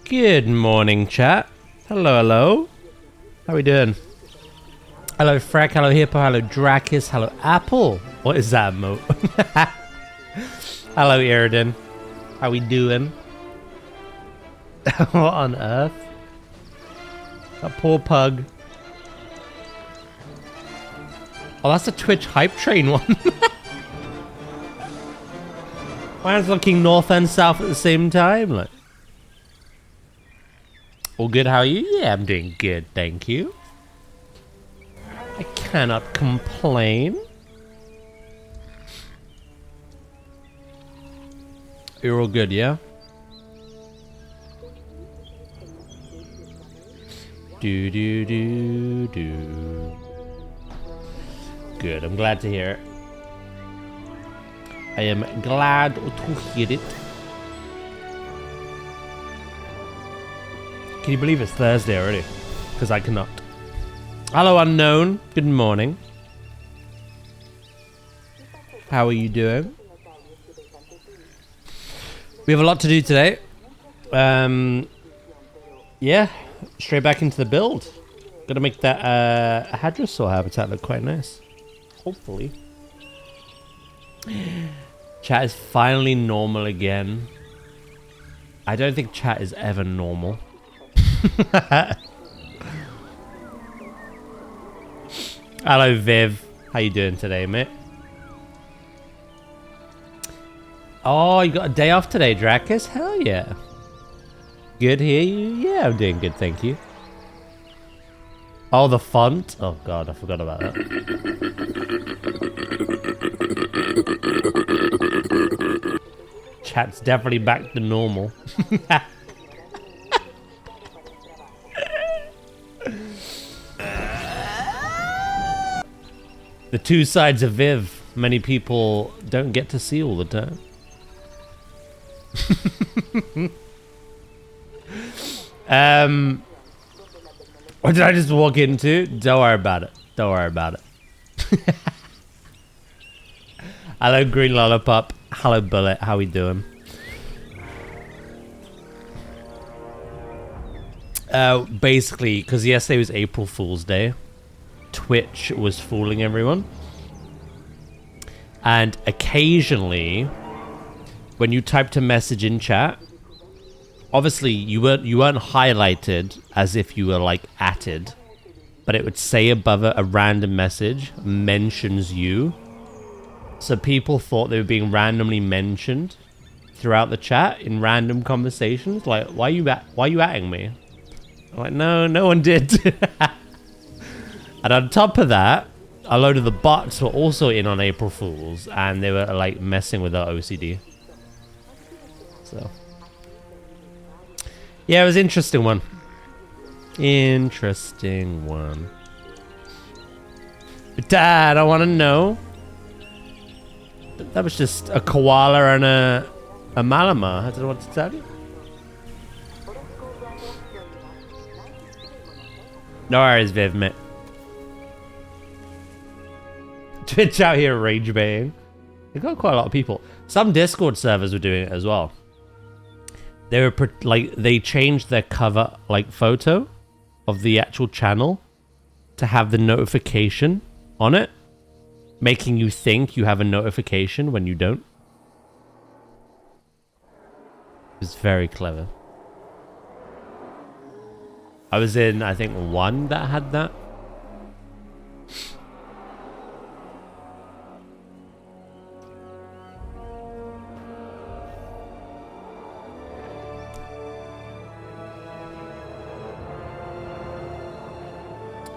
Good morning, chat. Hello, hello. How we doing? Hello, Freck. Hello, Hippo. Hello, Drakis. Hello, Apple. What is that, Mo? Hello, Iridan. How we doing? What on earth? That poor pug. Oh, that's a Twitch hype train one. Mine's looking north and south at the same time. Like, all good, how are you? Yeah, I'm doing good, thank you. I cannot complain. You're all good, yeah? Do do do do. Good, I'm glad to hear it. I am glad to hear it. Can you believe it's Thursday already? Because I cannot. Hello, unknown. Good morning. How are you doing? We have a lot to do today. Yeah, straight back into the build. Gotta make that Hadrosaur habitat look quite nice. Hopefully. Chat is finally normal again. I don't think chat is ever normal. Hello, Viv. How you doing today, mate? Oh, you got a day off today, Drakis? Hell yeah. Good here, you? Yeah, I'm doing good, thank you. Oh, the font? Oh god, I forgot about that. Chat's definitely back to normal. The two sides of Viv, many people don't get to see all the time. What did I just walk into? Don't worry about it. Don't worry about it. Hello, Green Lollipop. Hello, Bullet. How we doing? Basically, because yesterday was April Fool's Day, Twitch was fooling everyone. And occasionally, when you typed a message in chat, obviously you weren't highlighted as if you were like atted, but it would say above it a random message mentions you. So people thought they were being randomly mentioned throughout the chat in random conversations. Like, why are you atting me? I'm like, no one did. And on top of that, a load of the bots were also in on April Fools, and they were like messing with our OCD. So yeah, it was an interesting one. Interesting one. But Dad, I want to know. That was just a koala and a Malama. I don't know what to tell you. No worries, Viv, mate. Twitch out here rage baiting. They got quite a lot of people. Some Discord servers were doing it as well. They were like, they changed their cover like photo of the actual channel to have the notification on it, making you think you have a notification when you don't. It's very clever. I was in, I think, one that had that.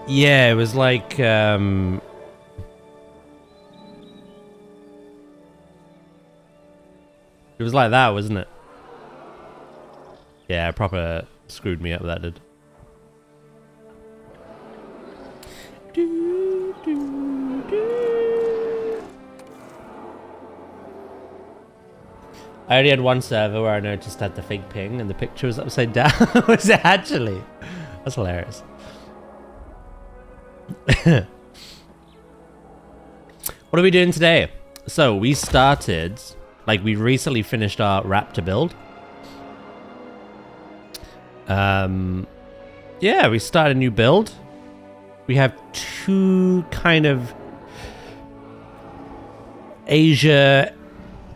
Yeah, it was like, it was like that, wasn't it? Yeah, proper screwed me up, that did. I only had one server where I noticed I had the fake ping and the picture was upside down. Was it actually? That's hilarious. What are we doing today? So we started, like, we recently finished our raptor build. Yeah, we started a new build. We have 2 kind of Asia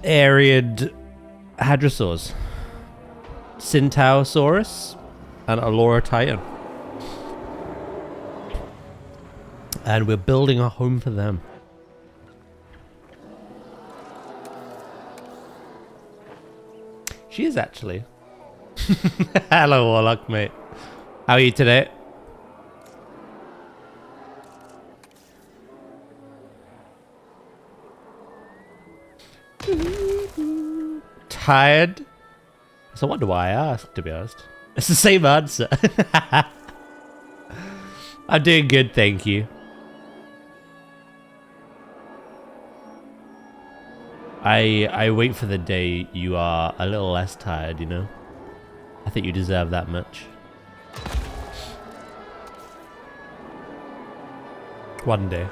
arid hadrosaurs. Centaurosaurus and Alora Titan. And we're building a home for them. She is actually. Hello, Warlock, mate. How are you today? Tired? So what do I ask, to be honest? It's the same answer. I'm doing good, thank you. I wait for the day you are a little less tired, you know? I think you deserve that much. One day.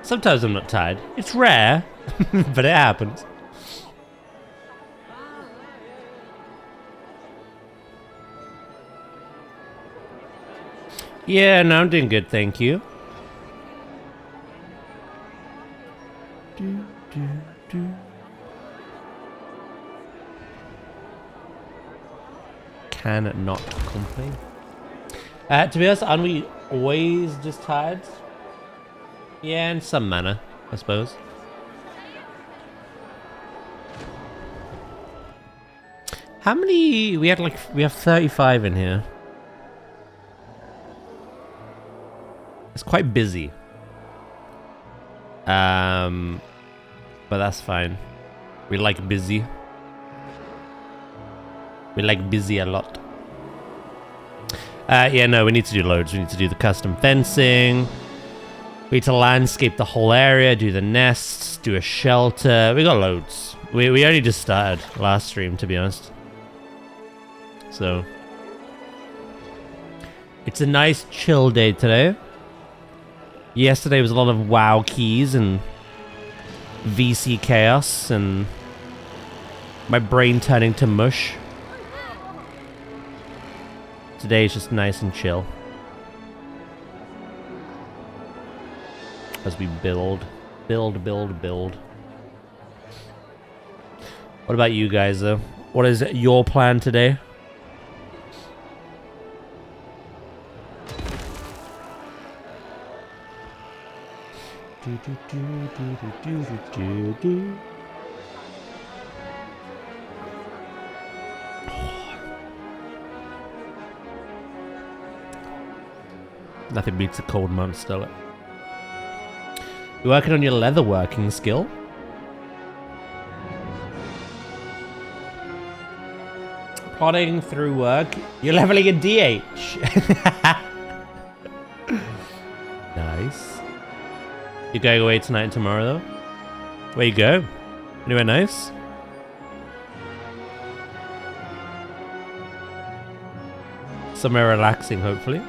Sometimes I'm not tired. It's rare, but it happens. Yeah, no, I'm doing good, thank you. Can not complain. To be honest, aren't we always just tired? Yeah, in some manner, I suppose. How many? We have 35 in here. It's quite busy. But that's fine. We like busy. We like busy a lot. Yeah, no, we need to do loads. We need to do the custom fencing. We need to landscape the whole area, do the nests, do a shelter. We got loads. We only just started last stream, to be honest. So it's a nice chill day today. Yesterday was a lot of WoW keys and VC chaos and my brain turning to mush. Today is just nice and chill. As we build. What about you guys, though? What is your plan today? Nothing beats a cold monster. You're working on your leather working skill. Plodding through work. You're leveling a DH. Nice. You're going away tonight and tomorrow, though? Where you go? Anywhere nice? Somewhere relaxing, hopefully.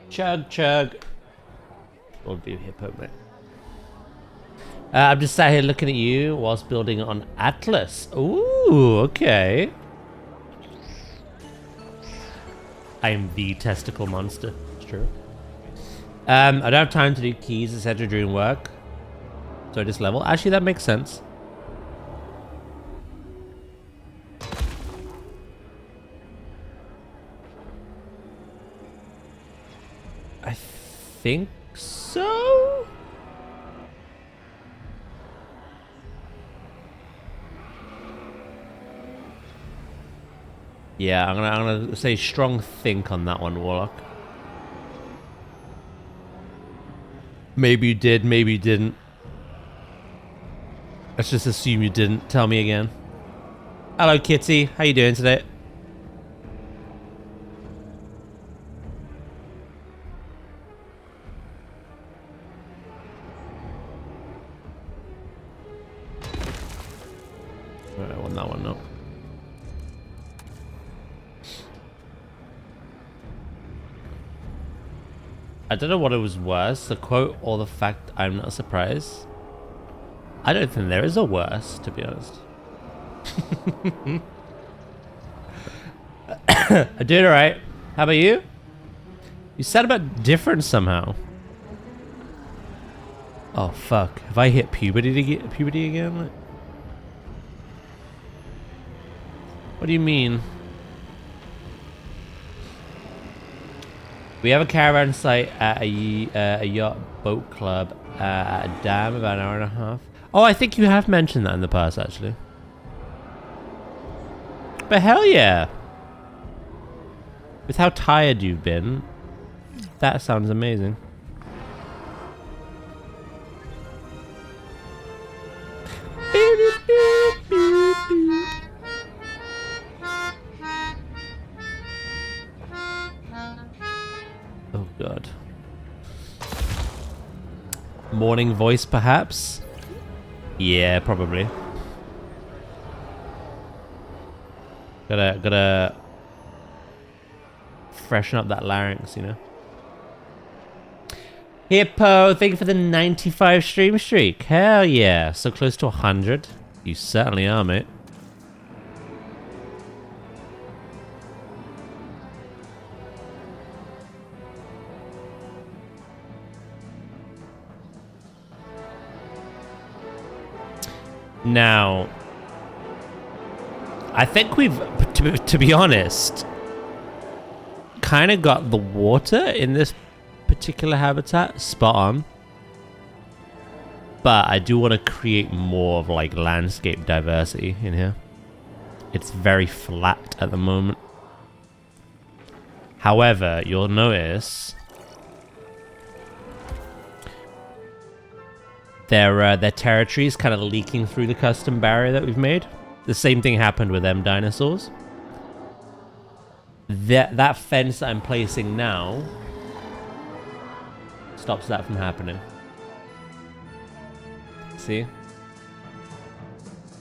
Chug, chug. We'll do hippo, mate. I'm just sat here looking at you whilst building on Atlas. Ooh, okay. I am the testicle monster. It's true. I don't have time to do keys, etc. during work. So I just level. Actually, that makes sense. I think so. Yeah, I'm gonna say strong think on that one, Warlock. Maybe you did, maybe you didn't. Let's just assume you didn't. Tell me again. Hello, Kitty. How you doing today? one, no. I don't know what it was worse, the quote or the fact I'm not surprised. I don't think there is a worse, to be honest. I'm doing alright. How about you? You sound about different somehow. Oh fuck! Have I hit puberty again? What do you mean? We have a caravan site at a yacht boat club at a dam about an hour and a half. Oh, I think you have mentioned that in the past, actually. But hell yeah! With how tired you've been, that sounds amazing. Oh god. Morning voice, perhaps? Yeah, probably. Gotta freshen up that larynx, you know? Hippo, thank you for the 95 stream streak. Hell yeah. So close to 100. You certainly are, mate. Now, I think we've, to be honest, kind of got the water in this particular habitat spot on. But I do want to create more of like landscape diversity in here. It's very flat at the moment. However, you'll notice their territory is kind of leaking through the custom barrier that we've made. The same thing happened with them dinosaurs. That fence I'm placing now stops that from happening. See?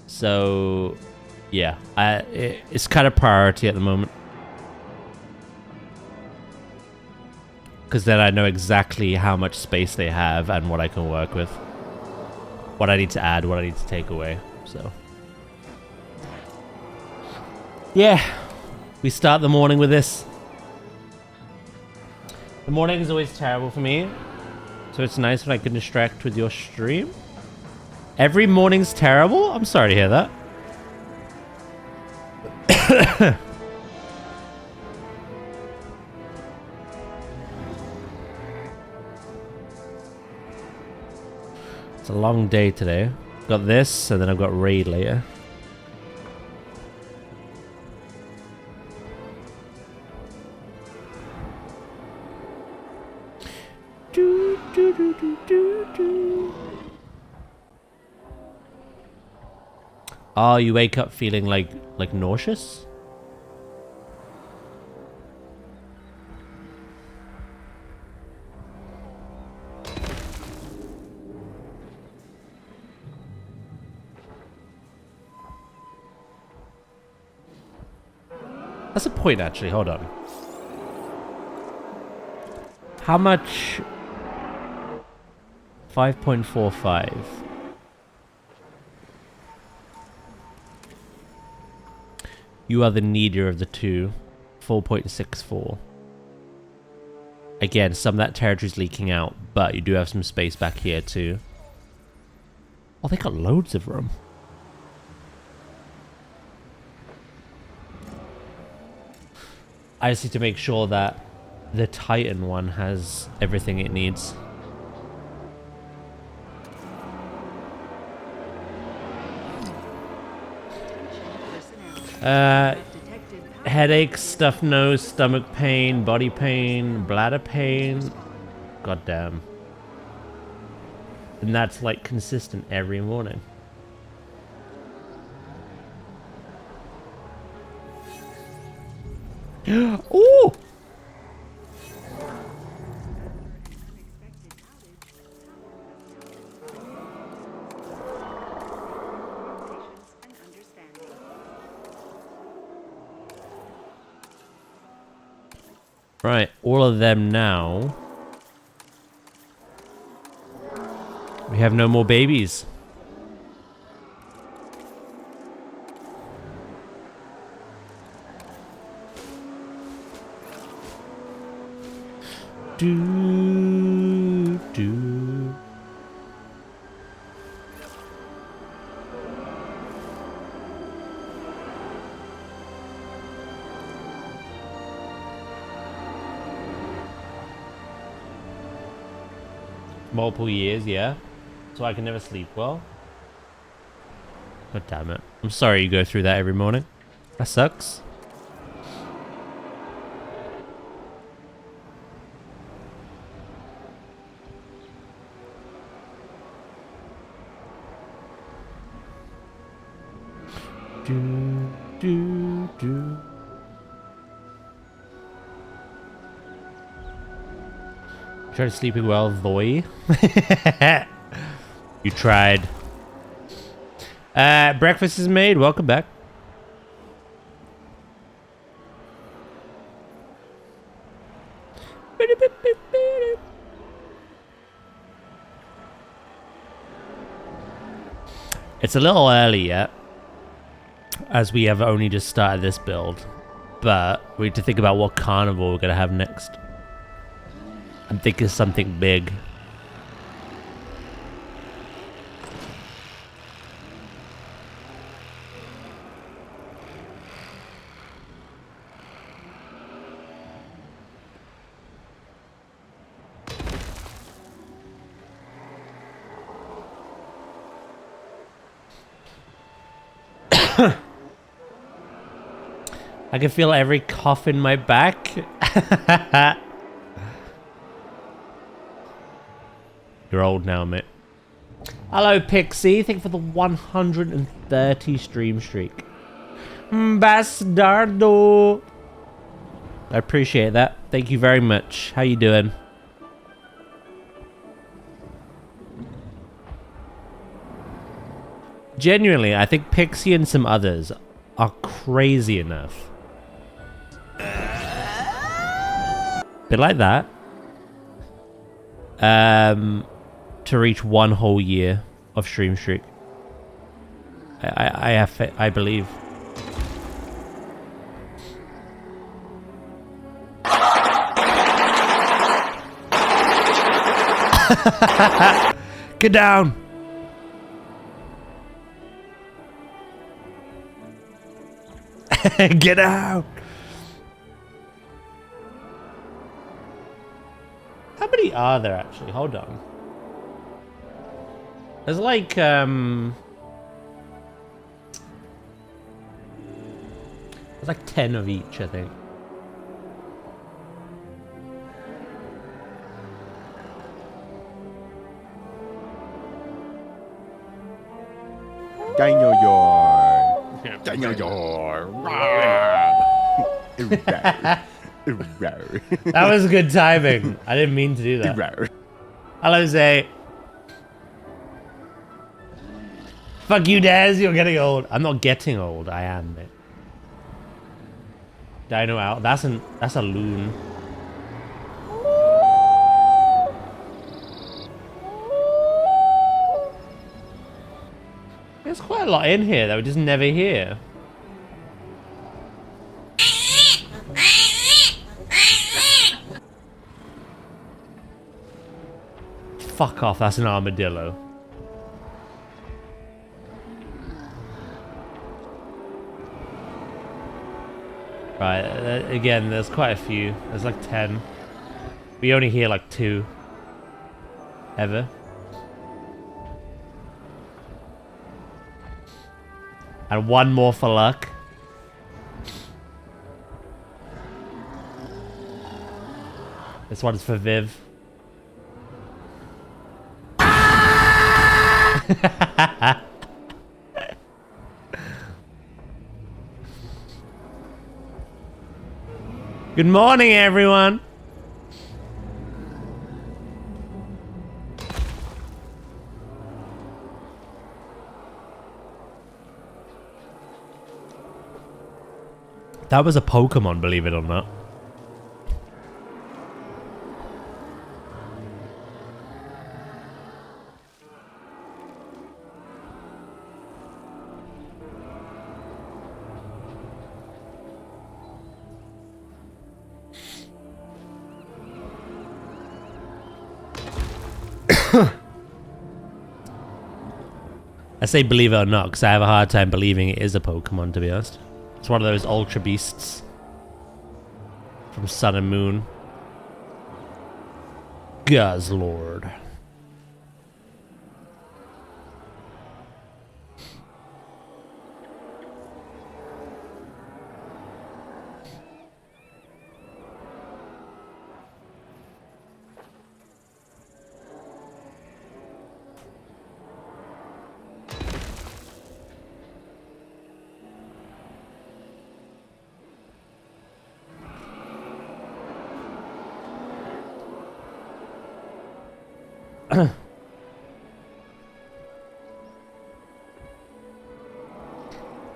So, yeah, it's kind of priority at the moment. Because then I know exactly how much space they have and what I can work with. What I need to add, what I need to take away, so. Yeah, we start the morning with this. The morning is always terrible for me, so it's nice when I can distract with your stream. Every morning's terrible? I'm sorry to hear that. It's a long day today. Got this, and then I've got raid later. Oh, you wake up feeling like nauseous? That's a point, actually. Hold on. How much? 5.45. You are the needier of the two. 4.64. Again, some of that territory's leaking out, but you do have some space back here too. Oh, they got loads of room. I just need to make sure that the Titan one has everything it needs. Headaches, stuffed nose, stomach pain, body pain, bladder pain. God damn. And that's like consistent every morning. Ooh! Right, all of them now. We have no more babies. Do. Multiple years, yeah. So I can never sleep well. God damn it. I'm sorry you go through that every morning. That sucks. Do. Try sleeping well, Voy. You tried. Breakfast is made. Welcome back. It's a little early yet, as we have only just started this build, but we need to think about what carnival we're going to have next. I'm thinking something big. I can feel every cough in my back. You're old now, mate. Hello, Pixie. Thank you for the 130 stream streak. Bastardo. I appreciate that. Thank you very much. How you doing? Genuinely, I think Pixie and some others are crazy enough. Bit like that. To reach 1 whole year of stream streak. I believe. Get down. Get out. How many are there actually? Hold on. There's like there's like 10 of each, I think. That was good timing. I didn't mean to do that. Hello, Zay. Fuck you, Daz. You're getting old. I'm not getting old. I am, mate. Dino out. That's a loon. There's quite a lot in here that we just never hear. Fuck off, that's an armadillo. Right, again, there's quite a few. There's like 10. We only hear like 2. Ever. And 1 more for luck. This one's for Viv. Good morning, everyone. That was a Pokemon, believe it or not. I say believe it or not because I have a hard time believing it is a Pokemon, to be honest. It's one of those Ultra Beasts from Sun and Moon. Guzzlord.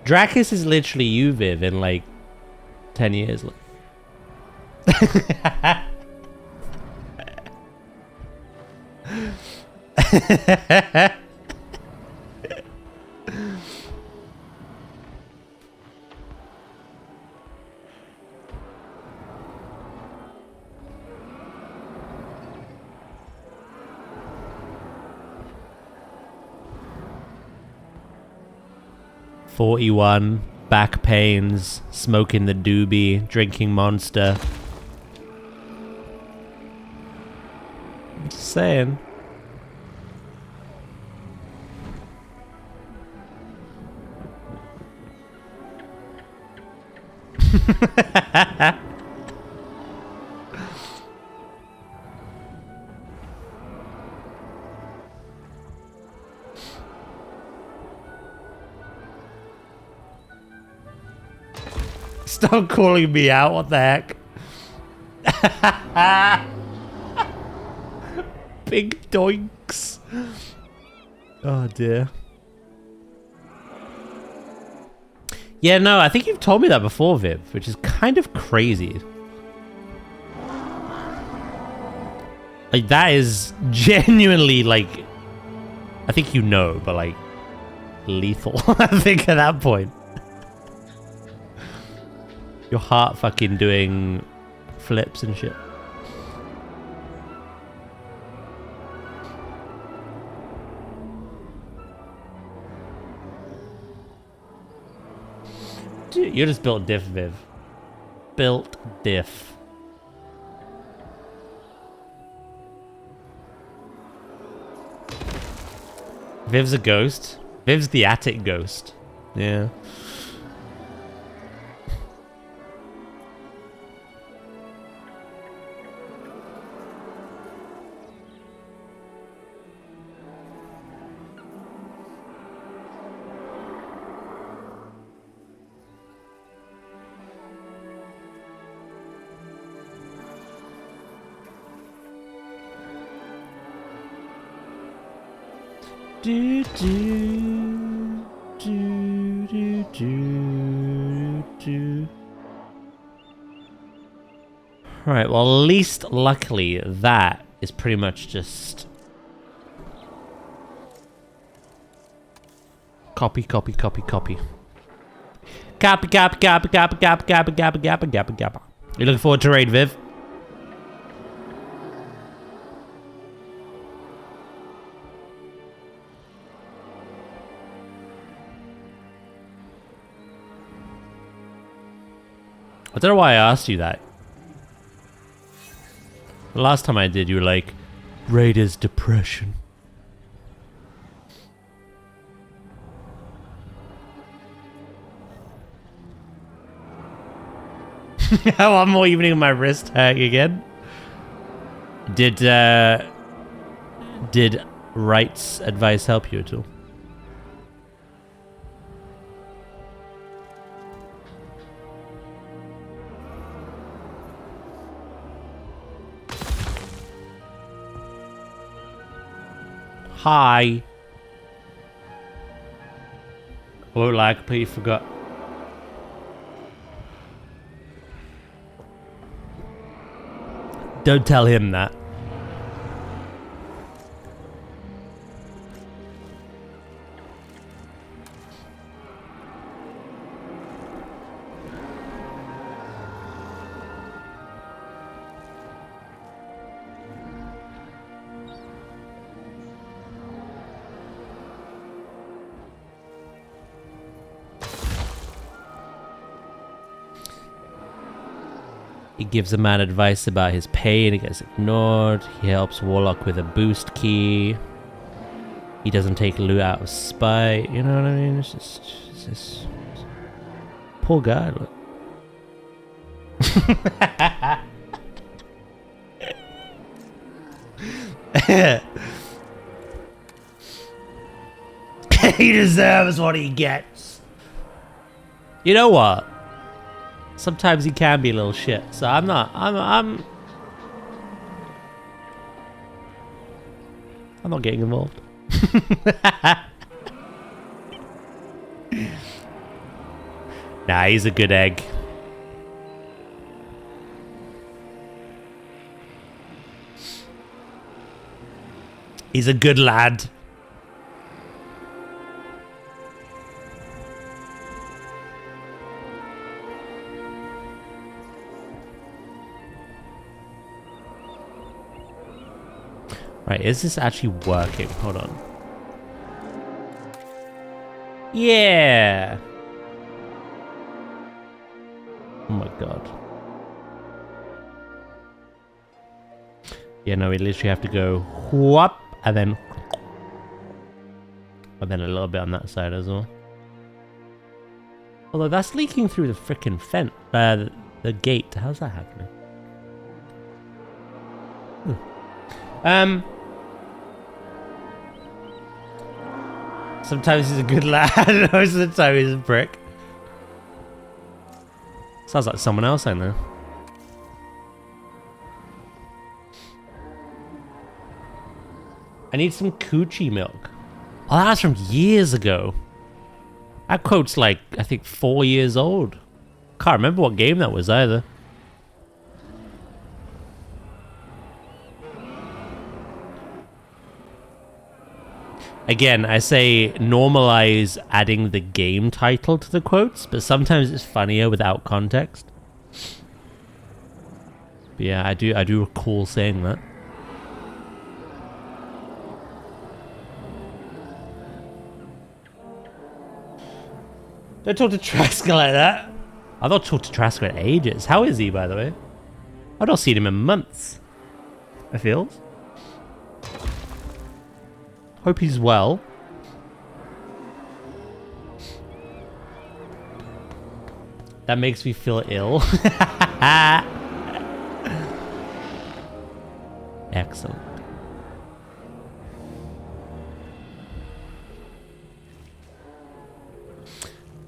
Dracus is literally you, Viv, in like 10 years. "41, back pains, smoking the doobie, drinking Monster." Just saying. Stop calling me out, what the heck? Big doinks. Oh dear. Yeah, no, I think you've told me that before, Viv, which is kind of crazy. Like, that is genuinely, like, I think you know, but like, lethal, I think at that point. Your heart fucking doing flips and shit. Dude, you're just built diff, Viv. Built diff. Viv's a ghost. Viv's the attic ghost. Yeah. Do, do, do, do, do, do. Alright, well, at least luckily that is pretty much just copy, copy, copy, copy. Copy, copy, copy, copy, copy, copy, copy, copy, copy, copy. You looking forward to raid, Viv? I don't know why I asked you that. The last time I did, you were like, Raiders depression. One more evening of my wrist hurt again. Did Wright's advice help you at all? Hi. I won't lie, I completely forgot. Don't tell him that. He gives a man advice about his pay and it gets ignored. He helps Warlock with a boost key. He doesn't take loot out of spite. You know what I mean? It's just poor guy. Look. He deserves what he gets. You know what? Sometimes he can be a little shit. So I'm not getting involved. Nah, he's a good egg. He's a good lad. Right, is this actually working? Hold on. Yeah. Oh my god. Yeah, no, we literally have to go whoop and then a little bit on that side as well. Although that's leaking through the frickin' fence, the gate. How's that happening? Sometimes he's a good lad, most of the time he's a prick. Sounds like someone else I know. I need some coochie milk. Oh, that's from years ago. That quote's like, I think 4 years old. Can't remember what game that was either. Again, I say normalize adding the game title to the quotes, but sometimes it's funnier without context. But yeah, I do recall saying that. Don't talk to Trasker like that. I've not talked to Trasker in ages. How is he, by the way? I've not seen him in months. I feel. Hope he's well. That makes me feel ill. Excellent.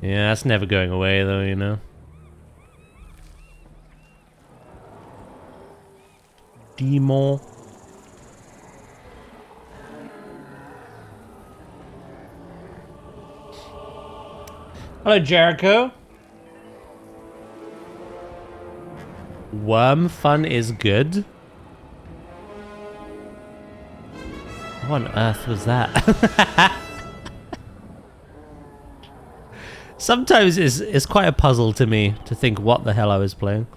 Yeah, that's never going away though, you know. Demon. Hello, Jericho. Worm fun is good. What on earth was that? Sometimes it's quite a puzzle to me to think what the hell I was playing.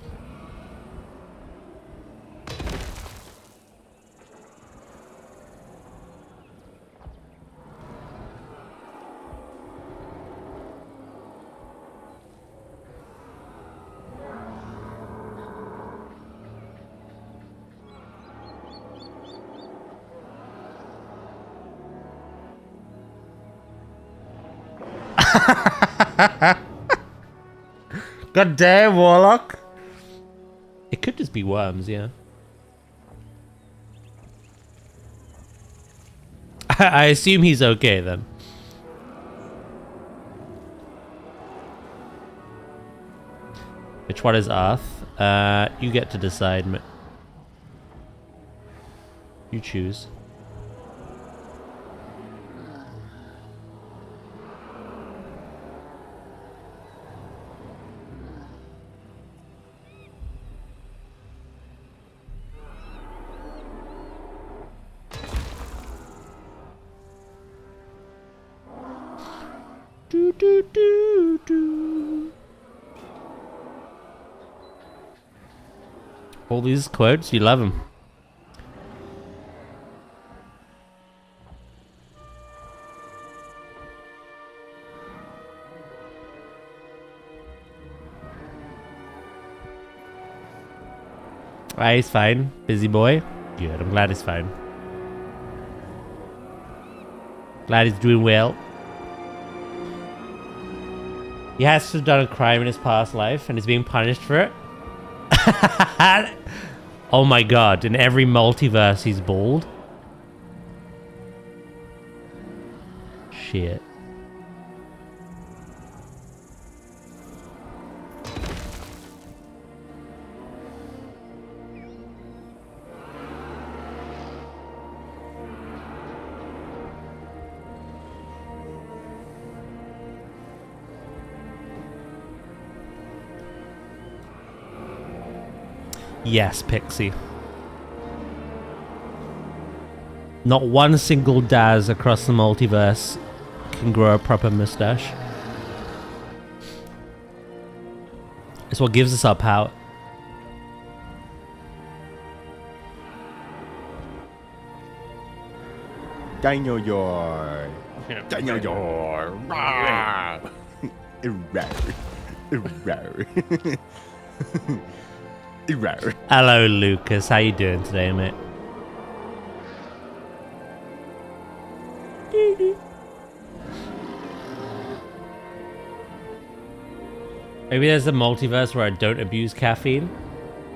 God damn, Warlock. It could just be worms, yeah. I assume he's okay then. Which one is Earth? You get to decide. You choose. Do, do, do, do. All these quotes, you love them. Right, he's fine. Busy boy. Good, I'm glad he's fine. Glad he's doing well. He has to have done a crime in his past life and is being punished for it. Oh my god, in every multiverse he's bald. Shit. Yes, Pixie. Not one single Daz across the multiverse can grow a proper mustache. It's what gives us our power. Dinosaur. Hello, Lucas. How you doing today, mate? Maybe there's a multiverse where I don't abuse caffeine,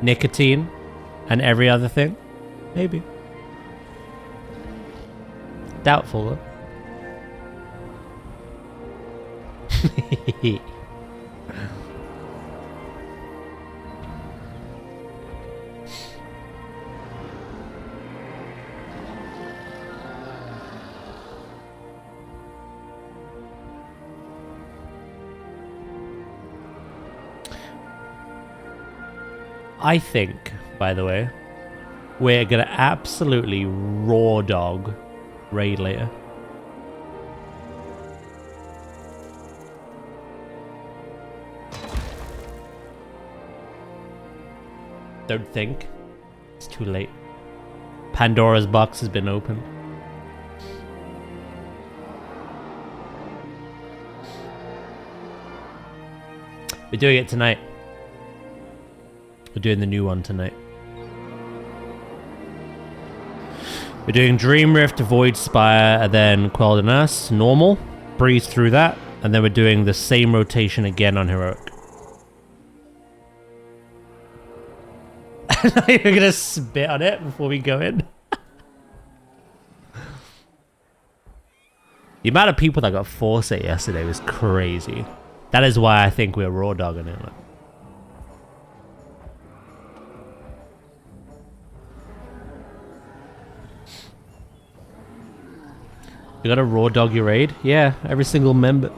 nicotine, and every other thing. Maybe. Doubtful, though. I think, by the way, we're gonna absolutely raw dog raid later. Don't think. It's too late. Pandora's box has been opened. We're doing it tonight. We're doing the new one tonight. We're doing Dream Rift, Void Spire, and then Quelled and Us, normal. Breeze through that. And then we're doing the same rotation again on Heroic. You're gonna spit on it before we go in? The amount of people that got Force it yesterday was crazy. That is why I think we're raw dogging it. You got a raw dog your raid? Yeah, every single member.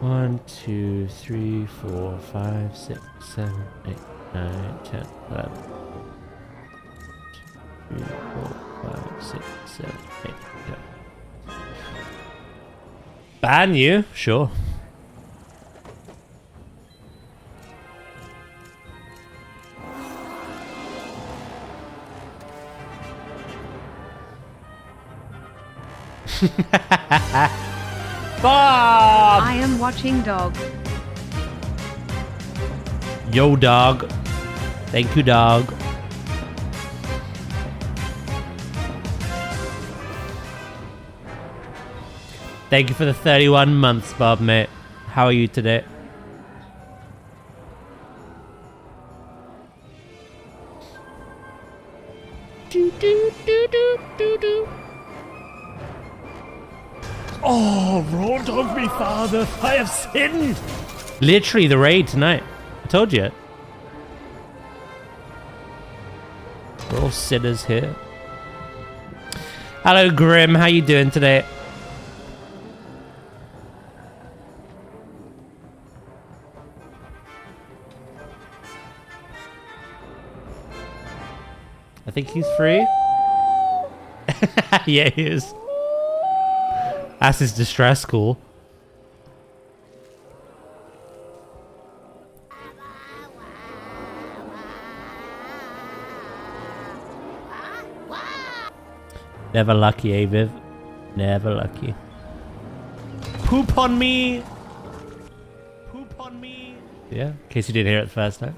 One, 2, 3, 4, 5, 6, 7, 8, 9, 10, 11. 2, 3, 4, 5, 6, 7, 8. Yeah. Ban you? Sure. Bob! I am watching dog. Yo, dog. Thank you, dog. Thank you for the 31 months, Bob, mate. How are you today? Do, do, do, do, do, do. Oh, raw dog me, father. I have sinned. Literally the raid tonight. I told you. We're all sinners here. Hello, Grim. How you doing today? I think he's free. Yeah, he is. That's his distress call. Never lucky, eh, Viv? Never lucky. Poop on me! Poop on me! Yeah, in case you didn't hear it the first time.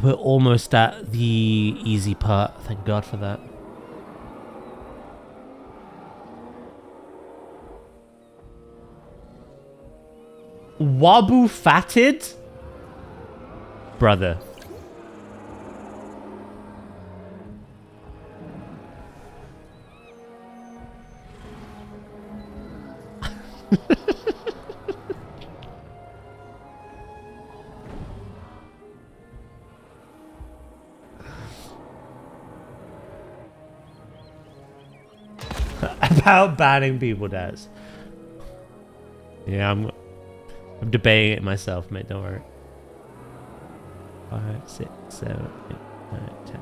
We're almost at the easy part. Thank God for that. Wabu fatted? Brother. About banning people, Daz. Yeah, I'm debating it myself, mate. Don't worry. 5, 6, 7, 8, 9, 10.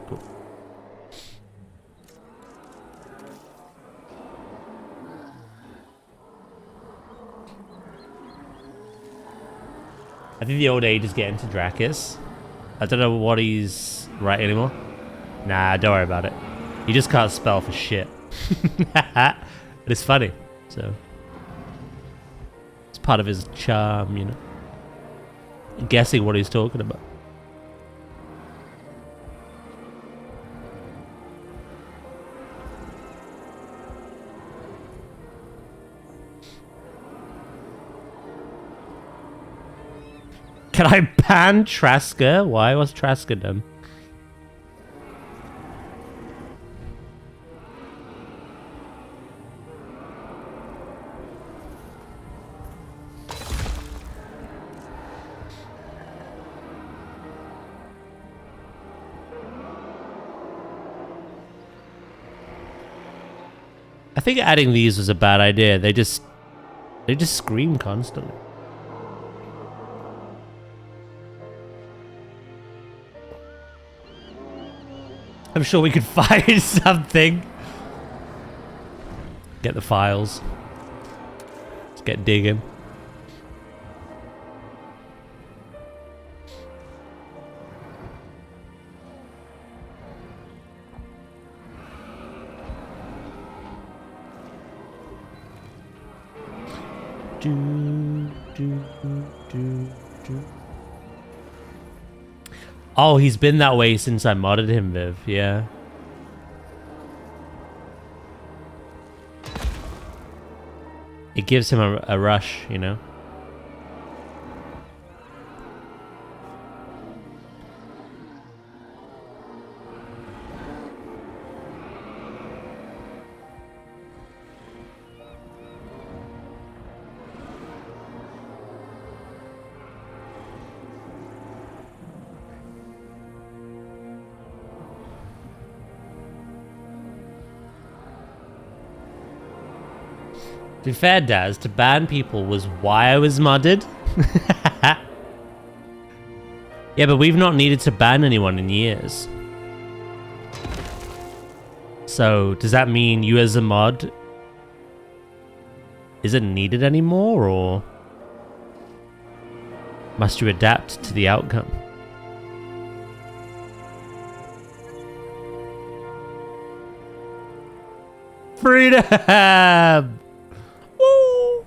Cool. I think the old age is getting to Dracus. I don't know what he's writing anymore. Nah, don't worry about it. He just can't spell for shit. But it's funny, so it's part of his charm, you know. Guessing what he's talking about. Can I ban Trasker? Why was Trasker done? I think adding these was a bad idea. They just scream constantly. I'm sure we could find something. Get the files. Let's get digging. Oh, he's been that way since I modded him, Viv. Yeah. It gives him a rush, you know? To be fair, Daz, to ban people was why I was modded. Yeah, but we've not needed to ban anyone in years. So, does that mean you as a mod isn't needed anymore, or must you adapt to the outcome? Freedom! Woo!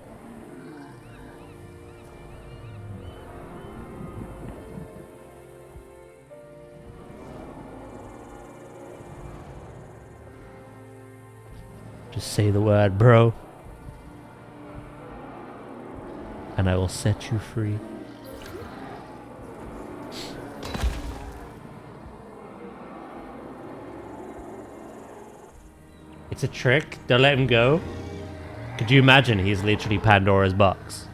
Just say the word, bro. And I will set you free. It's a trick. Don't let him go. Could you imagine he's literally Pandora's box?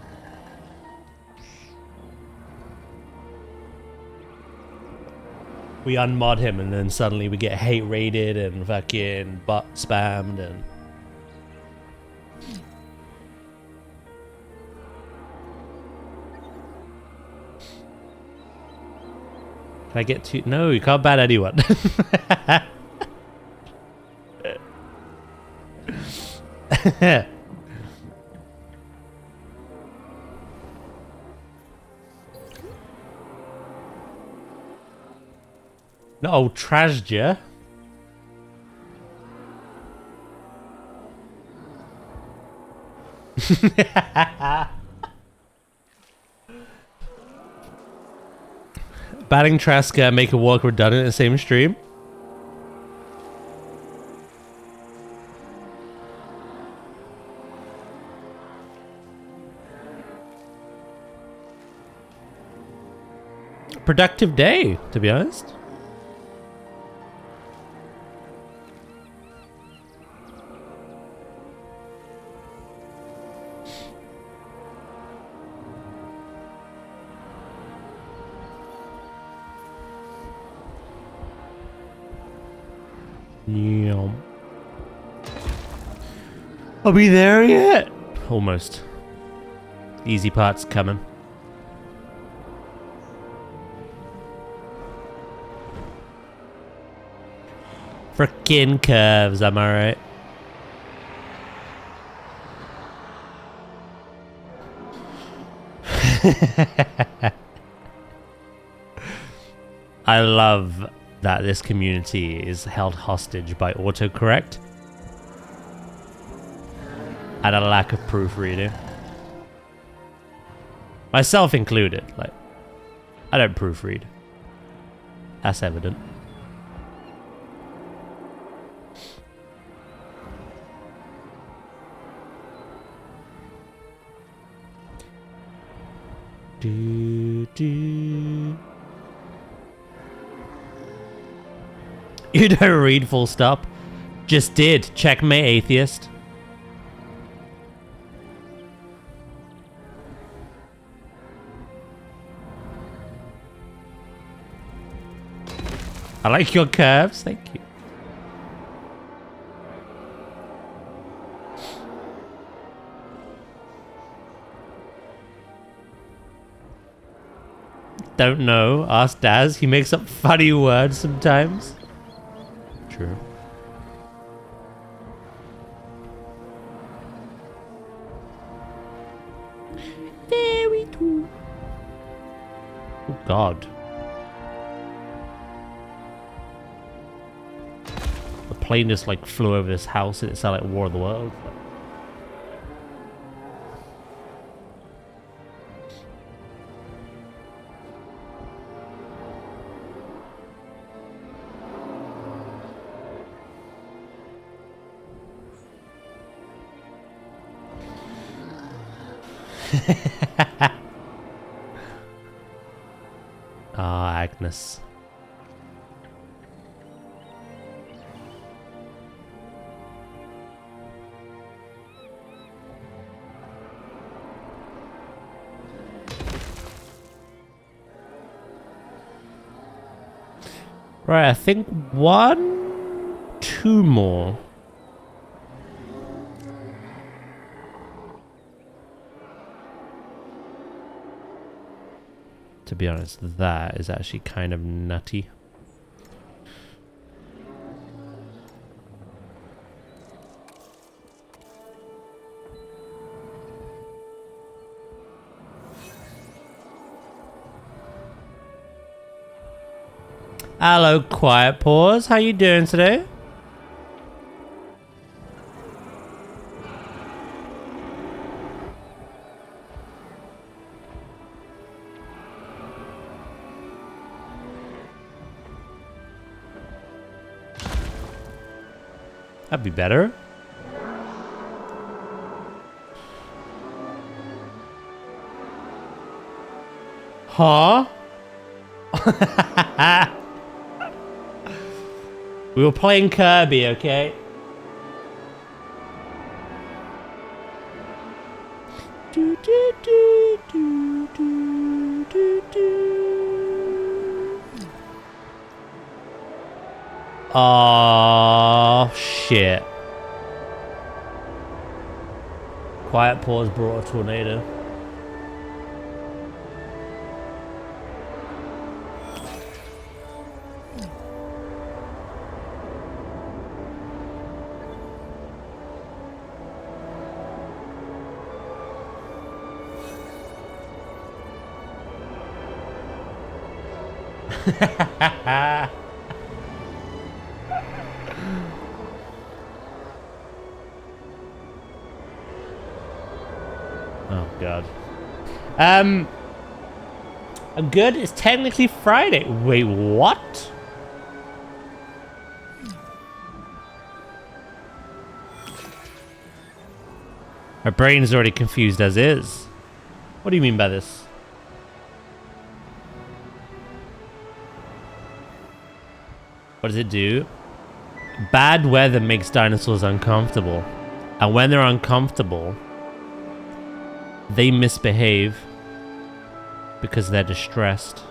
We unmod him and then suddenly we get hate raided and fucking bot spammed and... Can I get to... No, you can't ban anyone. No, Trasja. Batting Traska, make a walk redundant in the same stream. Productive day, to be honest. Yeah. Are we there yet? Almost. Easy part's coming. Frickin' curves, am I right? I love that this community is held hostage by autocorrect and a lack of proofreading. Myself included. Like, I don't proofread. That's evident. Do, do. You don't read full stop. Just did. Checkmate, atheist. I like your curves. Thank you. Don't know. Ask Daz. He makes up funny words sometimes. True. Very true. Oh God. The plane just like flew over this house and it sounded like War of the Worlds. Ah, Agnes. Right, I think two more. To be honest, that is actually kind of nutty. Hello, Quiet Paws. How you doing today? That'd be better. Huh? We were playing Kirby, okay? Do, do, do, do, do, do, do. Oh, shit. Quiet Paws brought a tornado. Oh god. I'm good. It's technically Friday. Wait, what? My brain's already confused as is. What do you mean by this? What does it do? Bad weather makes dinosaurs uncomfortable. And when they're uncomfortable, they misbehave because they're distressed.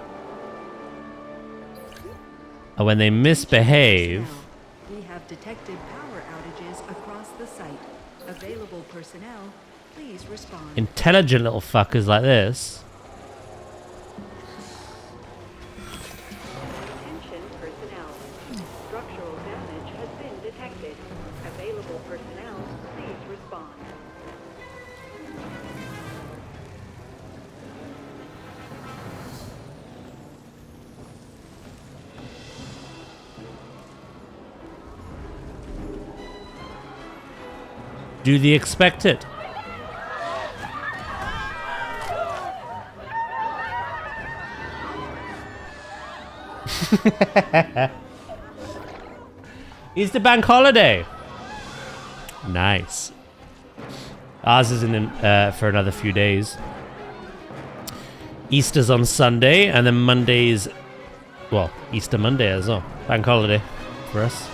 And when they misbehave... We have detected power outages across the site. Available personnel, please respond. Intelligent little fuckers like this. Attention personnel. Structural damage has been detected. Available personnel, please respond. Do the expected. Easter bank holiday. Nice. Ours isn't in, for another few days. Easter's on Sunday, and then Monday's, well, Easter Monday as well. Bank holiday for us.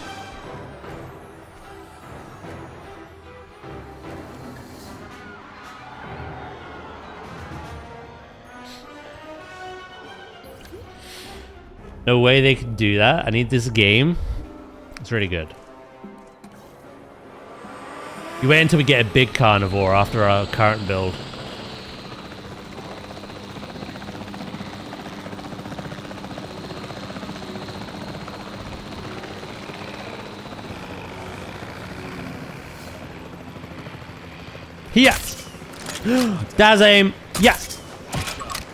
No way they can do that. I need this game. It's really good. You wait until we get a big carnivore after our current build. Yes! That's aim! Yes!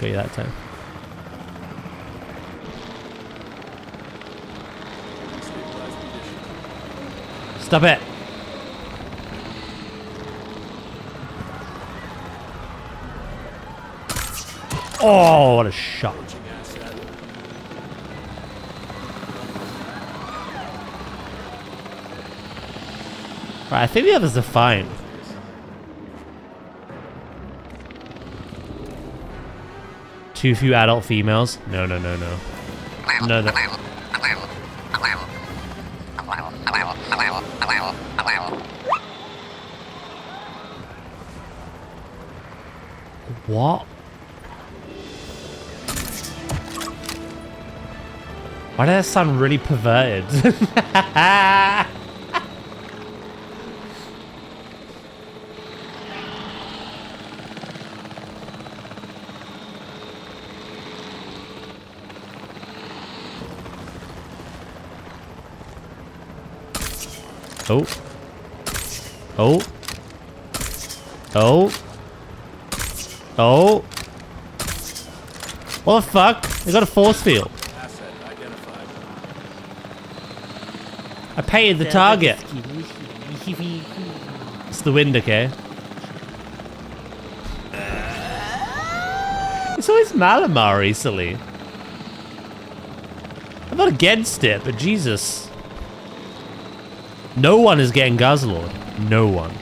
Got you that time. Stop it! Oh, what a shot. Right, I think the others are fine. Too few adult females? No, no, no, no. No, that... What? Why did that sound really perverted? Oh. Oh. Oh. Oh. What the fuck? They got a force field. Asset identified. I painted the target. It's the wind, okay? It's always Malamar recently. I'm not against it, but Jesus. No one is getting Guzzlord. No one.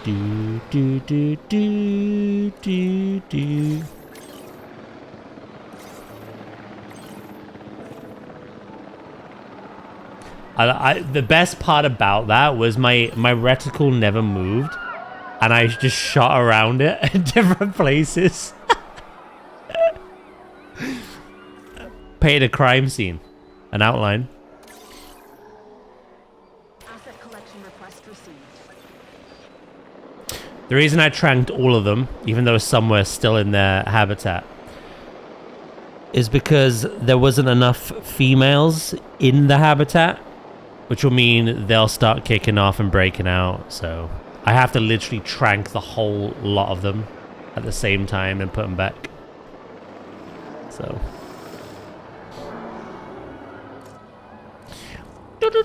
Do do do do do do. The best part about that was my reticle never moved, and I just shot around it in different places. Paid a crime scene, an outline. Asset collection request received. The reason I tranked all of them, even though some were still in their habitat, is because there wasn't enough females in the habitat, which will mean they'll start kicking off and breaking out. So I have to literally trank the whole lot of them at the same time and put them back. So Asset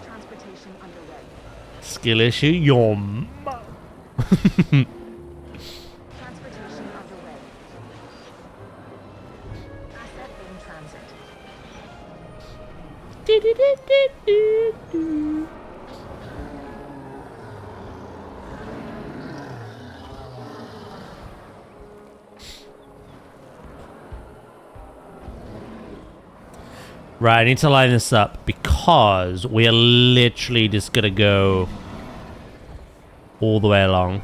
transportation underway. Skill issue, yum. Transportation underway. Asset in transit. Right, I need to line this up because we are literally just gonna go all the way along.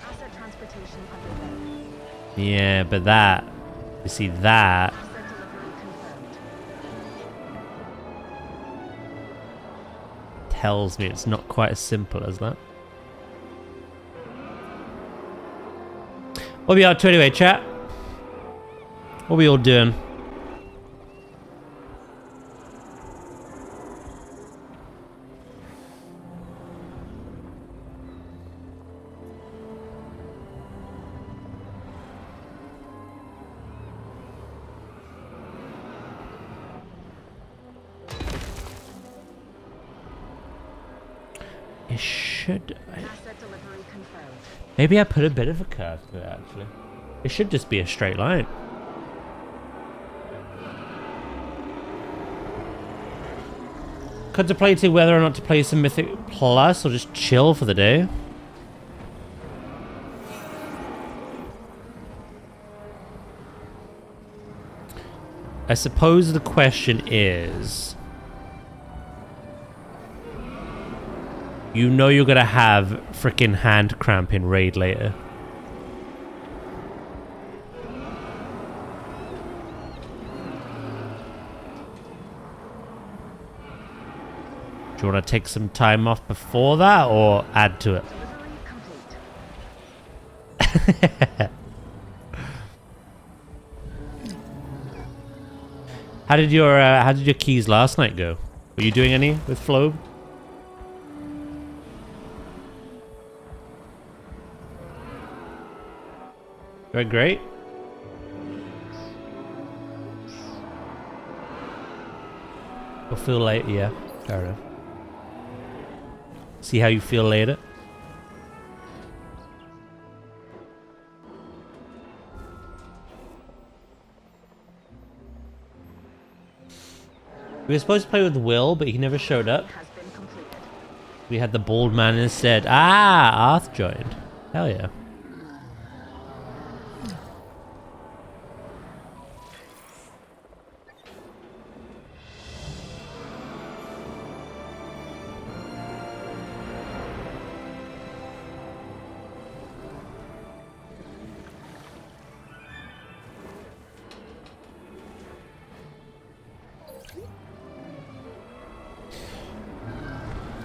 Asset transportation underway. Yeah, but that, you see that, Asset delivery confirmed. tells me it's not quite as simple as that. What are we up to anyway, chat? What are we all doing? It should... Asset delivery confirmed. Maybe I put a bit of a curve to it, actually. It should just be a straight line. Contemplating whether or not to play some Mythic Plus or just chill for the day. I suppose the question is... You know you're gonna have freaking hand cramp in raid later. Do you want to take some time off before that or add to it? Delivery complete. How did your keys last night go? Were you doing any with Flobe? Going great. You'll feel late, yeah. Fair enough. See how you feel later. We were supposed to play with Will, but he never showed up. Has been completed. We had the bald man instead. Ah, Arth joined. Hell yeah.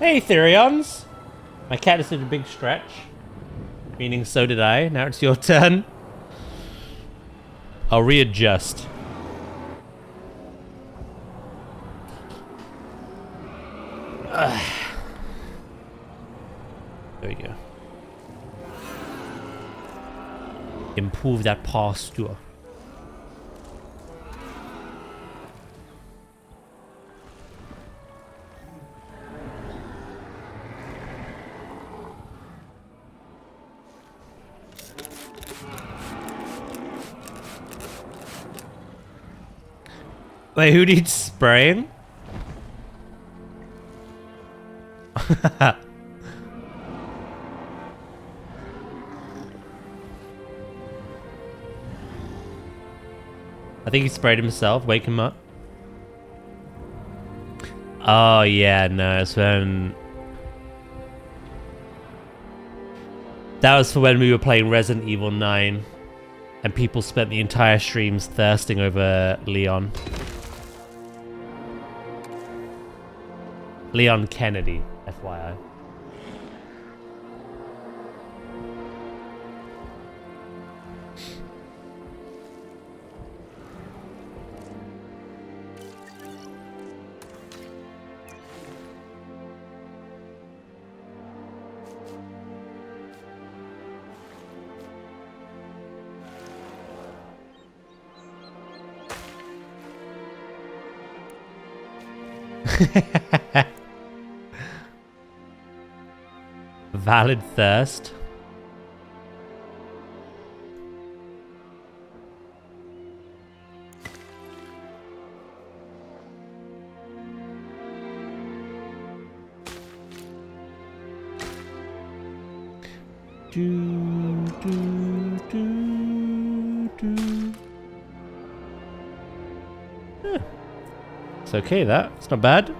Hey, Therions! My cat just did a big stretch. Meaning so did I. Now it's your turn. I'll readjust. There we go. Improve that posture. Wait, who needs spraying? I think he sprayed himself. Wake him up. Oh, yeah, no, it's when... That was for when we were playing Resident Evil 9. And people spent the entire streams thirsting over Leon. Leon Kennedy, FYI. Valid thirst. Do, do, do, do. Yeah. It's okay, that. It's not bad.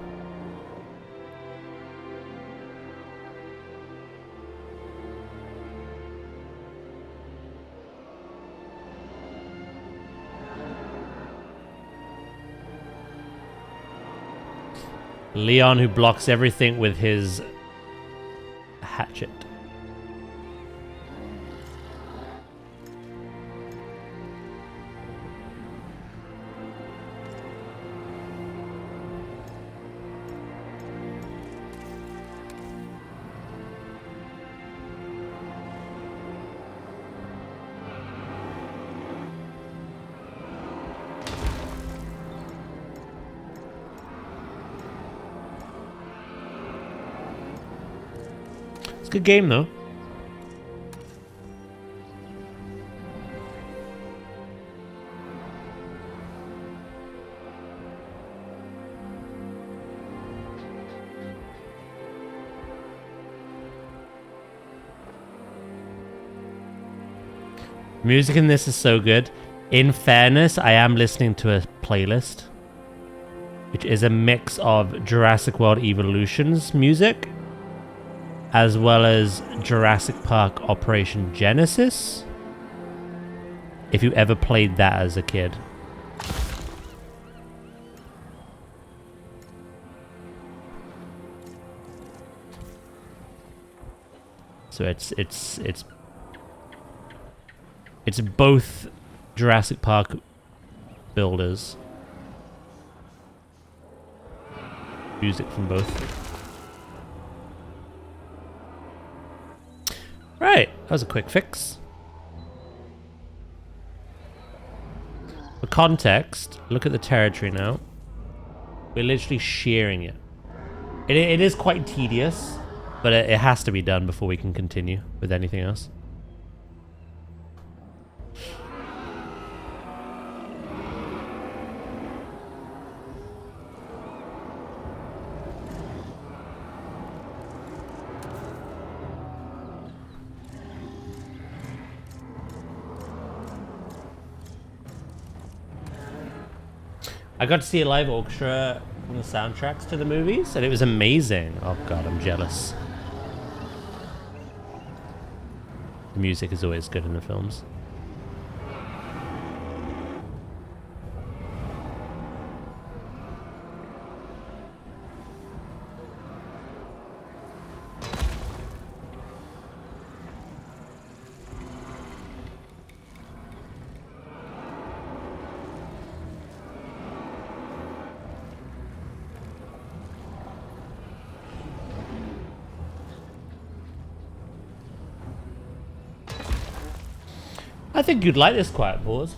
Leon, who blocks everything with his hatchet. Good game though. Music in this is so good. In fairness, I am listening to a playlist, which is a mix of Jurassic World Evolution's music, as well as Jurassic Park Operation Genesis, if you ever played that as a kid. So it's both Jurassic Park builders. Music from both. Right, that was a quick fix. For context, look at the territory now. We're literally shearing it. It is quite tedious, but it has to be done before we can continue with anything else. I got to see a live orchestra from the soundtracks to the movies, and it was amazing. Oh god, I'm jealous. The music is always good in the films. I think you'd like this quiet pause.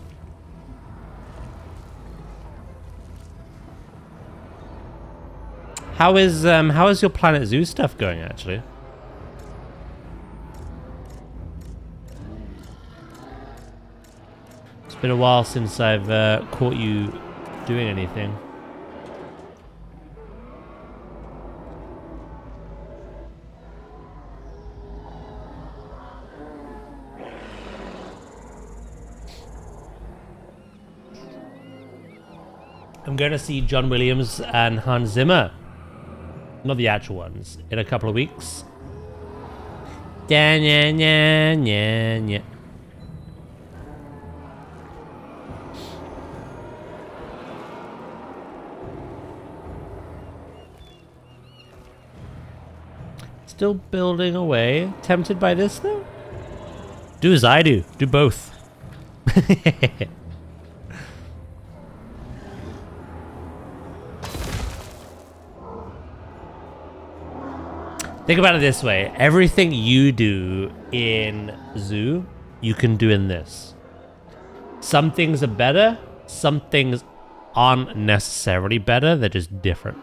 How is your Planet Zoo stuff going actually? It's been a while since I've caught you doing anything. I'm going to see John Williams and Hans Zimmer. Not the actual ones. In a couple of weeks. Yeah, yeah, yeah, yeah, yeah. Still building away. Tempted by this though? Do as I do. Do both. Think about it this way. Everything you do in Zoo, you can do in this. Some things are better. Some things aren't necessarily better. They're just different.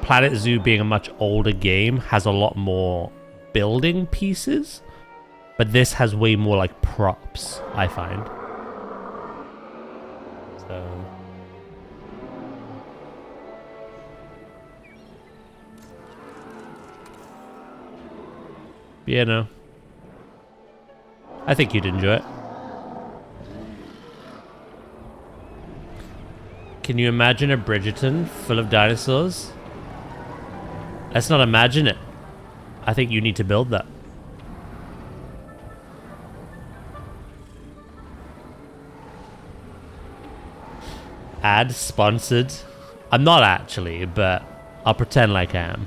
Planet Zoo being a much older game has a lot more building pieces, but this has way more like props, I find. So yeah, no. I think you'd enjoy it. Can you imagine a Bridgerton full of dinosaurs? Let's not imagine it. I think you need to build that. Ad sponsored. I'm not actually, but I'll pretend like I am.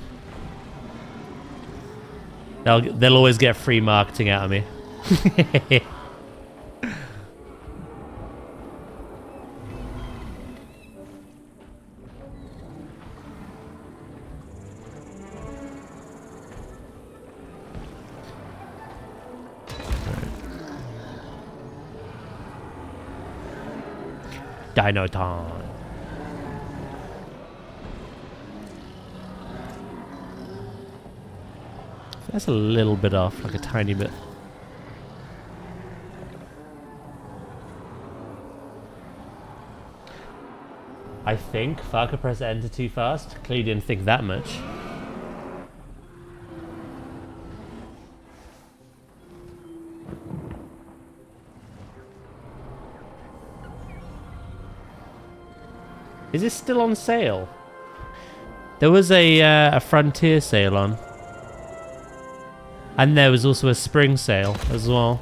They'll always get free marketing out of me. Dino time. That's a little bit off, like a tiny bit. I think Farka pressed enter too fast. Clearly didn't think that much. Is this still on sale? There was a Frontier sale on. And there was also a spring sale as well.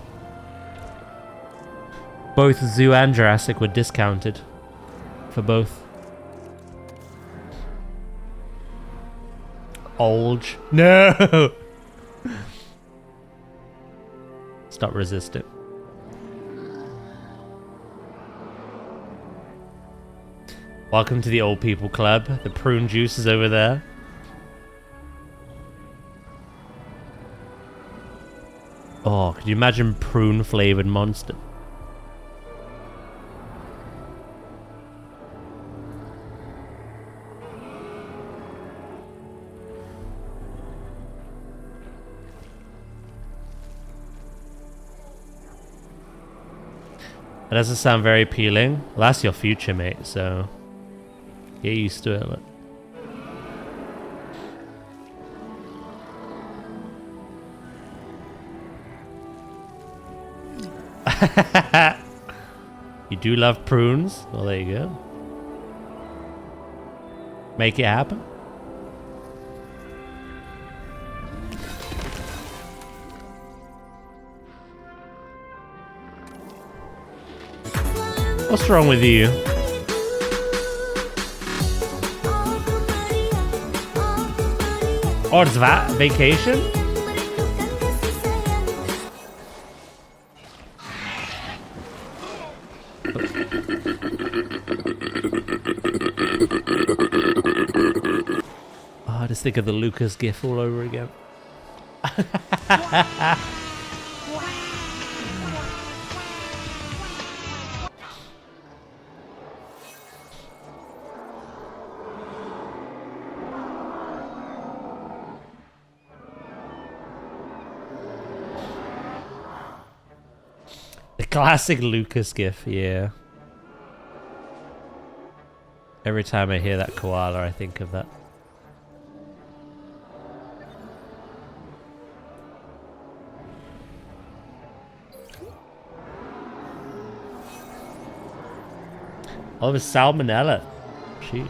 Both Zoo and Jurassic were discounted for both. Olge. No! Stop resisting. Welcome to the old people club. The prune juice is over there. Oh, could you imagine prune flavored monster? That doesn't sound very appealing. Well, that's your future, mate, so get used to it. Look. You do love prunes? Well, there you go. Make it happen. What's wrong with you? Oh, it's that vacation? Oh, I just think of the Lucas gif all over again. The classic Lucas gif, yeah. Every time I hear that koala, I think of that. Oh, it was salmonella. Sheesh.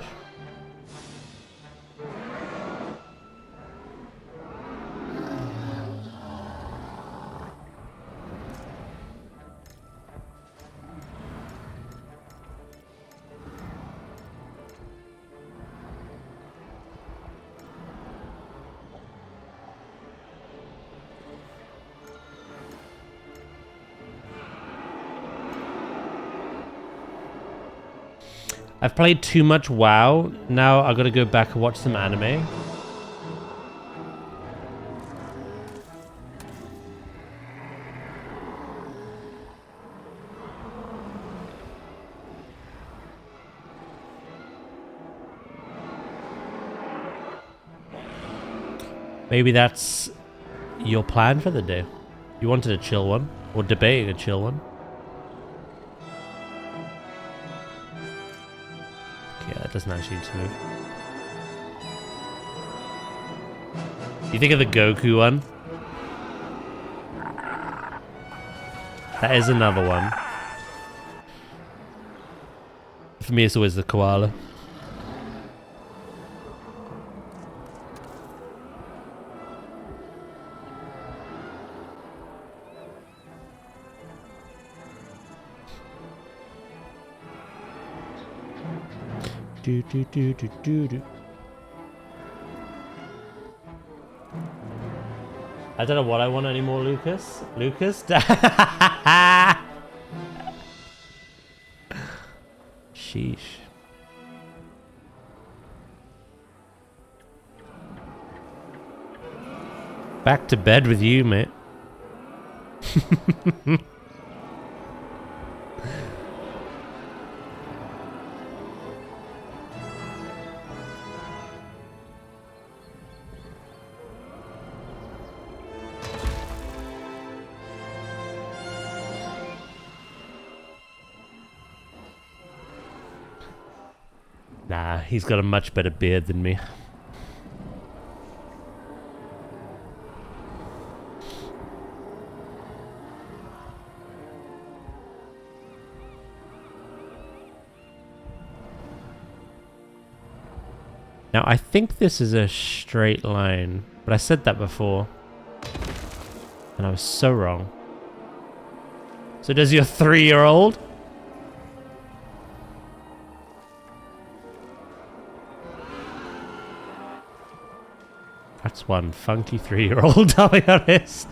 I've played too much WoW. Now I gotta go back and watch some anime. Maybe that's your plan for the day. You wanted a chill one, or debating a chill one. Okay, that doesn't actually need to move. You think of the Goku one? That is another one. For me, it's always the koala. Do do do do do do. I don't know what I want anymore, Lucas. Lucas? Sheesh. Back to bed with you, mate. Nah, he's got a much better beard than me. Now, I think this is a straight line, but I said that before, and I was so wrong. So does your 3-year-old? That's one funky 3-year-old, I'll be honest.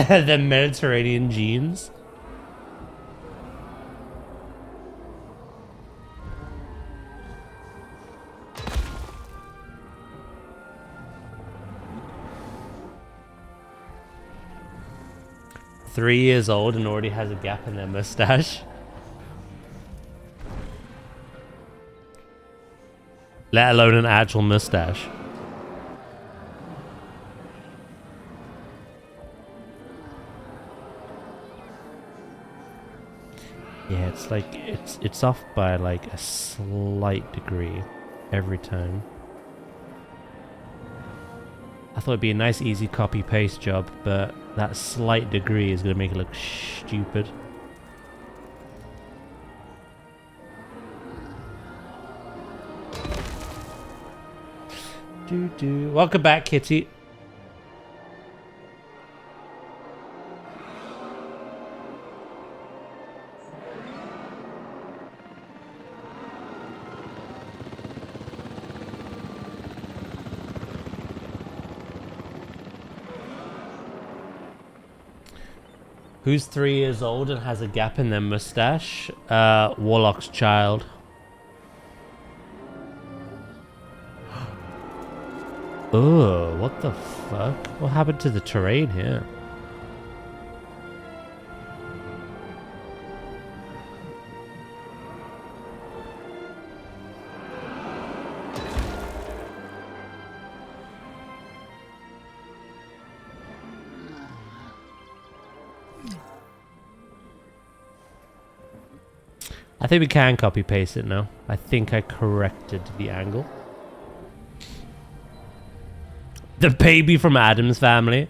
The Mediterranean genes. Three years old and already has a gap in their mustache. Let alone an actual mustache. Yeah, it's like it's off by like a slight degree every time. I thought it'd be a nice easy copy paste job, but that slight degree is gonna make it look stupid. Welcome back, Kitty. Who's 3 years old and has a gap in their mustache? Warlock's child. Oh, what the fuck? What happened to the terrain here? I think we can copy paste it now. I think I corrected the angle. The baby from Adam's family.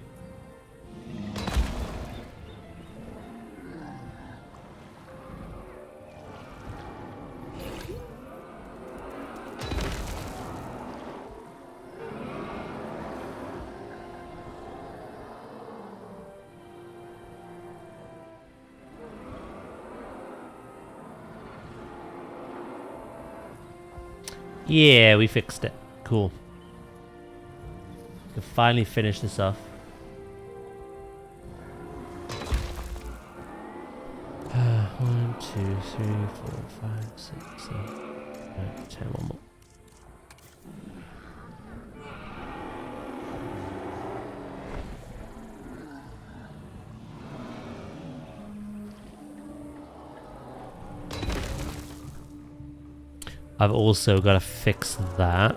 Yeah, we fixed it. Cool. We can finally finish this off. 1, 2, 3, 4, 5, 6, 7, 8, 10, one more. I've also got to fix that.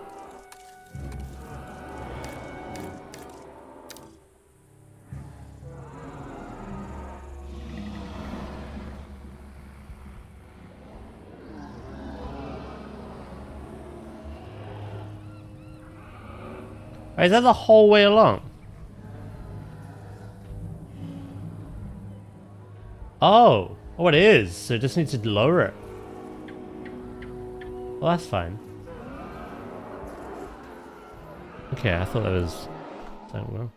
Is that the whole way along? Oh, it is. So it just needs to lower it. Well, that's fine. Okay, I thought that was something wrong.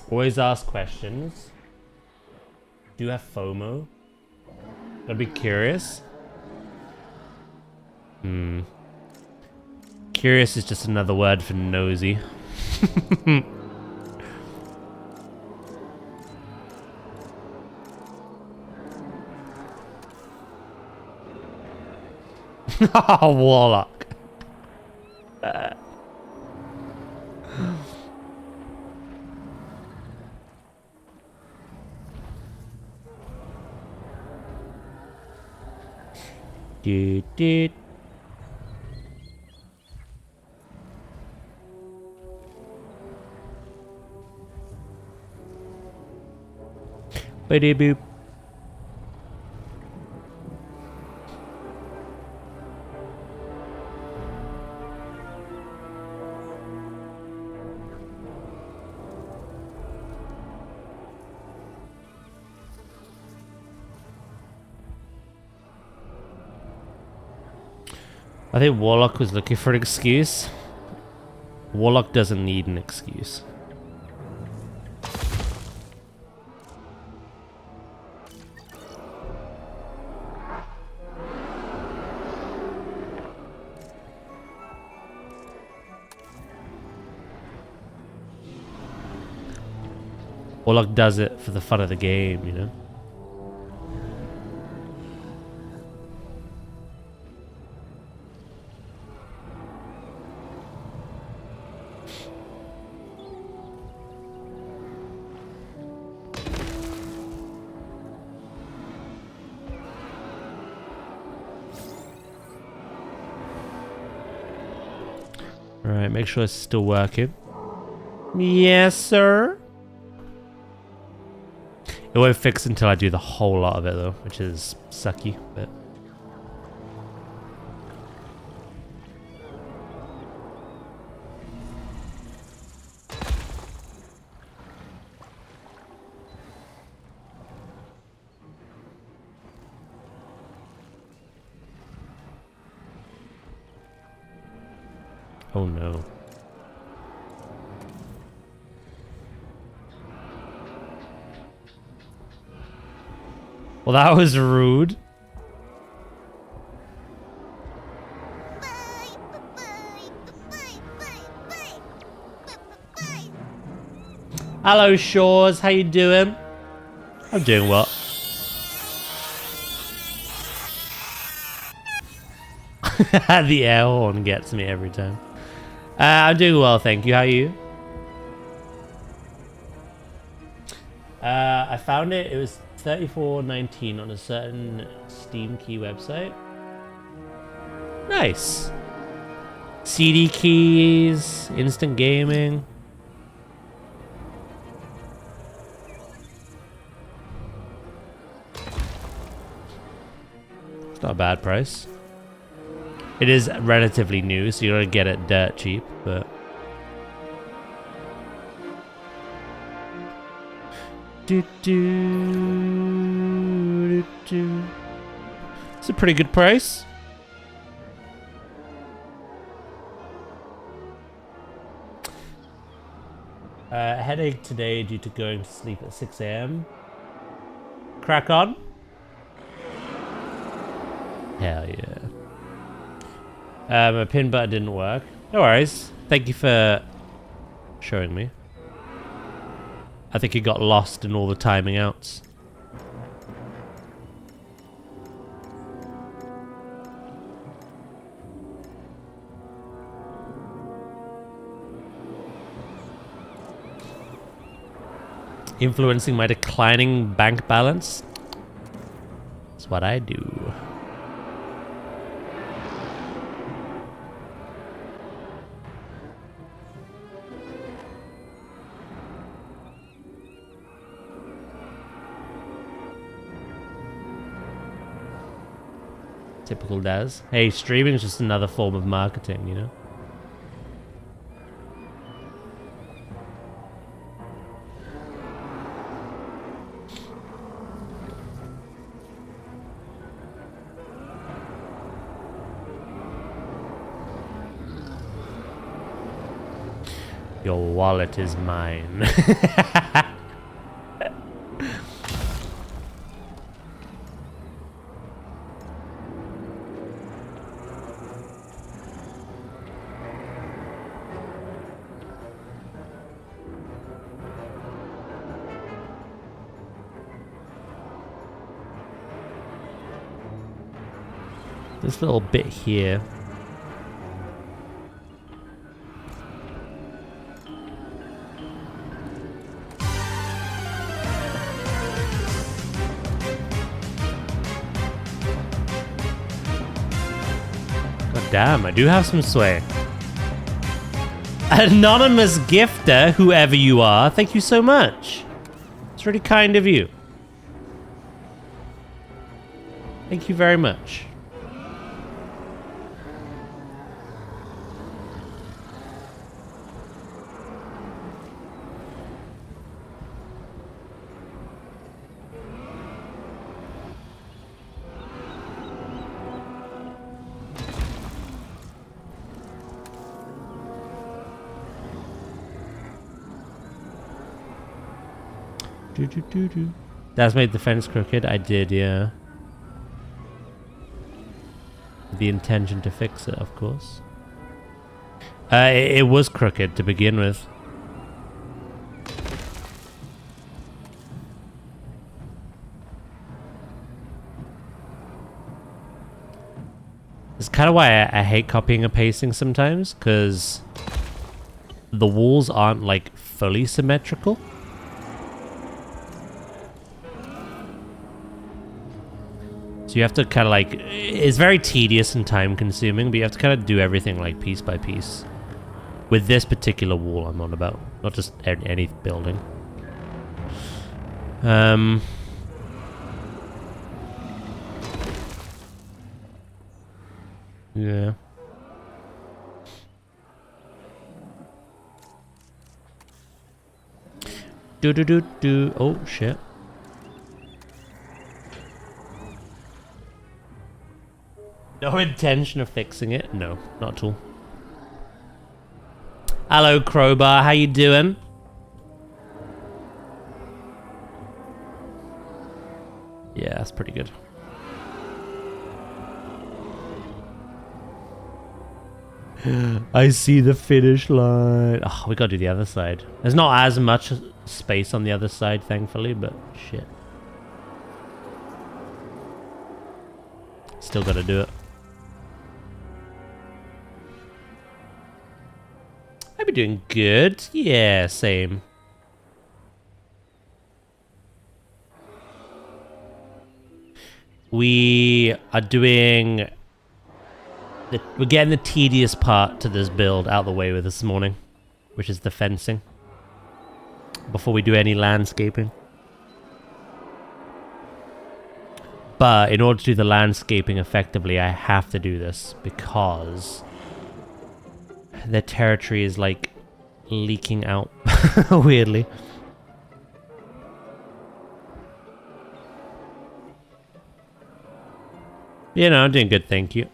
Always ask questions. Do you have FOMO? Gotta be curious. Curious is just another word for nosy. Warlock. Did. Bitty boop. I think Warlock was looking for an excuse. Warlock doesn't need an excuse. Warlock does it for the fun of the game, you know? Alright, make sure it's still working. Yes, sir. It won't fix until I do the whole lot of it, though, which is sucky, but... Oh no. Well, that was rude. Hello, Shores. How you doing? I'm doing well. The air horn gets me every time. I'm doing well, thank you. How are you? I found it. It was $34.19 on a certain Steam key website. Nice. CD keys, instant gaming. It's not a bad price. It is relatively new, so you're gonna get it dirt cheap, but... It's a pretty good price. Headache today due to going to sleep at 6 AM. Crack on. Hell yeah. My pin button didn't work. No worries. Thank you for showing me. I think it got lost in all the timing outs. Influencing my declining bank balance. That's what I do. Typical Daz. Hey, streaming is just another form of marketing, you know? Your wallet is mine. This little bit here. God damn, I do have some sway. Anonymous gifter, whoever you are, thank you so much. It's really kind of you. Thank you very much. That's made the fence crooked. I did, yeah. The intention to fix it, of course. It was crooked to begin with. It's kind of why I hate copying and pasting sometimes, because the walls aren't like fully symmetrical. So you have to kind of like, it's very tedious and time consuming, but you have to kind of do everything like piece by piece. With this particular wall I'm on about, not just any building. Yeah. Do. Oh, shit. No intention of fixing it? No, not at all. Hello, Crowbar. How you doing? Yeah, that's pretty good. I see the finish line. Oh, we gotta do the other side. There's not as much space on the other side, thankfully, but shit. Still gotta do it. I'd be doing good. Yeah, same. We are doing... We're getting the tedious part to this build out of the way with this morning, which is the fencing, before we do any landscaping. But in order to do the landscaping effectively, I have to do this because their territory is like leaking out weirdly. You know, I'm doing good, thank you.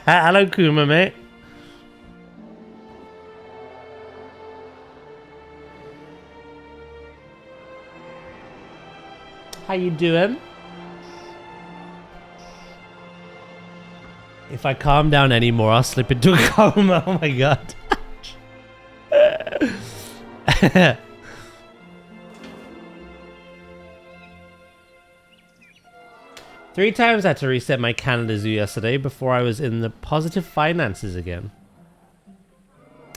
Hello, Kuma, mate. How you doing? If I calm down anymore, I'll slip into a coma. Oh my god. 3 times I had to reset my Canada Zoo yesterday before I was in the positive finances again.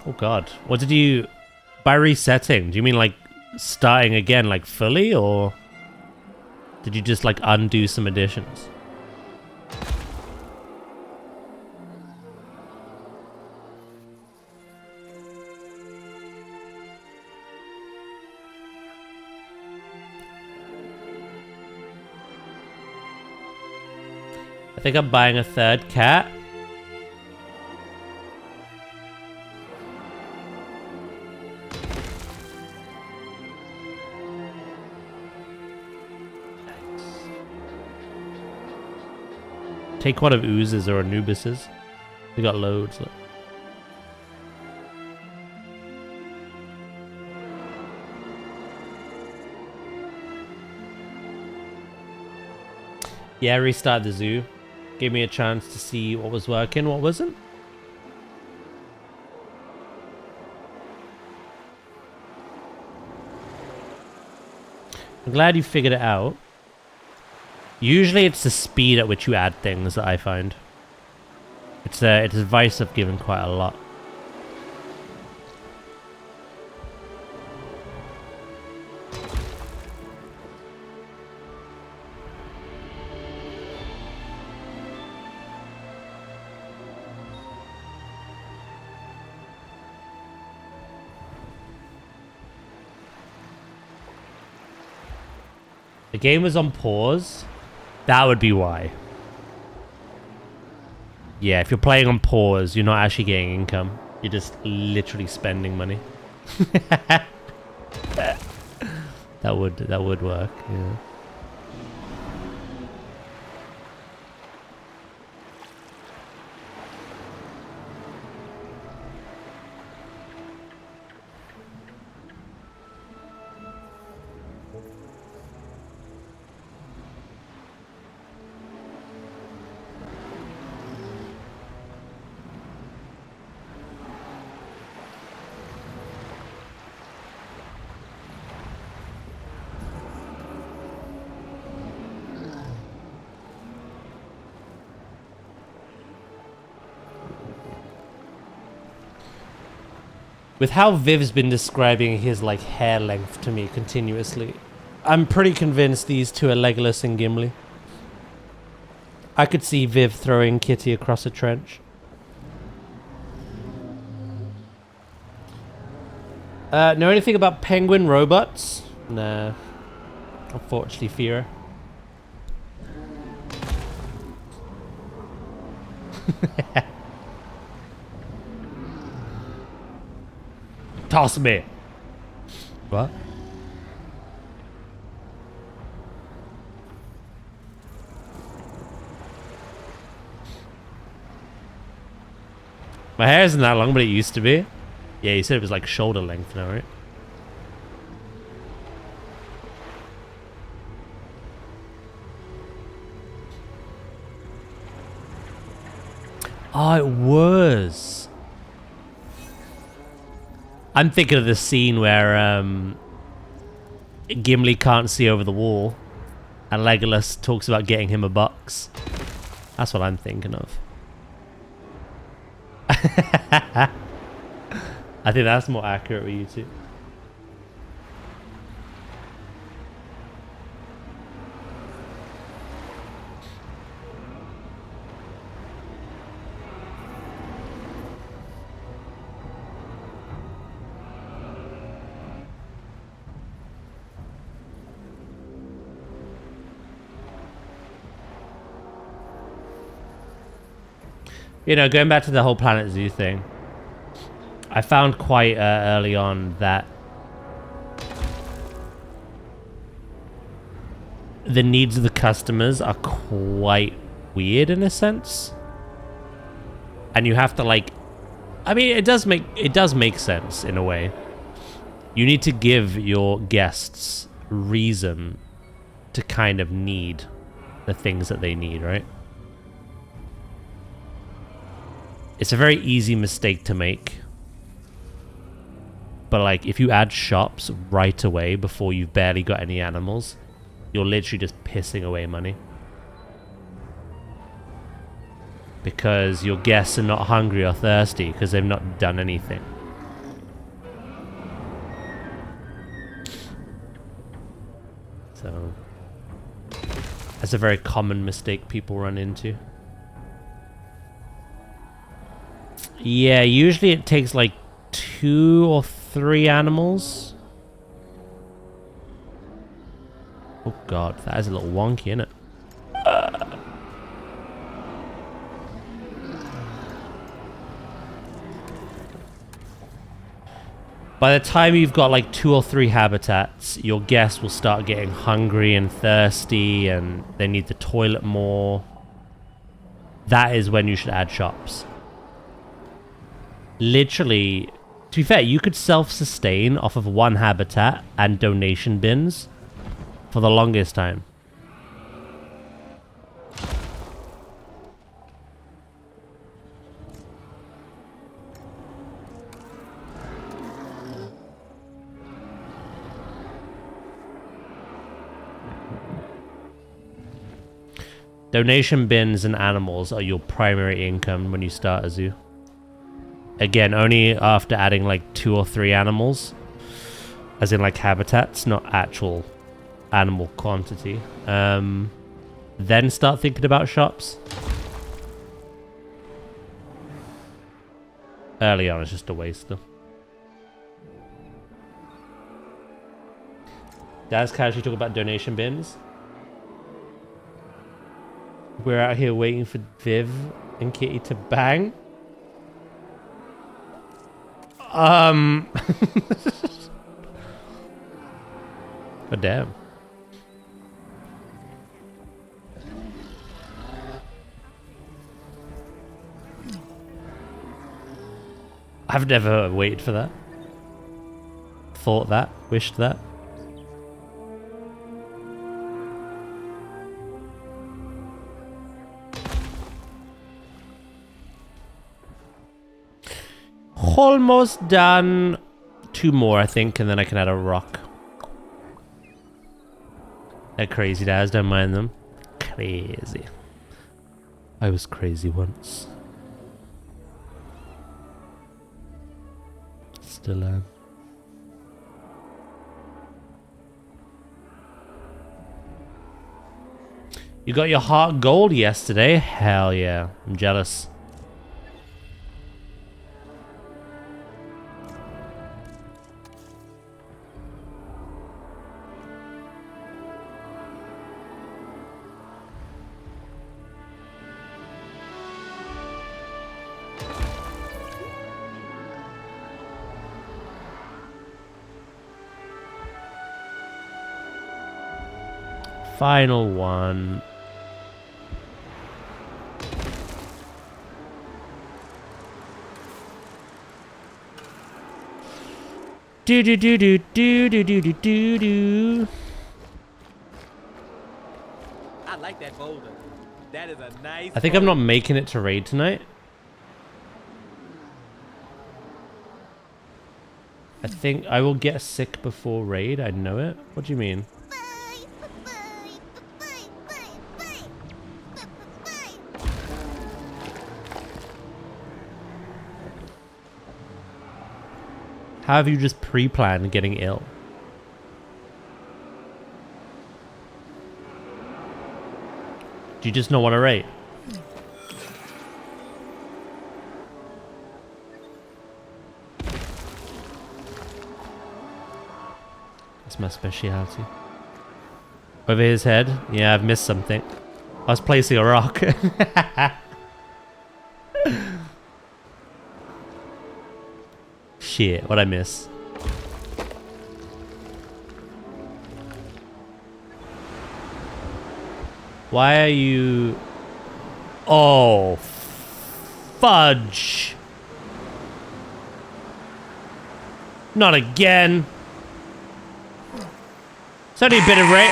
Oh god. What did you... By resetting, do you mean like starting again like fully, or did you just like undo some additions? I think I'm buying a 3rd cat. Take one of Ooz's or Anubis's. We got loads. Look. Yeah, restart the zoo. Gave me a chance to see what was working, what wasn't. I'm glad you figured it out. Usually it's the speed at which you add things that I find. It's advice I've given quite a lot. The game was on pause. That would be why. Yeah, if you're playing on pause, you're not actually getting income. You're just literally spending money. that would work, yeah. With how Viv's been describing his like hair length to me continuously, I'm pretty convinced these two are Legolas and Gimli. I could see Viv throwing Kitty across a trench. Know anything about penguin robots? Nah. Unfortunately, Fira. Toss me. What? My hair isn't that long, but it used to be. Yeah, you said it was like shoulder length now, right? Oh, it was. I'm thinking of the scene where Gimli can't see over the wall and Legolas talks about getting him a box. That's what I'm thinking of. I think that's more accurate with you two. You know, going back to the whole Planet Zoo thing, I found quite early on that the needs of the customers are quite weird in a sense. And you have to like, I mean, it does make sense in a way. You need to give your guests reason to kind of need the things that they need, right? It's a very easy mistake to make. But like, if you add shops right away before you've barely got any animals, you're literally just pissing away money. because your guests are not hungry or thirsty because they've not done anything. So that's a very common mistake people run into. Yeah, usually it takes like 2 or 3 animals. Oh god, that is a little wonky, isn't it? By the time you've got like 2 or 3 habitats, your guests will start getting hungry and thirsty and they need the toilet more. That is when you should add shops. Literally, to be fair, you could self-sustain off of 1 habitat and donation bins for the longest time. Donation bins and animals are your primary income when you start a zoo. Again, only after adding like 2 or 3 animals. As in like habitats, not actual animal quantity. Then start thinking about shops. Early on, it's just a waste though. Dad's casually talk about donation bins. We're out here waiting for Viv and Kitty to bang. Oh damn. I've never waited for that. Thought that. Wished that. Almost done. 2 more, I think, and then I can add a rock. They're crazy, Daz. Don't mind them. Crazy. I was crazy once. Still am. You got your heart gold yesterday? Hell yeah. I'm jealous. Final one. Do do do do do do do do do do. I like that boulder. That is a nice. I think I'm not making it to raid tonight. I think I will get sick before raid. I know it. What do you mean? How have you just pre-planned getting ill? Do you just not want to rate? That's my speciality. Over his head? Yeah, I've missed something. I was placing a rock. Shit, what'd I miss? Why are you... Oh, fudge. Not again. It's only a bit of rain.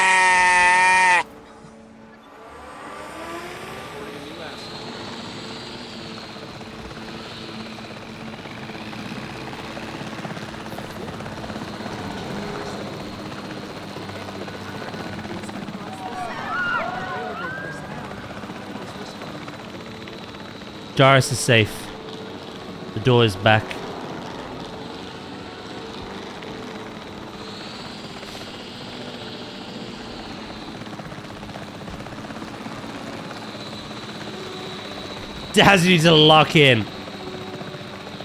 Doris is safe. The door is back. Daz needs to lock in.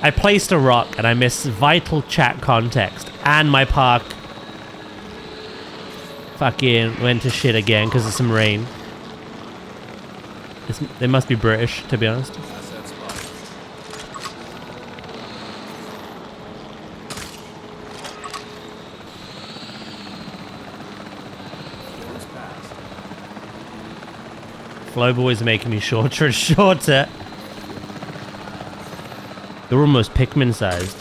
I placed a rock and I missed vital chat context. And my park fucking went to shit again because of some rain. They must be British, to be honest. Flowboy is making me shorter and shorter. They're almost Pikmin sized.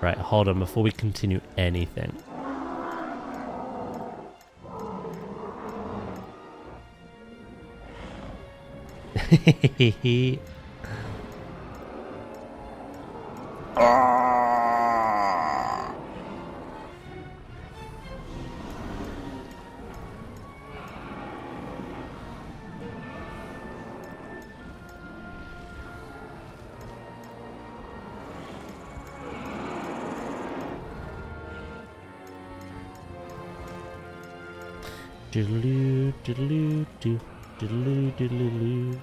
Right, hold on before we continue anything. Diddle-oo, diddle-oo, doo, diddle-oo, diddle-oo.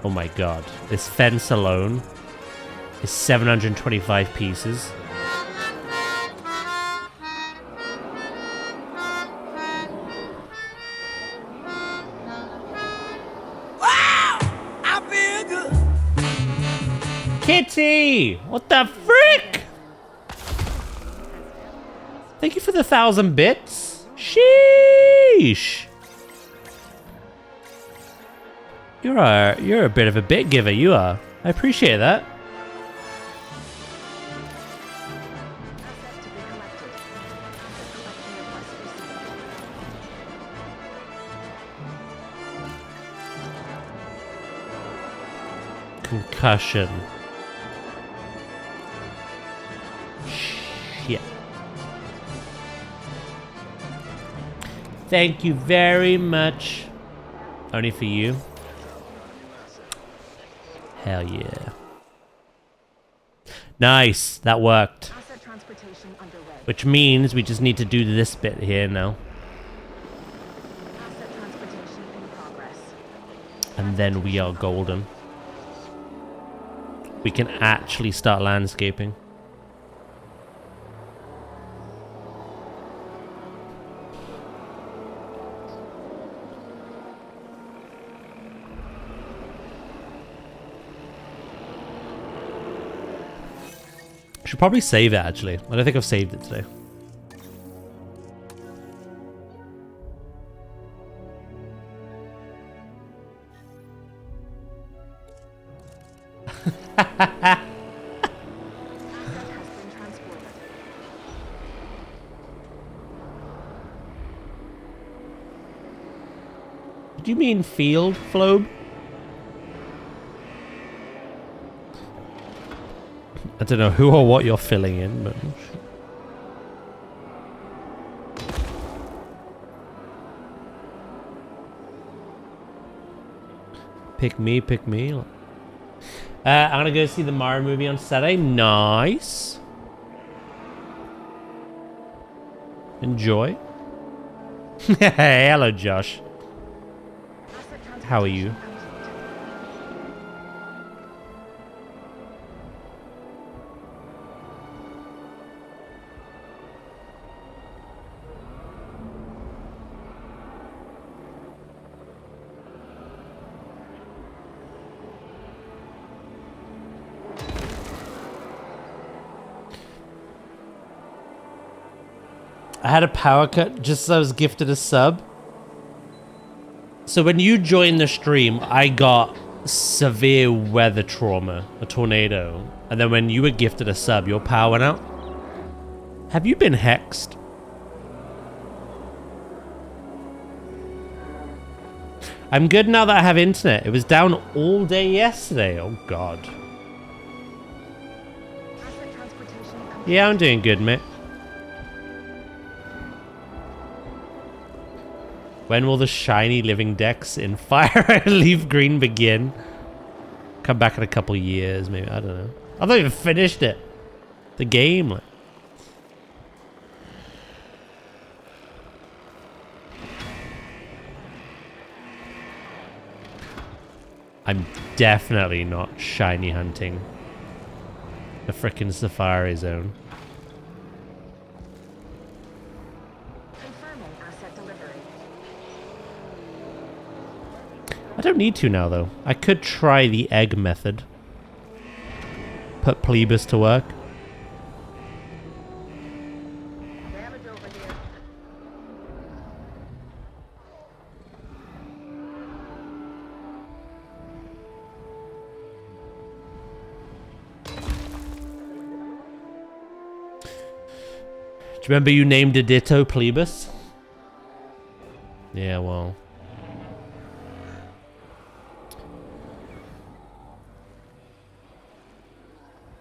Oh my god, this fence alone is 725 pieces. I feel good. Kitty! What the frick? Thank you for the 1,000 bits. Sheesh. You're a bit of a bit giver, you are. I appreciate that. Assets to be collected. Collection request received. Concussion. Shit. Thank you very much. Only for you. Hell yeah. Nice, that worked. Asset transportation underway. Which means we just need to do this bit here now. Asset transportation in progress. And then we are golden. We can actually start landscaping. Should probably save it actually. I don't think I've saved it today. Asset has been transported. Do you mean field, Flobe? I don't know who or what you're filling in, but... Pick me, pick me. I'm gonna go see the Mario movie on Saturday. Nice. Enjoy. Hey, hello, Josh. Asset How are you? transportation complete. I had a power cut just as I was gifted a sub. So when you joined the stream, I got severe weather trauma, a tornado. And then when you were gifted a sub, your power went out. Have you been hexed? I'm good now that I have internet. It was down all day yesterday. Oh, God. Asset transportation complete. Yeah, I'm doing good, mate. When will the shiny living decks in Fire and Leaf Green begin? Come back in a couple years, maybe. I don't know. I've not even finished it. The game. Like. I'm definitely not shiny hunting the frickin' Safari Zone. Confirming asset delivery. I don't need to now, though. I could try the egg method. Put Plebus to work. Damage over here. Do you remember you named a Ditto Plebus? Yeah, well.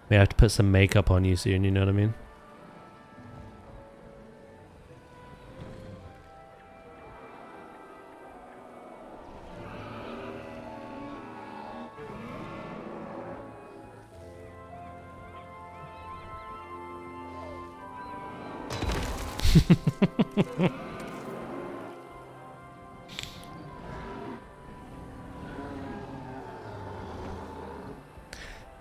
May have to put some makeup on you soon, you know what I mean?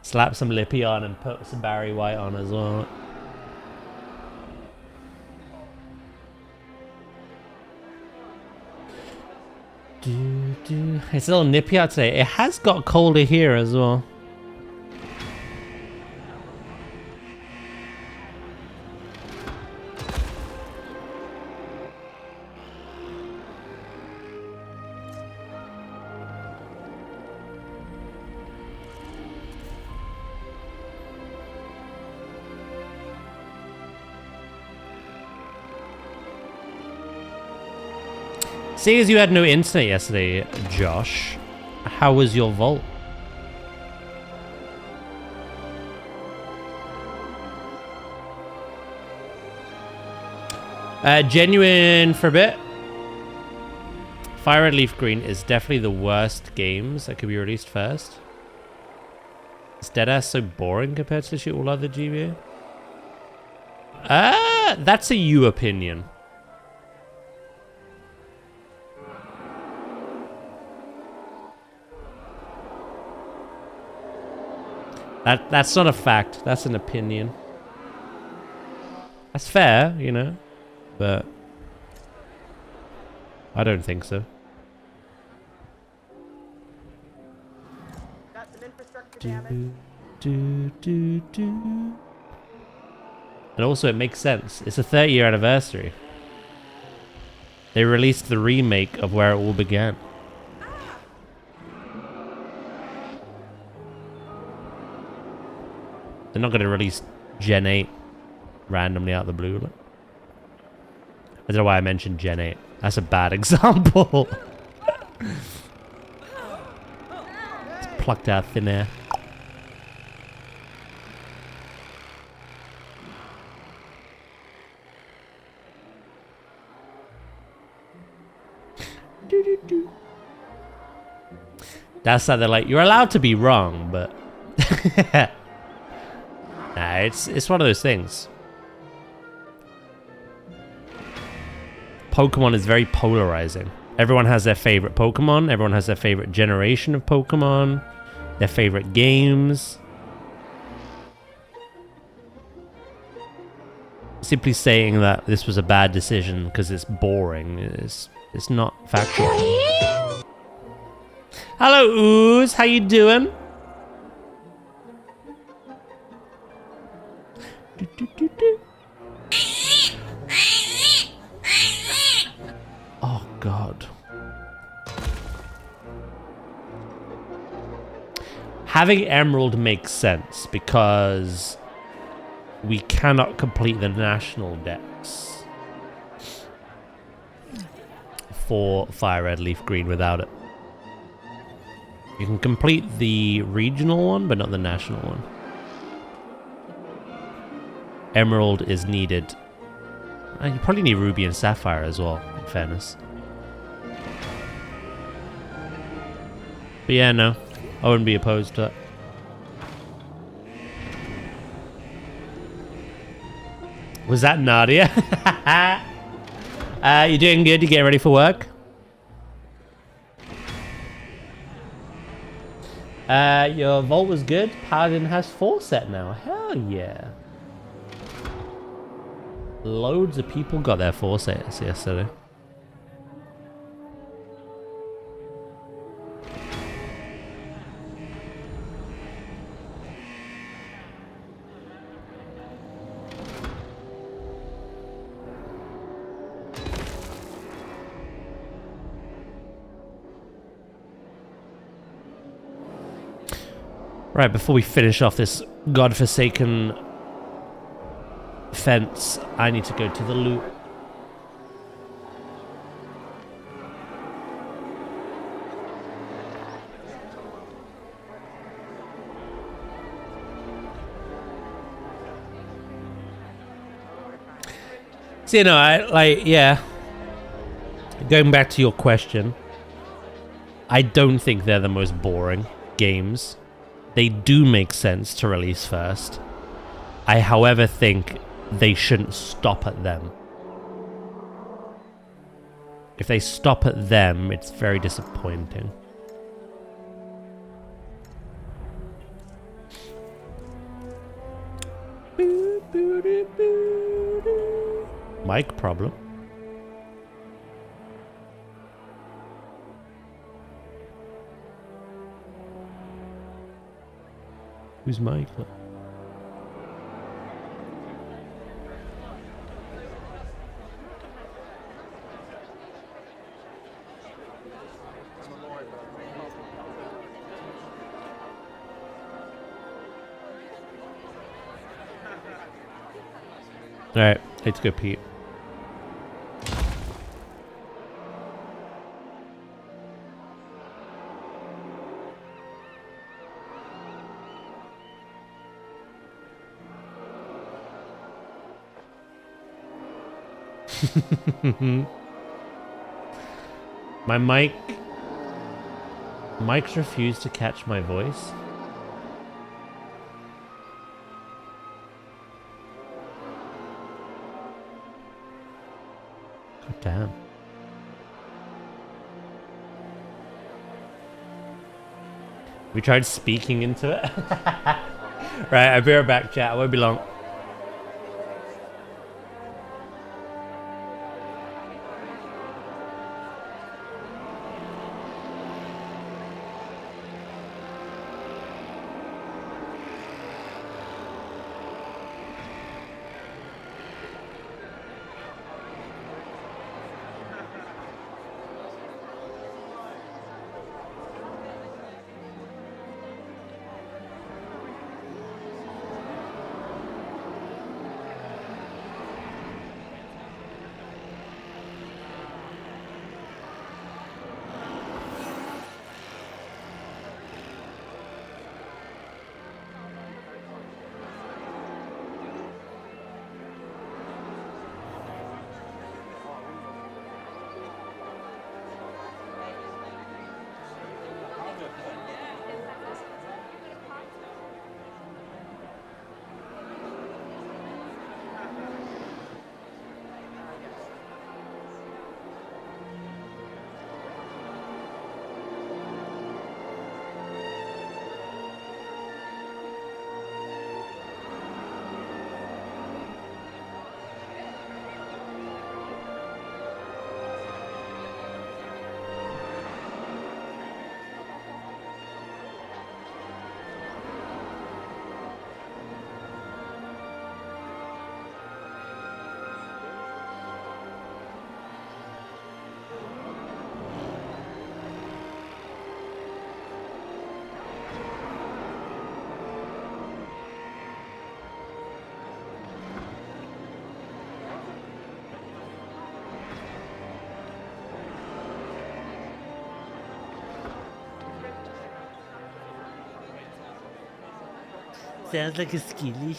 Slap some Lippy on and put some Barry White on as well. It's a little nippy out today. It has got colder here as well. Seeing as you had no internet yesterday, Josh, how was your vault? Genuine for a bit. Fire Red Leaf Green is definitely the worst games that could be released first. Is Deadass so boring compared to all other GBA? That's a you opinion. That's not a fact. That's an opinion. That's fair, you know, but I don't think so. Got some infrastructure damage. And also, it makes sense. It's a 30-year anniversary. They released the remake of where it all began. They're not going to release Gen 8 randomly out of the blue. Like. I don't know why I mentioned Gen 8. That's a bad example. It's plucked out thin air. That's how they're like, you're allowed to be wrong, but... Nah, it's one of those things. Pokemon is very polarizing. Everyone has their favorite Pokemon. Everyone has their favorite generation of Pokemon. Their favorite games. Simply saying that this was a bad decision because it's boring is not factual. Hello, Ooze. How you doing? Oh, God. Having Emerald makes sense because we cannot complete the national decks for Fire Red, Leaf Green without it. You can complete the regional one, but not the national one. Emerald is needed. You probably need Ruby and Sapphire as well, in fairness. But yeah, no. I wouldn't be opposed to it. Was that Nadia? You doing good? You getting ready for work? Your vault was good. Paladin has 4 set now. Hell yeah. Loads of people got their 4 sets yesterday. Right, before we finish off this godforsaken fence, I need to go to the loot. So, you know, yeah. Going back to your question, I don't think they're the most boring games. They do make sense to release first. I, however, think they shouldn't stop at them. If they stop at them, it's very disappointing. Mic problem. Who's Mike? Alright, let's go Pete. My mics refuse to catch my voice. God damn. We tried speaking into it. Right, I'll be right back, chat. I won't be long. Sounds like a skilly.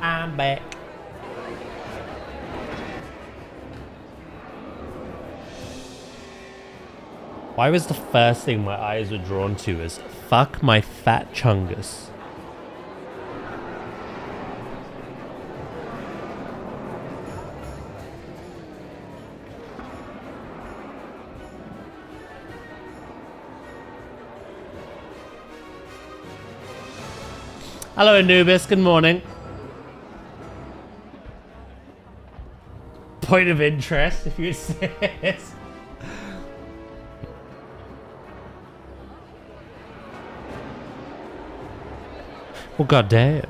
I'm back. Why was the first thing my eyes were drawn to is fuck my fat chungus? Hello Anubis, good morning. Point of interest, if you insist. Well, goddamn.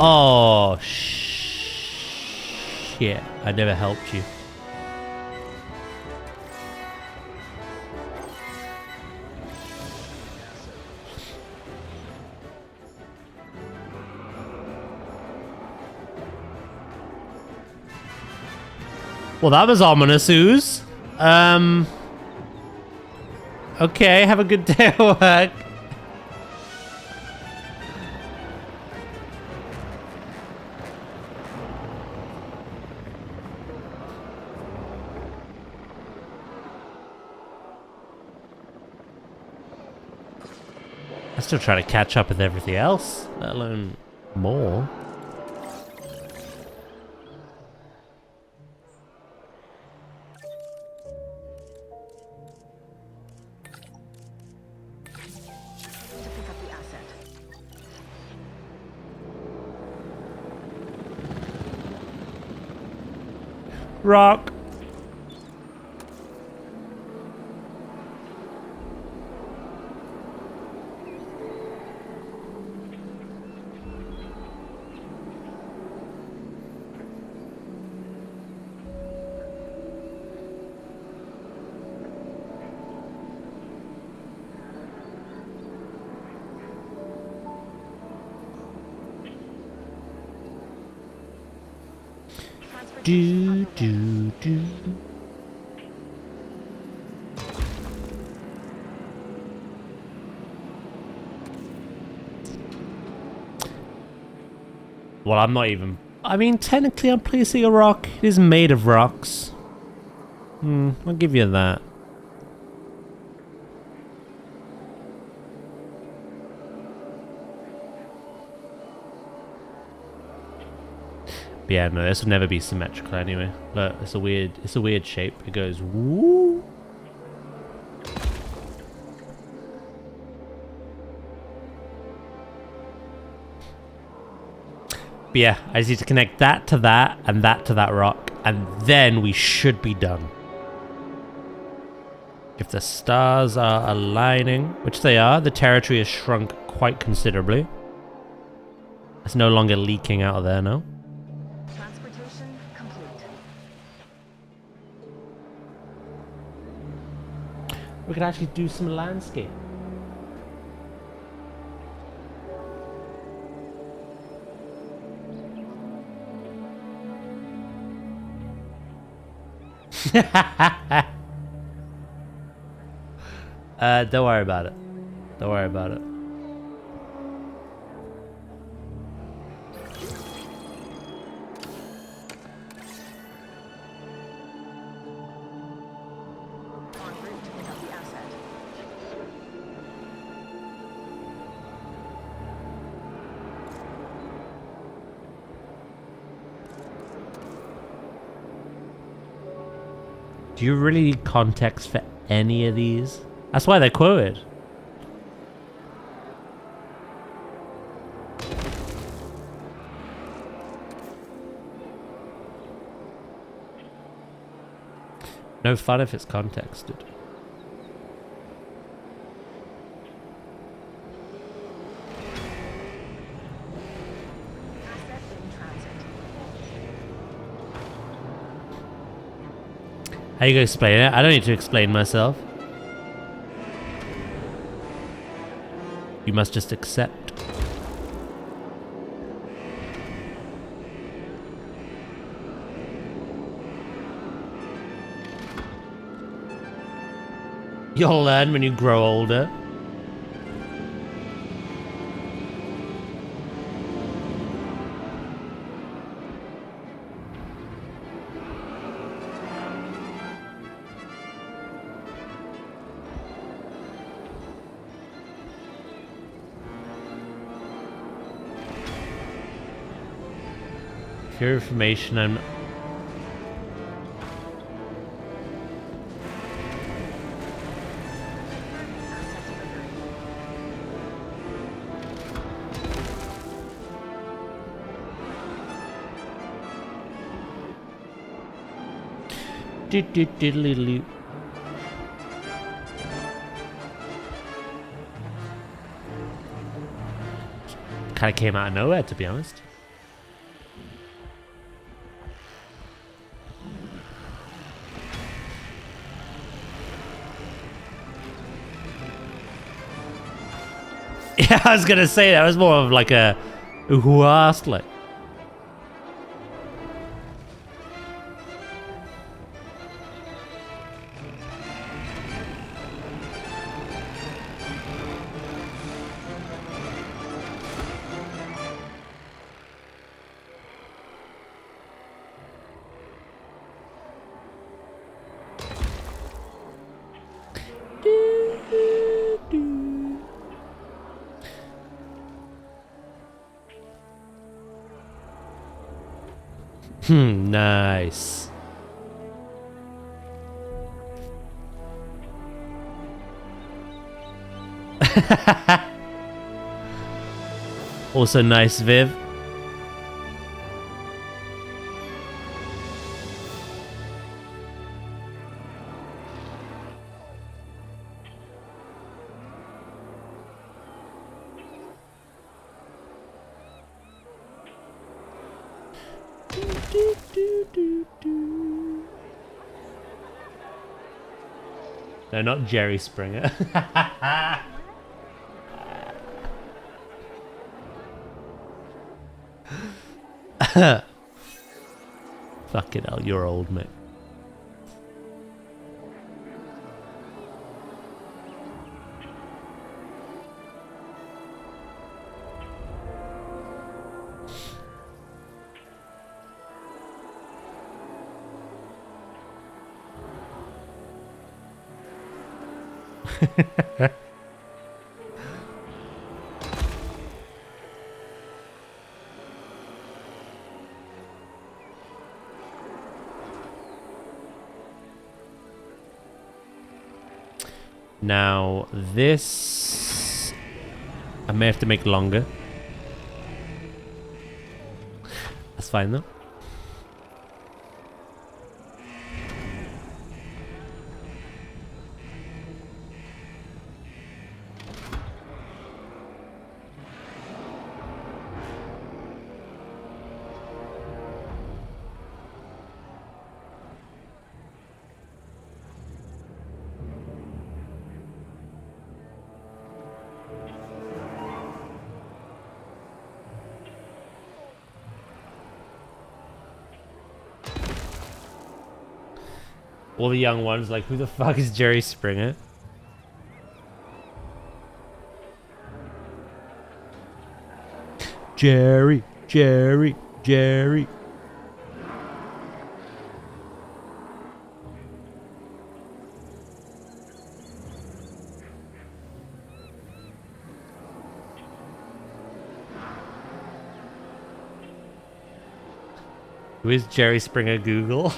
Oh, shit. I never helped you. Well, that was ominous, Ooze. Okay, have a good day at work. I still try to catch up with everything else, let alone more. To pick up the asset. Rock. Do, do, do. Well, I'm not even... I mean, technically I'm placing a rock. It is made of rocks. I'll give you that. But yeah, no, this will never be symmetrical anyway. Look, it's a weird shape. It goes woo. But yeah, I just need to connect that to that and that to that rock, and then we should be done. If the stars are aligning, which they are, the territory has shrunk quite considerably. It's no longer leaking out of there now. Transportation complete. We could actually do some landscape. Don't worry about it. Don't worry about it. En route to pick up the asset. Do you really need context for any of these? That's why they're quoted. No fun if it's contexted. Asset in transit. How you gonna explain it? I don't need to explain myself. You must just accept. You'll learn when you grow older. For your information, I'm... Asset delivery. Diddly-diddly-loo. Kind of came out of nowhere, to be honest. Yeah, I was gonna say that was more of like a who asked, like. Nice. Also nice, Viv. No, not Jerry Springer. Fucking hell, you're old, mate. Now, this... I may have to make longer. That's fine, though. All the young ones like, who the fuck is Jerry Springer? Jerry, Jerry, Jerry. Who is Jerry Springer Google?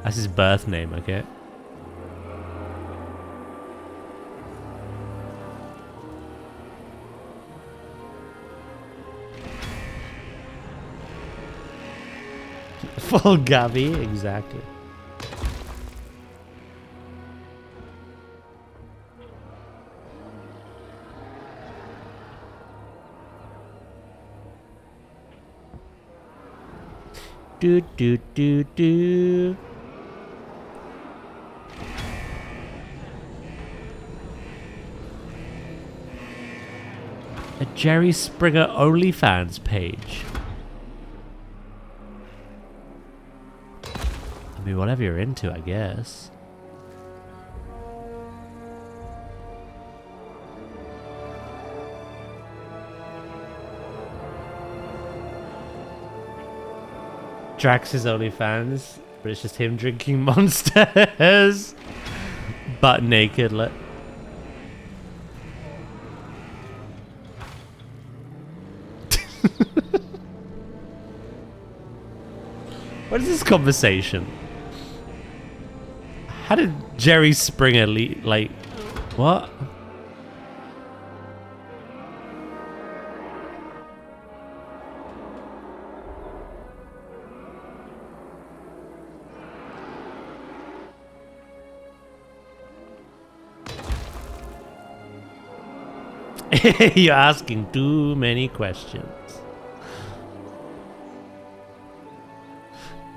That's his birth name, okay? Full Gabby, exactly. Do do do do. A Jerry Springer OnlyFans page. I mean, whatever you're into, I guess. Drax's OnlyFans, but it's just him drinking monsters. Butt naked. What is this conversation? How did Jerry Springer like what? You're asking too many questions.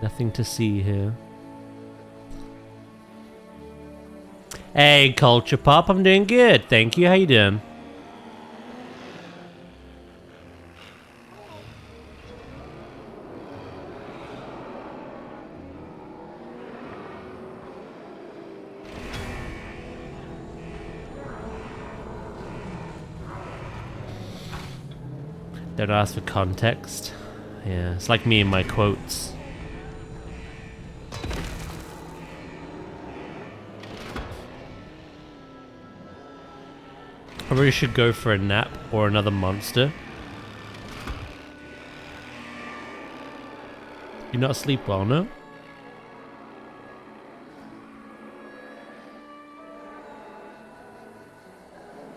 Nothing to see here. Hey, Culture Pop, I'm doing good. Thank you. How you doing? Don't ask for context. Yeah, it's like me and my quotes. I really should go for a nap or another monster. You not sleep well, no?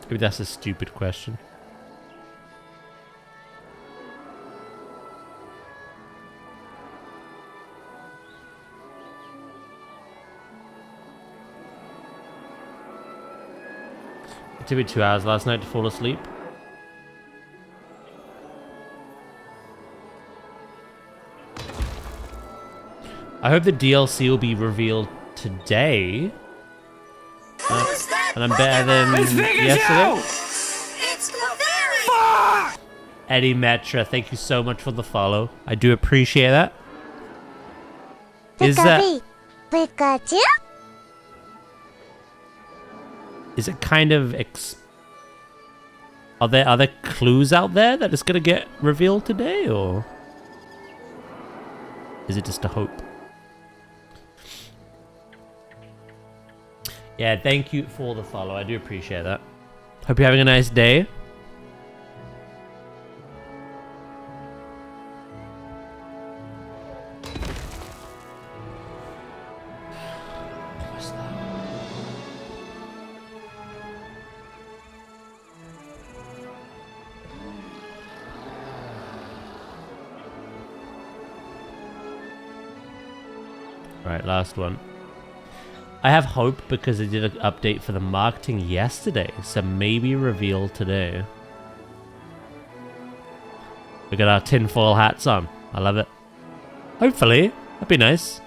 Maybe that's a stupid question. It took me 2 hours last night to fall asleep. I hope the DLC will be revealed today. And I'm better than yesterday. It's Fuck! Eddie Metra, thank you so much for the follow. I do appreciate that. Is that... Pikachu? Is it kind of are there clues out there that it's gonna get revealed today, or is it just a hope? Yeah, thank you for the follow. I do appreciate that. Hope you're having a nice day. Right, last one. I have hope because they did an update for the marketing yesterday, so maybe reveal today. We got our tinfoil hats on. I love it. Hopefully. That'd be nice.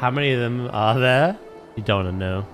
How many of them are there? You don't want to know.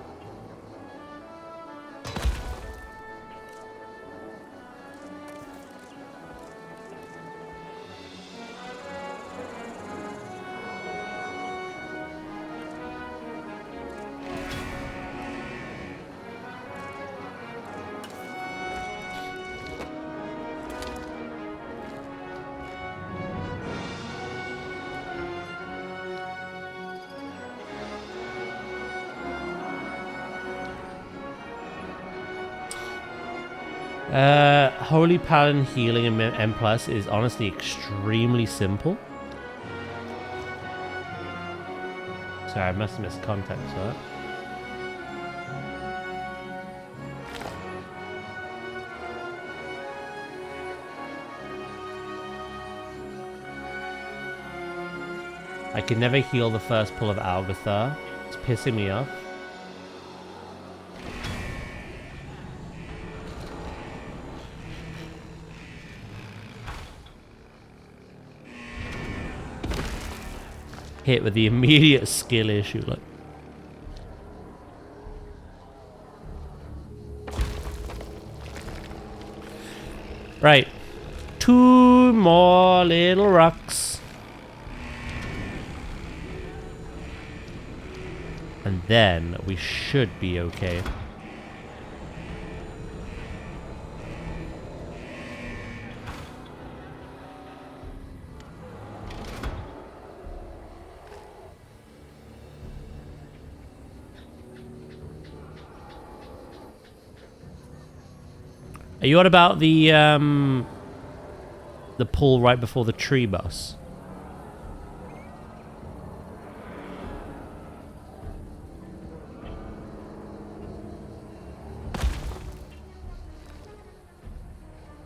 Holy Paladin healing in M Plus is honestly extremely simple. Sorry, I must have missed context for that. I can never heal the first pull of Algathar. It's pissing me off. Hit with the immediate skill issue, like. Right. 2 more little rocks. And then we should be okay. Are you on about the pull right before the tree boss?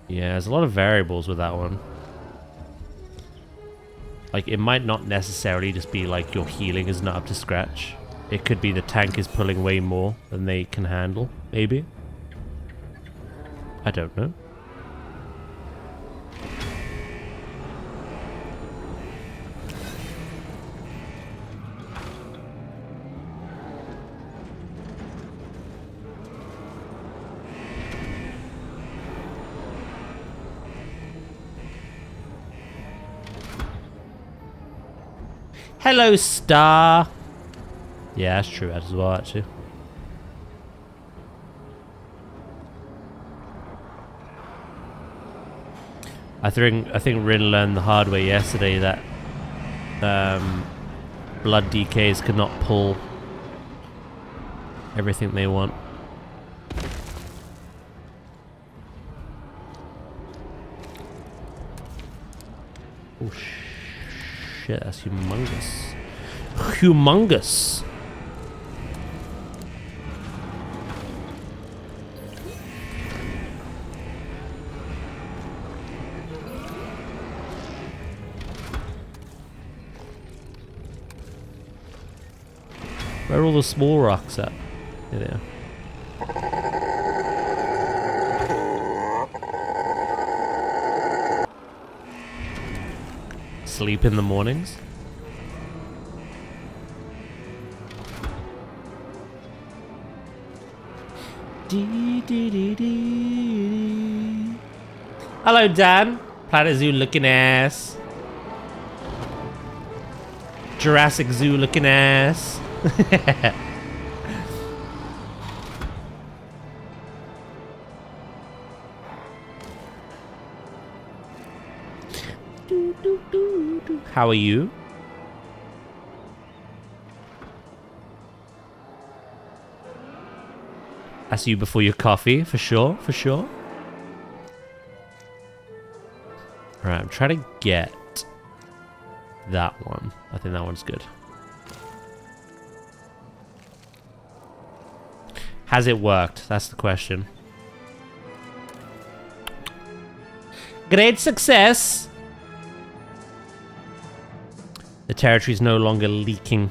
Yeah, there's a lot of variables with that one. Like, it might not necessarily just be like your healing is not up to scratch. It could be the tank is pulling way more than they can handle, maybe. I don't know. Hello, Star. Yeah, that's true as well, actually. I think Rin learned the hard way yesterday that blood DKs could not pull everything they want. Oh shit, that's humongous. Humongous. Where are all the small rocks at? Here they are. Sleep in the mornings? Hello, Dan. Planet Zoo looking ass. Jurassic Zoo looking ass. How are you? I see you before your coffee, for sure, for sure. Alright, I'm trying to get that one. I think that one's good. Has it worked? That's the question. Great success! The territory's no longer leaking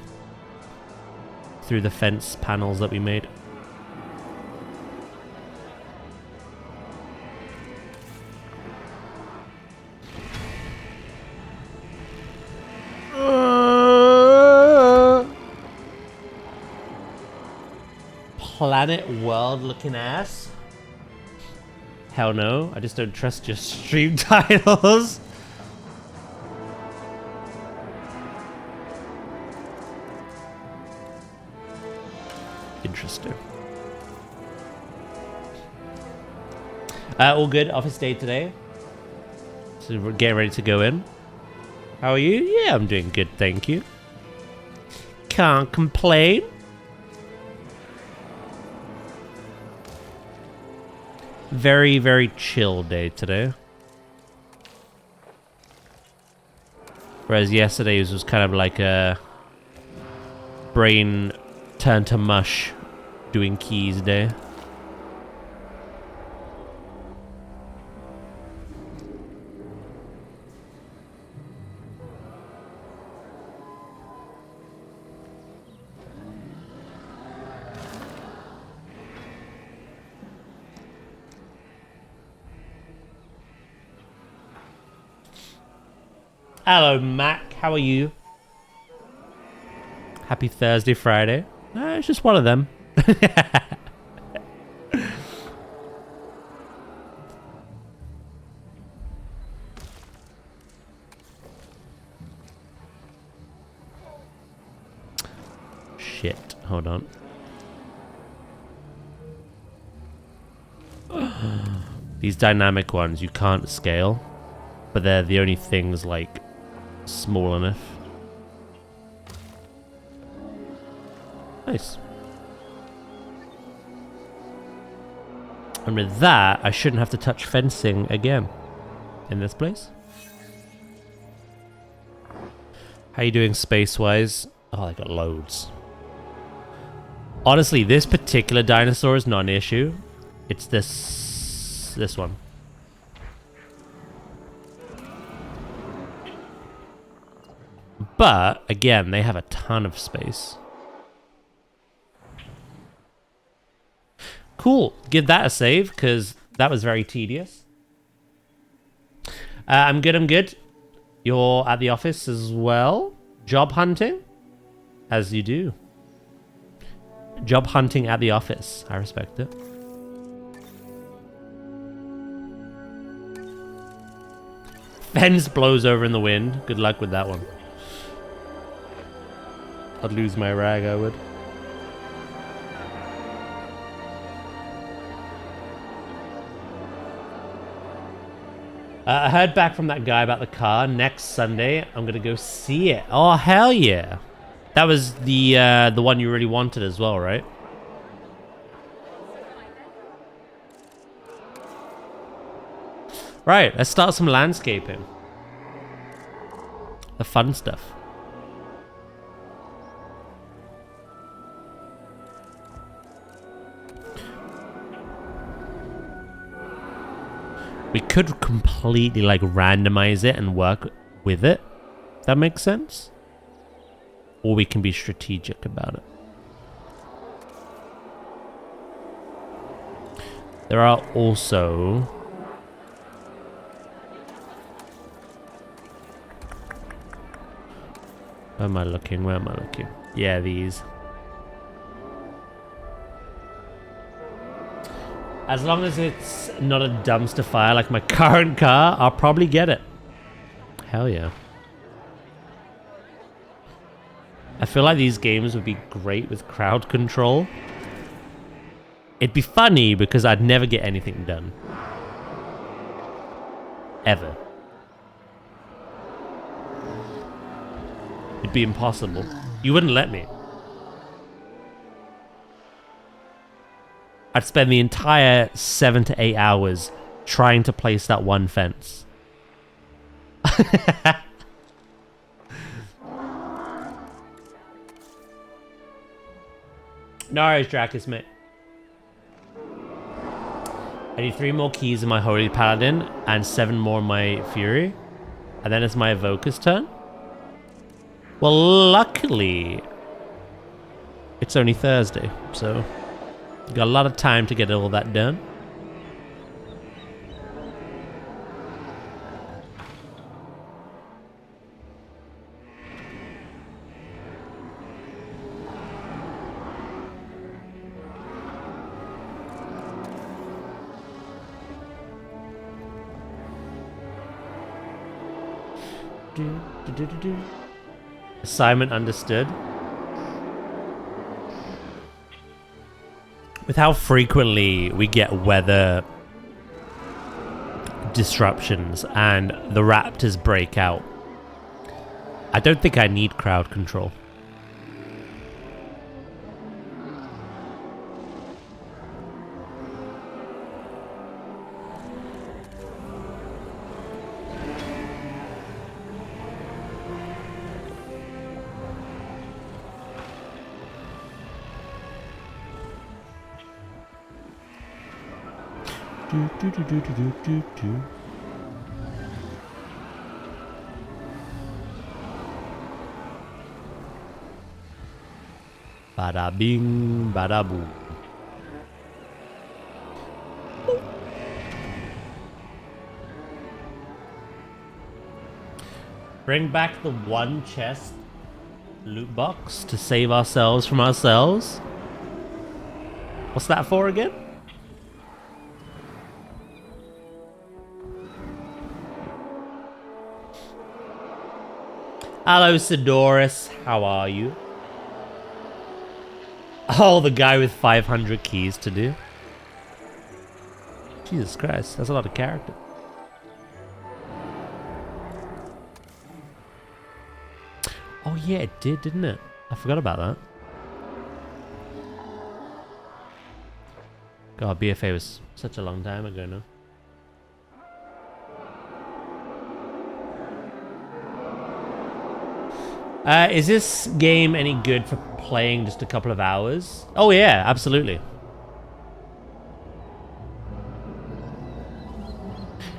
through the fence panels that we made. Planet World looking ass? Hell no, I just don't trust your stream titles. Interesting. All good, office day today. So we're getting ready to go in. How are you? Yeah, I'm doing good, thank you. Can't complain. Very, very chill day today. Whereas yesterday's was kind of like a brain turn to mush doing keys day. Hello, Mac. How are you? Happy Thursday, Friday. It's just one of them. Shit. Hold on. These dynamic ones you can't scale, but they're the only things like small enough. Nice. And with that, I shouldn't have to touch fencing again in this place. How you doing space-wise? Oh, I got loads. Honestly, this particular dinosaur is not an issue. It's this one. But, again, they have a ton of space. Cool. Give that a save, because that was very tedious. I'm good, I'm good. You're at the office as well? Job hunting? As you do. Job hunting at the office. I respect it. Fence blows over in the wind. Good luck with that one. I'd lose my rag, I would. I heard back from that guy about the car. Next Sunday, I'm gonna go see it. Oh, hell yeah. That was the one you really wanted as well, right? Right, let's start some landscaping. The fun stuff. We could completely like randomize it and work with it. That makes sense. Or we can be strategic about it. There are also where am I looking? Where am I looking? Yeah, these. As long as it's not a dumpster fire like my current car, I'll probably get it. Hell yeah. I feel like these games would be great with crowd control. It'd be funny because I'd never get anything done. Ever. It'd be impossible. You wouldn't let me. I'd spend the entire 7 to 8 hours trying to place that one fence. No worries, Dracus, mate. I need 3 more keys in my Holy Paladin and 7 more in my Fury. And then it's my Evoker's turn. Well, luckily, it's only Thursday, so got a lot of time to get all that done. Assignment understood. With how frequently we get weather disruptions and the raptors break out, I don't think I need crowd control. Bada bing, bada boom. Bring back the one chest loot box to save ourselves from ourselves. What's that for again? Hello, Sidoris. How are you? Oh, the guy with 500 keys to do. Jesus Christ, that's a lot of character. Oh yeah, it did, didn't it? I forgot about that. God, BFA was such a long time ago now. Is this game any good for playing just a couple of hours? Oh yeah, absolutely.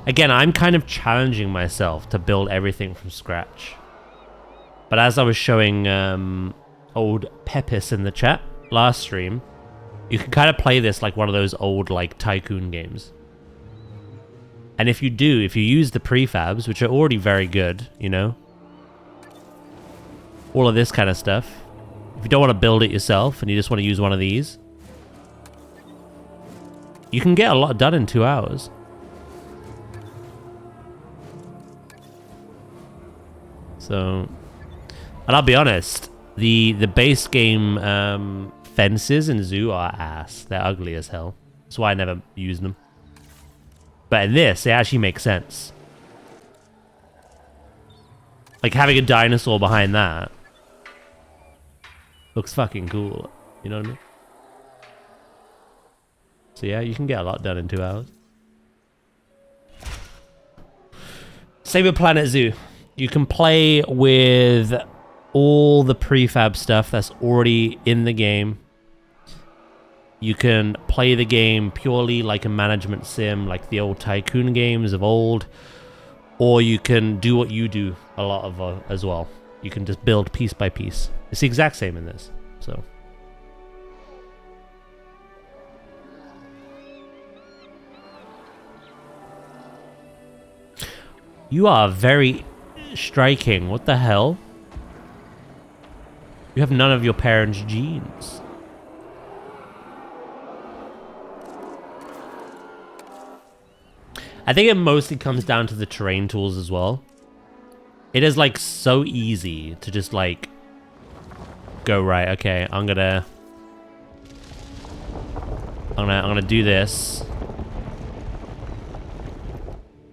Again, I'm kind of challenging myself to build everything from scratch. But as I was showing old Pepis in the chat last stream, you can kind of play this like one of those old like tycoon games. And if you use the prefabs, which are already very good, you know, all of this kind of stuff. If you don't want to build it yourself and you just want to use one of these, you can get a lot done in 2 hours. So, and I'll be honest, the base game fences in Zoo are ass. They're ugly as hell. That's why I never use them. But in this, they actually make sense. Like having a dinosaur behind that looks fucking cool, you know what I mean? So yeah, you can get a lot done in 2 hours. Same with Planet Zoo. You can play with all the prefab stuff that's already in the game. You can play the game purely like a management sim, like the old tycoon games of old. Or you can do what you do a lot of as well. You can just build piece by piece. It's the exact same in this, so. You are very striking. What the hell? You have none of your parents' genes. I think it mostly comes down to the terrain tools as well. It is like so easy to just like go right. Okay, I'm gonna do this.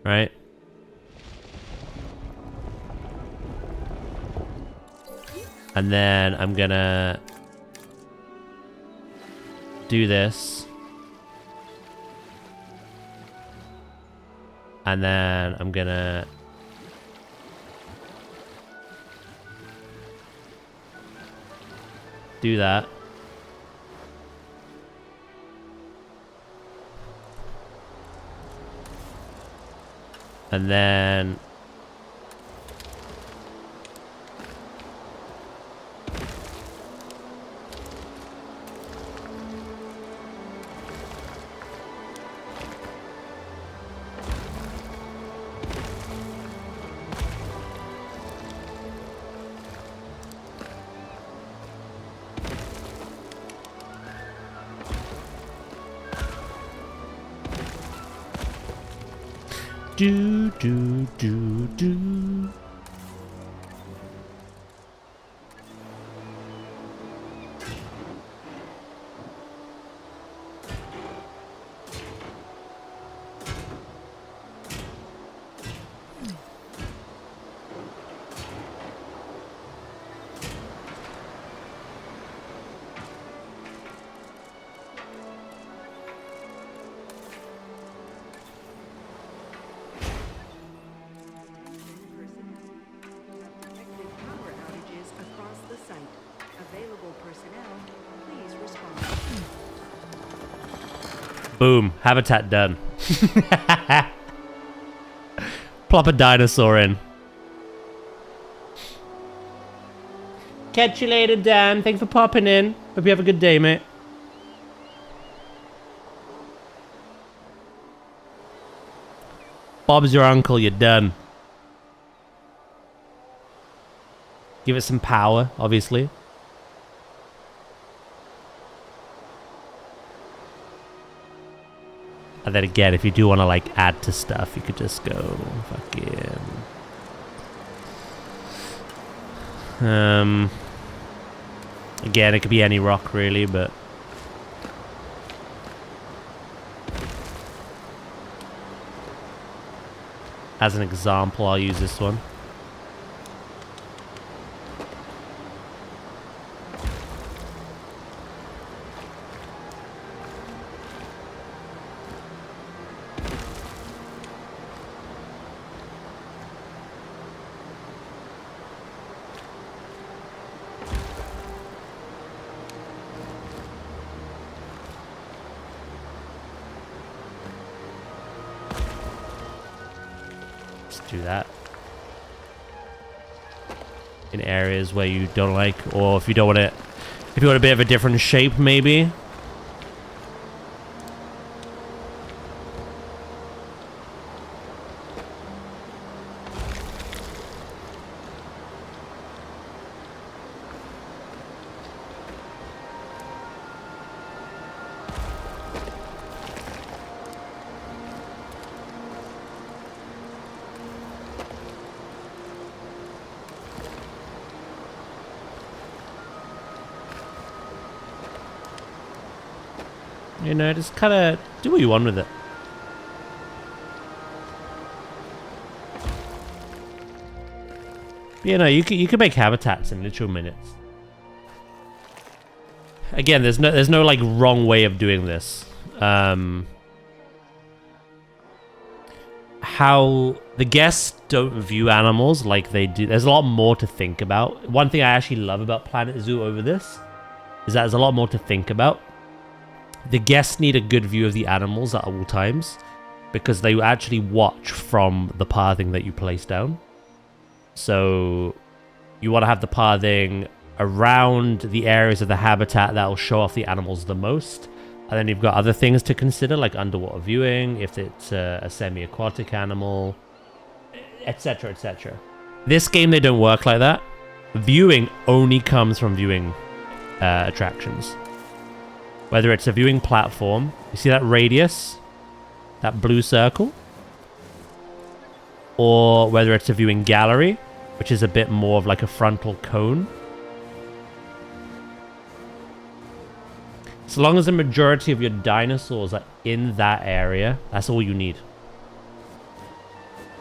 Right? And then I'm gonna do this. And then I'm gonna do that. And then do. Boom. Habitat done. Plop a dinosaur in. Catch you later, Dan. Thanks for popping in. Hope you have a good day, mate. Bob's your uncle. You're done. Give it some power, obviously. And then again, if you do want to like add to stuff, you could just go fucking... Again, it could be any rock really, but... As an example, I'll use this one. Do that in areas where you don't like, or if you don't want it, if you want a bit of a different shape, maybe. You know, just kind of do what you want with it. You know, you can make habitats in literal minutes. Again, there's no like wrong way of doing this. How the guests don't view animals like they do. There's a lot more to think about. One thing I actually love about Planet Zoo over this is that there's a lot more to think about. The guests need a good view of the animals at all times because they actually watch from the pathing that you place down. So you want to have the pathing around the areas of the habitat that will show off the animals the most. And then you've got other things to consider like underwater viewing, if it's a semi-aquatic animal, etc, etc. This game, they don't work like that. Viewing only comes from viewing attractions. Whether it's a viewing platform, you see that radius, that blue circle, or whether it's a viewing gallery, which is a bit more of like a frontal cone. So long as the majority of your dinosaurs are in that area, that's all you need.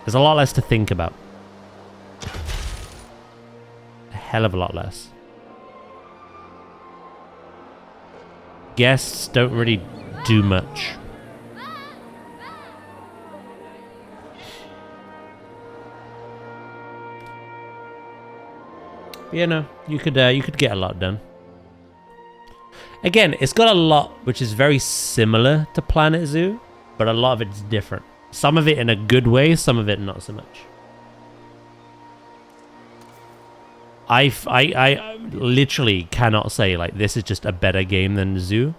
There's a lot less to think about. A hell of a lot less. Guests don't really do much. You know, you could get a lot done. Again, it's got a lot which is very similar to Planet Zoo, but a lot of it's different. Some of it in a good way, some of it not so much. I literally cannot say like this is just a better game than Zoo.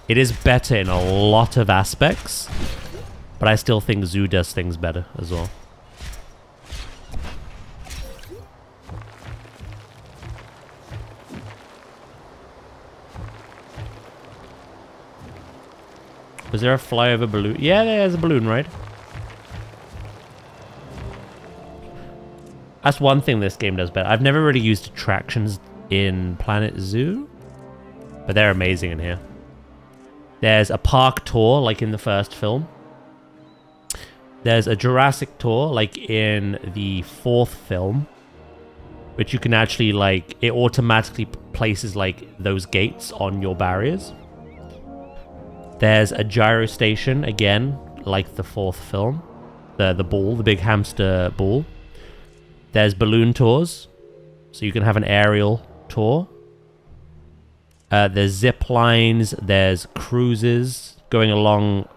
It is better in a lot of aspects, but I still think Zoo does things better as well. Was there a flyover balloon? Yeah, there's a balloon ride. That's one thing this game does better. I've never really used attractions in Planet Zoo, but they're amazing in here. There's a park tour, like in the first film. There's a Jurassic tour, like in the fourth film, which you can actually, like, it automatically places, like, those gates on your barriers. There's a gyro station, again, like the fourth film. The ball, the big hamster ball. There's balloon tours, so you can have an aerial tour. There's zip lines, there's cruises, going along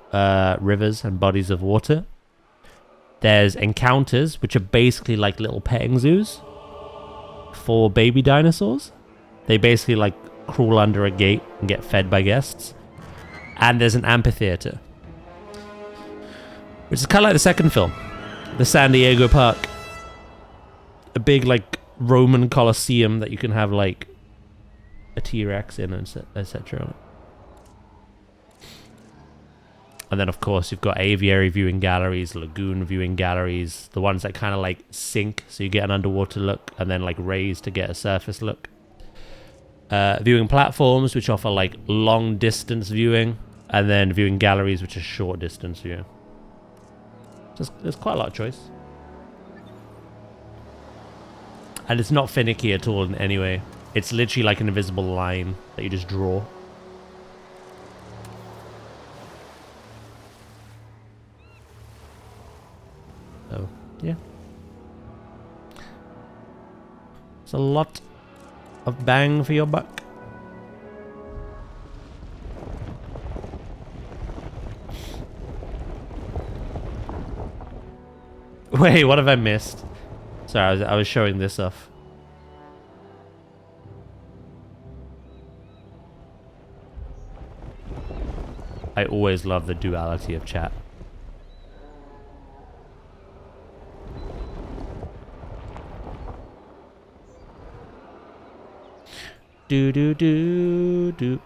rivers and bodies of water. There's encounters, which are basically like little petting zoos for baby dinosaurs. They basically like crawl under a gate and get fed by guests. And there's an amphitheater, which is kind of like the second film, the San Diego Park. A big like Roman Colosseum that you can have like a T-Rex in, etc. And then, of course, you've got aviary viewing galleries, lagoon viewing galleries, the ones that kind of like sink, so you get an underwater look, and then like raise to get a surface look. Viewing platforms, which offer like long distance viewing, and then viewing galleries, which are short distance viewing. There's quite a lot of choice. And it's not finicky at all in any way. It's literally like an invisible line that you just draw. So, yeah. It's a lot of bang for your buck. Wait, what have I missed? Sorry, I was showing this off. I always love the duality of chat. Do do do do.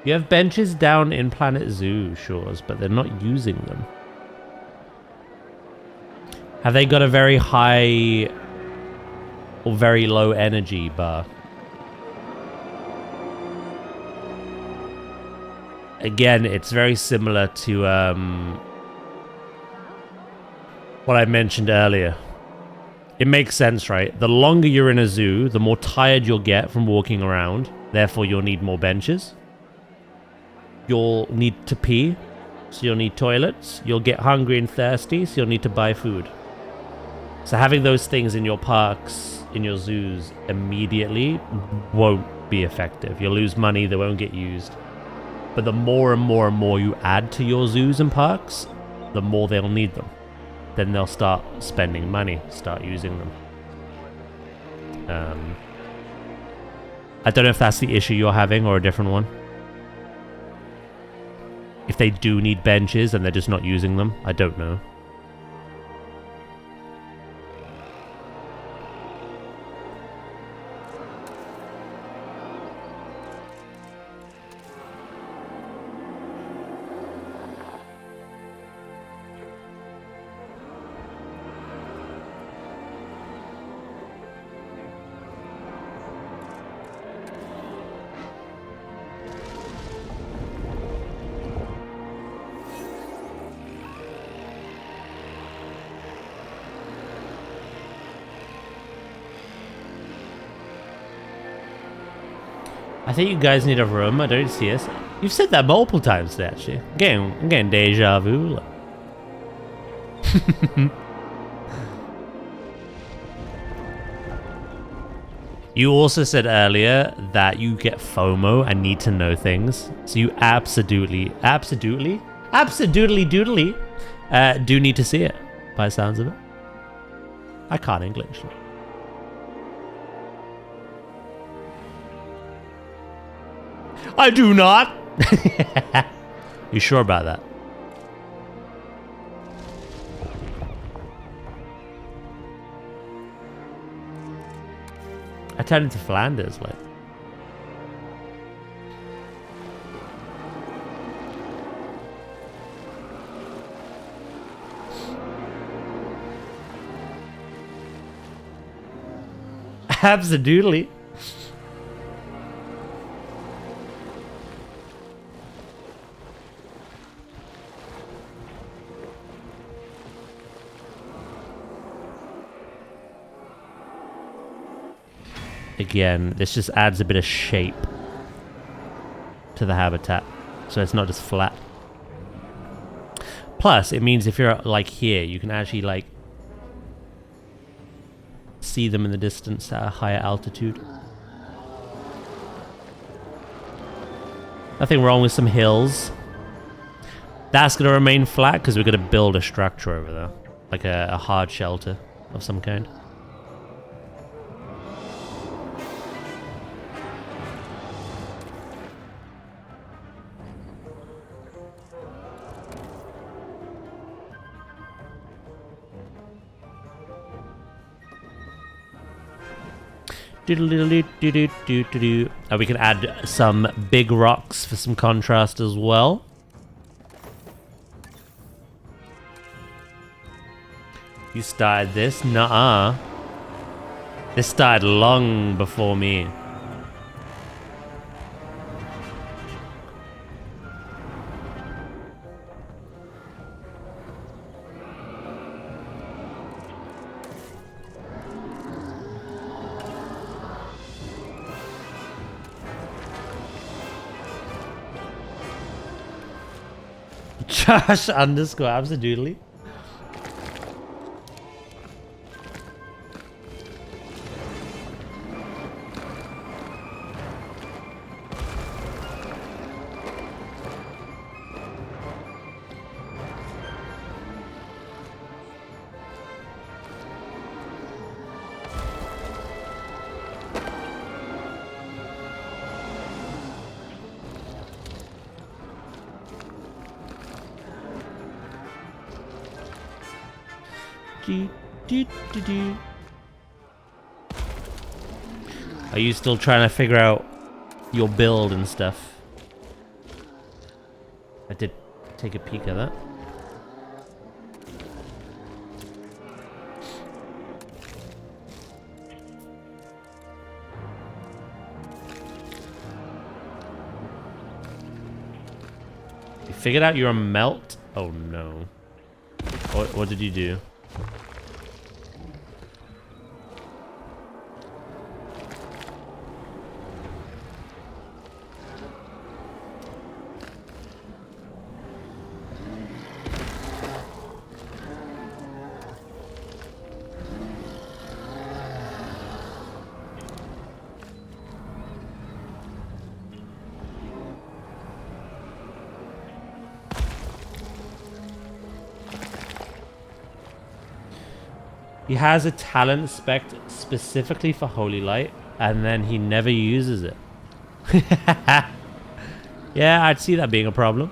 You have benches down in Planet Zoo shores, but they're not using them. Have they got a very high or very low energy bar? Again, it's very similar to what I mentioned earlier. It makes sense, right? The longer you're in a zoo, the more tired you'll get from walking around. Therefore, you'll need more benches. You'll need to pee, so you'll need toilets. You'll get hungry and thirsty, so you'll need to buy food. So having those things in your parks, in your zoos, immediately won't be effective. You'll lose money, they won't get used. But the more and more and more you add to your zoos and parks, the more they'll need them. Then they'll start spending money, start using them. I don't know if that's the issue you're having or a different one. If they do need benches and they're just not using them, I don't know. I think you guys need a room. I don't see us. You've said that multiple times today, actually. I'm getting deja vu. You also said earlier that you get FOMO and need to know things. So you absolutely do need to see it, by the sounds of it. I can't English. I do not. You sure about that? I turned into Flanders, like. Absolutely. Again, this just adds a bit of shape to the habitat, so it's not just flat. Plus, it means if you're like here, you can actually like see them in the distance at a higher altitude. Nothing wrong with some hills. That's going to remain flat because we're going to build a structure over there. Like a hard shelter of some kind. And we can add some big rocks for some contrast as well. You started this? Nuh-uh. This started long before me. Josh underscore absolutely. Are you still trying to figure out your build and stuff? I did take a peek at that. You figured out you're a melt? Oh no. What did you do? He has a talent spec specifically for Holy Light, and then he never uses it. Yeah, I'd see that being a problem.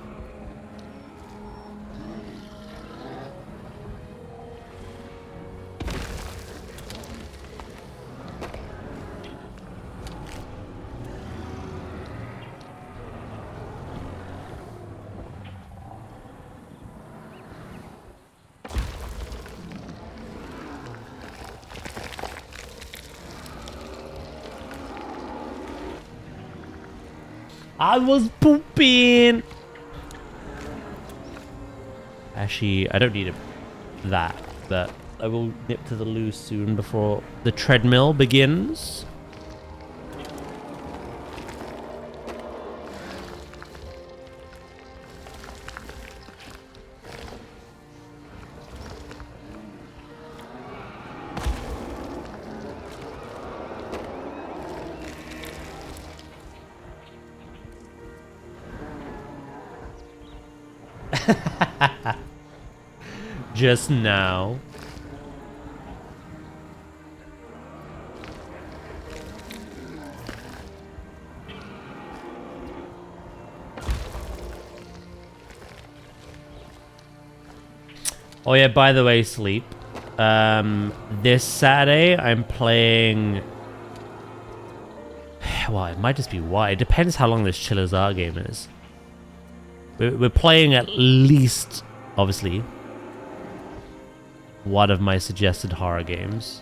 I was pooping. Actually, I don't need that, but I will nip to the loo soon before the treadmill begins. Just now. Oh yeah, by the way, Sleep. This Saturday I'm playing... Well, it might just be why. It depends how long this Chillers Art game is. We're playing at least, obviously, one of my suggested horror games.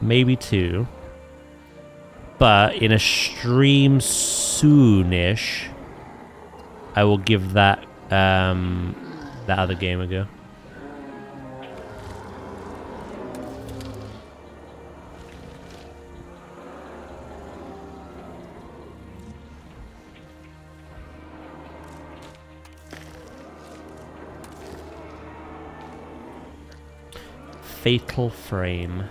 Maybe two. But in a stream soonish, I will give that that other game a go. fatal frame.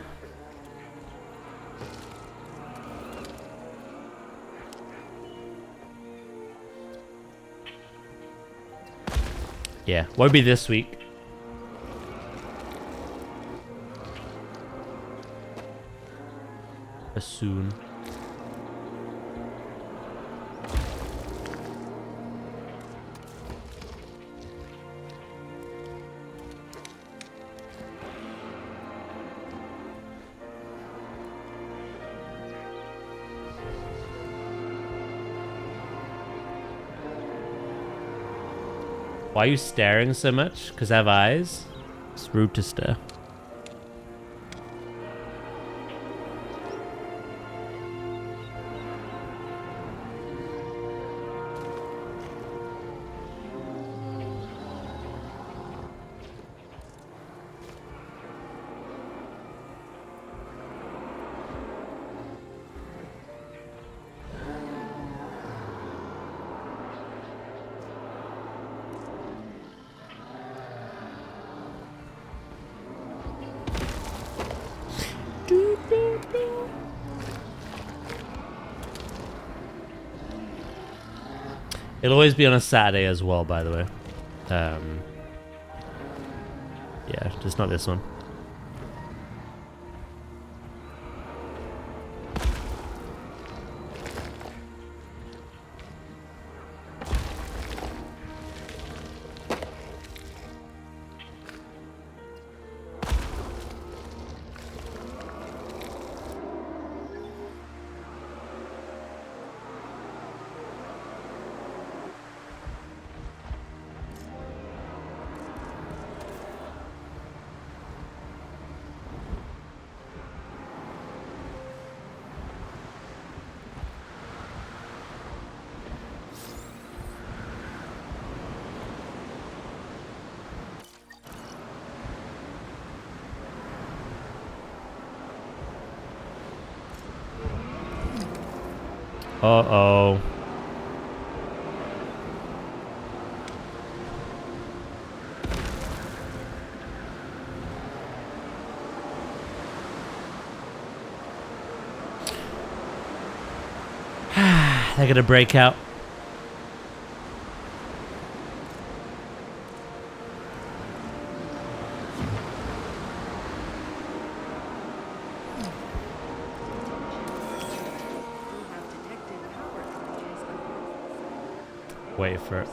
Yeah, won't be this week. But soon. Why are you staring so much? Because I have eyes? It's rude to stare. It'll always be on a Saturday as well, by the way. Yeah, just not this one. Uh-oh. They're gonna break out. Wait for it.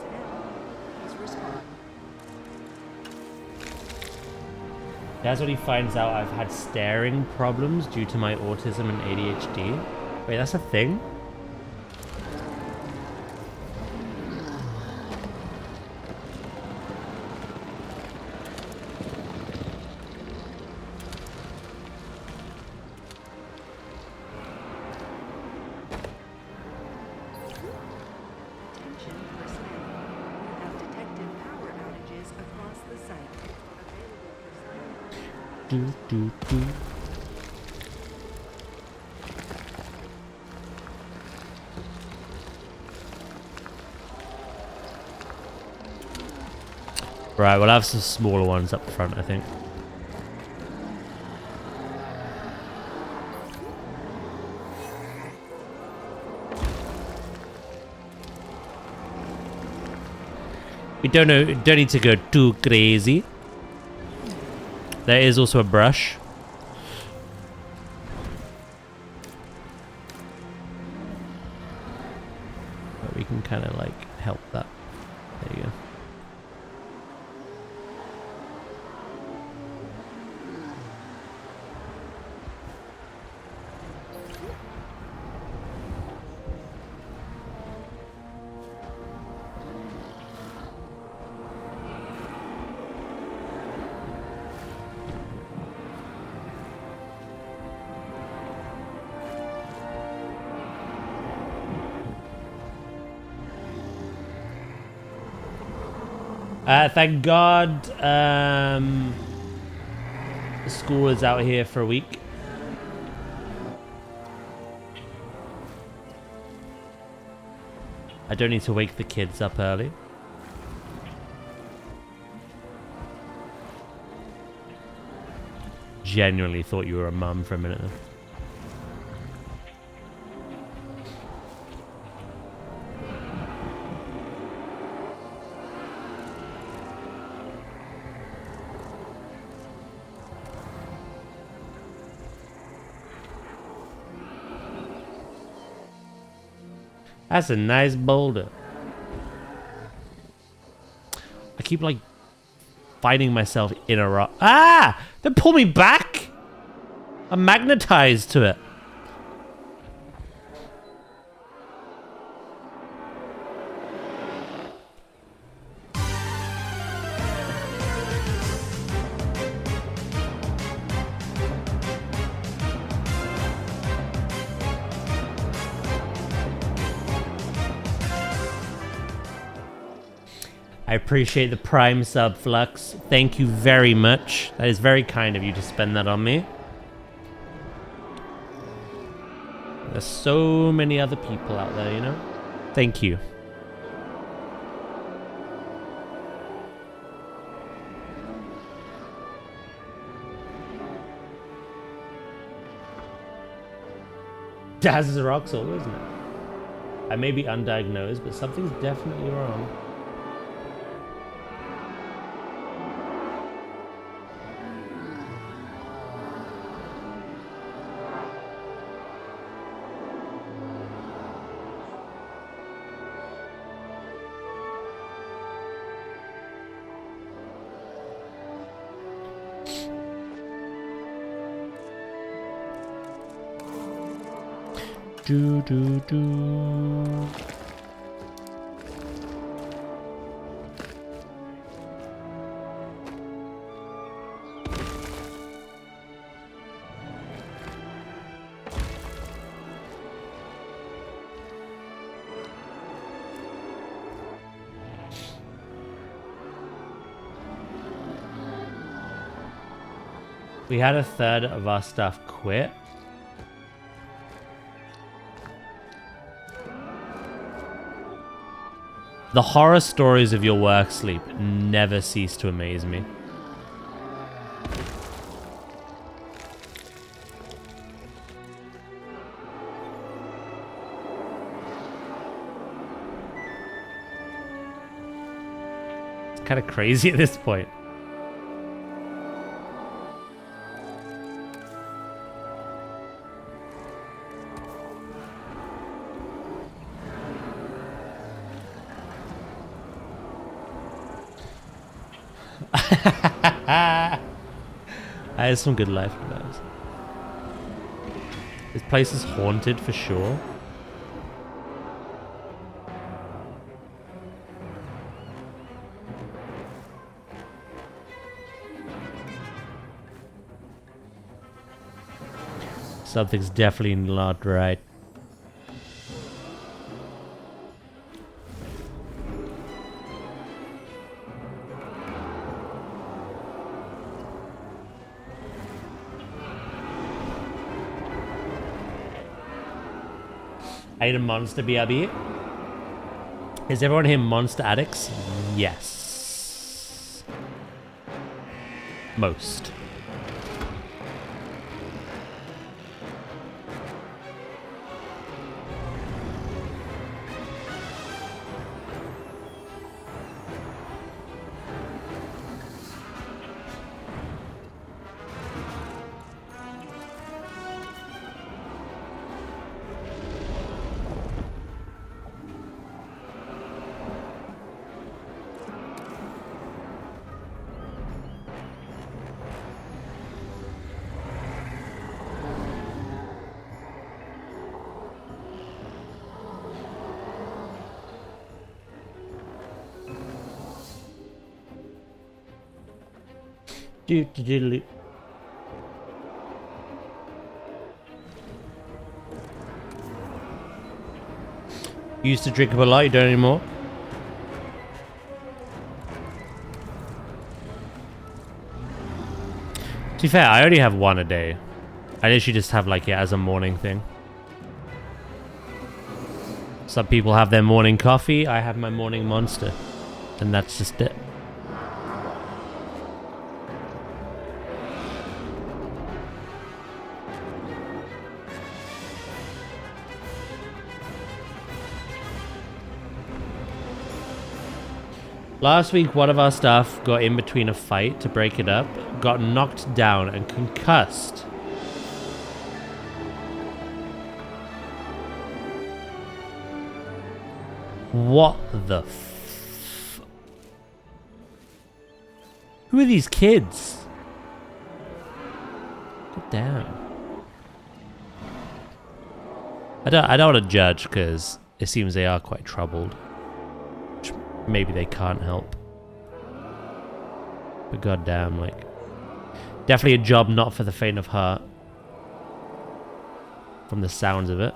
That's when he finds out I've had staring problems due to my autism and ADHD. Wait, that's a thing? Right, we'll have some smaller ones up front, I think. We don't need to go too crazy. There is also a brush. But we can kind of like help that. There you go. Thank God school is out here for a week. I don't need to wake the kids up early. genuinely thought you were a mum for a minute. That's a nice boulder. I keep like finding myself in a rock. Ah! They pull me back! I'm magnetized to it. I appreciate the Prime sub, Flux. Thank you very much. That is very kind of you to spend that on me. There's so many other people out there, you know? Thank you. Daz is a rock soldier, isn't it? I may be undiagnosed, but something's definitely wrong. Do do do. We had a third of our stuff quit. The horror stories of your work sleep never cease to amaze me. It's kind of crazy at this point. That is some good life, guys. This place is haunted for sure. Something's definitely not right. I ate a monster, BRB. Is everyone here monster addicts? Yes. Most. You used to drink up a lot, you don't anymore? To be fair, I only have one a day. I literally just have like it as a morning thing. Some people have their morning coffee, I have my morning monster. And that's just it. Last week, one of our staff got in between a fight to break it up, got knocked down and concussed. What the f... Who are these kids? God damn. I don't want to judge because it seems they are quite troubled. Which maybe they can't help. But goddamn, like, definitely a job not for the faint of heart. From the sounds of it.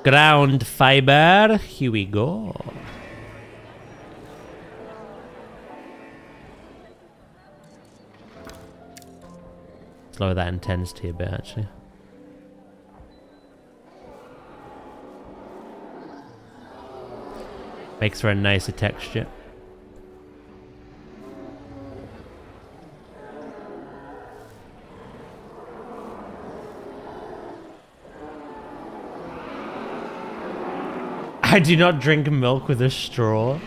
Ground fiber. Here we go. Let's lower that intensity a bit, actually. Makes for a nicer texture. I do not drink milk with a straw.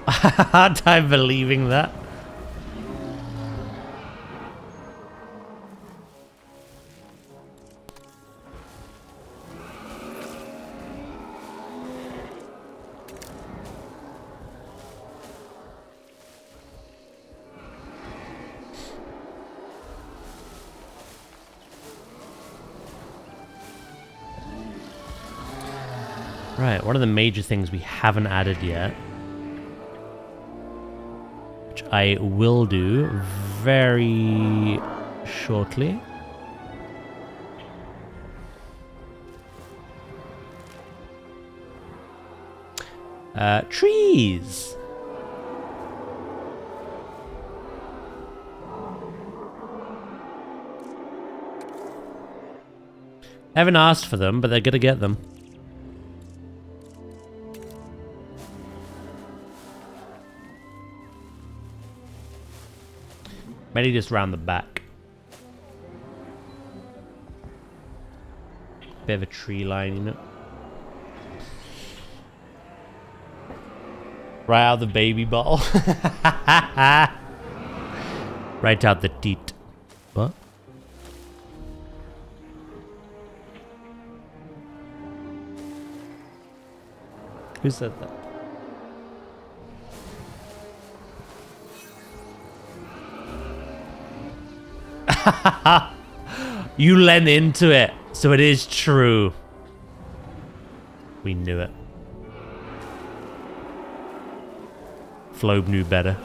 Hard time believing that. Right, one of the major things we haven't added yet, which I will do very shortly. Trees. I haven't asked for them, but they're gonna get them. Maybe just round the back. Bit of a tree line, you know. Right out the baby bottle. Right out the teat. What? Who said that? You lent into it, so it is true. We knew it. Flobe knew better.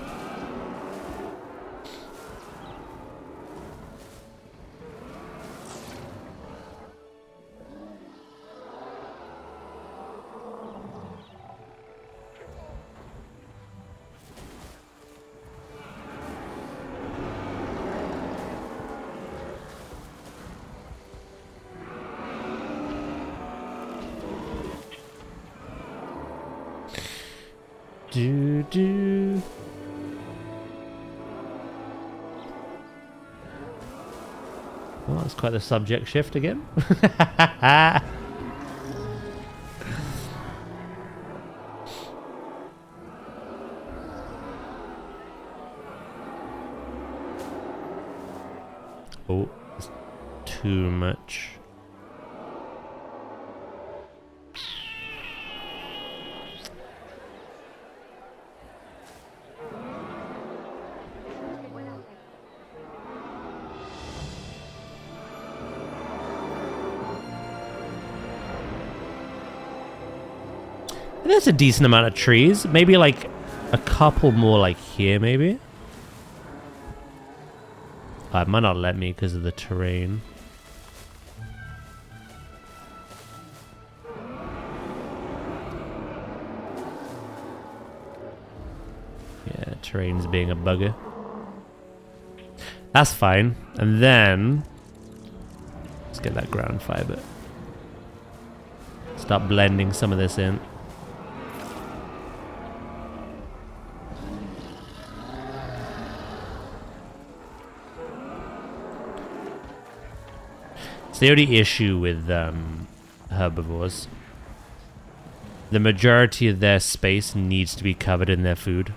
Do. Well, that's quite the subject shift again. Oh, it's too much. There's a decent amount of trees. Maybe like a couple more like here, maybe. It might not let me because of the terrain. Yeah, terrain's being a bugger. That's fine. And then let's get that ground fiber. Start blending some of this in. It's the only issue with herbivores. The majority of their space needs to be covered in their food.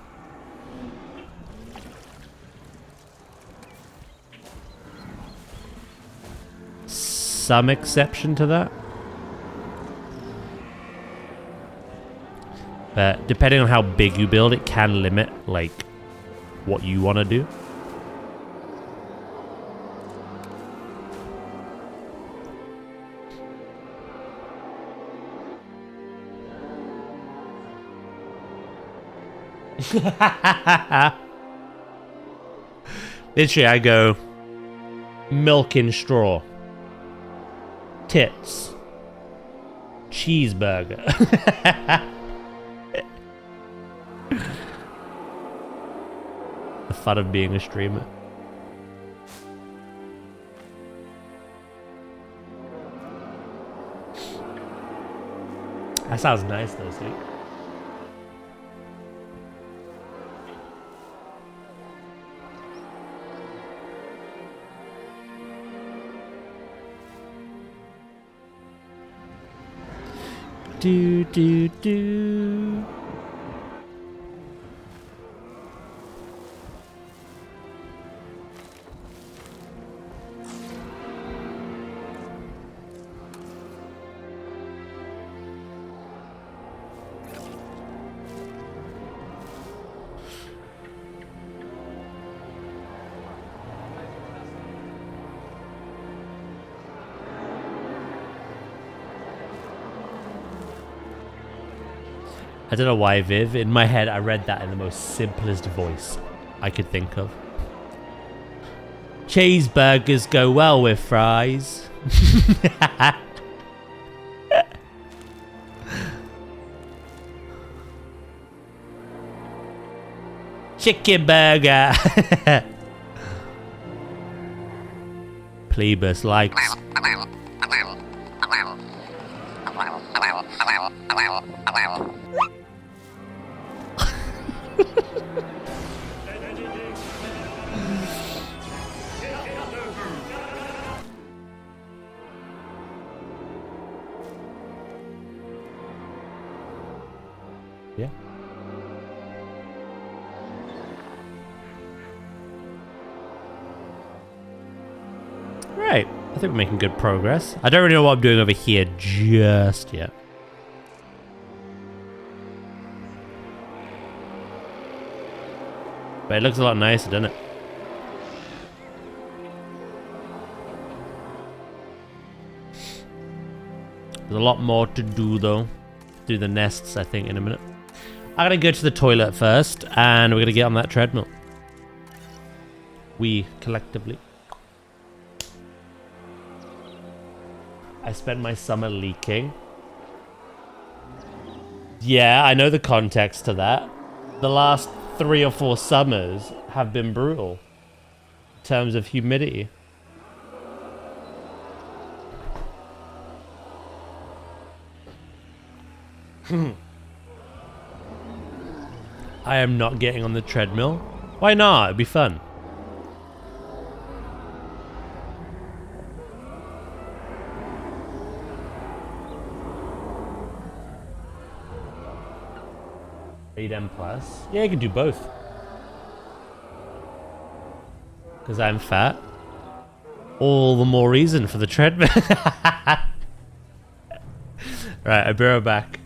Some exception to that. But depending on how big you build, it can limit, like, what you want to do. Literally, I go milk in straw. Tits. Cheeseburger. The fun of being a streamer. That sounds nice though, sweet. Do do do. I don't know why, Viv. In my head, I read that in the most simplest voice I could think of. Cheeseburgers go well with fries. Chicken burger. Plebus likes. Yeah. Right. I think we're making good progress. I don't really know what I'm doing over here just yet. But it looks a lot nicer, doesn't it? There's a lot more to do though. Do the nests, I think, in a minute. I'm gonna go to the toilet first, and we're gonna get on that treadmill. We collectively. I spent my summer leaking. Yeah, I know the context to that. The last 3 or 4 summers have been brutal in terms of humidity. I am not getting on the treadmill. Why not? It'd be fun. M+. Yeah, you can do both. Because I'm fat. All the more reason for the treadmill. Right, I'll be right back.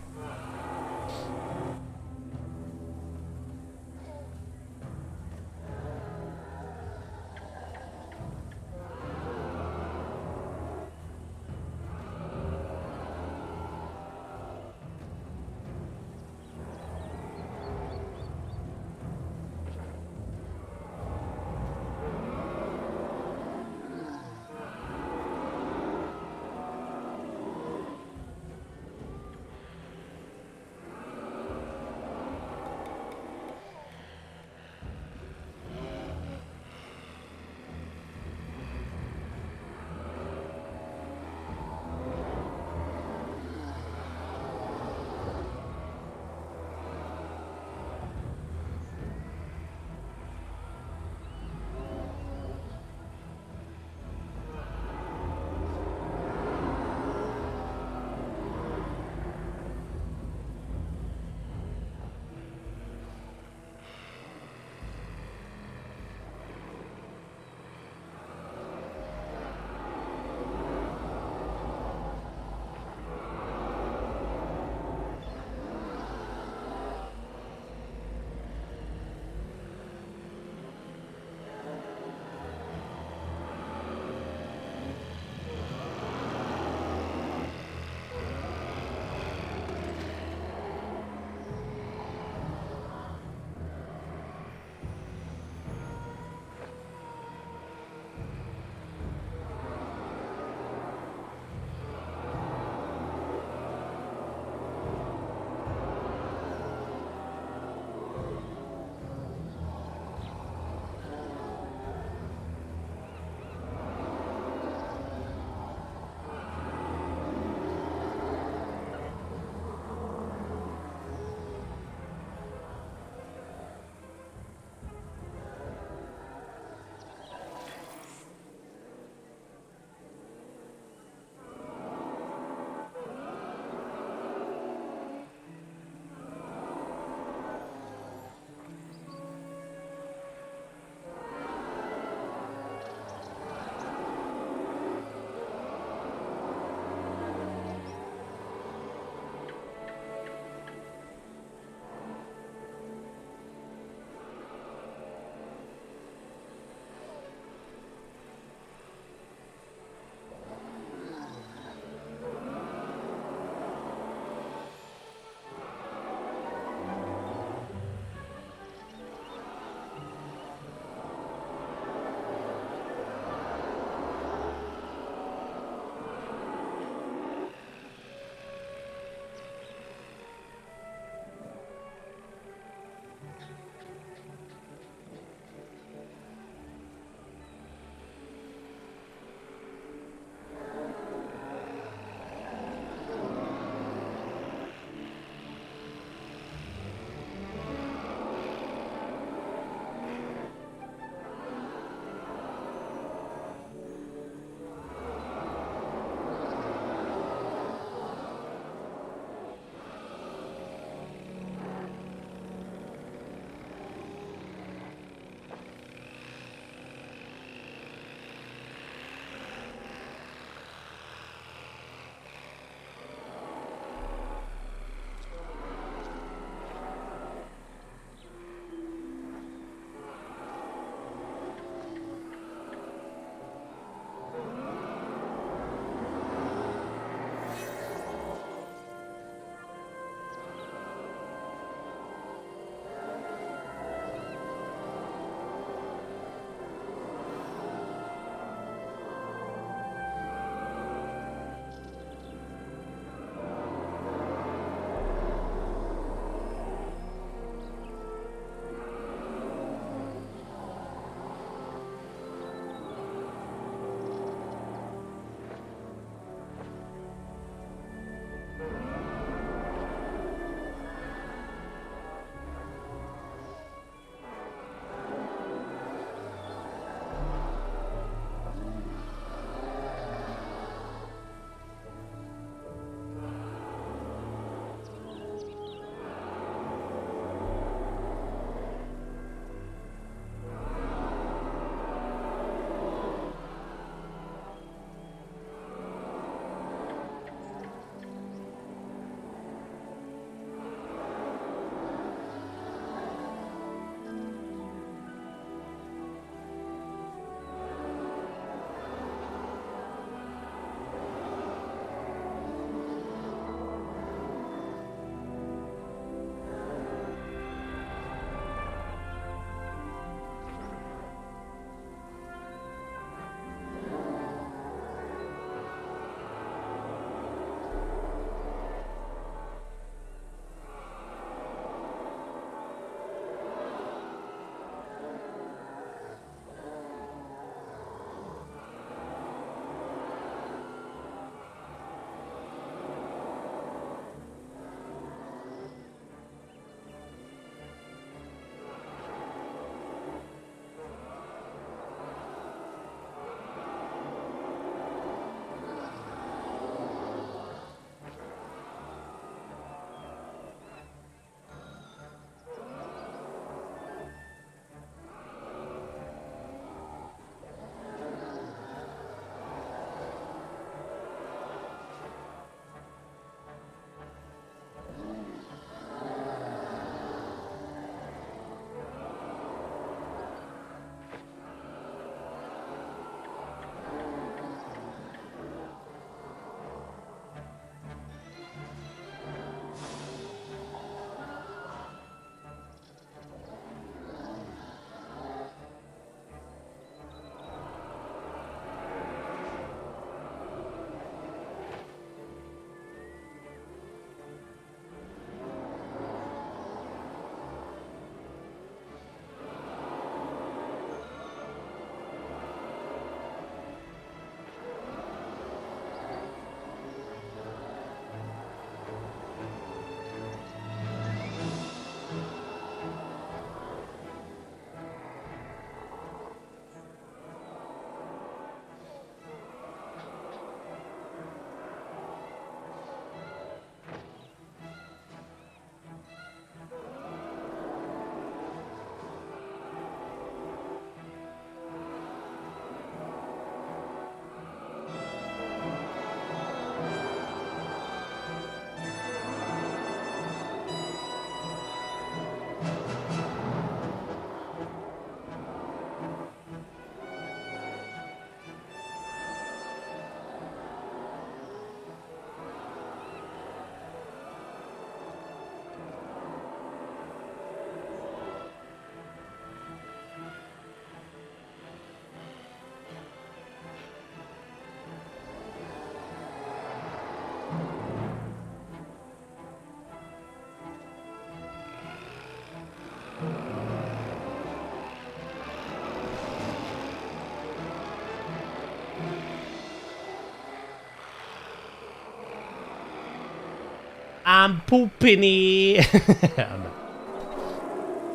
I'm pooping.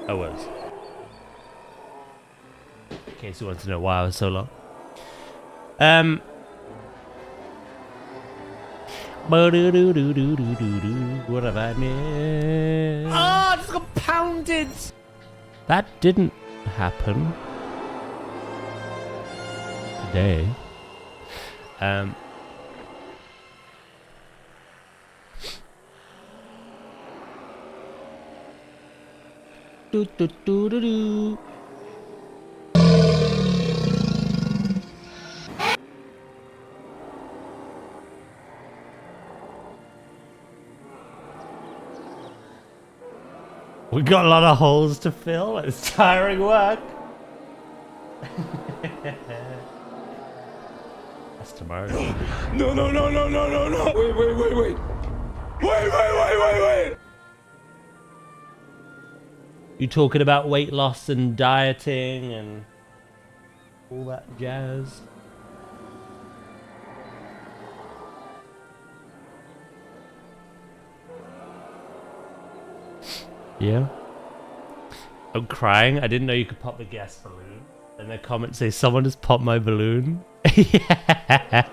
I was. In case you want to know why I was so long. What have I missed? Oh, I just got pounded. That didn't happen today. Do do do do do. We got a lot of holes to fill. It's tiring work. That's tomorrow. No, no, no, no, no, no, no. Wait. Wait. You talking about weight loss and dieting and all that jazz? Yeah. I'm crying. I didn't know you could pop the gas balloon. And the comments say, someone just popped my balloon. Yeah.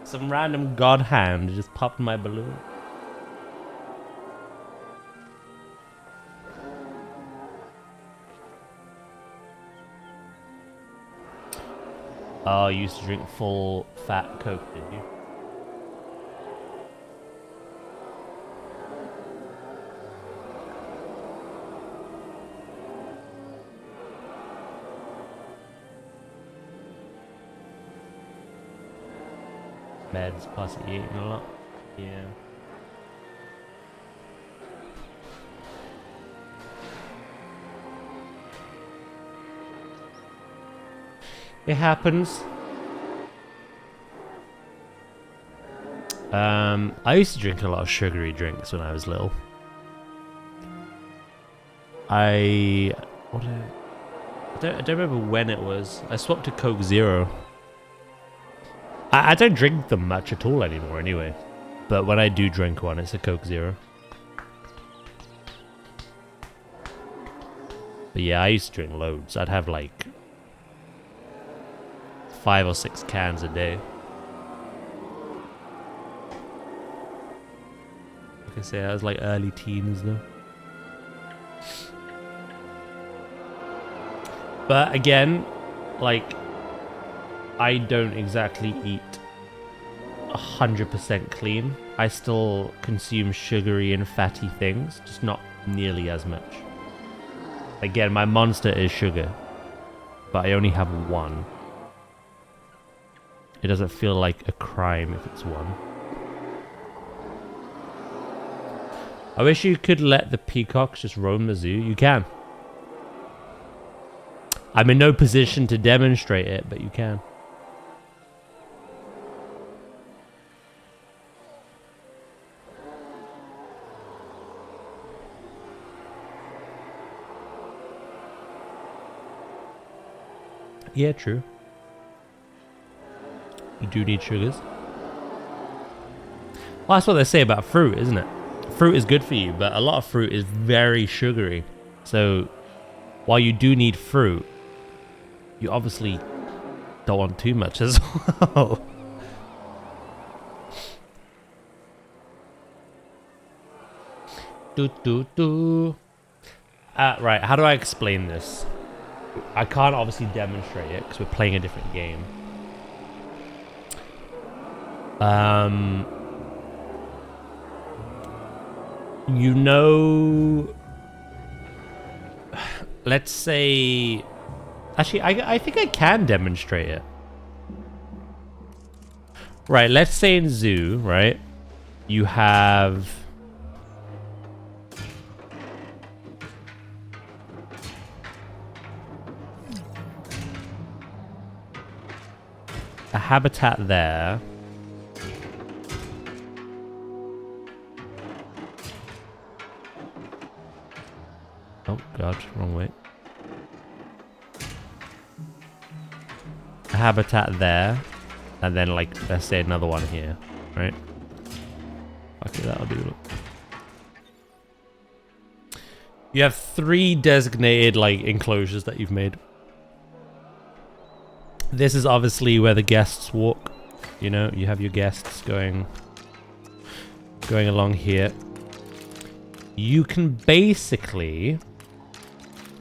Some random god hand just popped my balloon. Oh, you used to drink full fat Coke, did you? Meds, plus eating a lot. Yeah. It happens. I used to drink a lot of sugary drinks when I was little. I don't remember when it was. I swapped to Coke Zero. I don't drink them much at all anymore anyway. But when I do drink one, it's a Coke Zero. But yeah, I used to drink loads. I'd have like 5 or 6 cans a day. Like I say, I was like early teens though. But again, like, I don't exactly eat 100% clean. I still consume sugary and fatty things, just not nearly as much. Again, my monster is sugar, but I only have one. It doesn't feel like a crime if it's one. I wish you could let the peacocks just roam the zoo. You can. I'm in no position to demonstrate it, but you can. Yeah, true. You do need sugars. Well, that's what they say about fruit, isn't it? Fruit is good for you, but a lot of fruit is very sugary. So, while you do need fruit, you obviously don't want too much as well. Right, how do I explain this? I can't obviously demonstrate it because we're playing a different game. You know, let's say, actually, I think I can demonstrate it. Right, let's say in zoo, right, you have a habitat there. Oh god, wrong way. A habitat there, and then like let's say another one here, right? Okay, that'll do. Look. You have 3 designated like enclosures that you've made. This is obviously where the guests walk. You know, you have your guests going along here. You can basically,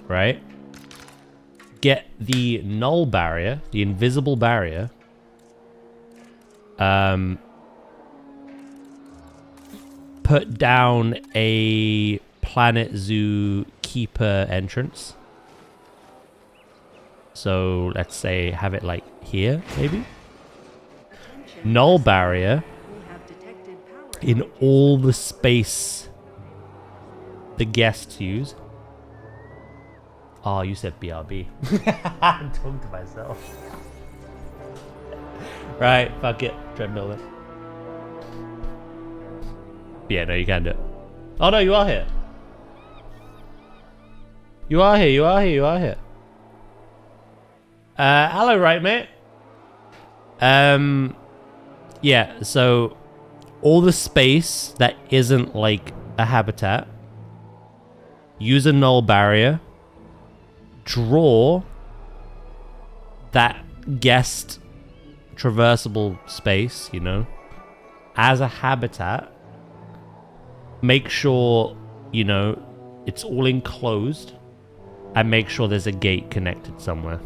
right, get the null barrier, the invisible barrier, put down a Planet Zoo keeper entrance. So let's say have it like here, maybe. Null barrier in all the space the guests use. Oh, you said BRB. I'm talking to myself. Right, fuck it. Treadmill then. Yeah, no, you can do it. Oh no, you are here. You are here, you are here, you are here. Hello, right, mate? Yeah, so all the space that isn't like a habitat, use a null barrier, draw that guest traversable space, you know, as a habitat. Make sure, you know, it's all enclosed, and make sure there's a gate connected somewhere.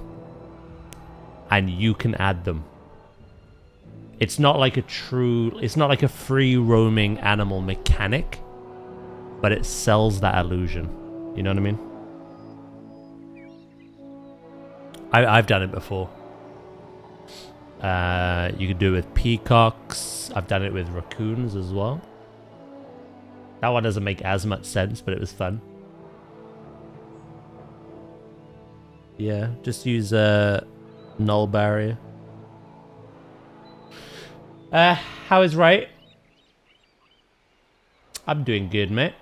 And you can add them. It's not like it's not like a free roaming animal mechanic, but it sells that illusion. You know what I mean? I've done it before. You could do it with peacocks. I've done it with raccoons as well. That one doesn't make as much sense, but it was fun. Yeah, just use a null barrier. How is right? I'm doing good, mate.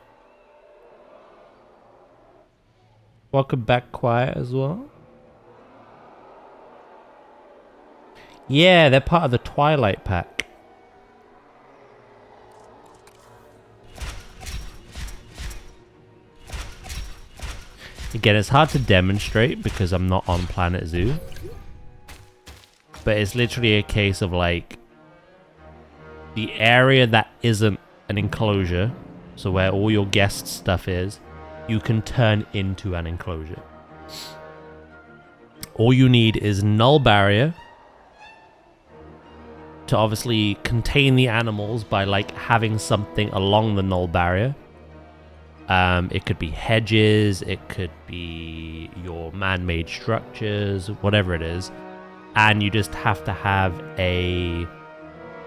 Welcome back, Quiet, as well. Yeah, they're part of the Twilight Pack. Again, it's hard to demonstrate because I'm not on Planet Zoo. But it's literally a case of like the area that isn't an enclosure, so where all your guest stuff is, you can turn into an enclosure. All you need is null barrier to obviously contain the animals by like having something along the null barrier. It could be hedges, it could be your man-made structures, whatever it is. And you just have to have a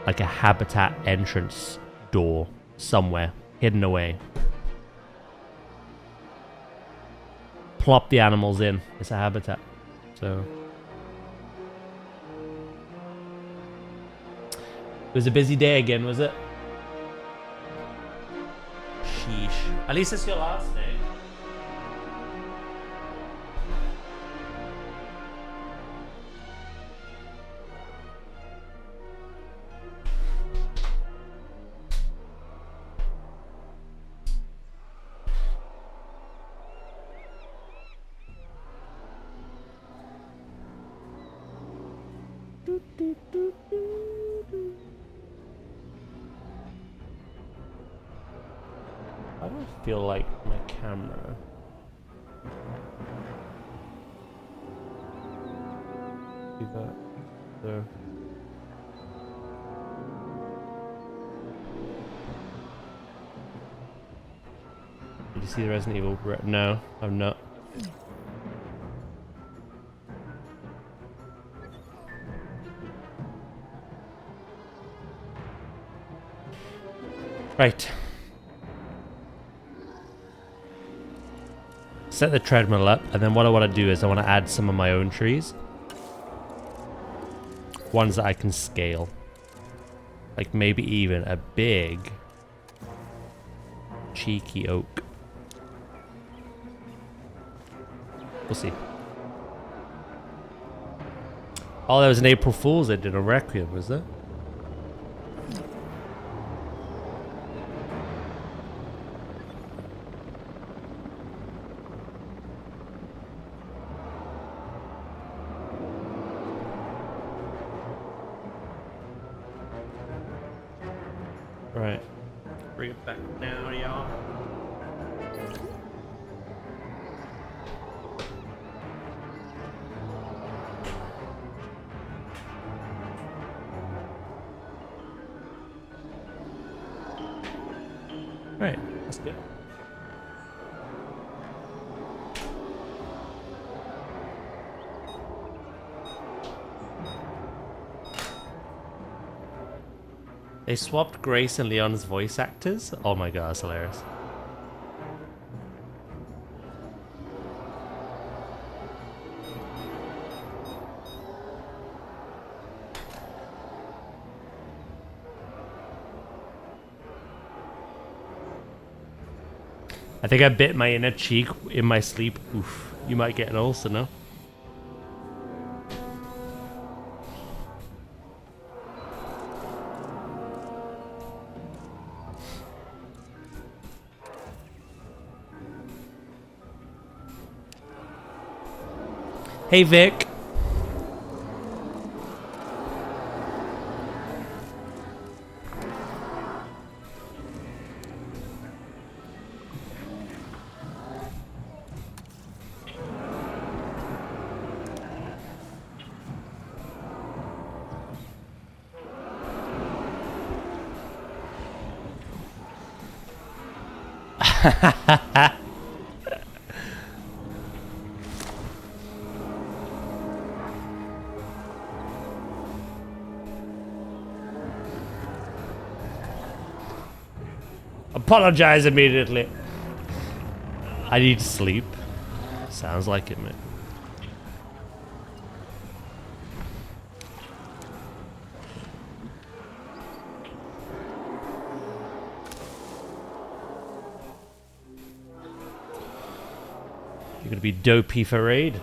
habitat entrance door somewhere hidden away. Plop the animals in. It's a habitat. So it was a busy day again, was it? Sheesh. At least it's your last day. I don't feel like my camera. See that? There. Did you see the Resident Evil? No, I'm not. Right. Set the treadmill up, and then what I want to do is I want to add some of my own trees. Ones that I can scale. Like maybe even a big cheeky oak. We'll see. Oh, there was an April Fool's they did a Requiem, was there? Right. Bring it back now, y'all. Right, that's good. They swapped Grace and Leon's voice actors? Oh my god, that's hilarious. I think I bit my inner cheek in my sleep. Oof, you might get an ulcer now. Hey Vic. Apologize immediately. I need sleep. Sounds like it, man. You're gonna be dopey for raid.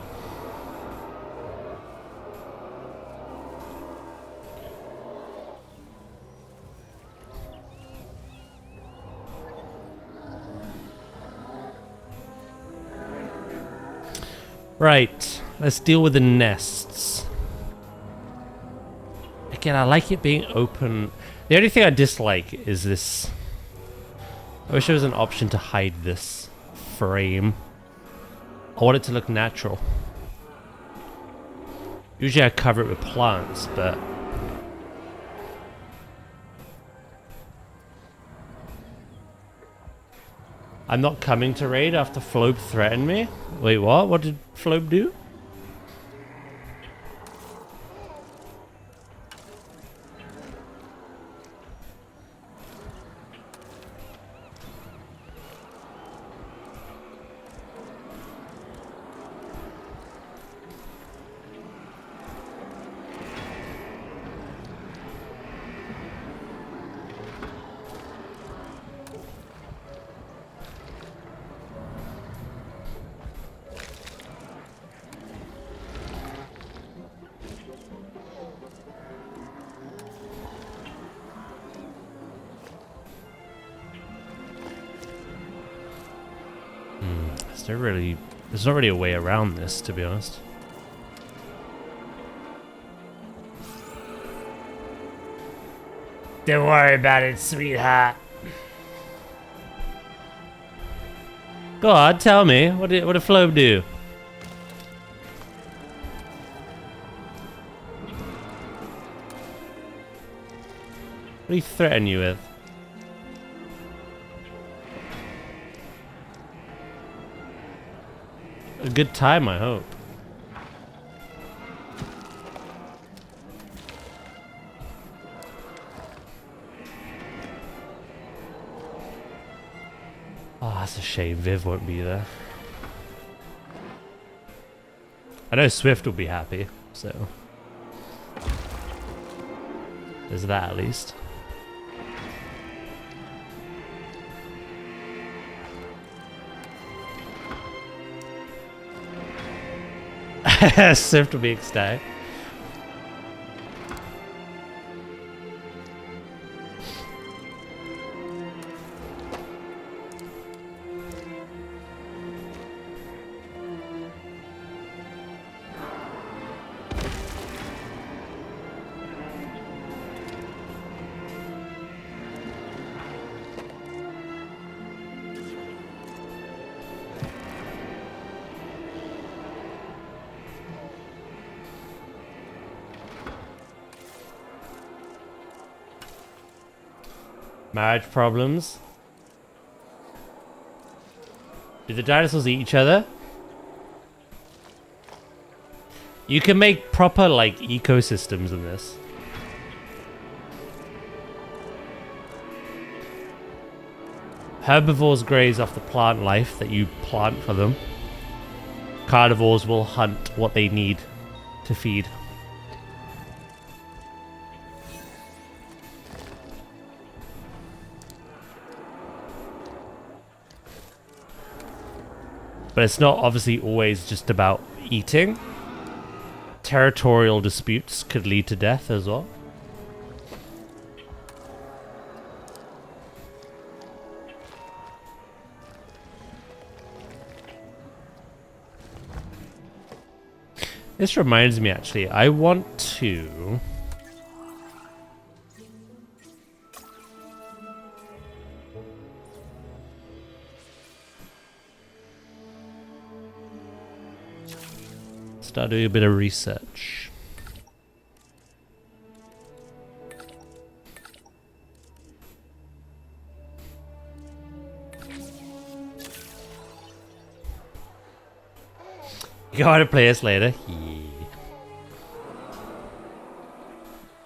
Right, let's deal with the nests. Again, I like it being open. The only thing I dislike is this. I wish there was an option to hide this frame. I want it to look natural. Usually I cover it with plants, but I'm not coming to raid after Flobe threatened me. Wait, what? What did Flobe do? There's not really a way around this, to be honest. Don't worry about it, sweetheart. Go on, tell me. What did Flobe do? What did he threaten you with? A good time, I hope. Oh, that's a shame. Viv won't be there. I know Swift will be happy, so there's that at least. Swift will be ecstatic. Marriage problems. Do the dinosaurs eat each other? You can make proper, like, ecosystems in this. Herbivores graze off the plant life that you plant for them. Carnivores will hunt what they need to feed. But it's not obviously always just about eating. Territorial disputes could lead to death as well. This reminds me, actually, I want to... start doing a bit of research. You want to play us later? Yeah.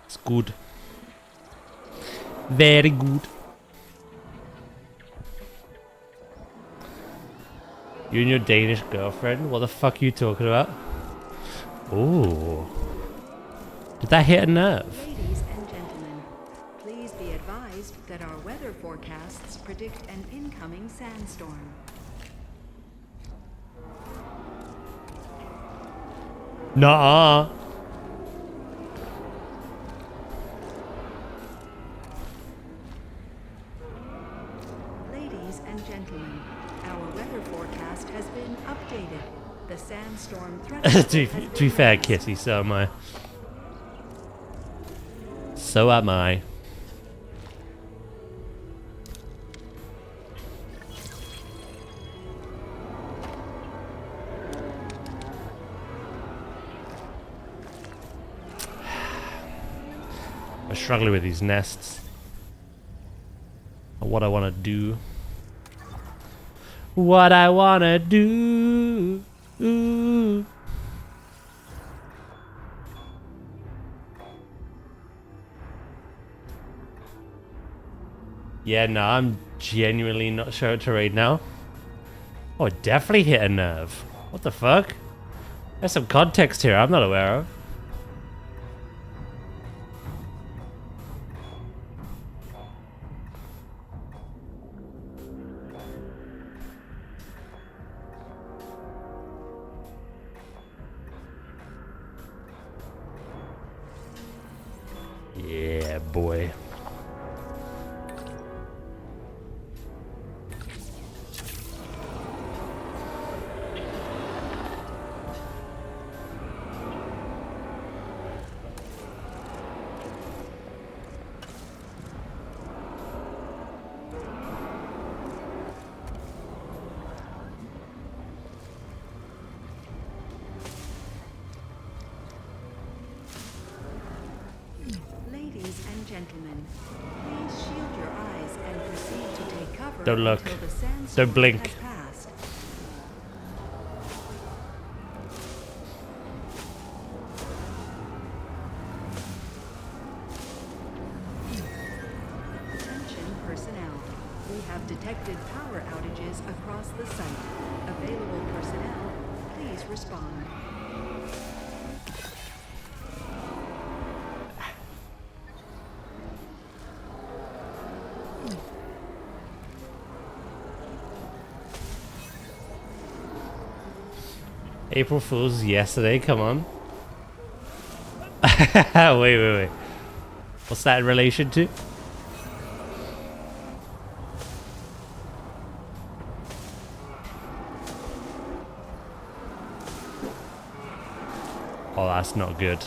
It's good. Very good. You and your Danish girlfriend? What the fuck are you talking about? Ooh. Did that hit a nerve? Ladies and gentlemen, please be advised that our weather forecasts predict an incoming sandstorm. Nuh-uh. Ladies and gentlemen, our weather forecast has been updated. The sandstorm threat to be fair, Kitty, so am I. So am I. I'm struggling with these nests. What I want to do. What I want to do. Ooh. Yeah, no, I'm genuinely not sure what to rate now. Oh, it definitely hit a nerve. What the fuck? There's some context here I'm not aware of. Yeah, boy. Ladies and gentlemen, please shield your eyes and proceed to take cover Don't look. until the sandstorm Don't blink. has passed. Attention personnel. We have detected power outages across the site. Available personnel, please respond. April Fool's yesterday, come on. Wait. What's that in relation to? Oh, that's not good.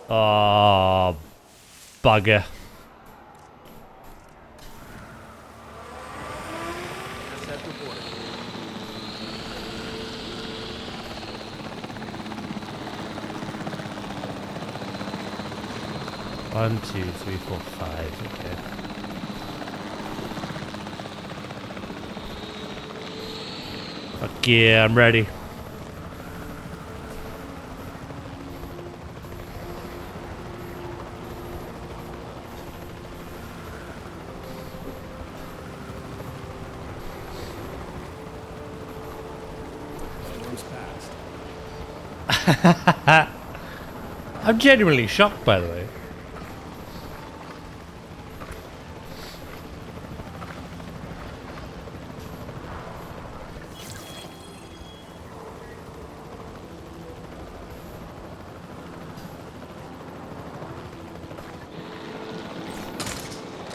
Oh, bugger. Asset reported. One, two, three, four, five. Okay. Fuck yeah, I'm ready. I'm genuinely shocked, by the way.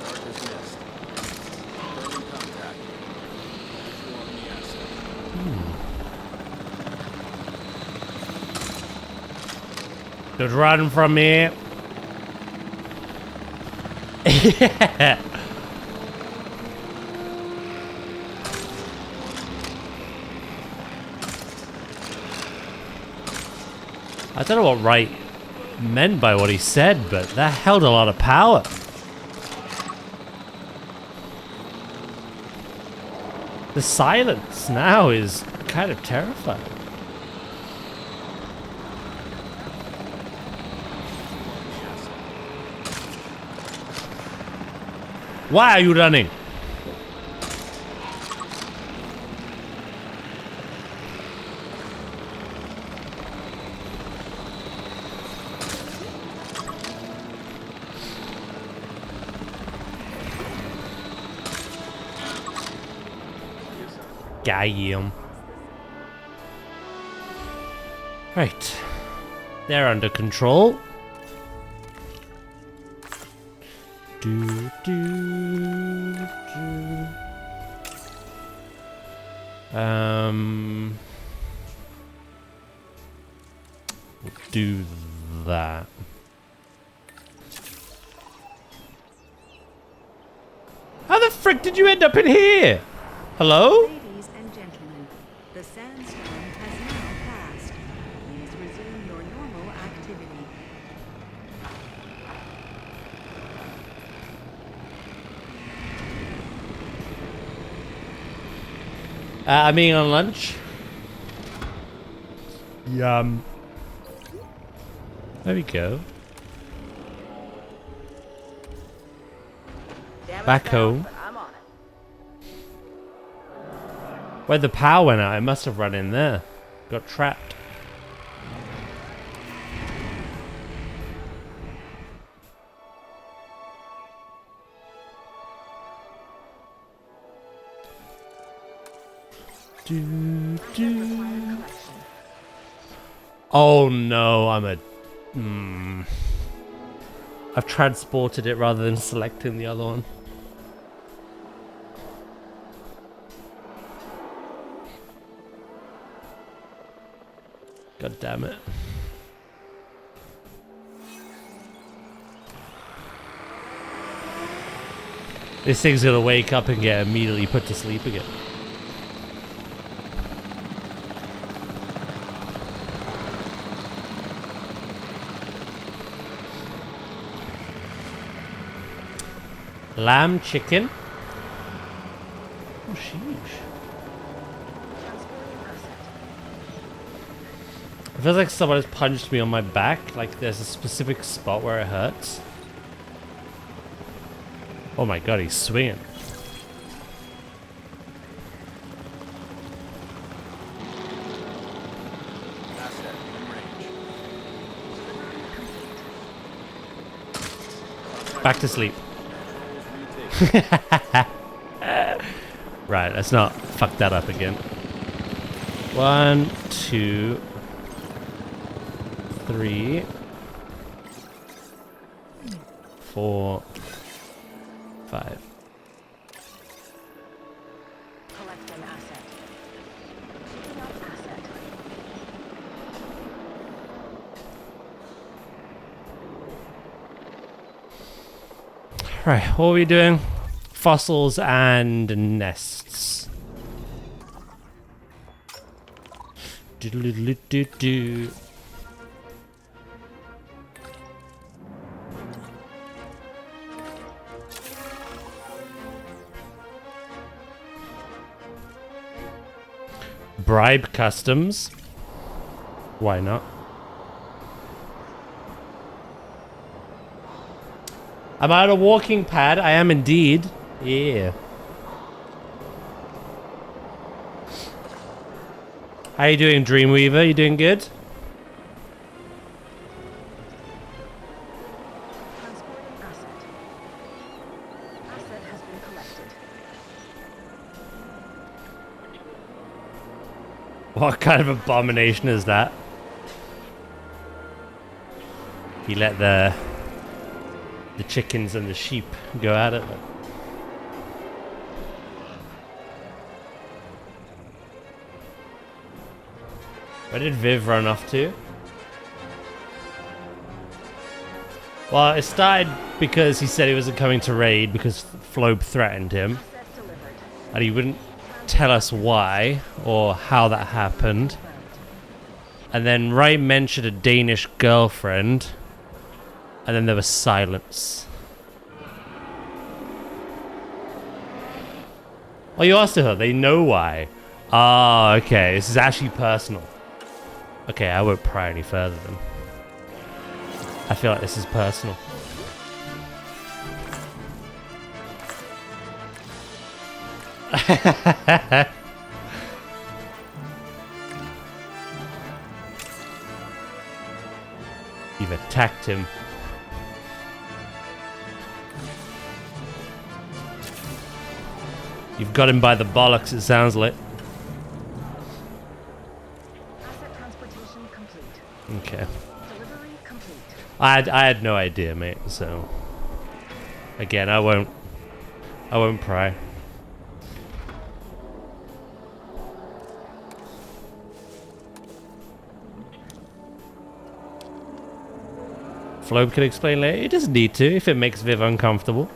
Target missed. Confirming contact. Visual on the asset. Just run from me. Yeah. I don't know what Wright meant by what he said, but that held a lot of power. The silence now is kind of terrifying. Why are you running? Goddamn. Right. They're under control. Do. We'll do that. How the frick did you end up in here? Hello? Ladies and gentlemen, the sandstorm has now passed. Please resume your normal activity. I'm eating on lunch. Yum. There we go. Back home. I'm on it. Where the power went out, I must have run in there. Got trapped. Oh no, I'm a... I've transported it rather than selecting the other one. God damn it. This thing's gonna wake up and get immediately put to sleep again. Lamb chicken. Oh, sheesh. It feels like someone has punched me on my back. Like there's a specific spot where it hurts. Oh my god, he's swinging. Asset in range. Back to sleep. Right, let's not fuck that up again. 1, 2, 3, 4, 5. Collect an asset. Picking up asset. Right, what are we doing? Fossils and nests. Doodle-doodle-doo-doo. Bribe customs. Why not? Am I on a walking pad? I am indeed. Yeah. How you doing, Dreamweaver? You doing good? Transporting asset. Asset has been collected. What kind of abomination is that? He let the chickens and the sheep go at it. Where did Viv run off to? Well, it started because he said he wasn't coming to raid because Flobe threatened him. Asset delivered. And he wouldn't tell us why or how that happened. And then Ray mentioned a Danish girlfriend. And then there was silence. Oh, you asked her. They know why. Ah, okay. This is actually personal. Okay, I won't pry any further then. I feel like this is personal. You've attacked him. You've got him by the bollocks, it sounds like. Asset transportation complete. Okay. Delivery complete. I had no idea, mate, so again, I won't pry. Flobe can explain later. It doesn't need to if it makes Viv uncomfortable.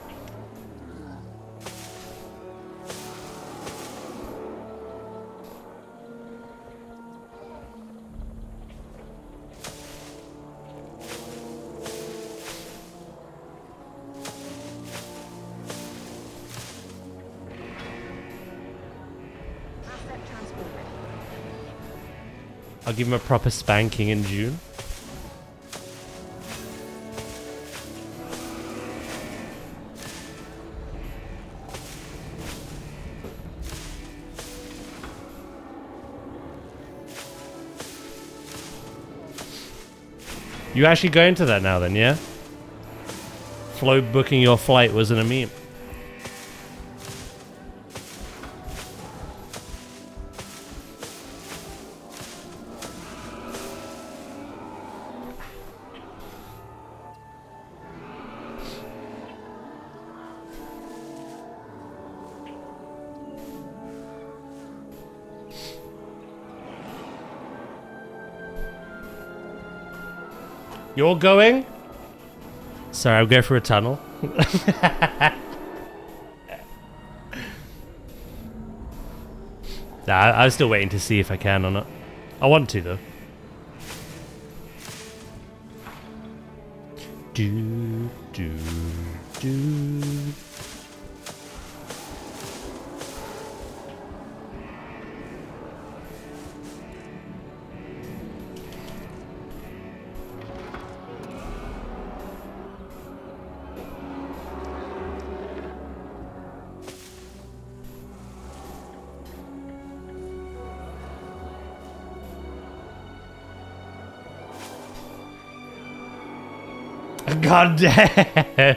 Asset transported. I'll give him a proper spanking in June. You actually going to that now then, yeah? Flo booking your flight wasn't a meme. You're going? Sorry, I'll go through a tunnel. Nah, I was still waiting to see if I can or not. I want to, though. Do, do, do. God damn.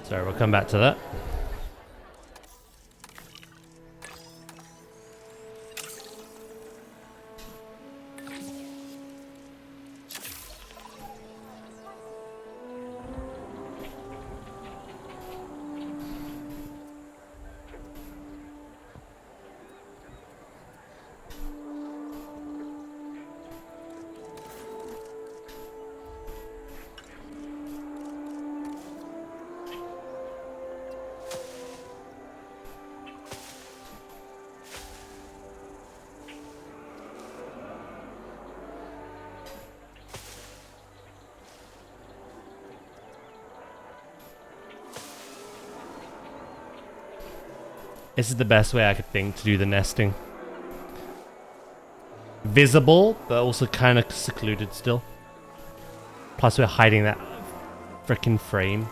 Sorry, we'll come back to that. This is the best way I could think to do the nesting. Visible, but also kind of secluded still. Plus we're hiding that frickin' frame.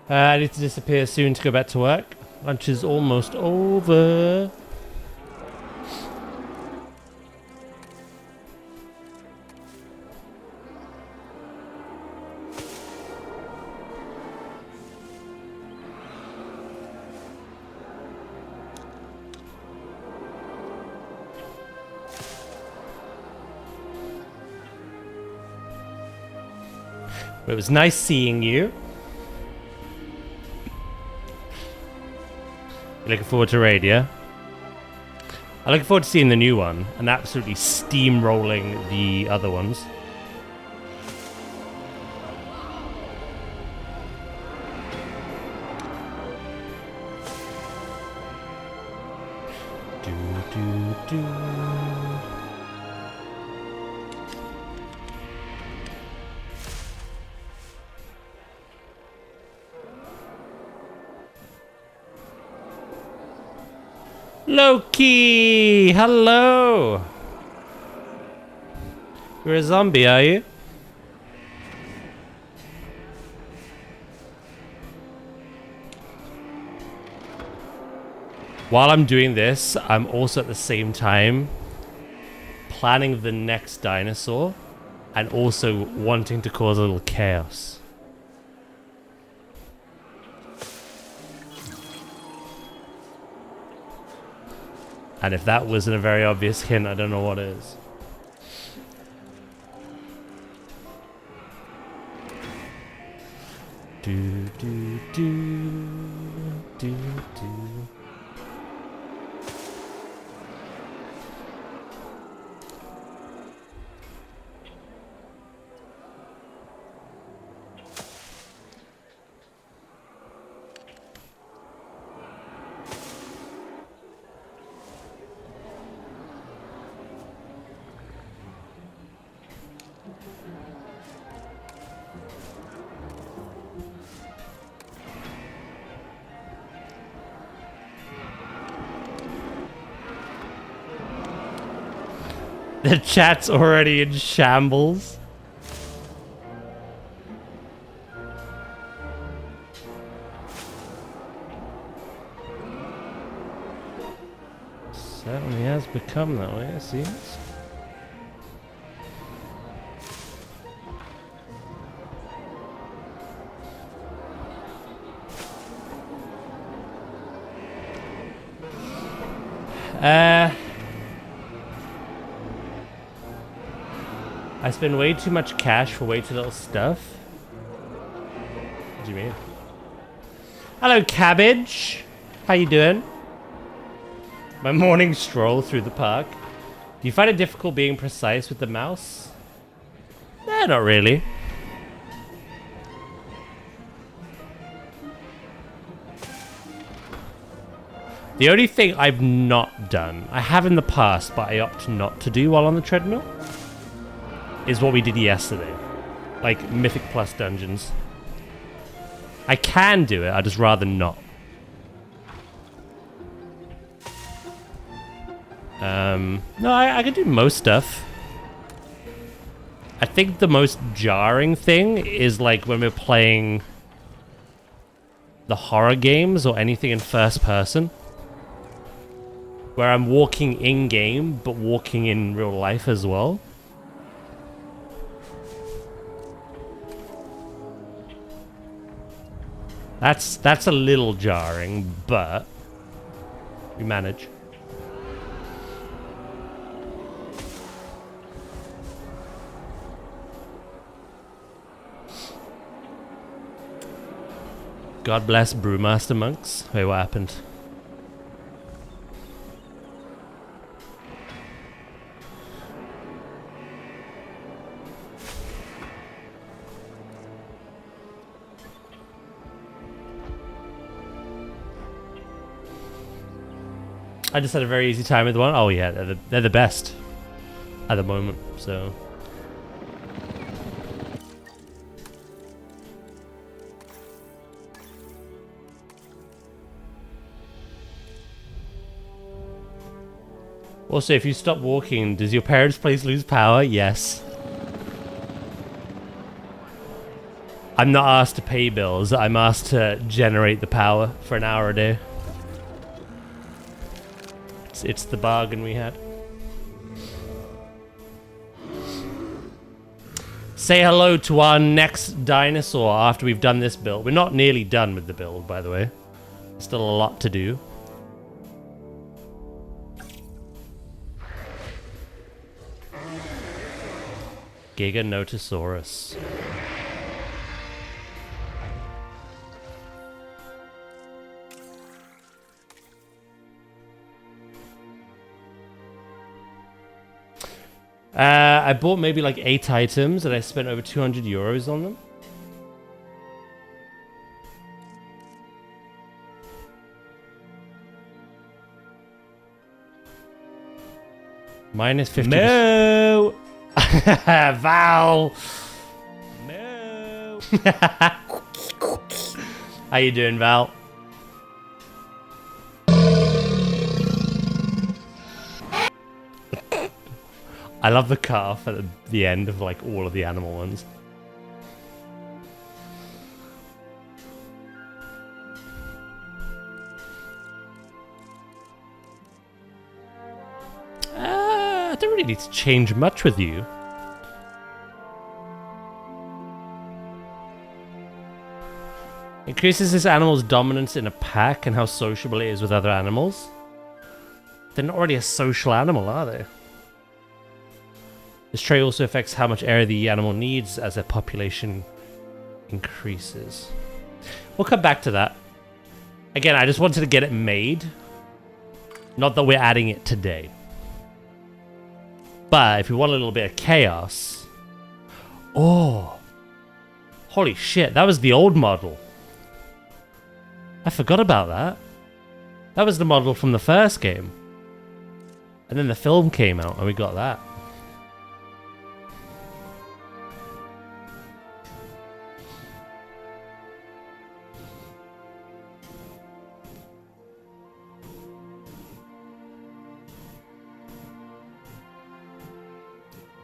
I need to disappear soon to go back to work. Lunch is almost over. It was nice seeing you. You're looking forward to Raid, yeah? I'm looking forward to seeing the new one and absolutely steamrolling the other ones. Do. Loki! Hello! You're a zombie, are you? While I'm doing this, I'm also at the same time planning the next dinosaur and also wanting to cause a little chaos. And if that wasn't a very obvious hint, I don't know what is. Do. The chat's already in shambles. Certainly has become that way, I see. I spend way too much cash for way too little stuff. What do you mean? Hello, Cabbage. How you doing? My morning stroll through the park. Do you find it difficult being precise with the mouse? Nah, not really. The only thing I've not done, I have in the past, but I opt not to do while on the treadmill, is what we did yesterday. Like Mythic Plus dungeons. I can do it, I'd just rather not. No, I can do most stuff. I think the most jarring thing is like when we're playing the horror games or anything in first person. where I'm walking in-game, but walking in real life as well. That's a little jarring, but we manage. God bless Brewmaster monks. Wait, what happened? I just had a very easy time with one. Oh yeah, they're the best at the moment, so... Also, if you stop walking, does your parents' place lose power? Yes. I'm not asked to pay bills, I'm asked to generate the power for an hour a day. It's the bargain we had. Say hello to our next dinosaur after we've done this build. We're not nearly done with the build, by the way. Still a lot to do. Giganotosaurus. I bought maybe like 8 items and I spent over 200 euros on them. Minus 50%. No! Val! No! How you doing, Val? I love the cut-off at the end of like all of the animal ones. I don't really need to change much with you. Increases this animal's dominance in a pack and how sociable it is with other animals. They're not already a social animal, are they? This trait also affects how much area the animal needs as their population increases. We'll come back to that. Again, I just wanted to get it made. Not that we're adding it today. But if we want a little bit of chaos... Oh! Holy shit, that was the old model. I forgot about that. That was the model from the first game. And then the film came out and we got that.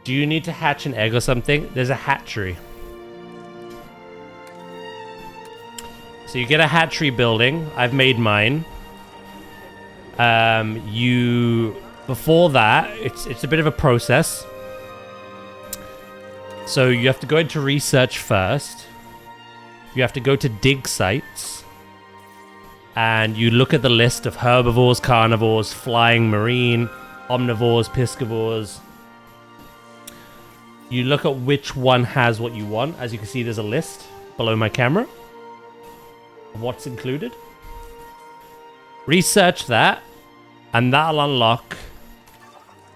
Do you need to hatch an egg or something? There's a hatchery. So you get a hatchery building. I've made mine. Before that, it's a bit of a process. So you have to go into research first. You have to go to dig sites. And you look at the list of herbivores, carnivores, flying marine, omnivores, piscivores. You look at which one has what you want. As you can see, there's a list below my camera of what's included. Research that, and that'll unlock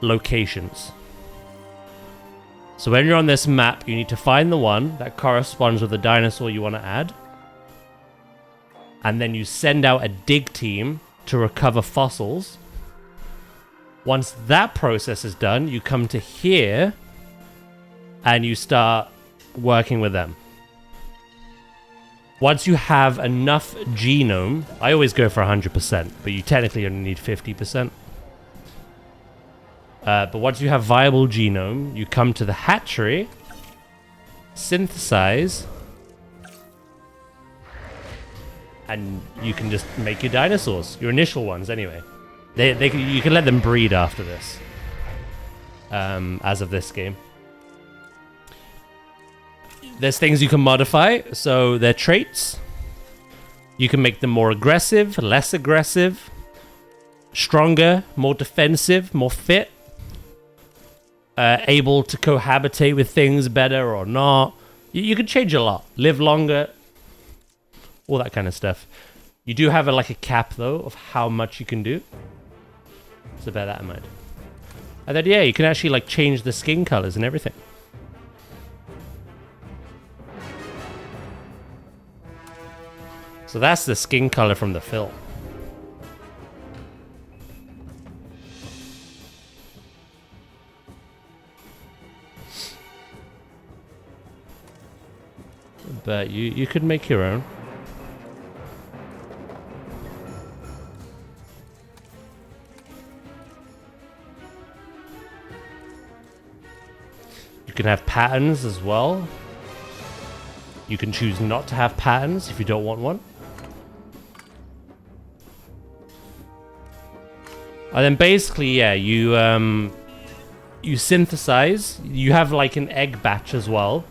locations. So when you're on this map, you need to find the one that corresponds with the dinosaur you want to add. And then you send out a dig team to recover fossils. Once that process is done, you come to here and you start working with them. Once you have enough genome, I always go for 100%, but you technically only need 50%. But once you have viable genome, you come to the hatchery, synthesize, and you can just make your dinosaurs, your initial ones anyway. You can let them breed after this. As of this game. There's things you can modify, so they're traits. You can make them more aggressive, less aggressive, stronger, more defensive, more fit, able to cohabitate with things better or not. You can change a lot. Live longer, all that kind of stuff. You do have like a cap though of how much you can do. So bear that in mind. And then yeah, you can actually like change the skin colors and everything. So that's the skin color from the film. But you could make your own. You can have patterns as well. You can choose not to have patterns if you don't want one. And then basically, yeah, you synthesize. You have like an egg batch as well.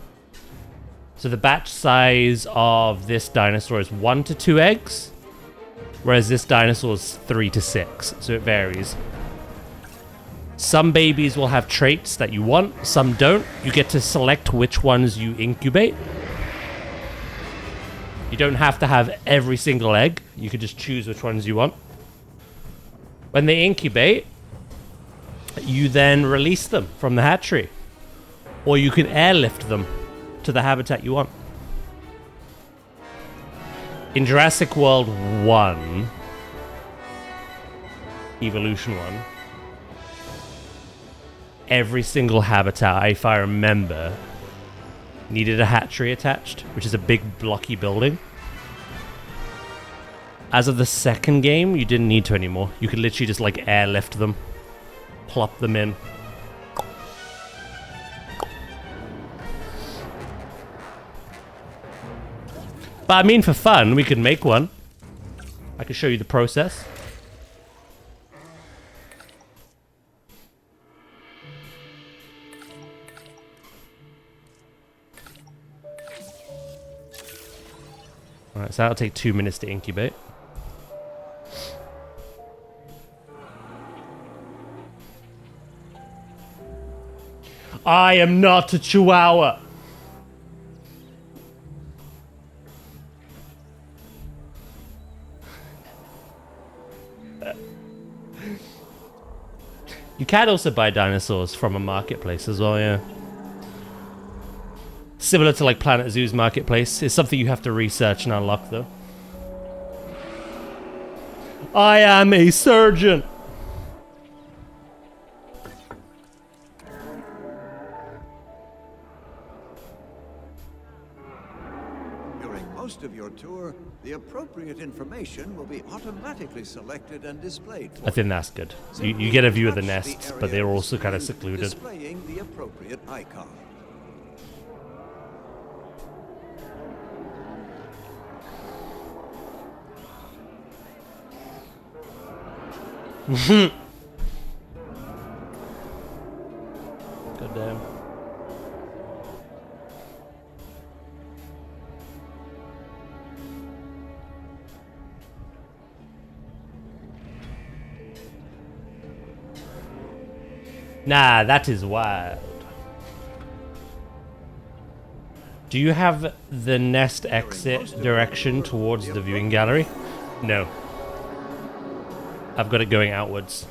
So the batch size of this dinosaur is 1 to 2 eggs, whereas this dinosaur is 3 to 6. So it varies. Some babies will have traits that you want, some don't. You get to select which ones you incubate. You don't have to have every single egg. You can just choose which ones you want. When they incubate, you then release them from the hatchery. Or you can airlift them to the habitat you want. In Jurassic World 1, Evolution 1, every single habitat, if I remember, needed a hatchery attached, which is a big blocky building. As of the second game, you didn't need to anymore. You could literally just like airlift them, plop them in. But I mean, for fun, we could make one. I can show you the process. Alright, so that'll take 2 minutes to incubate. I am not a chihuahua. You can also buy dinosaurs from a marketplace as well, yeah. Similar to like Planet Zoo's marketplace. It's something you have to research and unlock though. I am a surgeon. During most of your tour, the appropriate information will be automatically selected and displayed for I think that's good. You get a view of the nests, but they're also kind of secluded. displaying the appropriate icon. God damn. Nah, that is wild. Do you have the nest exit direction towards the viewing gallery? No. I've got it going outwards.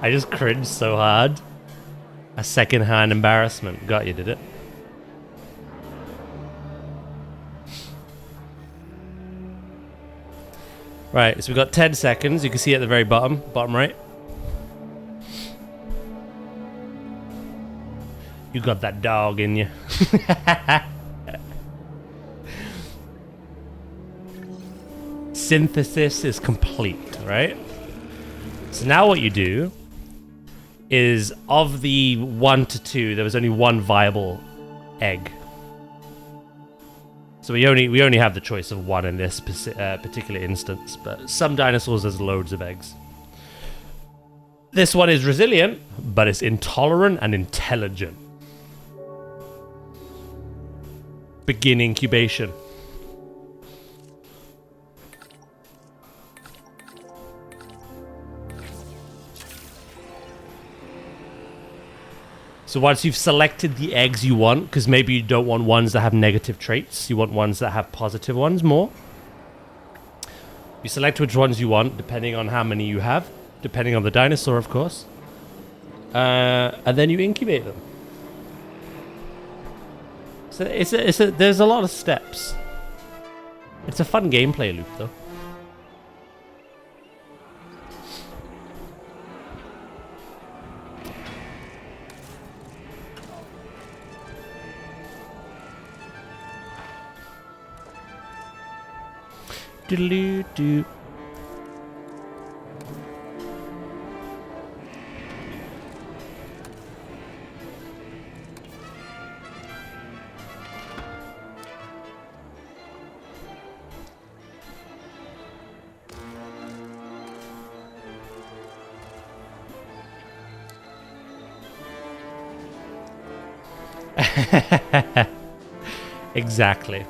I just cringed so hard. A second-hand embarrassment. Got you, did it? Right, so we've got 10 seconds. You can see at the very bottom right. You got that dog in you. Synthesis is complete, right? So now what you do is, of the 1 to 2, there was only one viable egg. So we only have the choice of one in this particular instance, but some dinosaurs has loads of eggs. This one is resilient, but it's intolerant and intelligent. Begin incubation. So once you've selected the eggs you want, because maybe you don't want ones that have negative traits, you want ones that have positive ones more. You select which ones you want, depending on how many you have, depending on the dinosaur, of course. And then you incubate them. So there's a lot of steps. It's a fun gameplay loop, though. Doodaloo-doo. Exactly.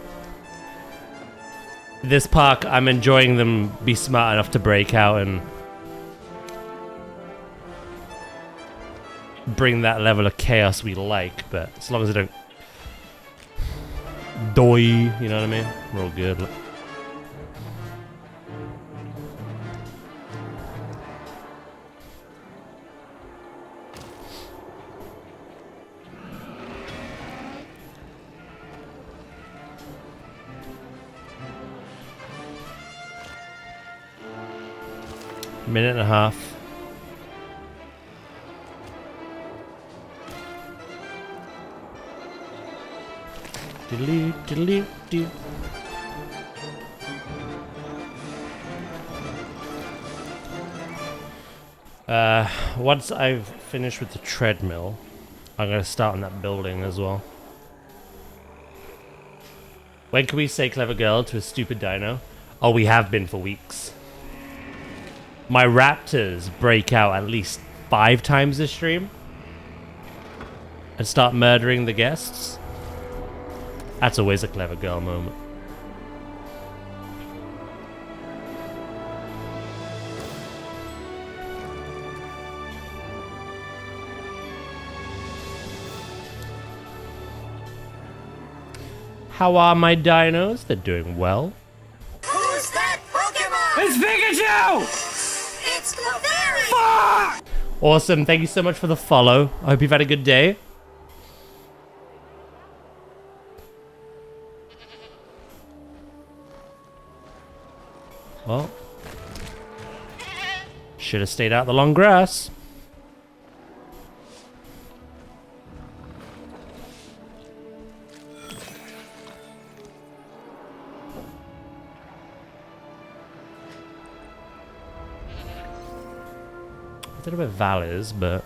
This park, I'm enjoying them be smart enough to break out and bring that level of chaos we like, but as long as they don't die, you know what I mean? We're all good. Minute and a half. Diddly, diddly, doo. Once I've finished with the treadmill, I'm gonna start on that building as well. When can we say clever girl to a stupid dino? Oh, we have been for weeks. My raptors break out at least 5 times this stream and start murdering the guests. That's always a clever girl moment. How are my dinos? They're doing well. Who's that Pokemon? It's Pikachu! It's Clefairy! Awesome. Thank you so much for the follow. I hope you've had a good day. Well, should have stayed out the long grass. I don't know where Val is, but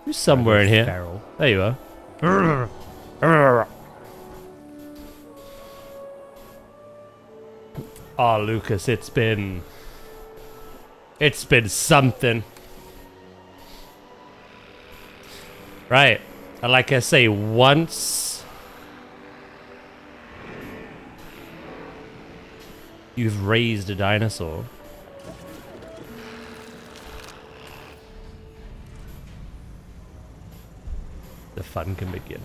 he's somewhere in here. Feral. There you are. Oh, Lucas, it's been something. Right. And like I say, once you've raised a dinosaur, the fun can begin.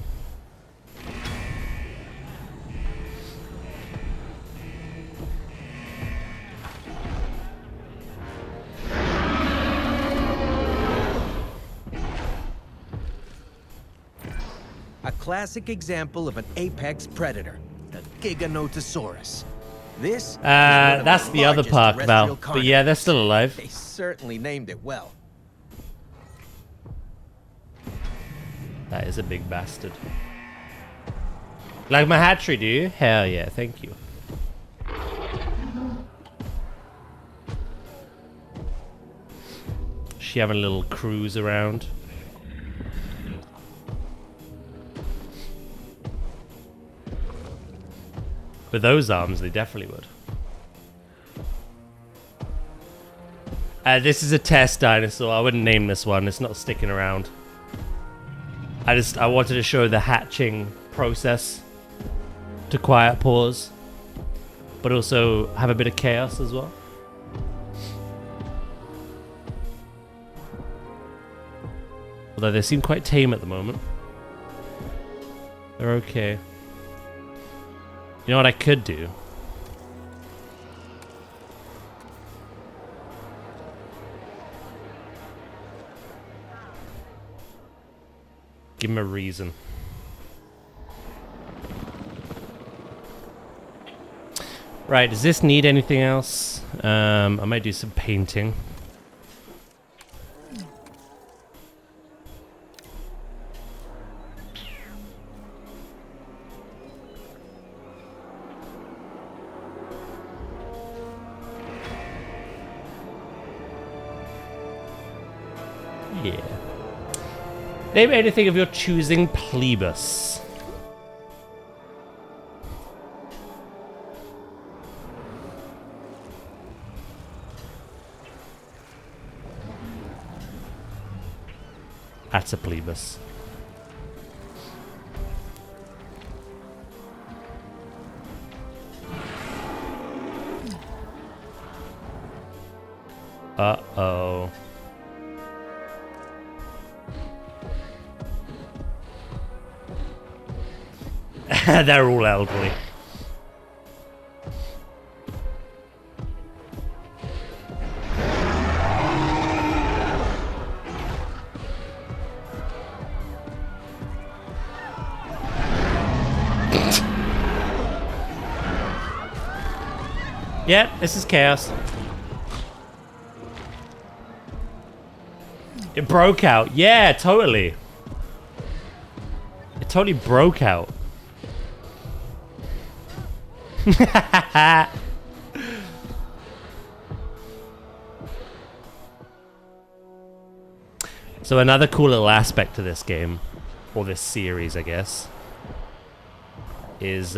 A classic example of an apex predator, the Giganotosaurus. This is one of that's the other largest park, terrestrial Val. But yeah, they're still alive. They certainly named it well. That is a big bastard. Like my hatchery, do you? Hell yeah, thank you. She having a little cruise around. With those arms, they definitely would. This is a test dinosaur. I wouldn't name this one. It's not sticking around. I wanted to show the hatching process to quiet pause, but also have a bit of chaos as well. Although they seem quite tame at the moment. They're okay. You know what I could do? Give him a reason. Right, does this need anything else? I might do some painting. Yeah. Name anything of your choosing, plebus. That's a plebus. Uh-oh. They're all elderly. Yeah, this is chaos. It broke out. Yeah, totally. It totally broke out. So another cool little aspect to this game, or this series, I guess, is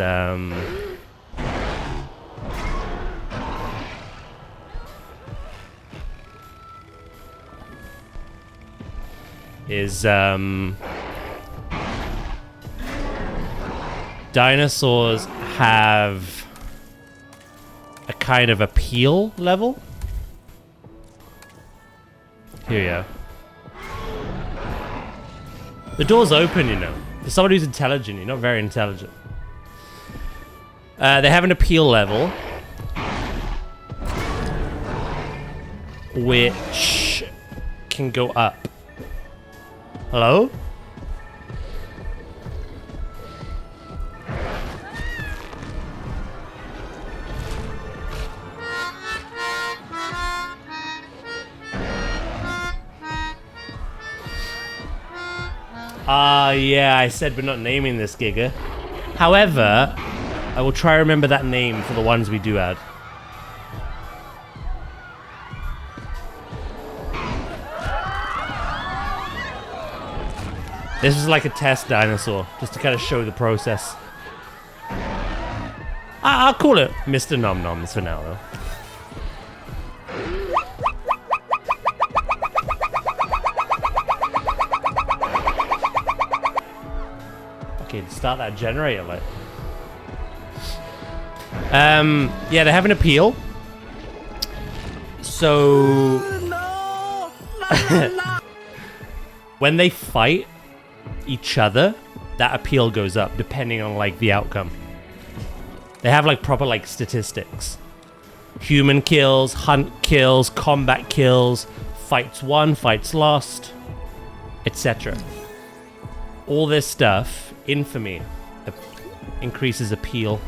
dinosaurs have a kind of appeal level. Here you go. The door's open, you know. For someone who's intelligent, you're not very intelligent. They have an appeal level, which can go up. Hello? Yeah, I said we're not naming this Giga. However, I will try to remember that name for the ones we do add. This is like a test dinosaur, just to kind of show the process. I'll call it Mr. Nom Noms for now, though. Okay, start that generator, like. Yeah, they have an appeal. So when they fight each other, that appeal goes up depending on like the outcome. They have like proper like statistics. Human kills, hunt kills, combat kills, fights won, fights lost, etc. All this stuff, infamy, increases appeal.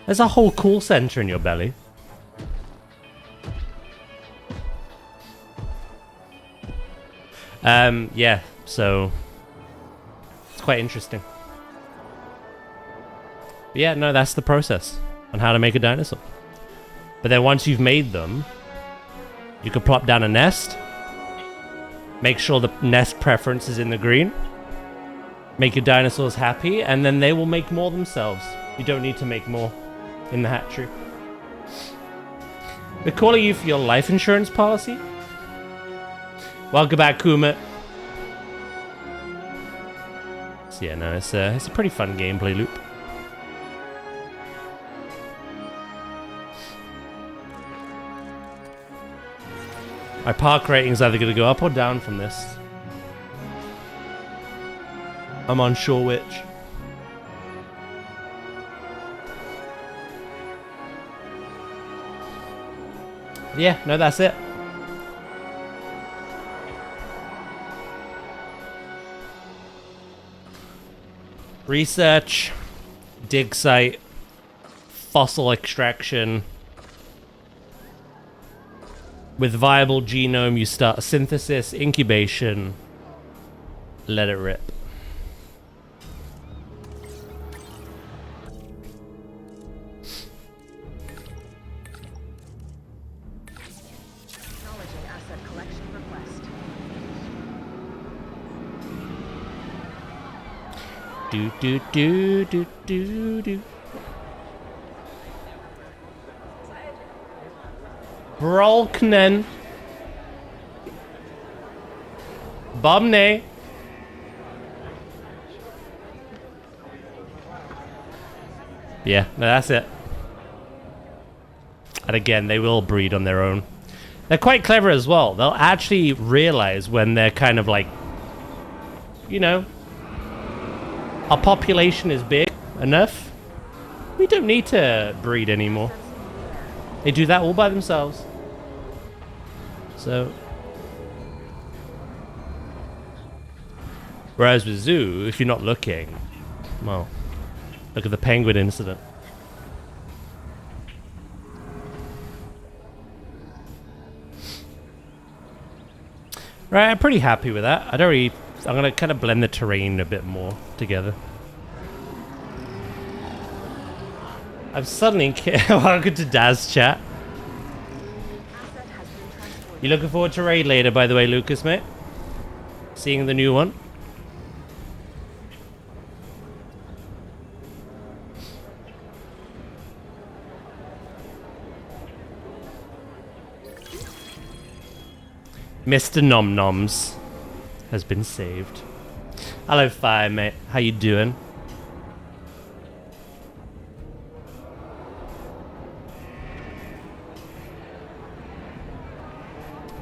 There's a whole call center in your belly. Yeah, so it's quite interesting. But yeah, no, that's the process on how to make a dinosaur. But then once you've made them, you can plop down a nest, make sure the nest preference is in the green, Make your dinosaurs happy, and then they will make more themselves. You don't need to make more in the hatchery. We're calling you for your life insurance policy. Welcome back, Kuma. So yeah, no, it's a pretty fun gameplay loop. My park rating is either going to go up or down from this. I'm unsure which. Yeah, no, that's it. Research, dig site, fossil extraction. With viable genome, you start synthesis, incubation, let it rip. Acknowledging asset collection request. Do do do do do do. Brolknen. Bomne. Yeah, no, that's it. And again, they will breed on their own. They're quite clever as well. They'll actually realize when they're kind of like, you know, our population is big enough. We don't need to breed anymore. They do that all by themselves. So, whereas with zoo, if you're not looking, well, look at the penguin incident. Right, I'm pretty happy with that. I'm gonna kind of blend the terrain a bit more together. I'm suddenly welcome to Daz chat. You looking forward to raid later, by the way, Lucas, mate? Seeing the new one. Mr. Nom Noms has been saved. Hello, Fire, mate. How you doing?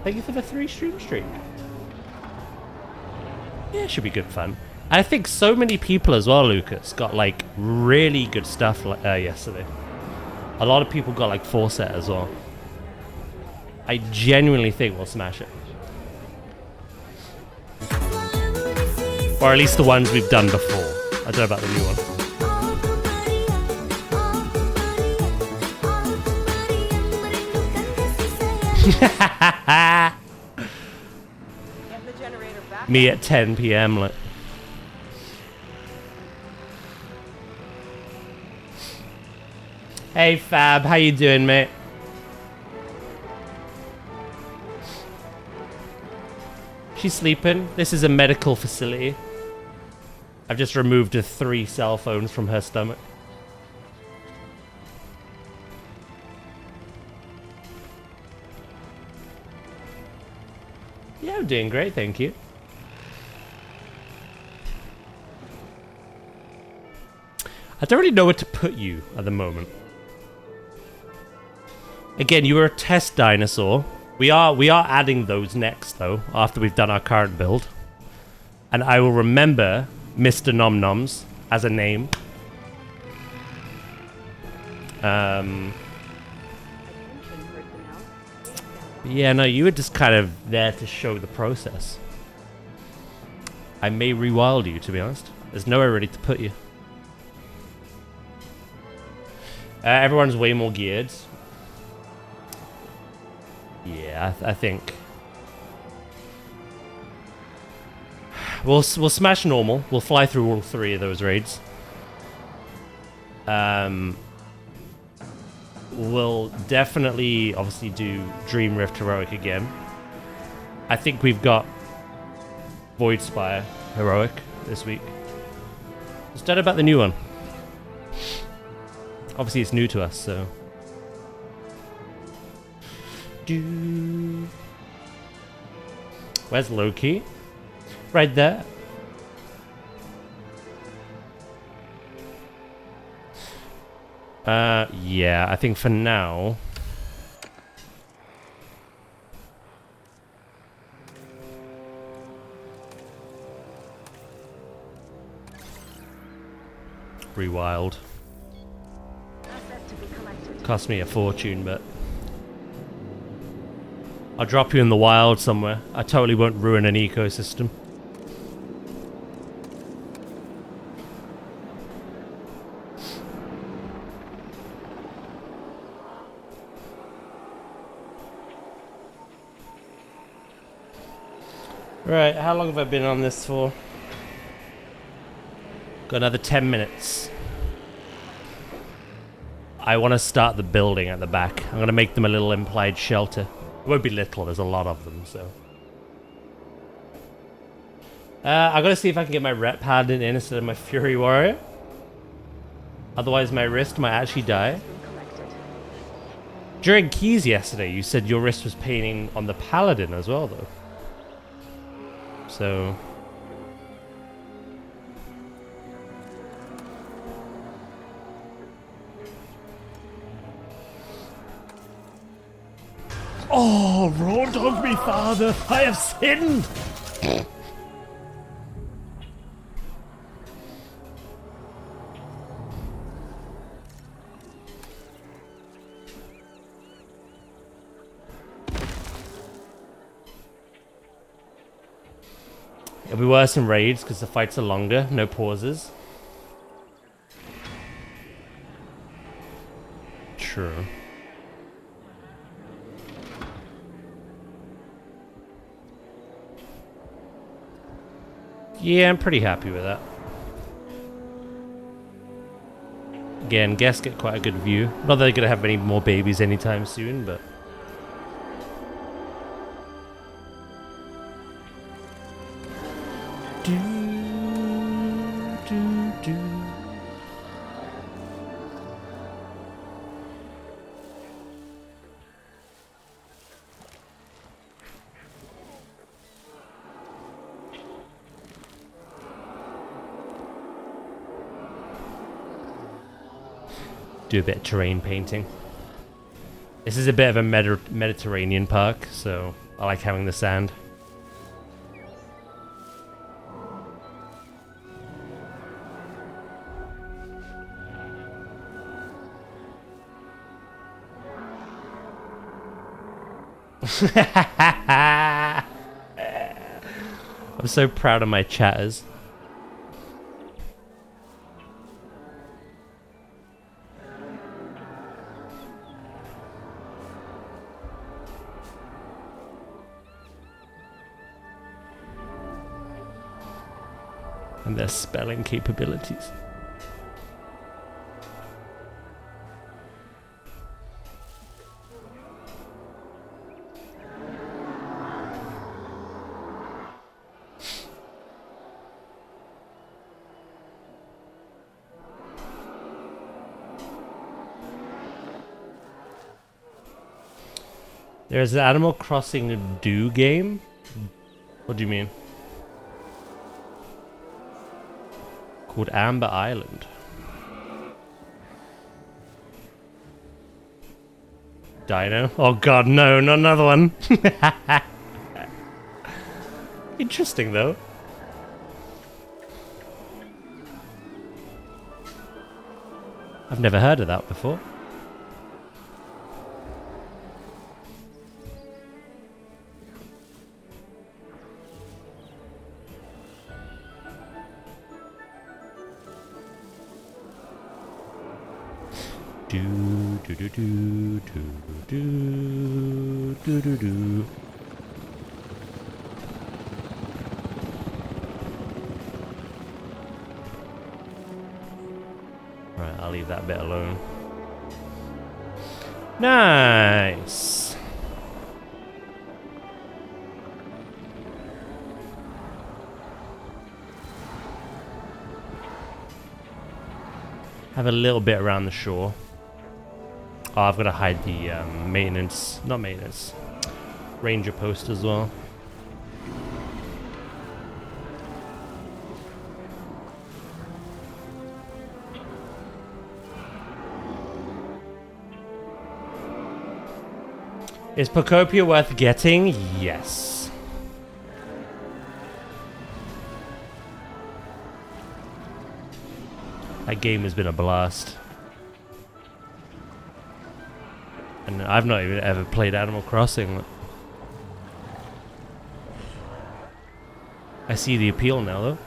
Thank you for the 3 stream streak. Yeah, it should be good fun. I think so many people as well, Lucas, got like really good stuff yesterday. A lot of people got like 4 set as well. I genuinely think we'll smash it. Or at least the ones we've done before. I don't know about the new one. Get the generator back. Me at 10 p.m. like. Hey Fab, how you doing, mate? She's sleeping. This is a medical facility. I've just removed the 3 cell phones from her stomach. Yeah, I'm doing great, thank you. I don't really know where to put you at the moment. Again, you were a test dinosaur. We are adding those next, though, after we've done our current build. And I will remember Mr. Nom Noms as a name. Yeah, no, you were just kind of there to show the process. I may rewild you, to be honest. There's nowhere really to put you. Everyone's way more geared. Yeah, I think we'll smash normal. We'll fly through all 3 of those raids. We'll definitely, obviously, do Dream Rift Heroic again. I think we've got Void Spire Heroic this week. Just don't know about the new one. Obviously, it's new to us, so. Where's Loki? Right there. Yeah, I think for now. Rewild. Asset to be collected. Cost me a fortune, but I'll drop you in the wild somewhere. I totally won't ruin an ecosystem. Right, how long have I been on this for? Got another 10 minutes. I want to start the building at the back. I'm going to make them a little implied shelter. It won't be little, there's a lot of them, so. I gotta see if I can get my Ret Paladin in instead of my Fury Warrior. Otherwise my wrist might actually die. During keys yesterday, you said your wrist was paining on the Paladin as well, though. So... Oh, roll on me, Father! I have sinned! It'll be worse in raids because the fights are longer, no pauses. True. Yeah, I'm pretty happy with that. Again, guests get quite a good view. Not that they're going to have any more babies anytime soon, but... Do a bit of terrain painting. This is a bit of a Mediterranean park, so I like having the sand. I'm so proud of my chatters. And their spelling capabilities. There's an Animal Crossing Do game? What do you mean? Called Amber Island. Dino? Oh god, no, not another one. Interesting though. I've never heard of that before. Do do do do do do do do. Right, I'll leave that bit alone. Nice. Have a little bit around the shore. Oh, I've got to hide the maintenance, not maintenance, ranger post as well. Is Procopia worth getting? Yes. That game has been a blast. And I've not even ever played Animal Crossing. I see the appeal now, though.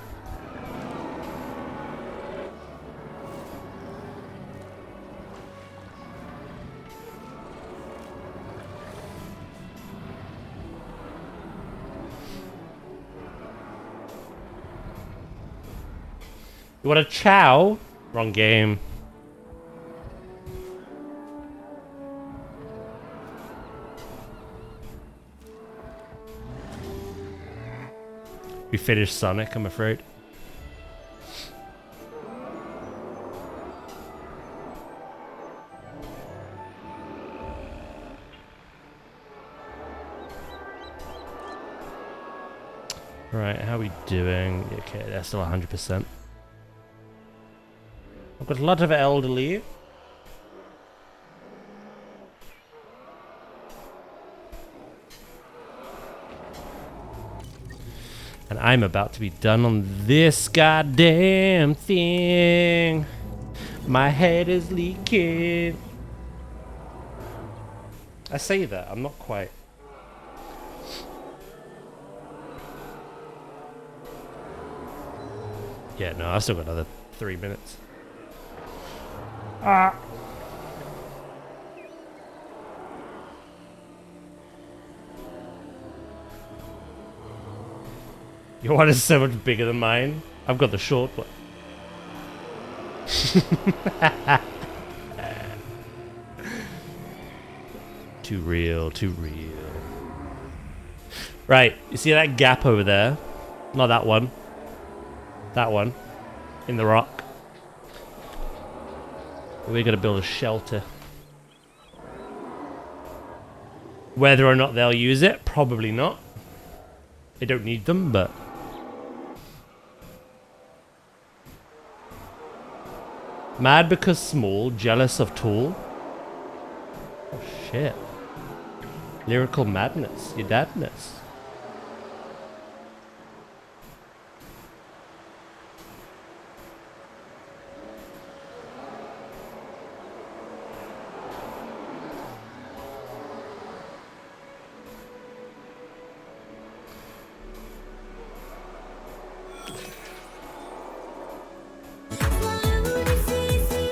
You want a chow? Wrong game. We finished Sonic, I'm afraid. Right, how are we doing? Okay, they're still 100%. I've got a lot of elderly. And I'm about to be done on this goddamn thing. My head is leaking. I say that, I'm not quite. Yeah, no, I've still got another 3 minutes. Your one is so much bigger than mine. I've got the short one. Too real, too real. Right, you see that gap over there? Not that one. That one. In the rock. We're gonna build a shelter. Whether or not they'll use it, probably not. They don't need them, but... Mad because small, jealous of tall. Oh shit. Lyrical madness, your dadness.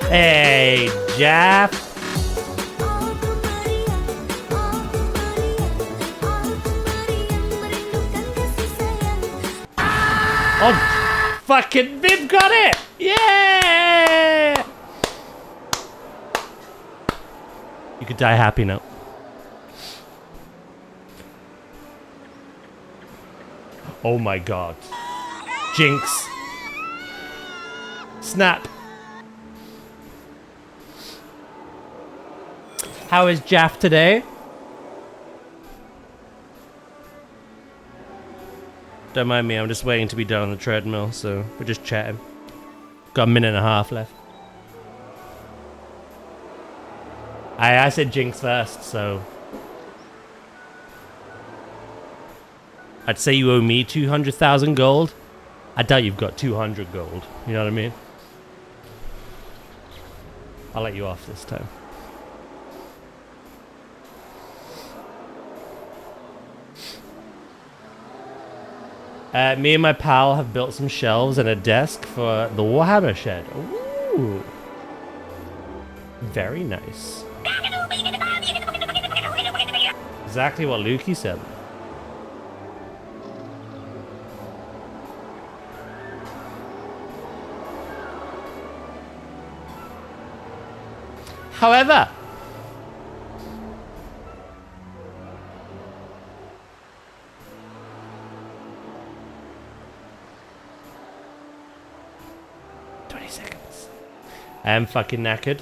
Hey, Jeff. Oh, fucking Viv got it! Yeah! You could die happy now. Oh my god. Jinx. Snap. How is Jaff today? Don't mind me, I'm just waiting to be done on the treadmill, so we're just chatting. Got a minute and a half left. I said Jinx first, so... I'd say you owe me 200,000 gold. I doubt you've got 200 gold, you know what I mean? I'll let you off this time. Me and my pal have built some shelves and a desk for the Warhammer shed. Ooh. Very nice. Exactly what Lukey said. However... I am fucking knackered.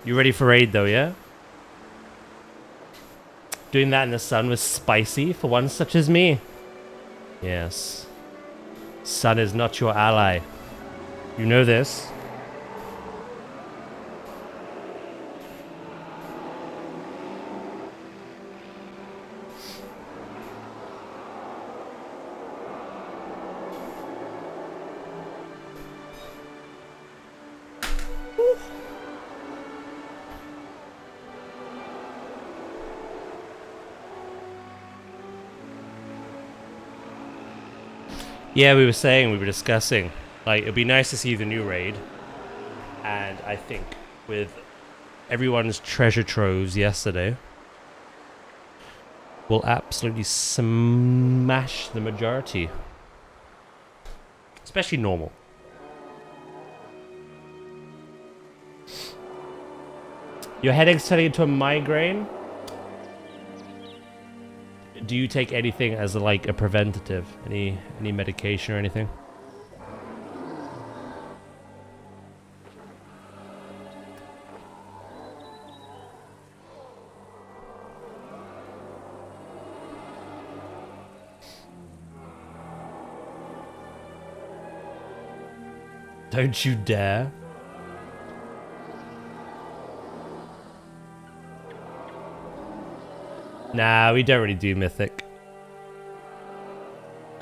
You ready for raid though, yeah? Doing that in the sun was spicy for one such as me. Yes. Sun is not your ally. You know this. Yeah, we were discussing, like, it'd be nice to see the new raid, and I think with everyone's treasure troves yesterday, we'll absolutely smash the majority, especially normal. Your headache's turning into a migraine? Do you take anything as like a preventative? Any medication or anything? Don't you dare. Nah, we don't really do mythic.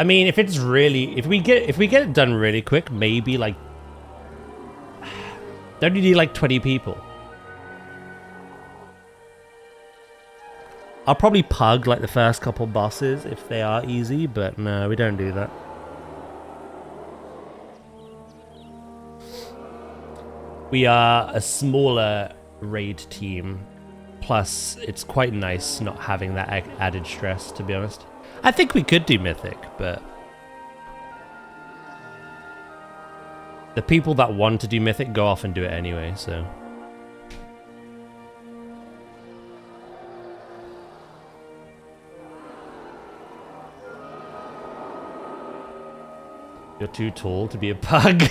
I mean, if it's really, if we get it done really quick, maybe like, don't you need like 20 people? I'll probably pug like the first couple bosses if they are easy, but no, we don't do that. We are a smaller raid team. Plus, it's quite nice not having that added stress, to be honest. I think we could do Mythic, but the people that want to do Mythic go off and do it anyway, so. You're too tall to be a pug.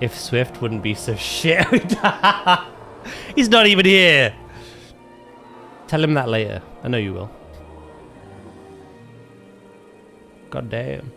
If Swift wouldn't be so shit. He's not even here. Tell him that later. I know you will. God damn.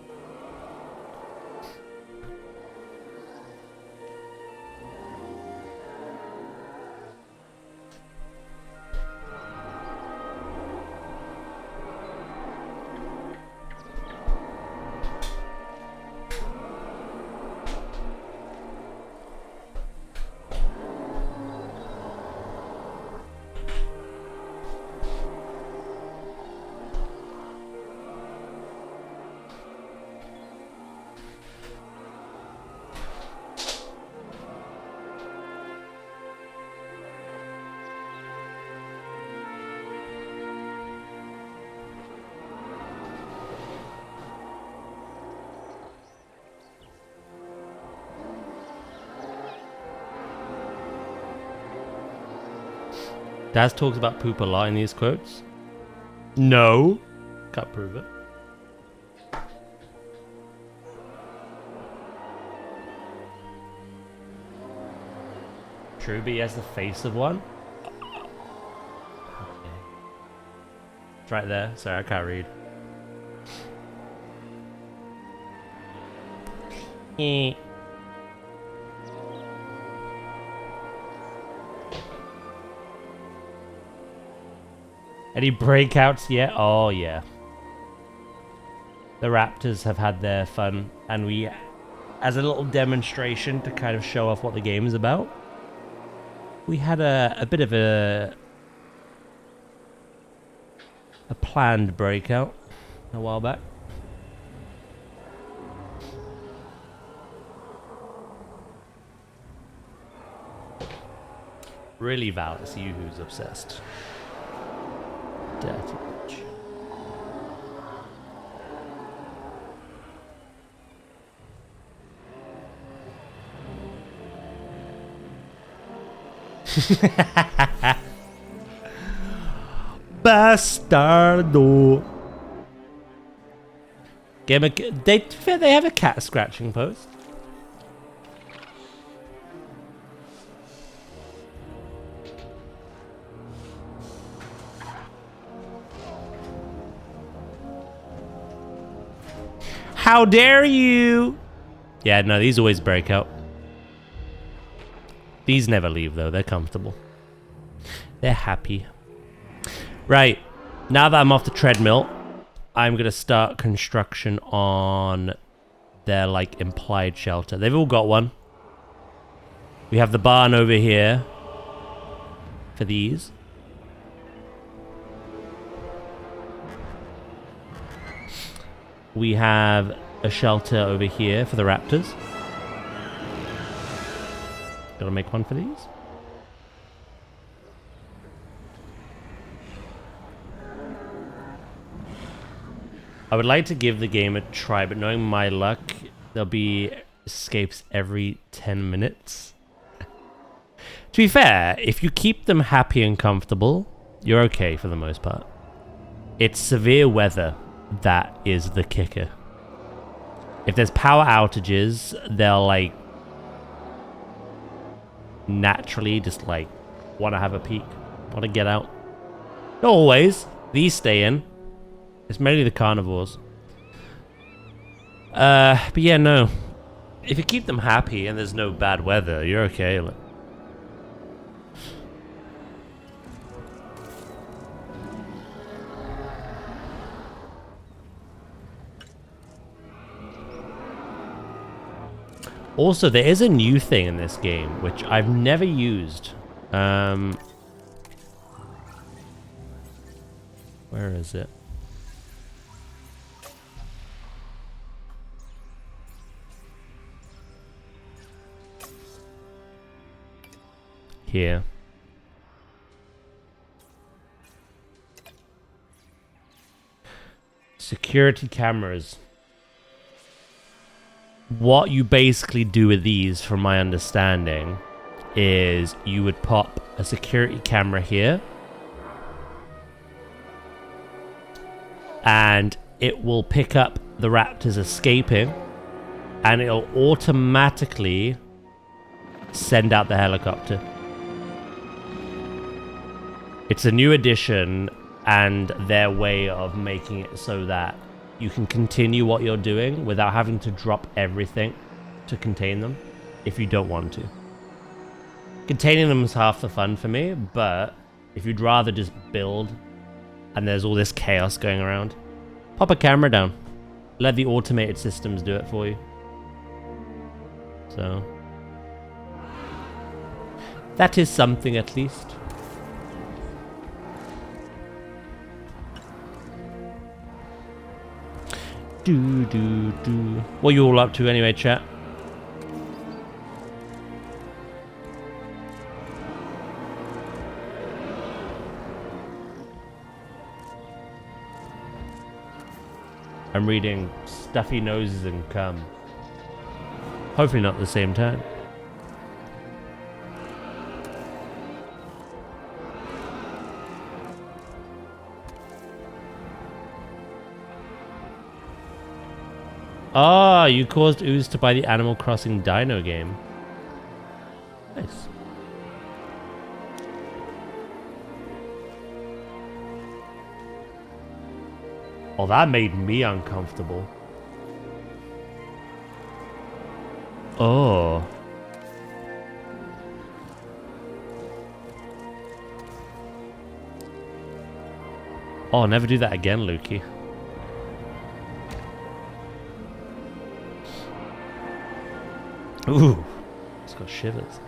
Daz talks about poop a lot in these quotes. No. Can't prove it. True, but he has the face of one. It's right there. Sorry, I can't read. Any breakouts yet? Oh yeah. The Raptors have had their fun, and we, as a little demonstration to kind of show off what the game is about, we had a bit of a planned breakout a while back. Really, Val, it's you who's obsessed. Dirty bitch. Bastardo. Give him a, they have a cat scratching post. How dare you? Yeah, no, these always break out. These never leave, though. They're comfortable. They're happy. Right. Now that I'm off the treadmill, I'm going to start construction on their, like, implied shelter. They've all got one. We have the barn over here for these. We have a shelter over here for the raptors. Gotta make one for these. I would like to give the game a try, but knowing my luck, there'll be escapes every 10 minutes. To be fair, if you keep them happy and comfortable, you're okay for the most part. It's severe weather that is the kicker. If there's power outages, they'll like naturally just like want to have a peek, want to get out. Not always. These stay in. It's mainly the carnivores. But yeah, no. If you keep them happy and there's no bad weather, you're okay. Also, there is a new thing in this game, which I've never used. Where is it? Here. Security cameras. What you basically do with these, from my understanding, is you would pop a security camera here, and it will pick up the raptors escaping, and it'll automatically send out the helicopter. It's a new addition and their way of making it so that you can continue what you're doing without having to drop everything to contain them if you don't want to. Containing them is half the fun for me, but if you'd rather just build and there's all this chaos going around, pop a camera down. Let the automated systems do it for you. So that is something at least. What are you all up to anyway, chat? I'm reading Stuffy Noses and Cum. Hopefully not at the same time. Ah, you caused Ooze to buy the Animal Crossing Dino game. Nice. Oh, that made me uncomfortable. Oh. Oh, never do that again, Lukey. Ooh, it's got shivers.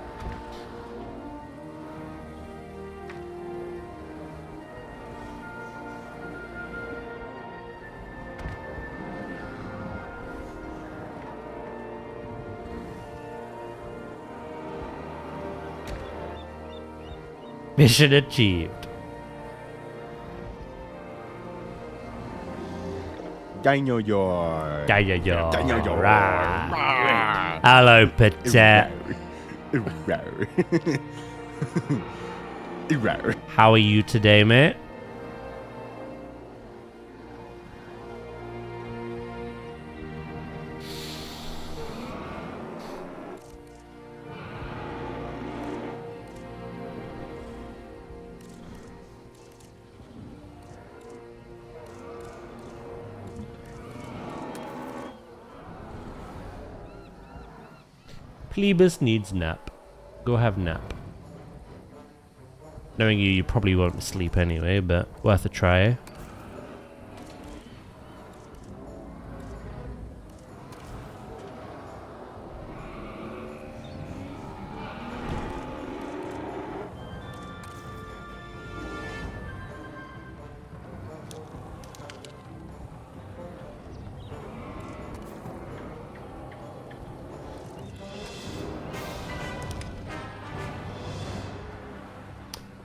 Mission achieved. Dinosaur. Dinosaur. Hello, Pet. How are you today, mate? Plebus needs nap. Go have nap. Knowing you, you probably won't sleep anyway, but worth a try.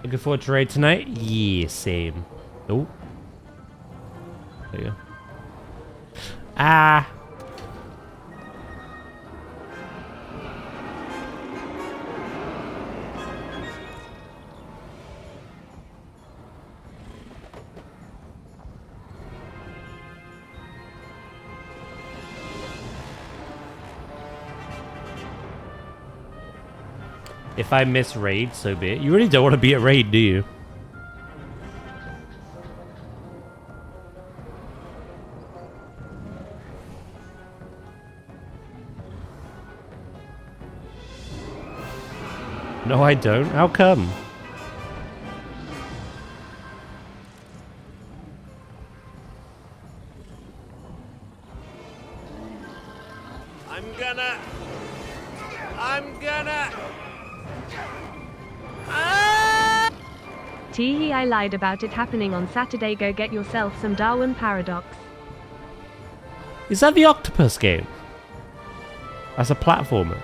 Looking forward to raid tonight? Yeah, same. Oh. There you go. Ah! If I miss raid, so be it. You really don't want to be at raid, do you? No, I don't. How come? Teehee, I lied about it happening on Saturday. Go get yourself some Darwin Paradox. Is that the octopus game? That's a platformer.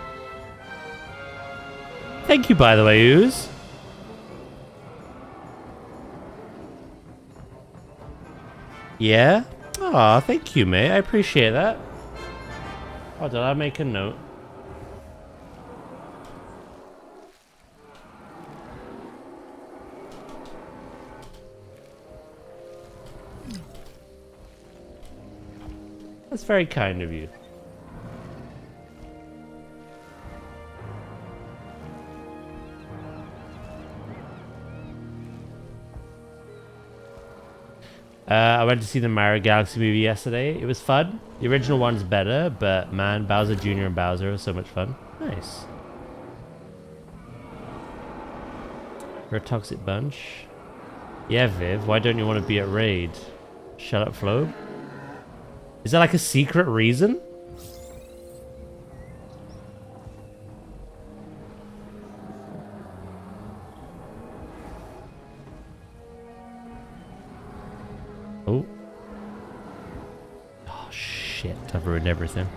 Thank you, by the way, Ooze. Yeah? Aw, thank you, mate. I appreciate that. Oh, did I make a note? That's very kind of you. I went to see the Mario Galaxy movie yesterday. It was fun. The original one's better, but man, Bowser Jr. and Bowser are so much fun. Nice. We're a toxic bunch. Yeah, Viv, why don't you want to be at raid? Shut up, Flo. Is that like a secret reason? Oh. Oh shit, I've ruined everything.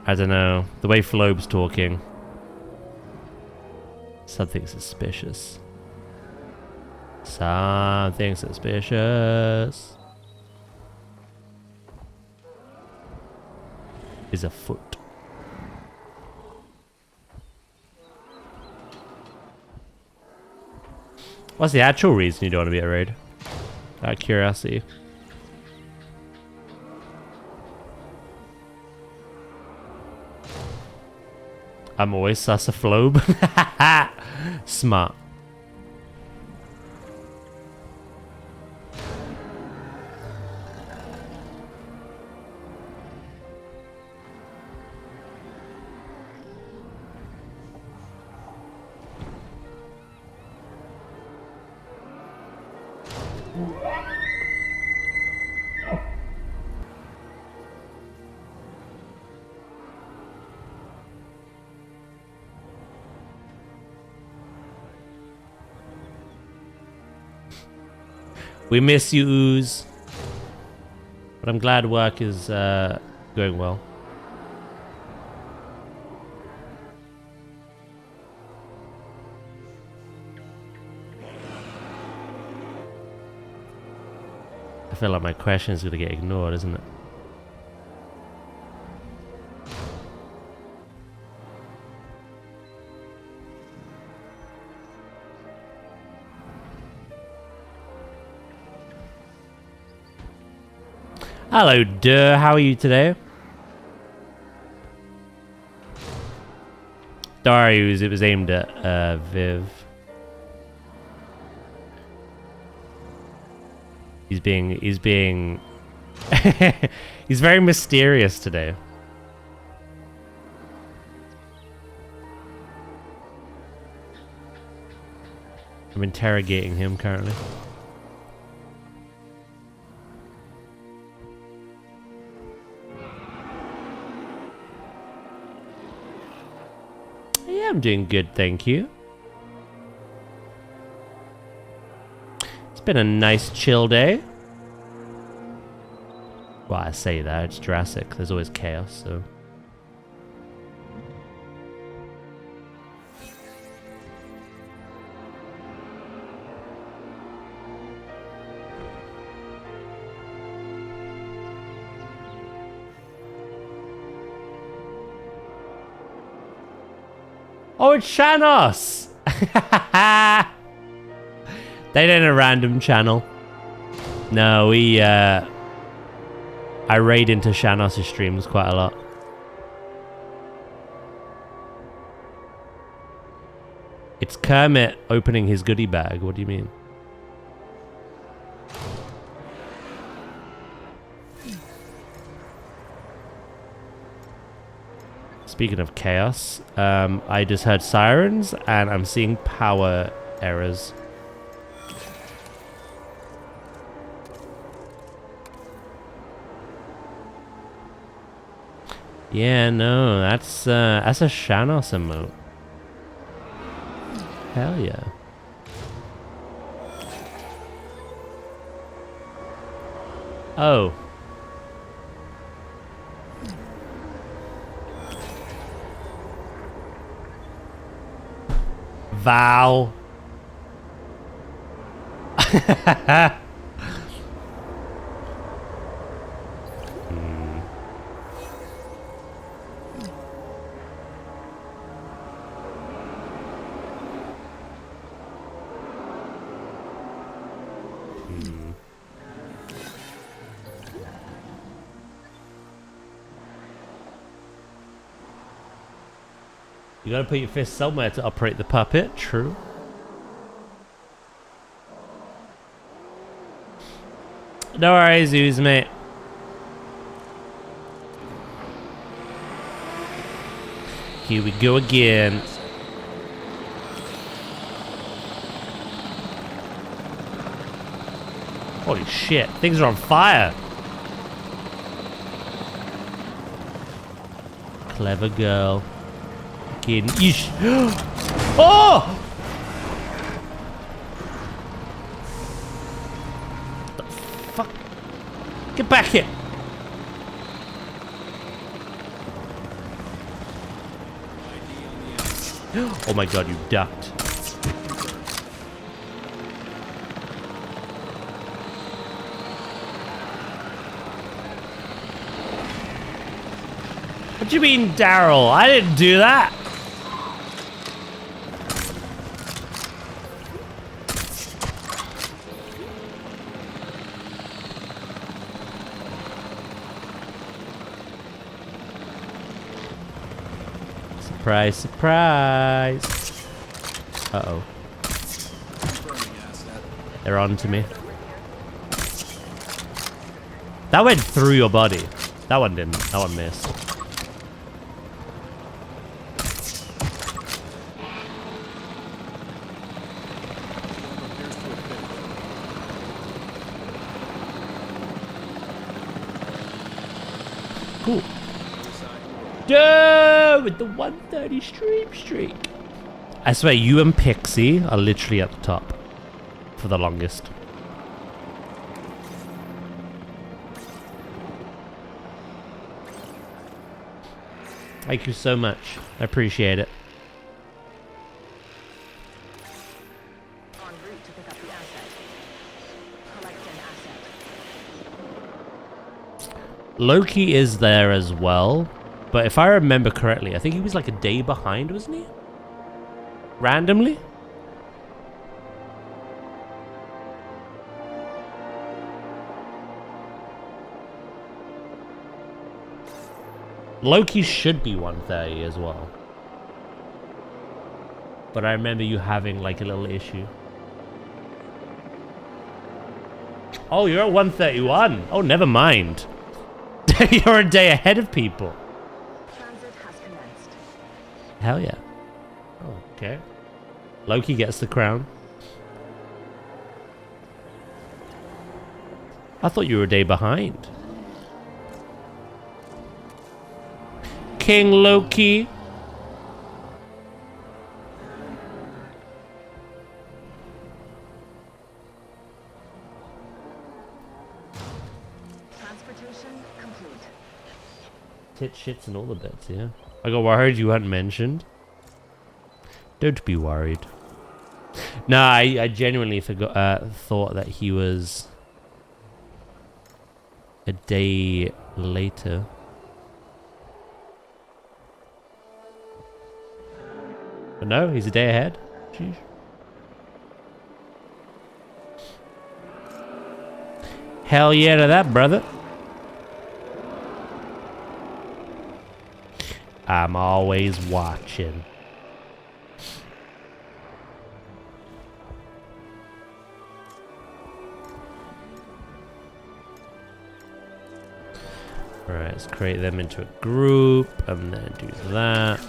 I don't know. The way Flobe's talking. Something suspicious. Something suspicious is afoot. What's the actual reason you don't want to be at raid? Out of curiosity. I'm always sus a Flobe. Smart. We miss you, Ooze. But I'm glad work is going well. I feel like my question is going to get ignored, isn't it? Hello, Durr. How are you today? Darius, it was aimed at Viv. He's being he's very mysterious today. I'm interrogating him currently. Yeah, I'm doing good, thank you. It's been a nice chill day. Well, I say that, it's Jurassic. There's always chaos, so... Oh, it's Shanos! They did a random channel. No, I raid into Shanos' streams quite a lot. It's Kermit opening his goodie bag. What do you mean? Speaking of chaos, I just heard sirens and I'm seeing power errors. Yeah, no, that's a Shanos emote. Hell yeah. Oh. Vow. You gotta put your fist somewhere to operate the puppet, true. No worries, Ooze, mate. Here we go again. Holy shit, things are on fire. Clever girl. Yeesh. Oh! What the fuck? Get back here! Oh my god, you ducked. What do you mean, Daryl? I didn't do that! Surprise, surprise. Uh-oh. They're on to me. That went through your body. That one didn't. That one missed. Cool. Duh, with the 130 stream streak. I swear, you and Pixie are literally at the top for the longest. Thank you so much. I appreciate it. En route to pick up the asset. Collect an asset. Loki is there as well. But if I remember correctly, I think he was like a day behind, wasn't he? Randomly? Loki should be 130 as well. But I remember you having like a little issue. Oh, you're at 131. Oh, never mind. You're a day ahead of people. Transit has commenced. Hell yeah. Oh, okay. Loki gets the crown. I thought you were a day behind. King Loki. Transportation complete. Tit shits and all the bits, yeah. I got worried you hadn't mentioned. Don't be worried. No, I genuinely thought that he was a day later. But no, he's a day ahead. Jeez. Hell yeah to that, brother. I'm always watching. Alright, let's create them into a group and then do that.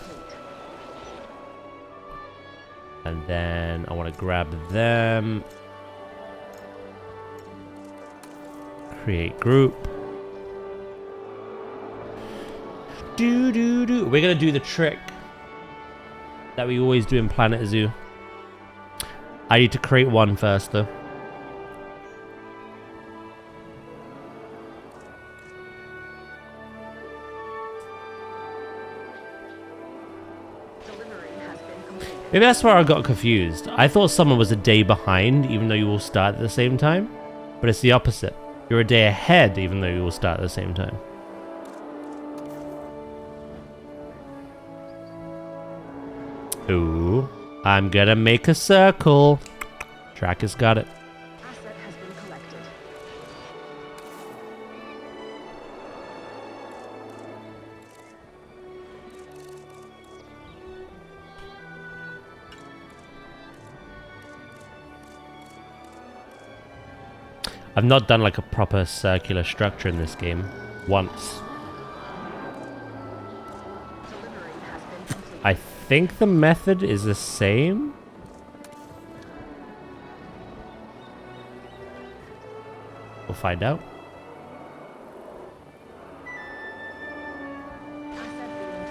And then I want to grab them. Create group. We're gonna do the trick that we always do in Planet Zoo. I need to create one first though. Maybe that's where I got confused. I thought someone was a day behind even though you all start at the same time. But it's the opposite. You're a day ahead even though you all start at the same time. Ooh, I'm gonna make a circle. Tracker's got it. Asset has been collected. I've not done like a proper circular structure in this game once. Delivery has been completed. I think the method is the same. We'll find out. Asset being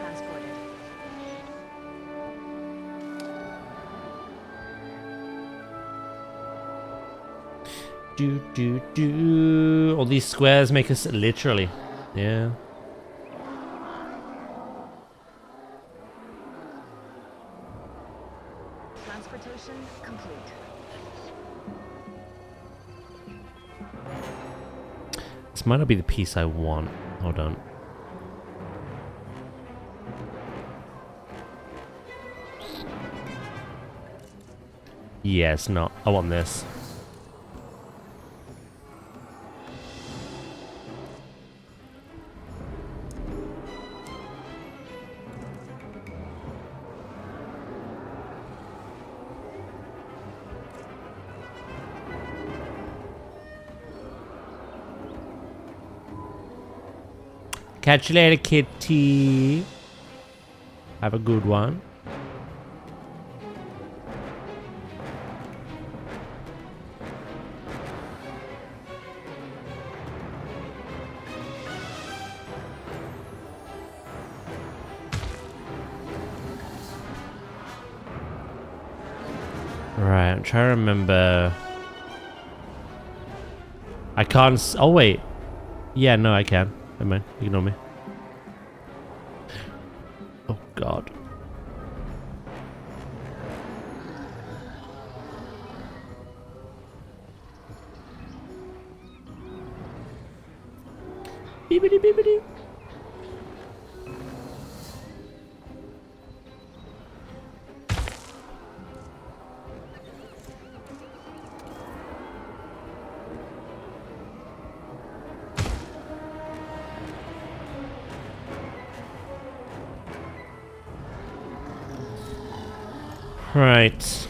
transported. All these squares make us literally. Yeah. Transportation complete. This might not be the piece I want. Hold on. Yes, no. I want this. Catch you later, kitty. Have a good one. Right, I'm trying to remember. I can't. Oh, wait. Yeah, no, I can. Never mind. Ignore me. Oh, God. Beepity beepity. Right.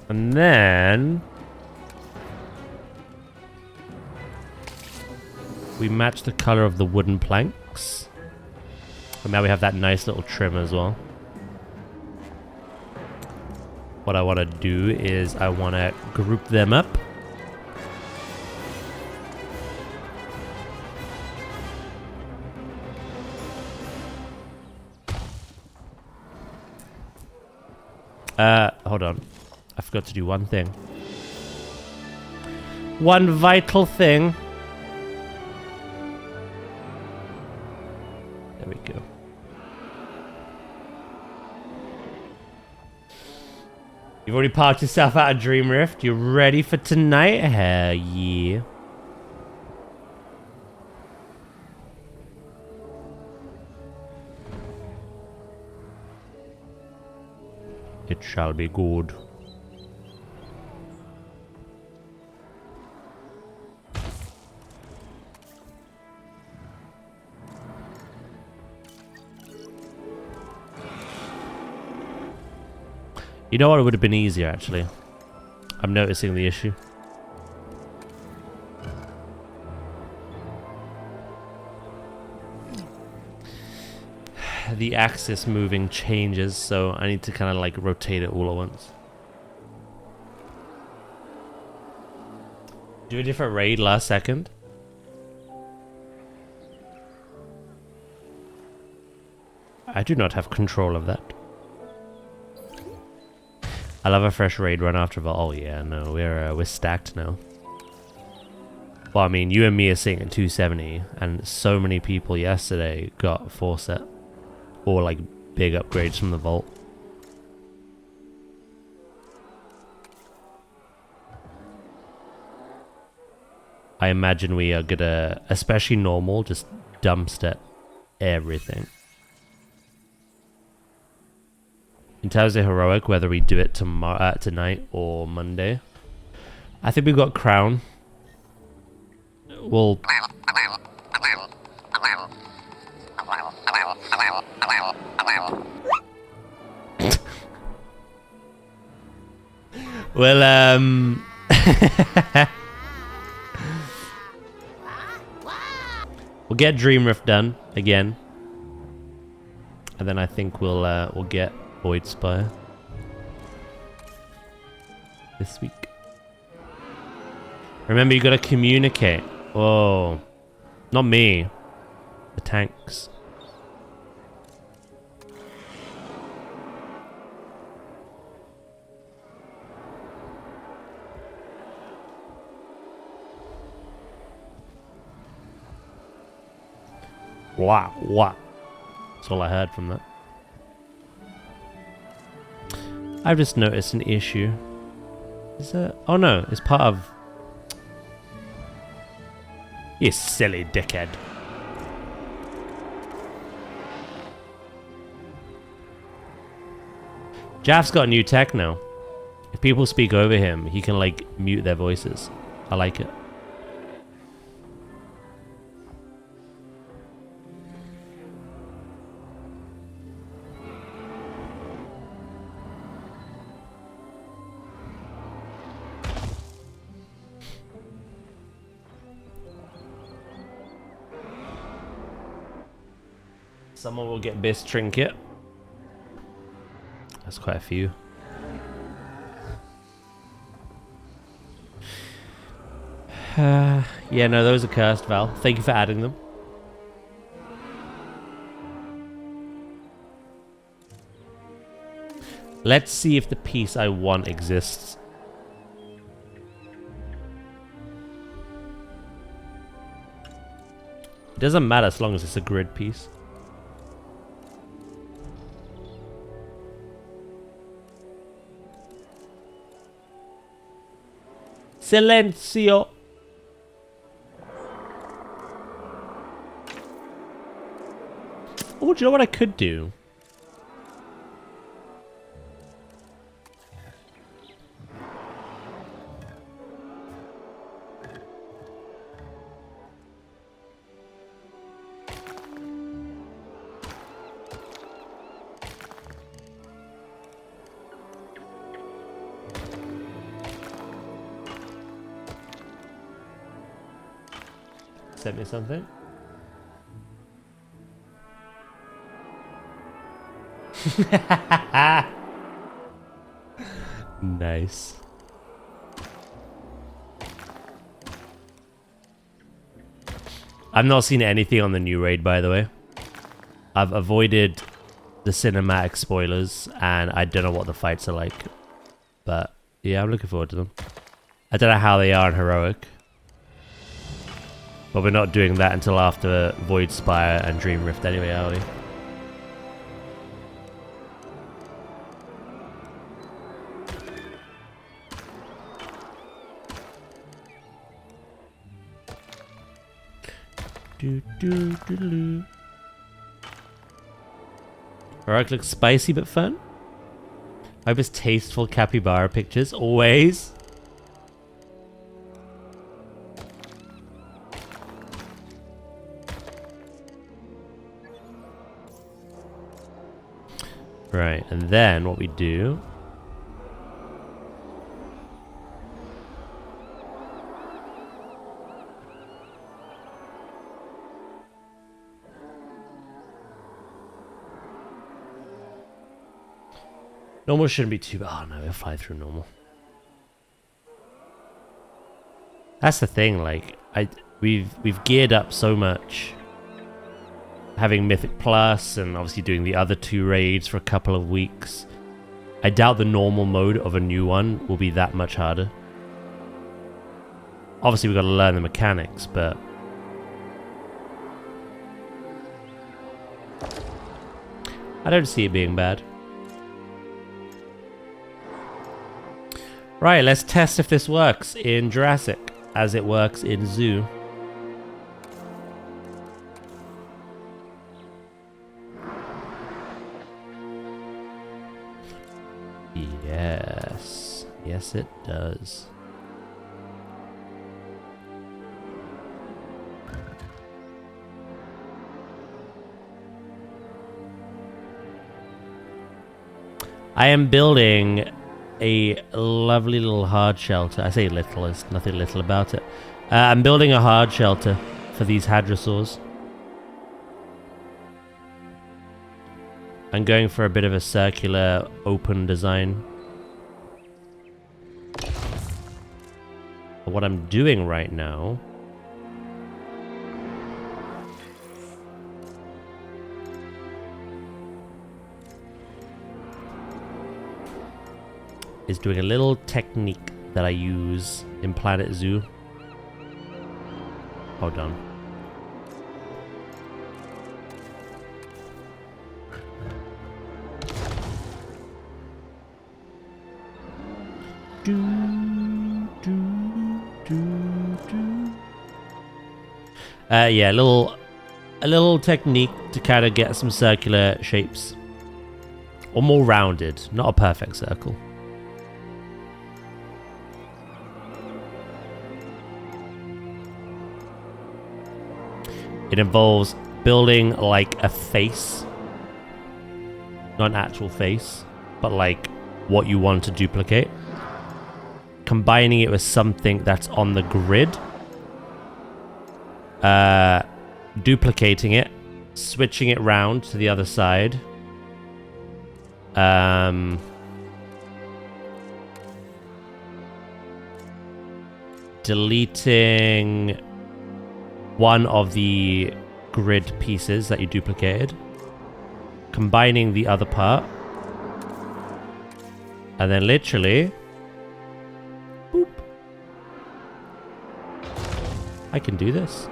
And then We match the color of the wooden planks. And now we have that nice little trim as well. What I want to do is I want to group them up. Hold on. I forgot to do one thing. One vital thing. There we go. You've already parked yourself out of Dream Rift. You're ready for tonight? Hell yeah. It shall be good. You know what? It would have been easier, actually. I'm noticing the issue. The axis moving changes, so I need to kind of like rotate it all at once. Do a different raid last second. I do not have control of that. I love a fresh raid run after Vault. Oh yeah, no, we're stacked now. Well, I mean, you and me are sitting at 270, and so many people yesterday got 4 set. Or like big upgrades from the vault. I imagine we are gonna, especially normal, just dumpster everything. In terms of heroic, whether we do it tomorrow, tonight or Monday, I think we've got crown. We'll. Well, we'll get Dream Rift done again, and then I think we'll get Void Spire this week. Remember, you gotta communicate. Oh, not me. The tanks. Wow. That's all I heard from that. I've just noticed an issue. Is that... Oh no, it's part of... You silly dickhead. Jaff's got new tech now. If people speak over him, he can like mute their voices. I like it. Someone will get best trinket. That's quite a few. Yeah, no, those are cursed, Val. Thank you for adding them. Let's see if the piece I want exists. It doesn't matter as long as it's a grid piece. Silencio. Oh, do you know what I could do? sent me something. Nice. I've not seen anything on the new raid, by the way. I've avoided the cinematic spoilers, and I don't know what the fights are like. But yeah, I'm looking forward to them. I don't know how they are in Heroic. But we're not doing that until after Void Spire and Dream Rift anyway, are we? Heroic looks spicy but fun. I hope it's tasteful capybara pictures, always. Right, and then what we do... Normal shouldn't be too bad. Oh no, we'll fly through normal. That's the thing, like, we've geared up so much. Having Mythic Plus and obviously doing the other 2 raids for a couple of weeks. I doubt the normal mode of a new one will be that much harder. Obviously we've got to learn the mechanics, but... I don't see it being bad. Right, let's test if this works in Jurassic as it works in Zoo. Yes. Yes, it does. I am building a lovely little hard shelter. I say little, there's nothing little about it. I'm building a hard shelter for these Hadrosaurs. I'm going for a bit of a circular open design. What I'm doing right now is doing a little technique that I use in Planet Zoo. Hold on. Yeah, a little technique to kind of get some circular shapes, or more rounded, not a perfect circle. It involves building like a face, not an actual face, but like what you want to duplicate, combining it with something that's on the grid, duplicating it, switching it round to the other side, deleting one of the grid pieces that you duplicated, combining the other part, and then literally, boop. I can do this.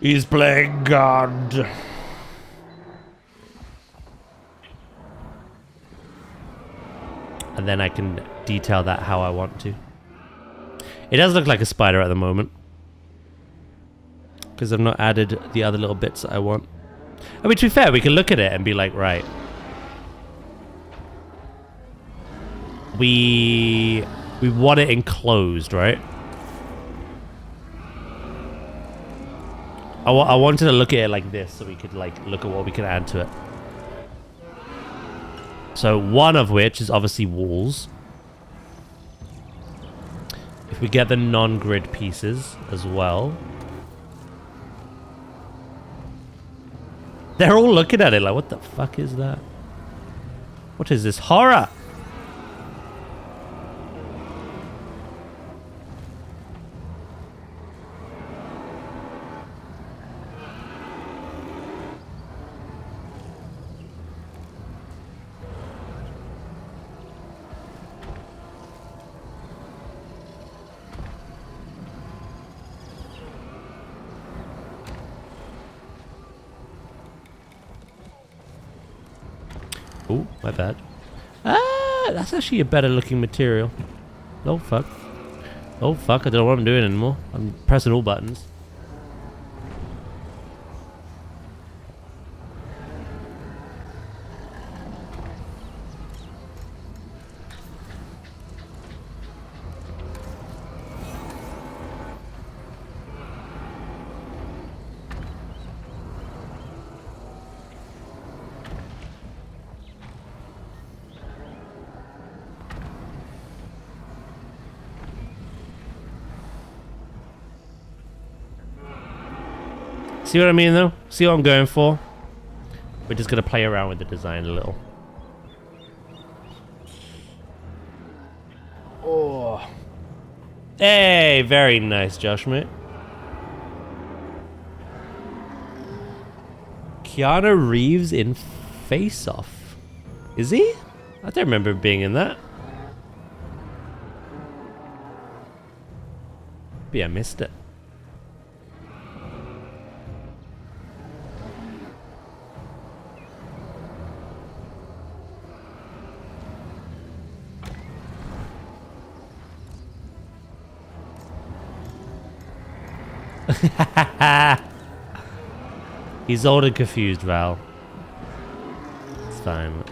He's playing God. And then I can detail that how I want to. It does look like a spider at the moment, because I've not added the other little bits that I want. I mean, to be fair, we can look at it and be like, right, we We want it enclosed, right? I wanted to look at it like this so we could like look at what we can add to it. So one of which is obviously walls. If we get the non-grid pieces as well. They're all looking at it like, what the fuck is that? What is this horror? Oh, my bad. Ah, that's actually a better looking material. Oh, fuck. Oh, fuck. I don't know what I'm doing anymore. I'm pressing all buttons. See what I mean, though? See what I'm going for? We're just going to play around with the design a little. Oh. Hey, very nice, Josh, mate. Keanu Reeves in Face Off. Is he? I don't remember being in that. Maybe I missed it. He's old and confused, Val. It's fine.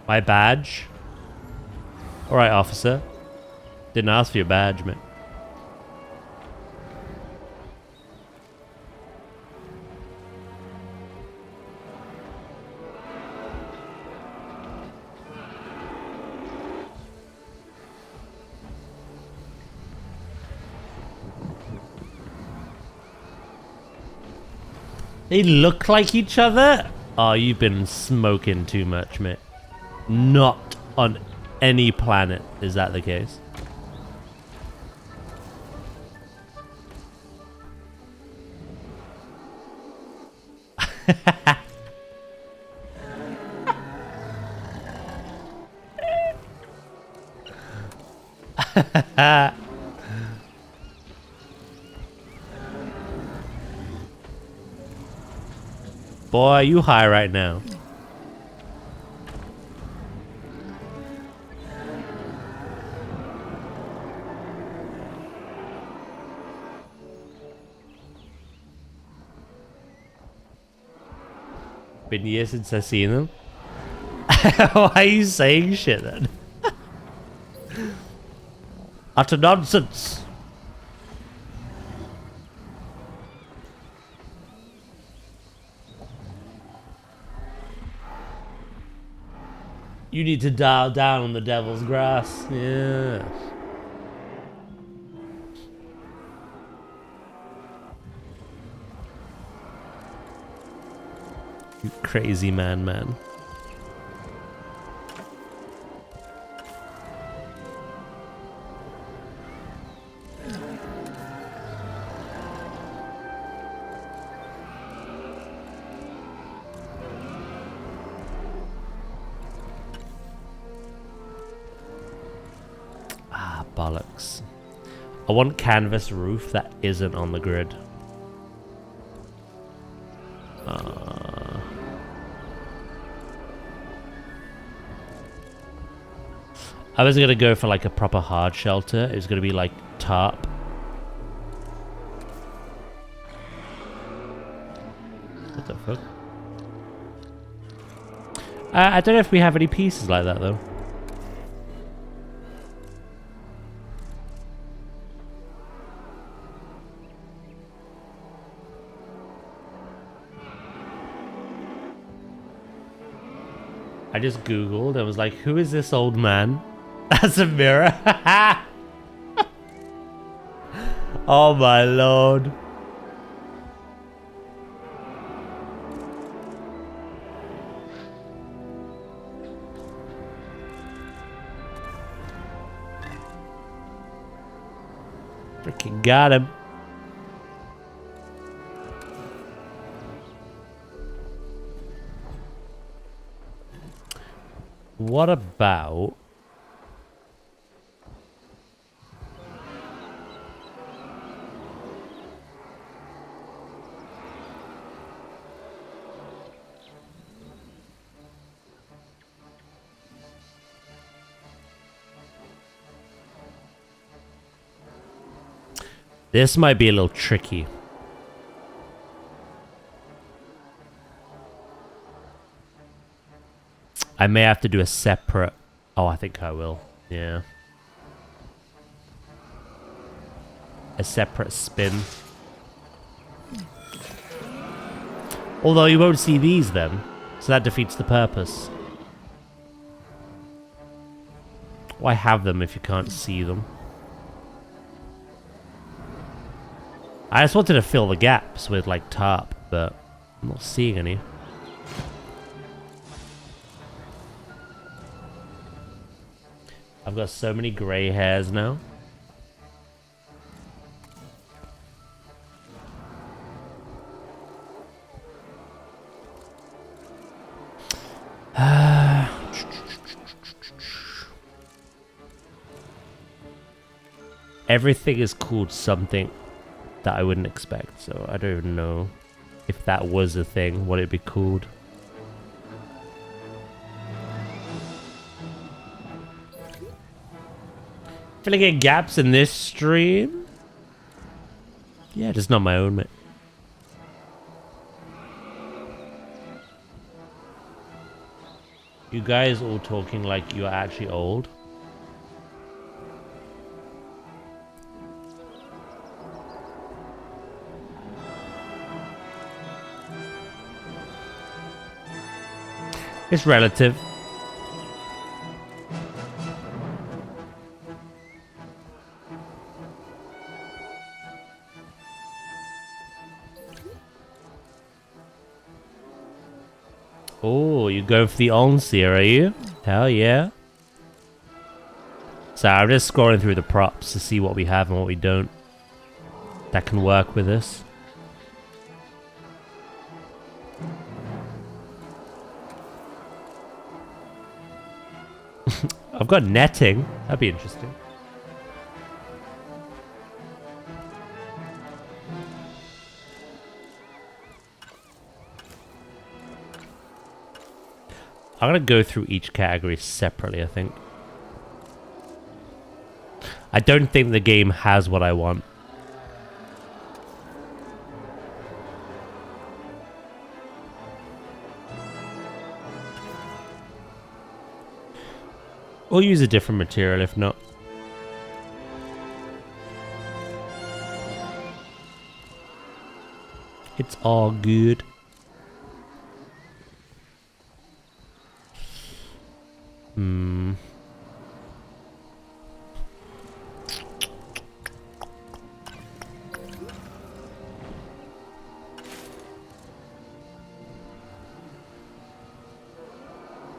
My badge? Alright, officer. Didn't ask for your badge, man. They look like each other? Oh, you've been smoking too much, mate. Not on any planet is that the case. Boy, you high right now. Been years since I've seen them. Why are you saying shit then? Utter nonsense. You need to dial down on the devil's grass. Yeah. You crazy man. Bollocks. I want canvas roof that isn't on the grid. I was gonna go for like a proper hard shelter. It was gonna be like tarp. I don't know if we have any pieces like that though. I just googled and was like, who is this old man? That's a mirror. Oh my lord. Freaking got him. What about... This might be a little tricky. I may have to do a separate... Oh, I think I will. Yeah. A separate spin. Although you won't see these then. So that defeats the purpose. Why have them if you can't see them? I just wanted to fill the gaps with like tarp, but I'm not seeing any. I've got so many grey hairs now. Everything is called something that I wouldn't expect, so I don't even know if that was a thing, what it'd be called. Filling in gaps in this stream? Yeah, just not my own, mate. You guys all talking like you're actually old? It's relative. Oh, you go for the Onseer, are you? Hell yeah. So I'm just scoring through the props to see what we have and what we don't that can work with this. I've got netting. That'd be interesting. I'm gonna go through each category separately, I think. I don't think the game has what I want. We'll use a different material if not. It's all good.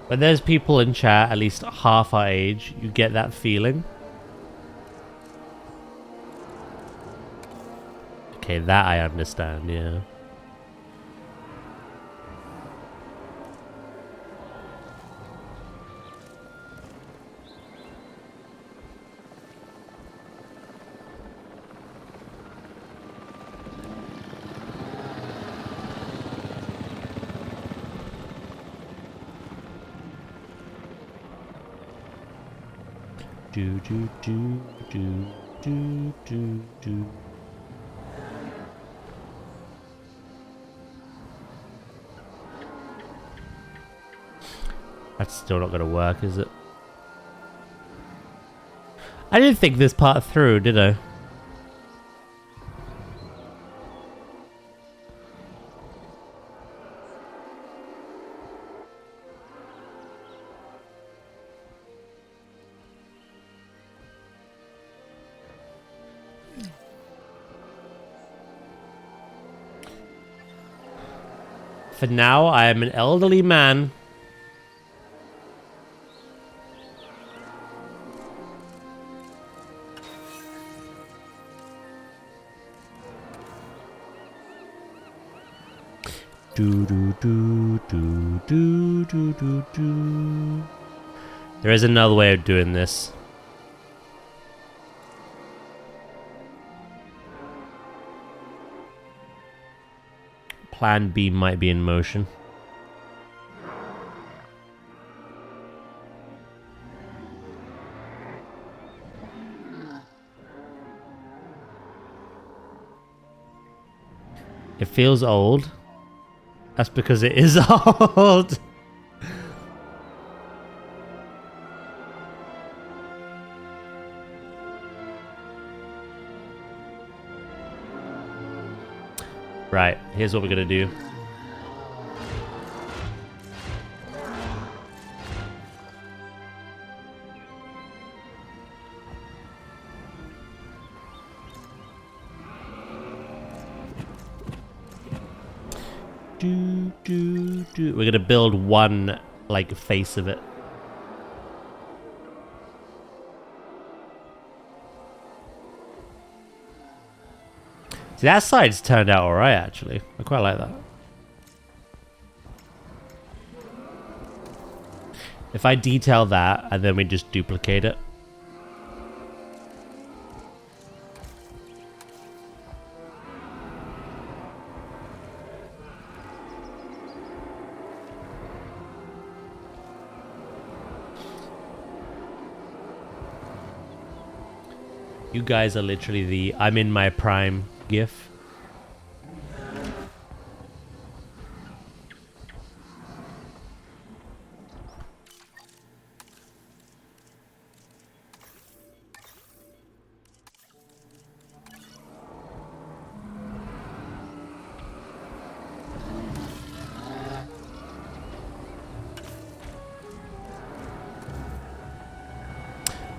When there's people in chat at least half our age, you get that feeling. Okay, that I understand, yeah. Do do do do do do do. That's still not gonna work, is it? I didn't think this part through, did I? For now, I am an elderly man. Do do do do do do do do. There is another way of doing this. Plan B might be in motion. It feels old. That's because it is old. Right, here's what we're gonna do. We're gonna build one, like, face of it. See, that side's turned out alright, actually. I quite like that. If I detail that, and then we just duplicate it. You guys are literally the I'm in my prime gif.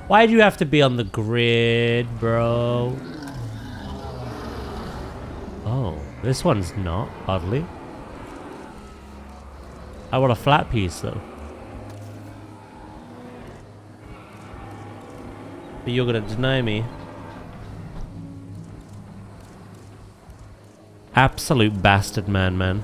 Why do you have to be on the grid, bro? Oh, this one's not, oddly. I want a flat piece, though. But you're gonna deny me. Absolute bastard man.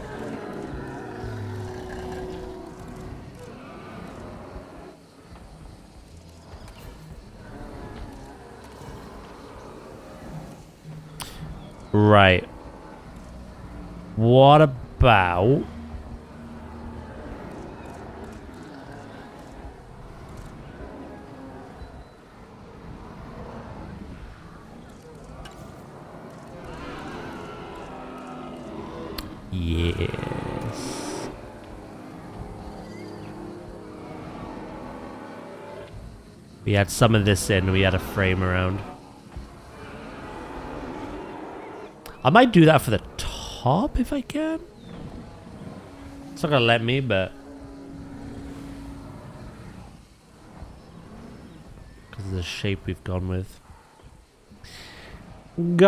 Right. What about... Yes. We had some of this in, we had a frame around. I might do that for the top if I can. It's not gonna let me, but because of the shape we've gone with. Gosh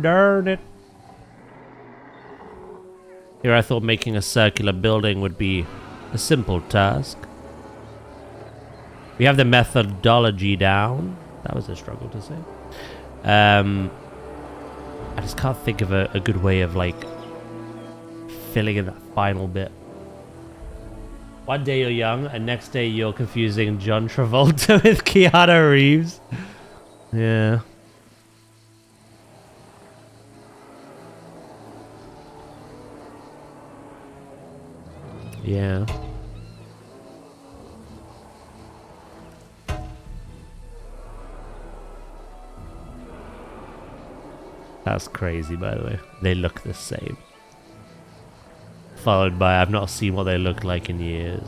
darn it. Here I thought making a circular building would be a simple task. We have the methodology down. That was a struggle to say. I just can't think of a good way of, like, filling in that final bit. One day you're young, and next day you're confusing John Travolta with Keanu Reeves. Yeah. Yeah. That's crazy, by the way. They look the same. Followed by, I've not seen what they look like in years.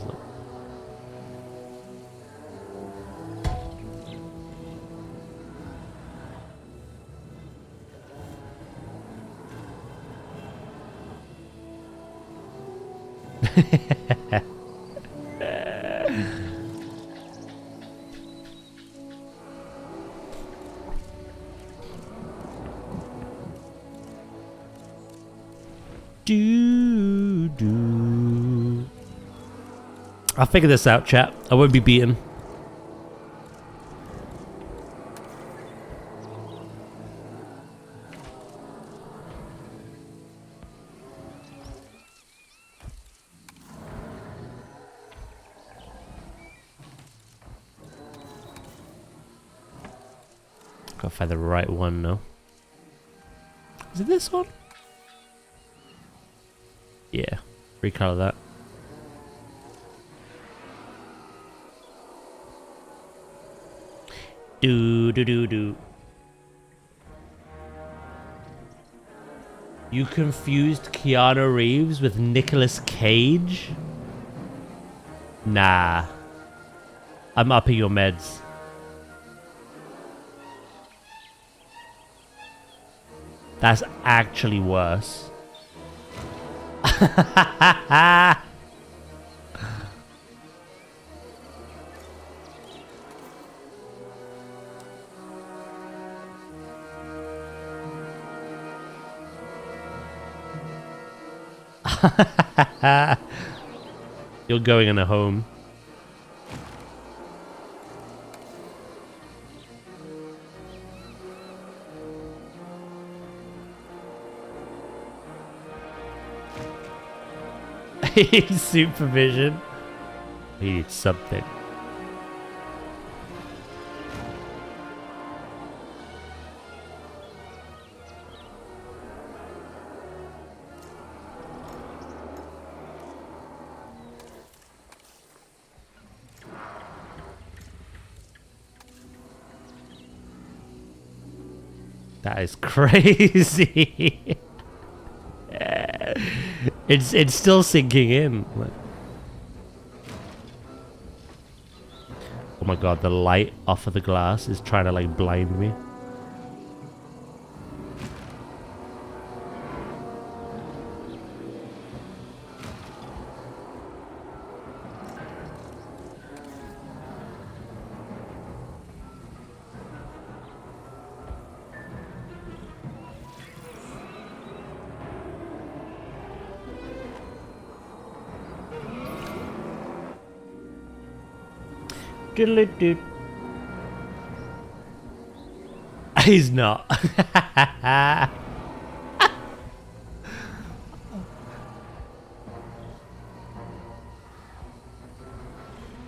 I'll figure this out, chat. I won't be beaten. Gotta find the right one now. Is it this one? Yeah. Recolor that. Do. You confused Keanu Reeves with Nicolas Cage? Nah. I'm upping your meds. That's actually worse. You're going in a home. Supervision. He needs something. That is crazy. It's still sinking in. Oh my god, the light off of the glass is trying to like blind me. Diddle-doo. He's not.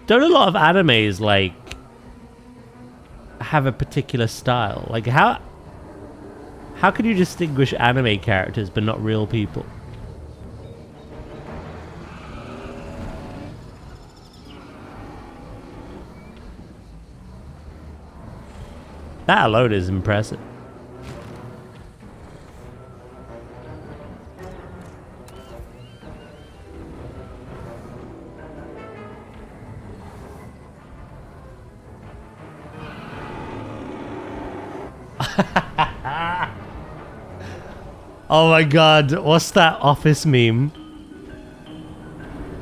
Don't a lot of animes like have a particular style? Like how can you distinguish anime characters but not real people? That alone is impressive. Oh my god, what's that Office meme?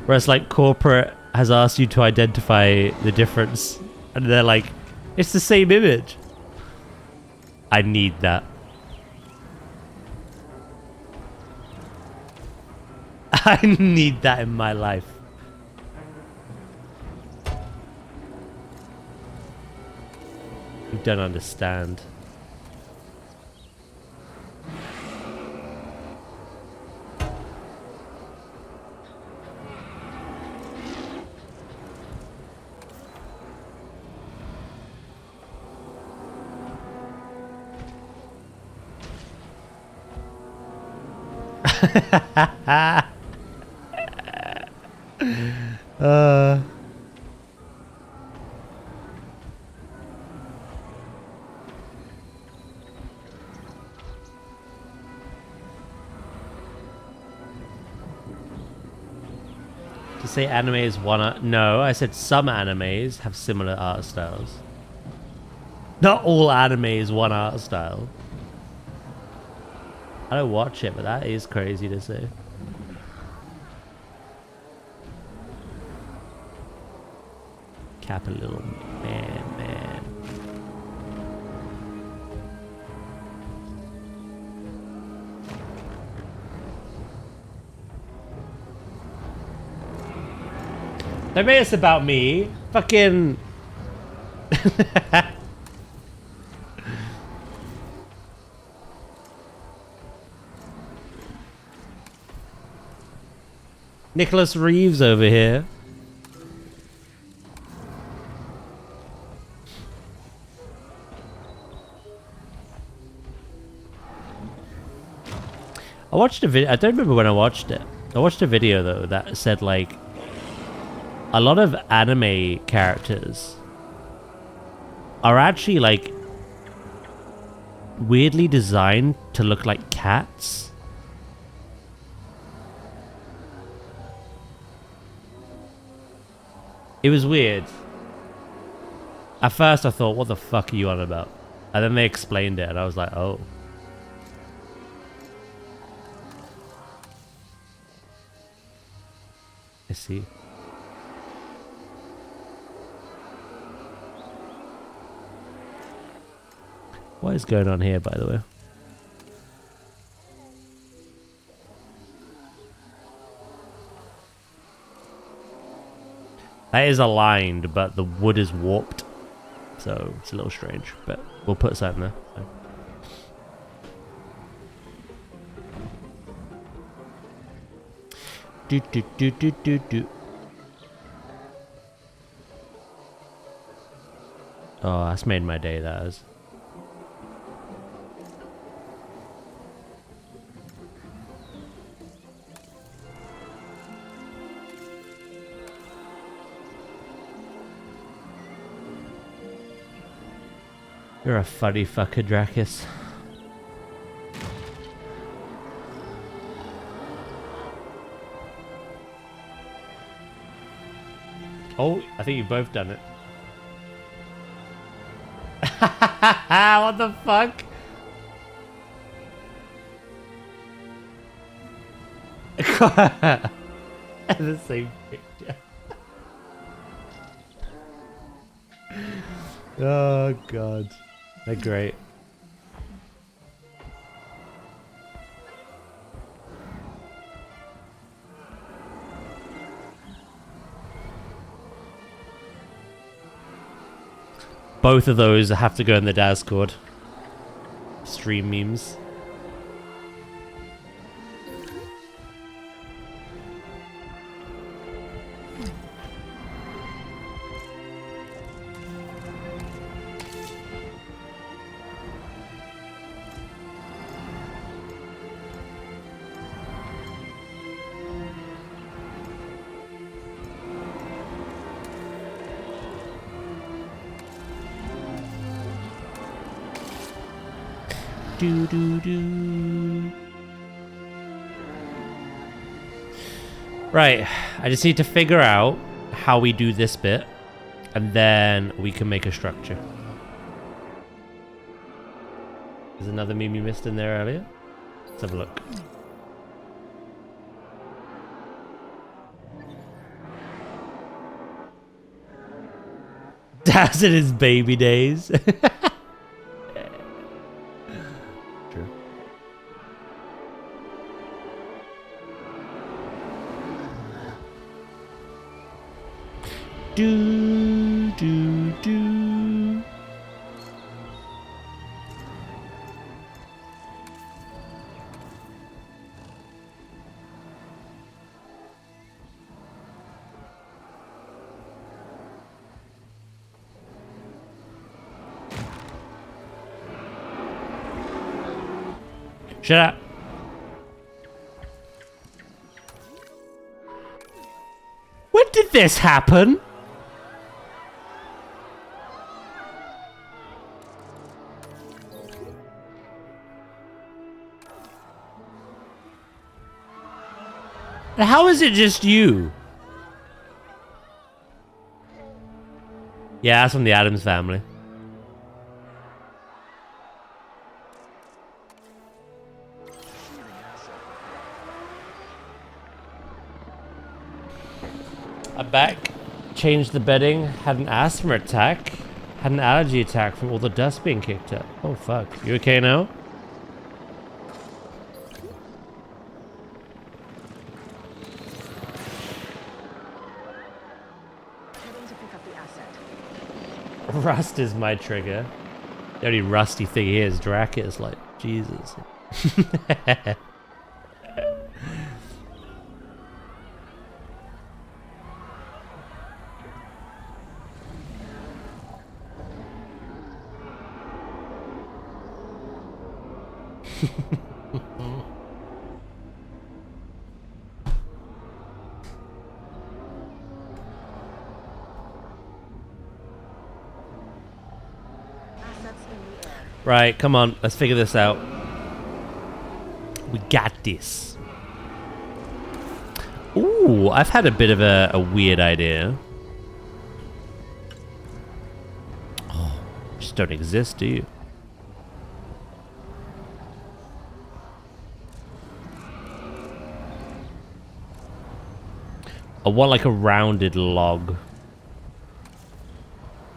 Where it's like corporate has asked you to identify the difference and they're like, it's the same image. I need that. I need that in my life. You don't understand. say animes no, I said some animes have similar art styles. Not all anime is one art style. I don't watch it, but that is crazy to say. Cap a little man. Don't make this about me. Fucking... Nicholas Reeves over here. I watched a video. I don't remember when I watched it. I watched a video though that said like a lot of anime characters are actually like weirdly designed to look like cats. It was weird. At first I thought, what the fuck are you on about? And then they explained it and I was like, oh. I see. What is going on here, by the way? That is aligned, but the wood is warped. So it's a little strange, but we'll put something there. So. Do. Oh, that's made my day, that is. You're a funny fucker, Dracus. Oh, I think you've both done it. What the fuck? The same picture. Oh god. They're great. Both of those have to go in the Discord. Stream memes. Right, I just need to figure out how we do this bit, and then we can make a structure. There's another meme you missed in there earlier. Let's have a look. Daz in his baby days. True. Do. Shut up. When did this happen? How is it just you? Yeah, that's from the Addams Family. I'm back. Changed the bedding. Had an asthma attack. Had an allergy attack from all the dust being kicked up. Oh fuck. You okay now? Heading to pick up the asset. Rust is my trigger. The only rusty thing here is Drac is like, Jesus. Right, come on, let's figure this out. We got this. Ooh, I've had a bit of a weird idea. Oh, just don't exist, do you? I want like a rounded log.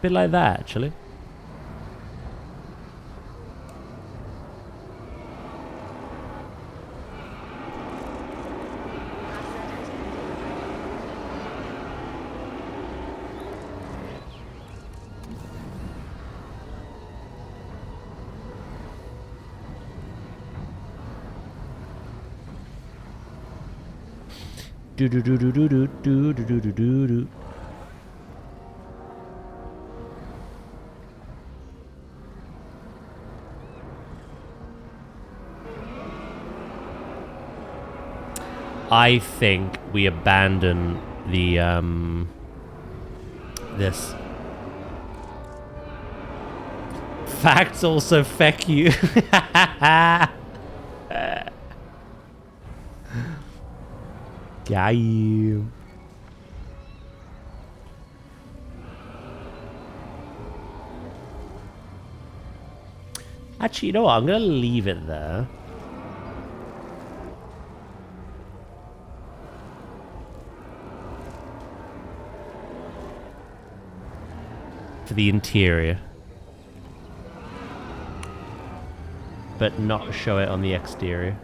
Bit like that, actually. Do do do do do do do do do do do. I think we abandon the this. Facts also feck you. Got you. Actually, you know what? I'm gonna leave it there. For the interior. But not show it on the exterior.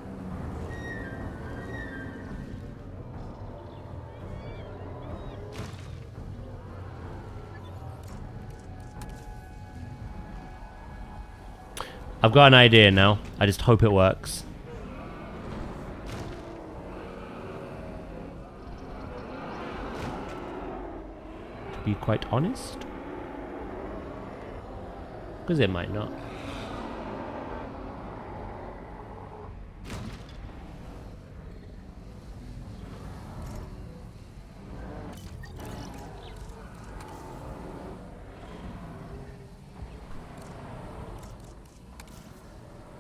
I've got an idea now. I just hope it works. To be quite honest. Because it might not.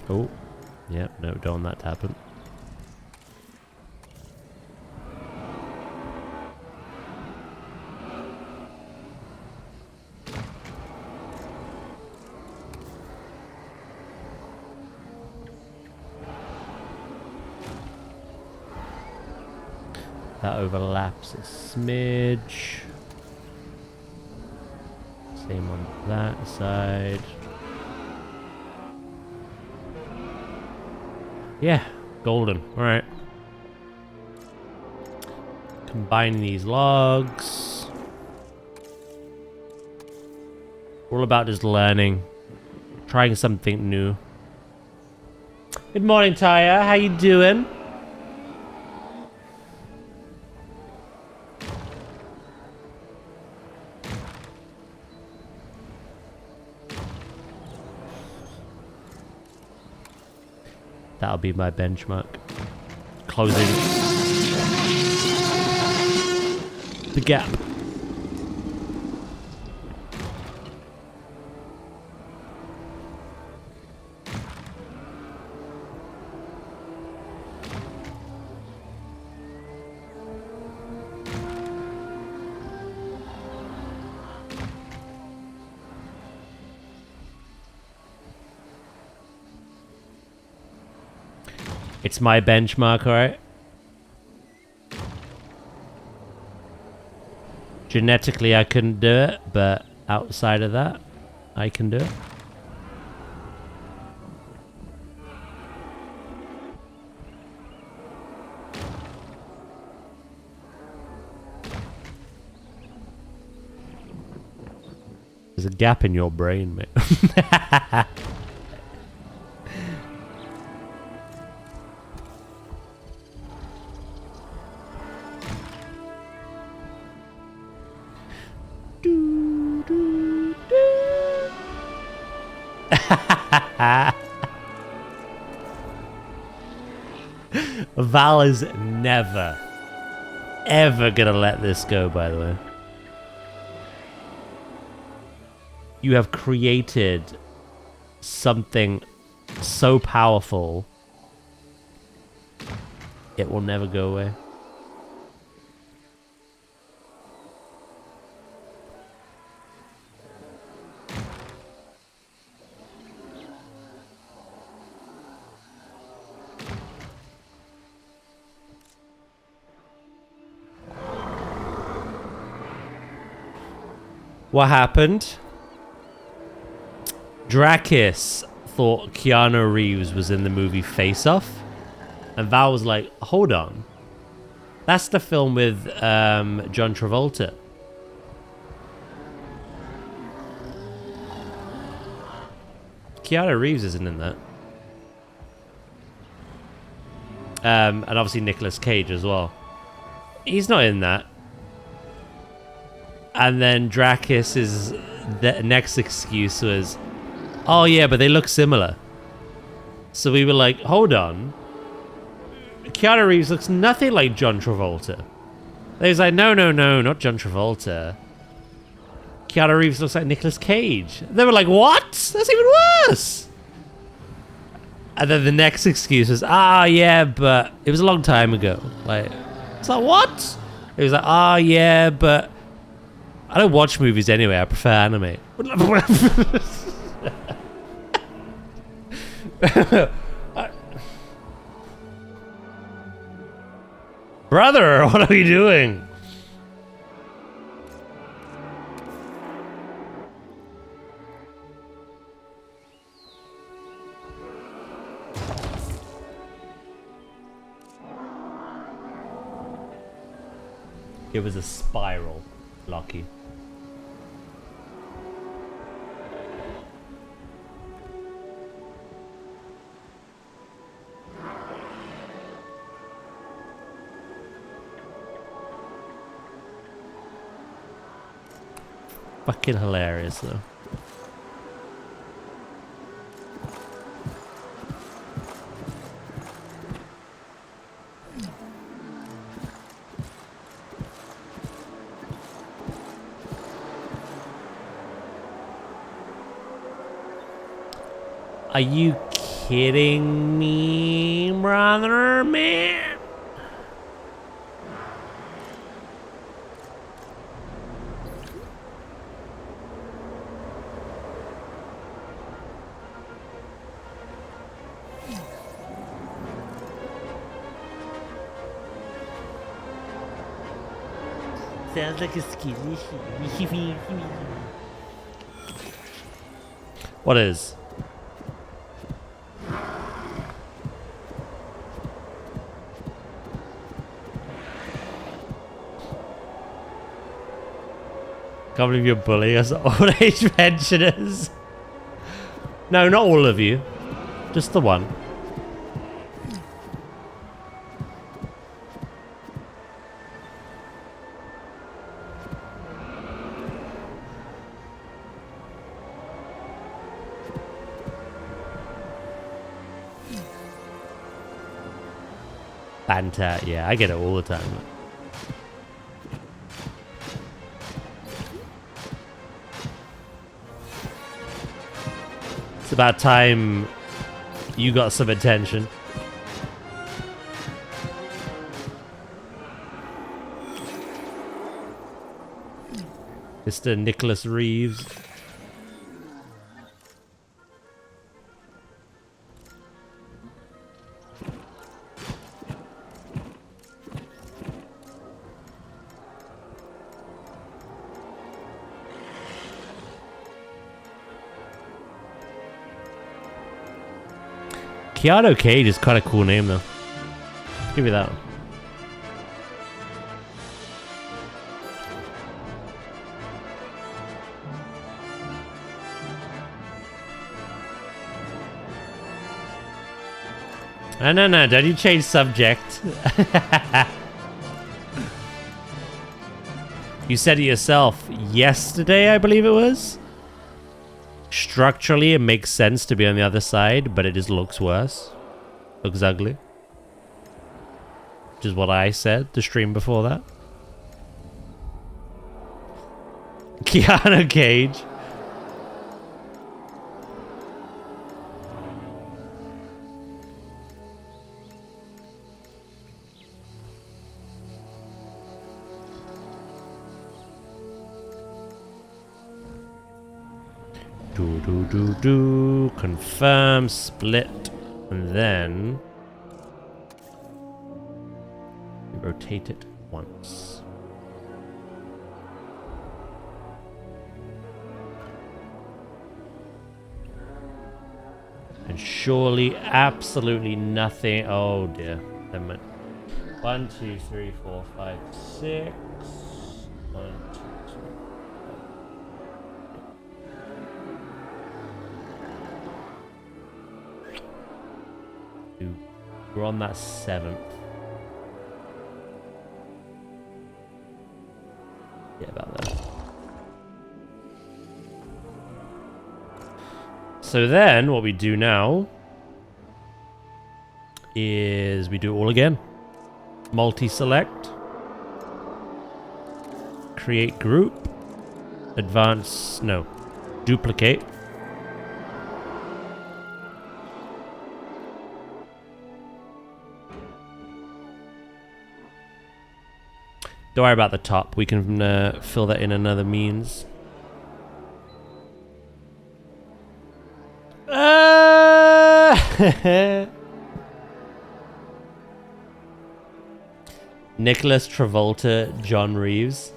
Oh, yep, no, don't want that to happen. That overlaps a smidge. Same on that side. Yeah, golden. Alright. Combining these logs. All about just learning. Trying something new. Good morning, Taya. How you doing? That'll be my benchmark. Closing the gap. It's my benchmark, alright? Genetically, I couldn't do it, but outside of that, I can do it. There's a gap in your brain, mate. Val is never, ever gonna let this go, by the way. You have created something so powerful, it will never go away. What happened? Drakis thought Keanu Reeves was in the movie Face Off, and Val was like, hold on. That's the film with John Travolta. Keanu Reeves isn't in that. And obviously Nicolas Cage as well. He's not in that. And then Drakis' the next excuse was, oh yeah, but they look similar. So we were like, hold on. Keanu Reeves looks nothing like John Travolta. They was like, no, not John Travolta. Keanu Reeves looks like Nicolas Cage. They were like, what? That's even worse. And then the next excuse was, yeah, but it was a long time ago. Like, it's like, what? It was like, yeah, but I don't watch movies anyway. I prefer anime. Brother, what are you doing? It was a spiral, Lucky. Fucking hilarious, though. Are you kidding me, brother, man? Sounds like a skinny. What is? Can't believe you're bullying us old age pensioners. No, not all of you. Just the one. Banter, yeah, I get it all the time. It's about time you got some attention. Mr. Nicholas Reeves. Keanu Cage is kind of cool name though. Give me that one. No, don't you change subject. You said it yourself yesterday, I believe it was. Structurally, it makes sense to be on the other side, but it just looks worse. Looks ugly. Which is what I said the stream before that. Keanu Cage. Confirm, split, and then rotate it once. And surely absolutely nothing. Oh dear. Never mind. 1, 2, 3, 4, 5, 6. 1, 2, 3. We're on that 7th. Yeah, about there. So then, what we do now is we do it all again. Multi-select. Create group. Advance, no. Duplicate. Don't worry about the top. We can fill that in another means. Nicholas Travolta, John Reeves.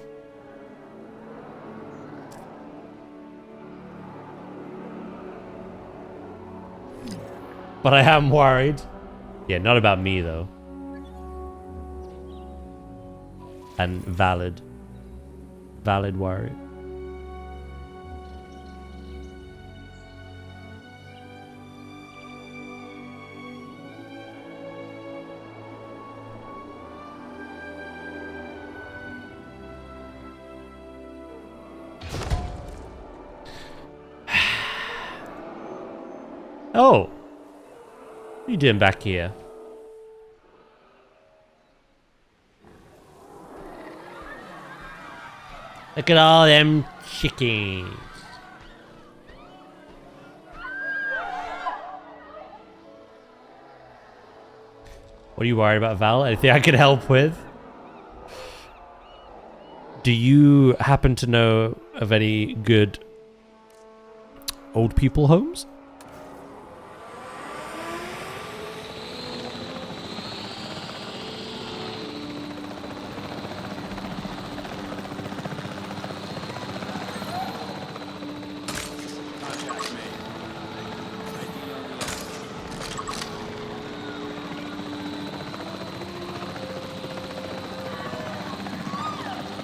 But I am worried. Yeah, not about me though. And valid worry. Oh, what are you doing back here? Look at all them chickens. What are you worried about, Val? Anything I can help with? Do you happen to know of any good old people homes?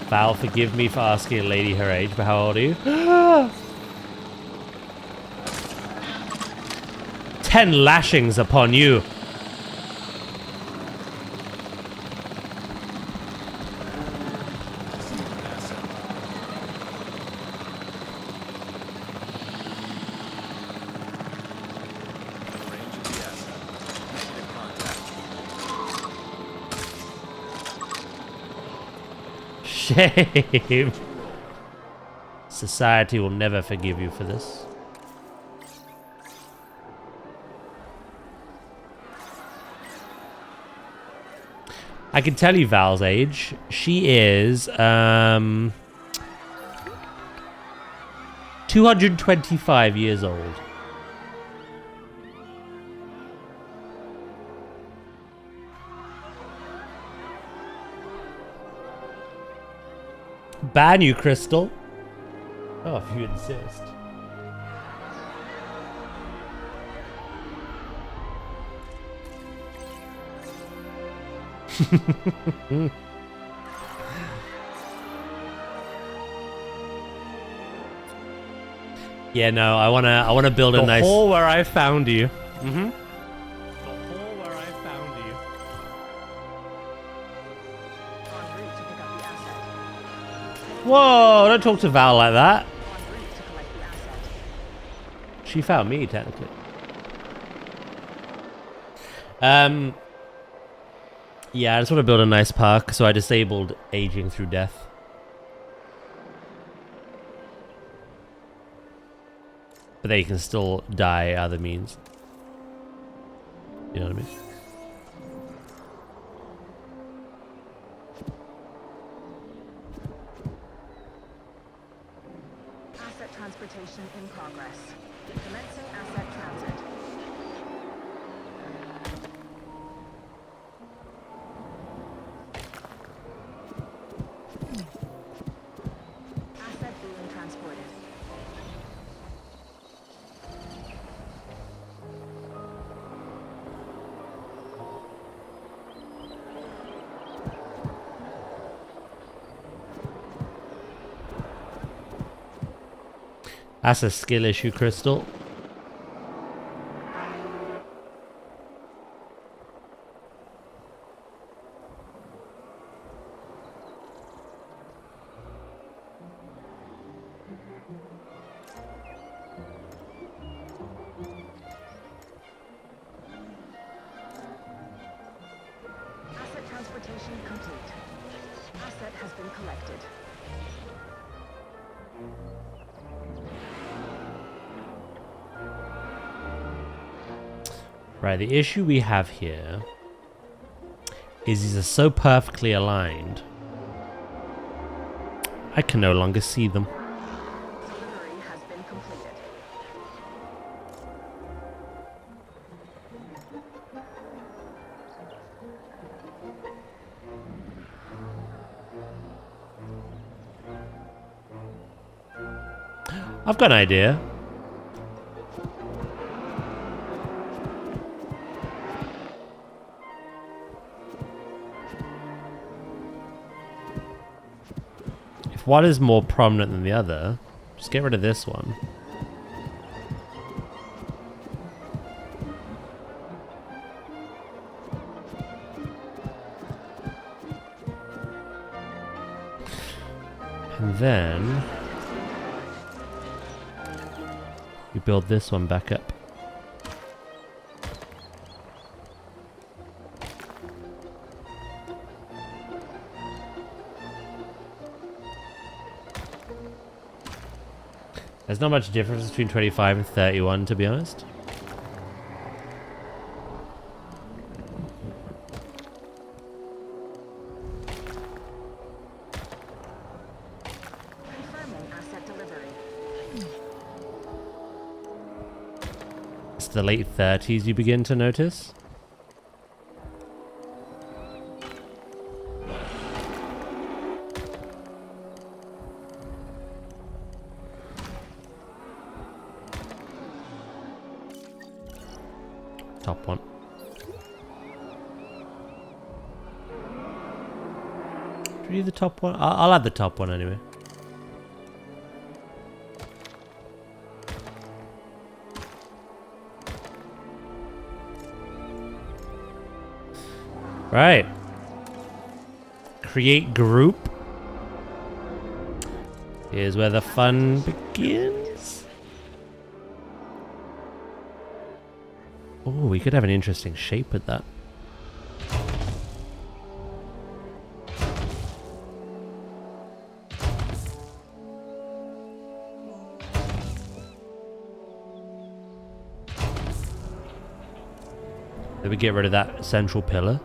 Val, forgive me for asking a lady her age, but how old are you? 10 lashings upon you. Shame. Society will never forgive you for this. I can tell you Val's age. She is 225 years old. Ban you, Crystal. Oh, if you insist. Yeah, no, I wanna build a nice hole where I found you. Mm-hmm. The hole where I found you. En route to pick up the asset. Whoa, don't talk to Val like that. En route to collect the asset. She found me, technically. Yeah, I just want to build a nice park, so I disabled aging through death. But they can still die other means. You know what I mean? Asset transportation in progress. Commencing asset transit. Asset being transported. That's a skill issue, Crystal. Asset transportation complete. Asset has been collected. Right, the issue we have here is these are so perfectly aligned, I can no longer see them. Delivery has been completed. I've got an idea. If one is more prominent than the other, just get rid of this one. And then we build this one back up. There's not much difference between 25 and 31, to be honest. Confirming asset delivery. It's the late 30s you begin to notice. Top one. Do we do the top one? I'll add the top one anyway. Right. Create group. Here's where the fun begins. Oh, we could have an interesting shape with that. Then we get rid of that central pillar.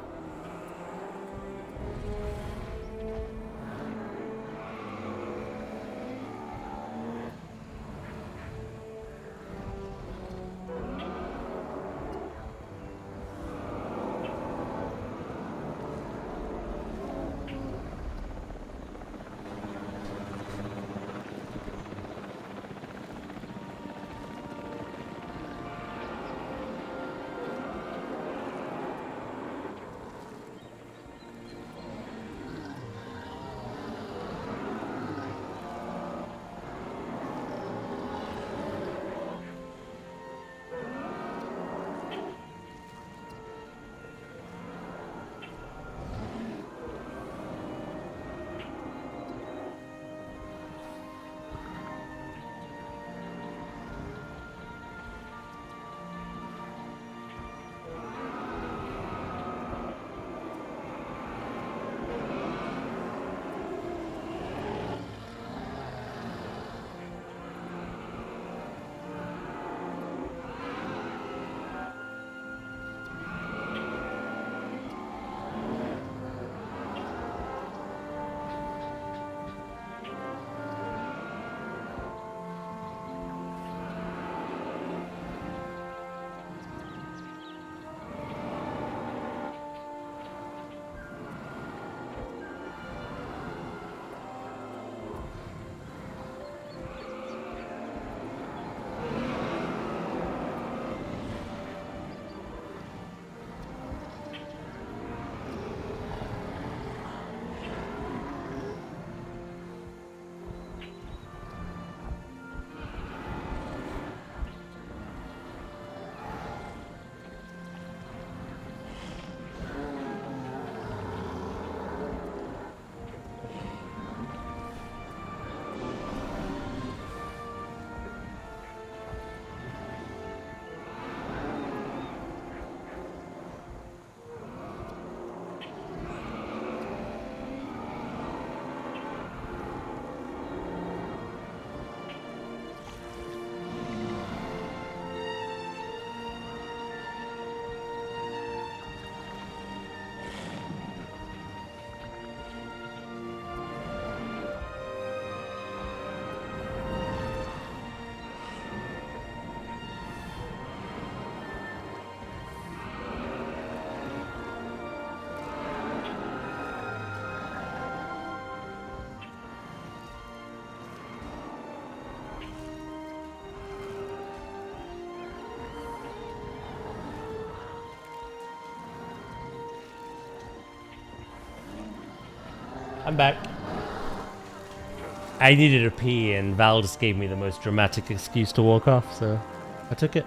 I'm back. I needed a pee, and Val just gave me the most dramatic excuse to walk off, so I took it.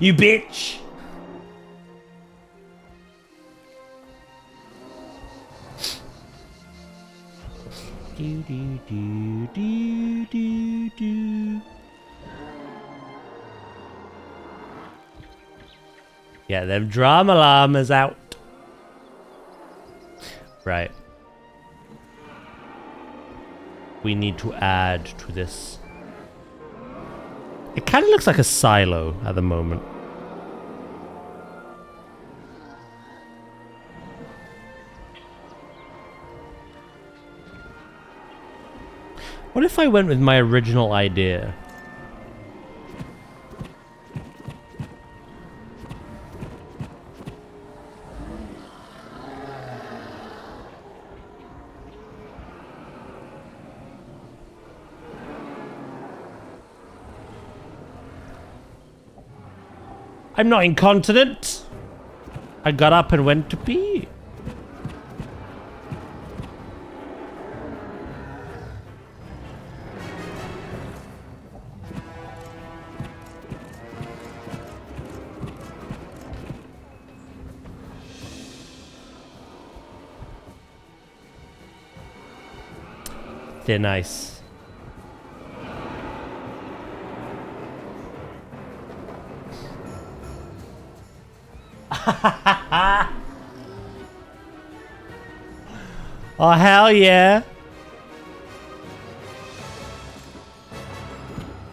You bitch! Do, do, do, do, do, do. Yeah, them drama llamas out. Right. We need to add to this. It kind of looks like a silo at the moment. What if I went with my original idea? I'm not incontinent. I got up and went to pee. They're nice. Oh, hell yeah.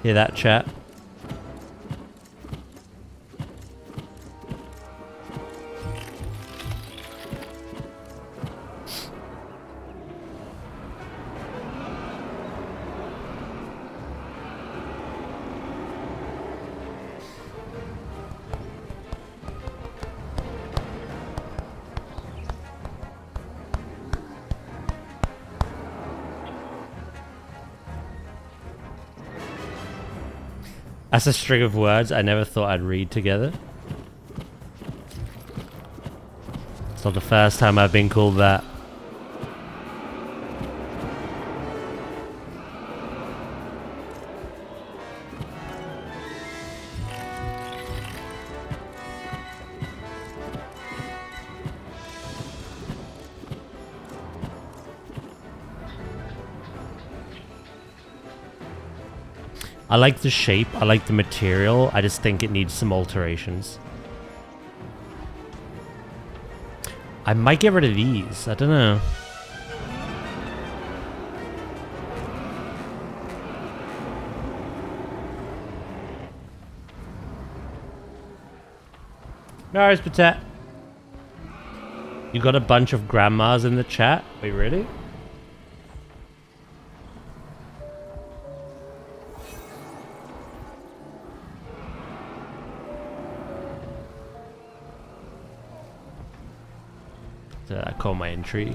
Hear that, chat? That's a string of words I never thought I'd read together. It's not the first time I've been called that. I like the shape, I like the material, I just think it needs some alterations. I might get rid of these, I don't know. No worries, Patet. You got a bunch of grandmas in the chat? Wait, really? I call my intrigue.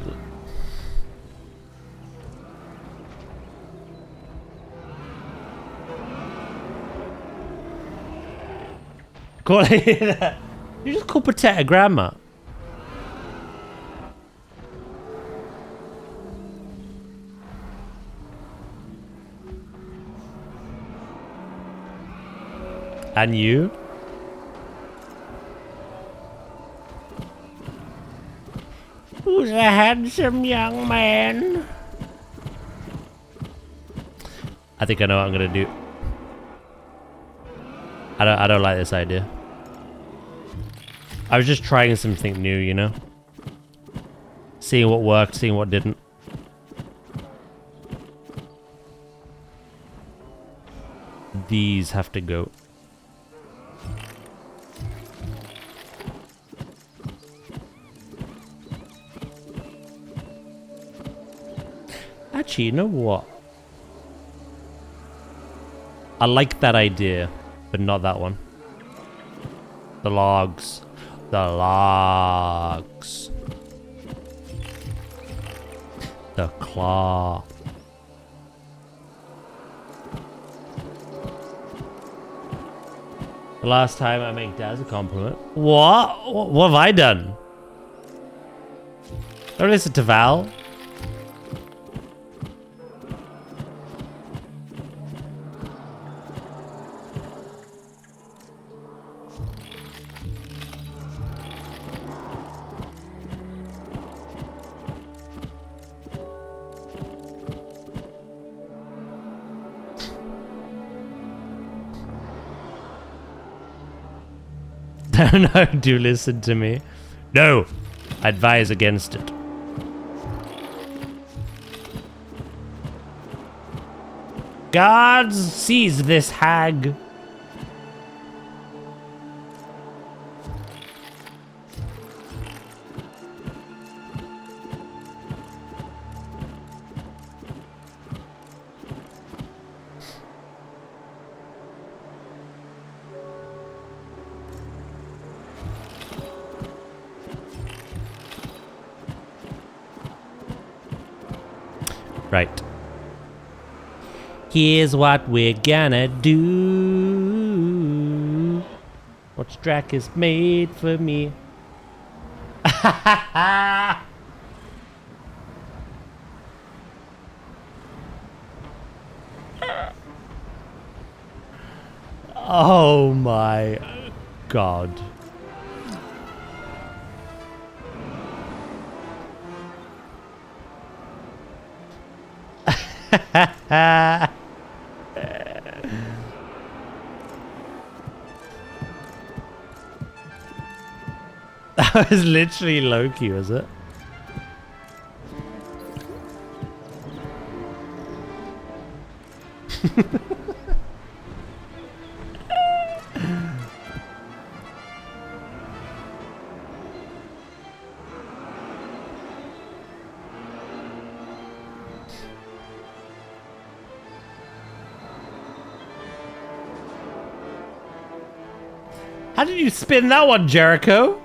Call it. You just call Patet a grandma. And you? Who's a handsome young man? I think I know what I'm gonna do. I don't like this idea. I was just trying something new, you know? Seeing what worked, seeing what didn't. These have to go. Actually, you know what? I like that idea, but not that one. The logs. The logs. The claw. The last time I make Daz a compliment. What? What have I done? Don't listen to Val. No, do listen to me. No, I advise against it. Guards, seize this hag. Right. Here's what we're gonna do. What's Drac is made for me. Oh my God. That was literally Loki, was it? How did you spin that one, Jericho?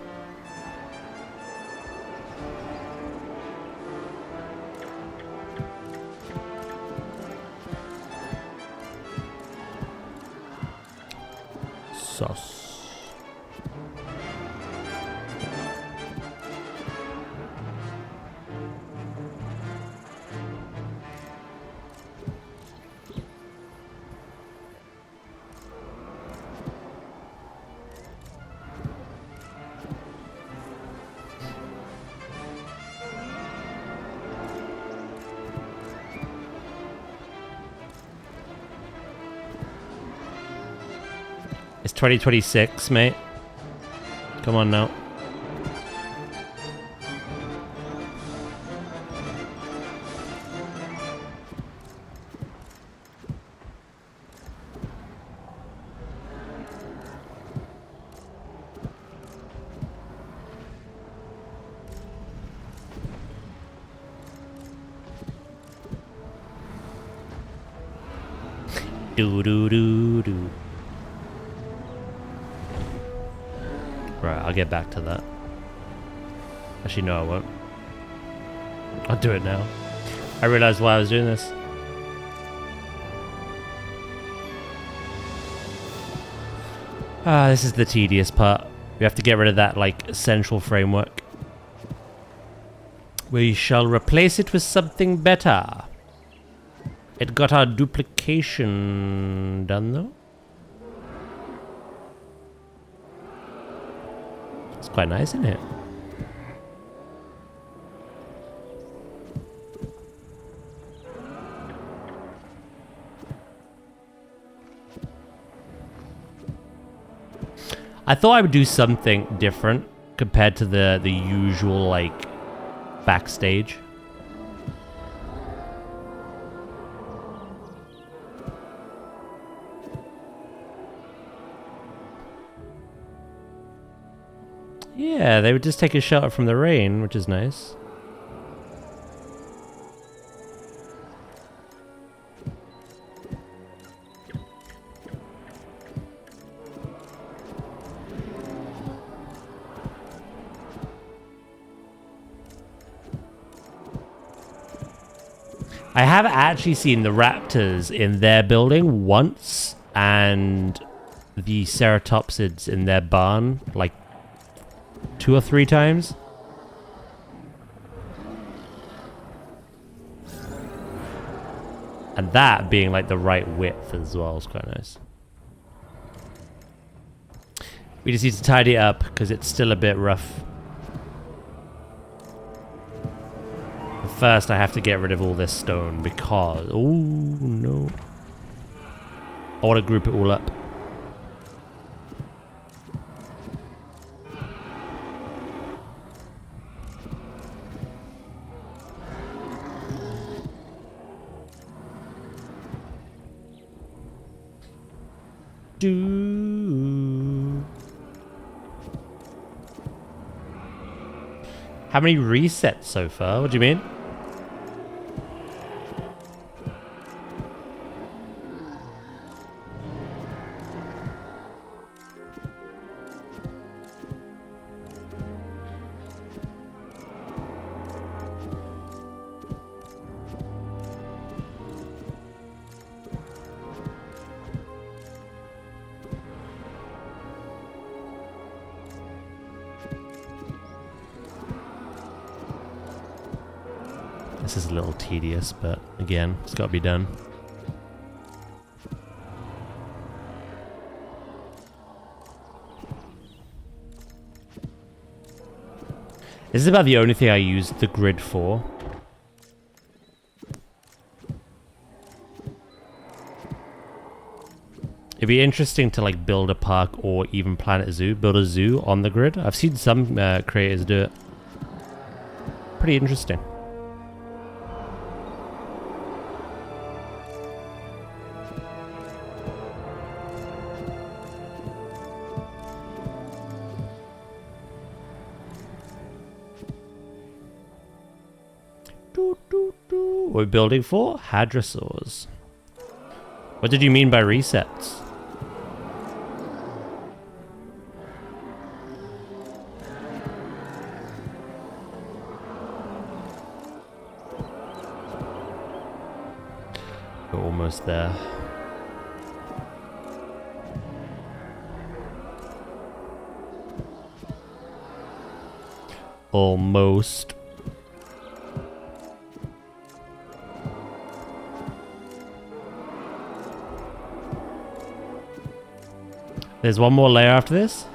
Sus. It's 2026, mate. Come on now. Do do do do. Right, I'll get back to that. Actually, no, I won't. I'll do it now. I realized why I was doing this. Ah, this is the tedious part. We have to get rid of that, like, central framework. We shall replace it with something better. It got our duplication done, though. It's quite nice, isn't it? I thought I would do something different compared to the usual, like, backstage. Yeah, they would just take a shelter from the rain, which is nice. I have actually seen the raptors in their building once, and the ceratopsids in their barn, like 2 or 3 times. And that being like the right width as well is quite nice. We just need to tidy it up because it's still a bit rough. But first I have to get rid of all this stone because... Oh no. I want to group it all up. How many resets so far? What do you mean? This is a little tedious, but again, it's got to be done. This is about the only thing I use the grid for. It'd be interesting to like build a park or even Planet Zoo, build a zoo on the grid. I've seen some creators do it. Pretty interesting. What are we building for? Hadrosaurs. What did you mean by resets? We're almost there. Almost. There's one more layer after this.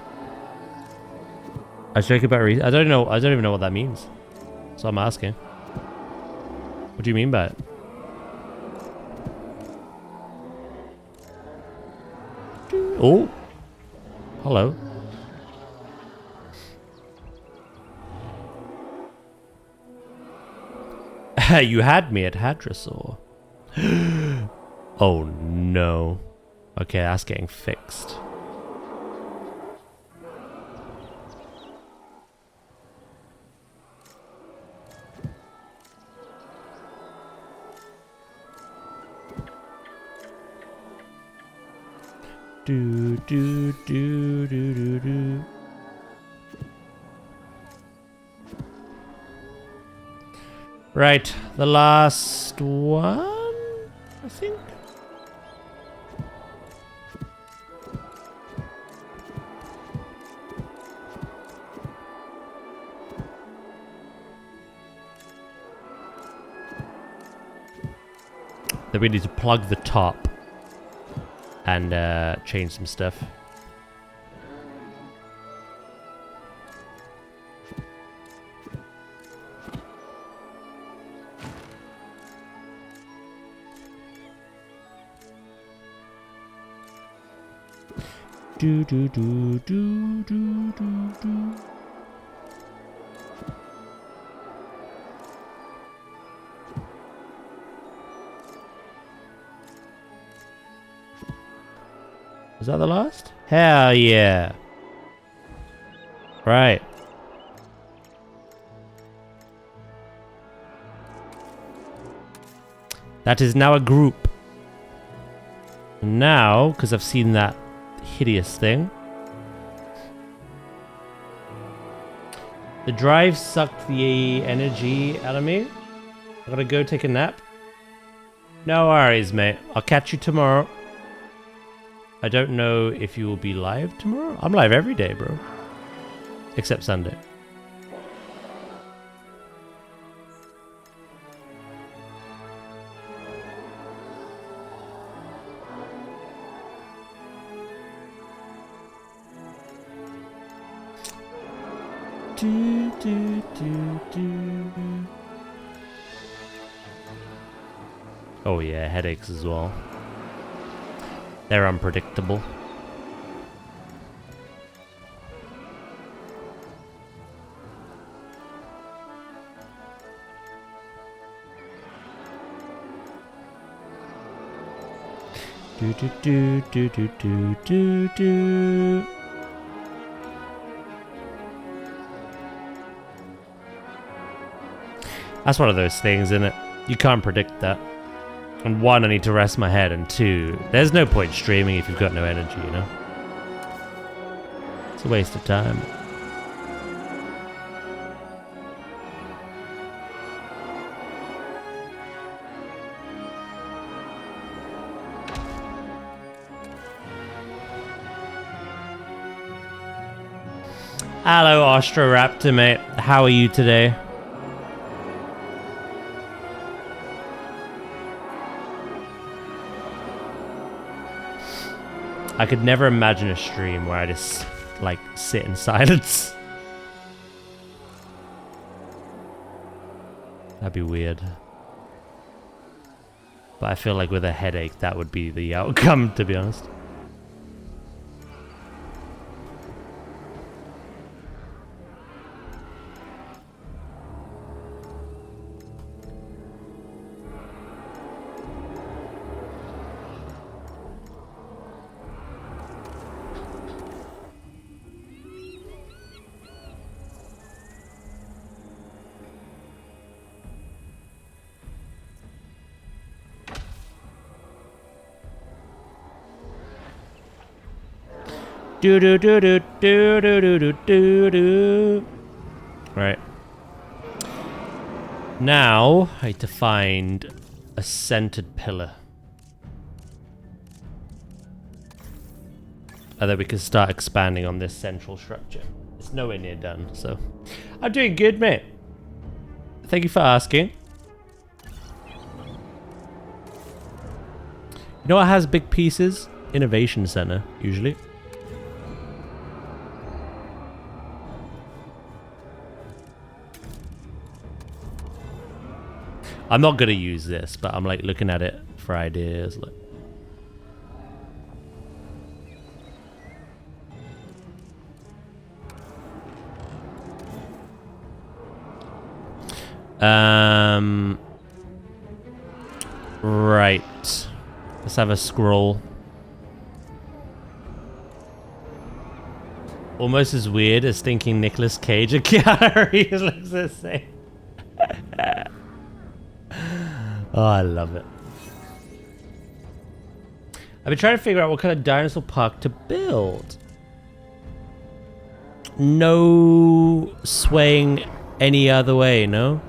I was joking about I don't know. I don't even know what that means. So I'm asking. What do you mean by it? Oh, hello. You had me at Hadrosaur. Oh no. Okay, that's getting fixed. Do do do do do do. Right, the last one, I think. Then we need to plug the top and change some stuff. Do do do do do do do. Is that the last? Hell yeah. Right. That is now a group. Now, because I've seen that hideous thing. The drive sucked the energy out of me. I gotta go take a nap. No worries, mate. I'll catch you tomorrow. I don't know if you will be live tomorrow. I'm live every day, bro. Except Sunday. Oh yeah, headaches as well. They're unpredictable. Do do do do do do do do. That's one of those things, isn't it? You can't predict that. And one, I need to rest my head, and two, there's no point streaming if you've got no energy, you know? It's a waste of time. Hello, Ostroraptor, mate. How are you today? I could never imagine a stream where I just, like, sit in silence. That'd be weird. But I feel like with a headache, that would be the outcome, to be honest. Do do do do do do do do do do. Right. Now I need to find a centered pillar. And then we can start expanding on this central structure. It's nowhere near done, so I'm doing good, mate. Thank you for asking. You know what has big pieces? Innovation Center, usually. I'm not gonna use this, but I'm like looking at it for ideas. Like, right. Let's have a scroll. Almost as weird as thinking Nicolas Cage and Keanu Reeves looks the same. Oh, I love it. I've been trying to figure out what kind of dinosaur park to build. No swaying any other way, no?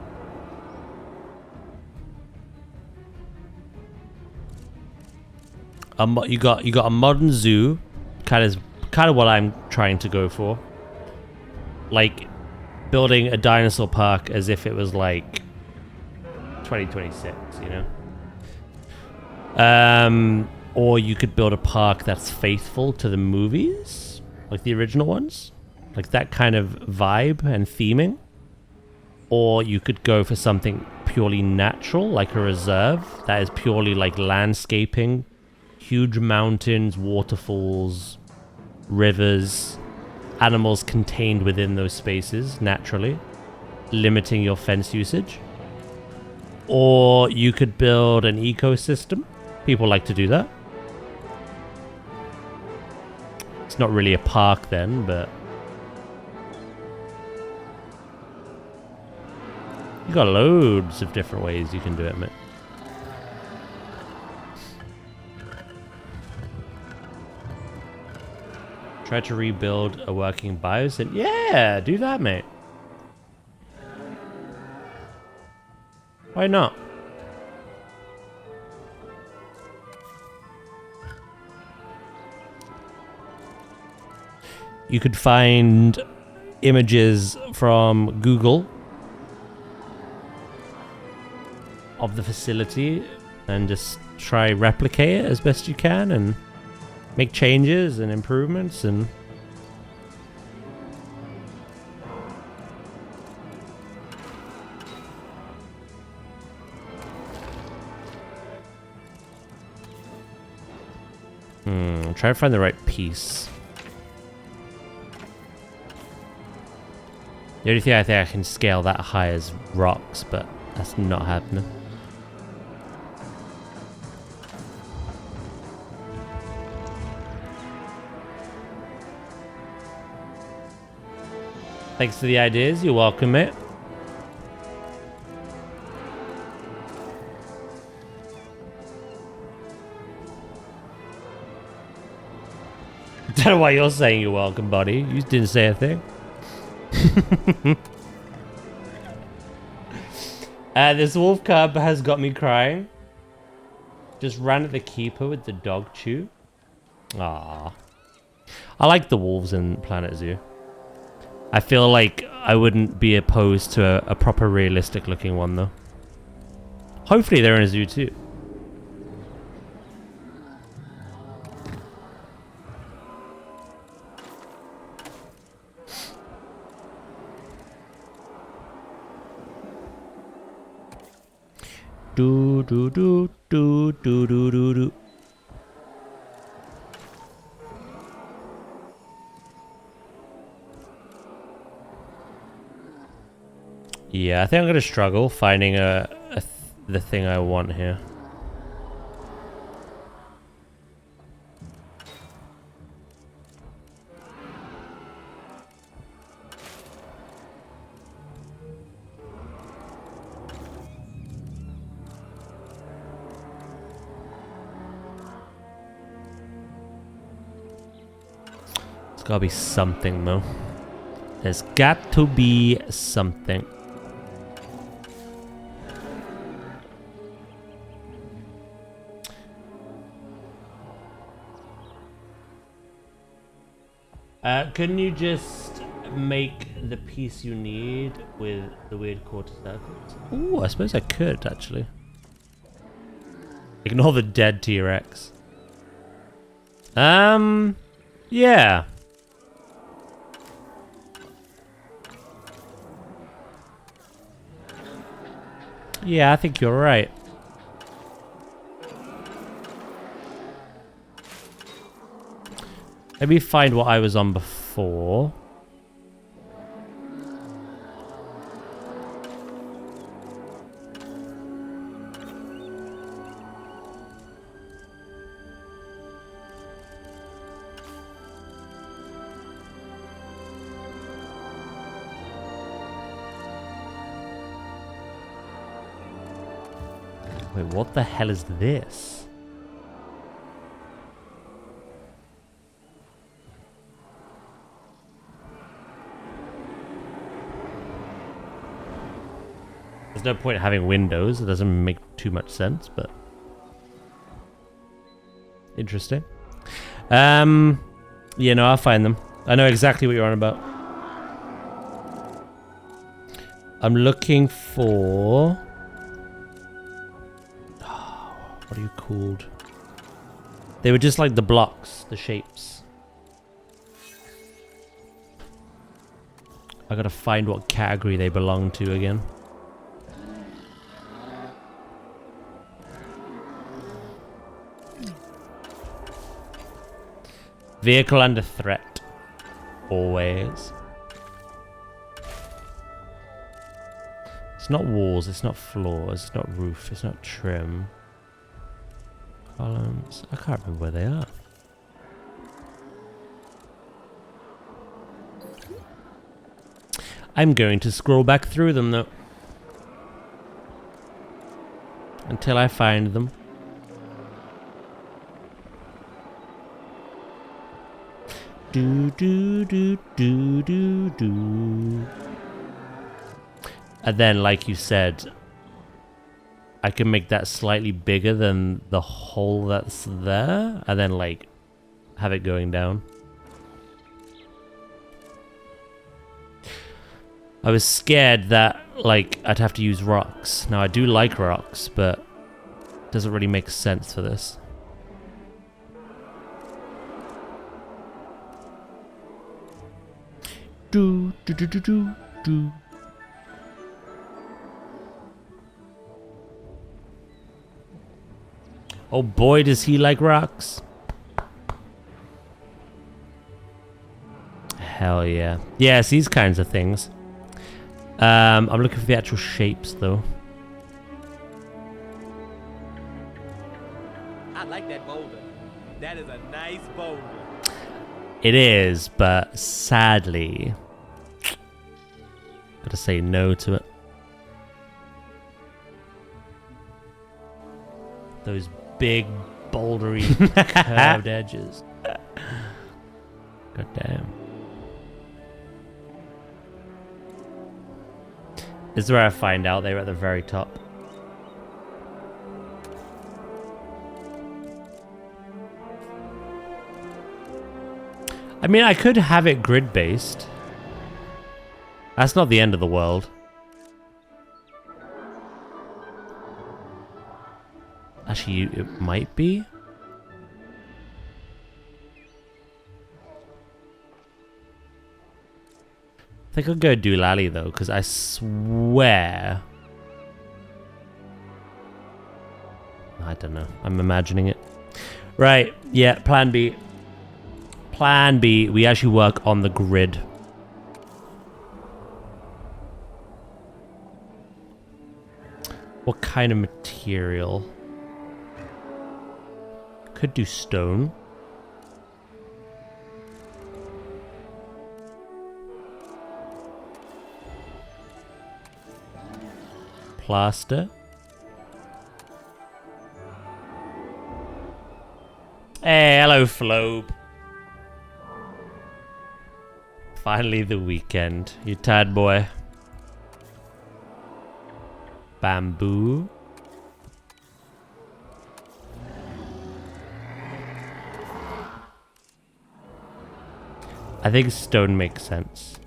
You got a modern zoo, kind of what I'm trying to go for. Like building a dinosaur park as if it was like 2026, you know? Or you could build a park that's faithful to the movies, like the original ones, like that kind of vibe and theming. Or you could go for something purely natural, like a reserve that is purely like landscaping, huge mountains, waterfalls, rivers, animals contained within those spaces naturally, limiting your fence usage. Or you could build an ecosystem. People like to do that. It's not really a park then, but you got loads of different ways you can do it, mate. Try to rebuild a working biosim. Yeah, do that, mate. Why not? You could find images from Google of the facility and just try replicate it as best you can and make changes and improvements and I'm trying to find the right piece. The only thing I think I can scale that high is rocks, but that's not happening. Thanks for the ideas. You're welcome, mate. Don't know why you're saying you're welcome, buddy. You didn't say a thing. This wolf cub has got me crying. Just ran at the keeper with the dog chew. Ah, I like the wolves in Planet Zoo. I feel like I wouldn't be opposed to a proper realistic looking one though. Hopefully they're in a zoo too. Do do do do do do do do. Yeah, I think I'm gonna struggle finding the thing I want here. There's gotta be something though. There's got to be something. Couldn't you just make the piece you need with the weird quarter circles? Ooh, I suppose I could actually. Ignore the dead T-Rex. Yeah. Yeah, I think you're right. Let me find what I was on before. Wait, what the hell is this? There's no point having windows. It doesn't make too much sense, but interesting. Yeah, no, I'll find them. I know exactly what you're on about. I'm looking for... what are you called? They were just like the blocks, the shapes. I gotta find what category they belong to again. Vehicle under threat. Always. It's not walls, it's not floors, it's not roof, it's not trim. Columns. I can't remember where they are. I'm going to scroll back through them though. Until I find them. Do do do do do do. And then, like you said, I can make that slightly bigger than the hole that's there, and then like have it going down. I was scared that like I'd have to use rocks. Now I do like rocks, but it doesn't really make sense for this. Do do do do do do. Oh boy, does he like rocks. Hell yeah. Yeah, it's these kinds of things. I'm looking for the actual shapes, though. I like that boulder. That is a nice boulder. It is, but sadly, gotta say no to it. Those big, bouldery, curved edges. God damn. This is where I find out they were at the very top. I mean, I could have it grid-based. That's not the end of the world. Actually, it might be. I think I'll go Doolally though, because I swear... I don't know. I'm imagining it. Right. Yeah, plan B. Plan B. We actually work on the grid. What kind of material? Could do stone. Plaster. Hey, hello, Flobe. Finally the weekend. You tired, boy? Bamboo. I think stone makes sense.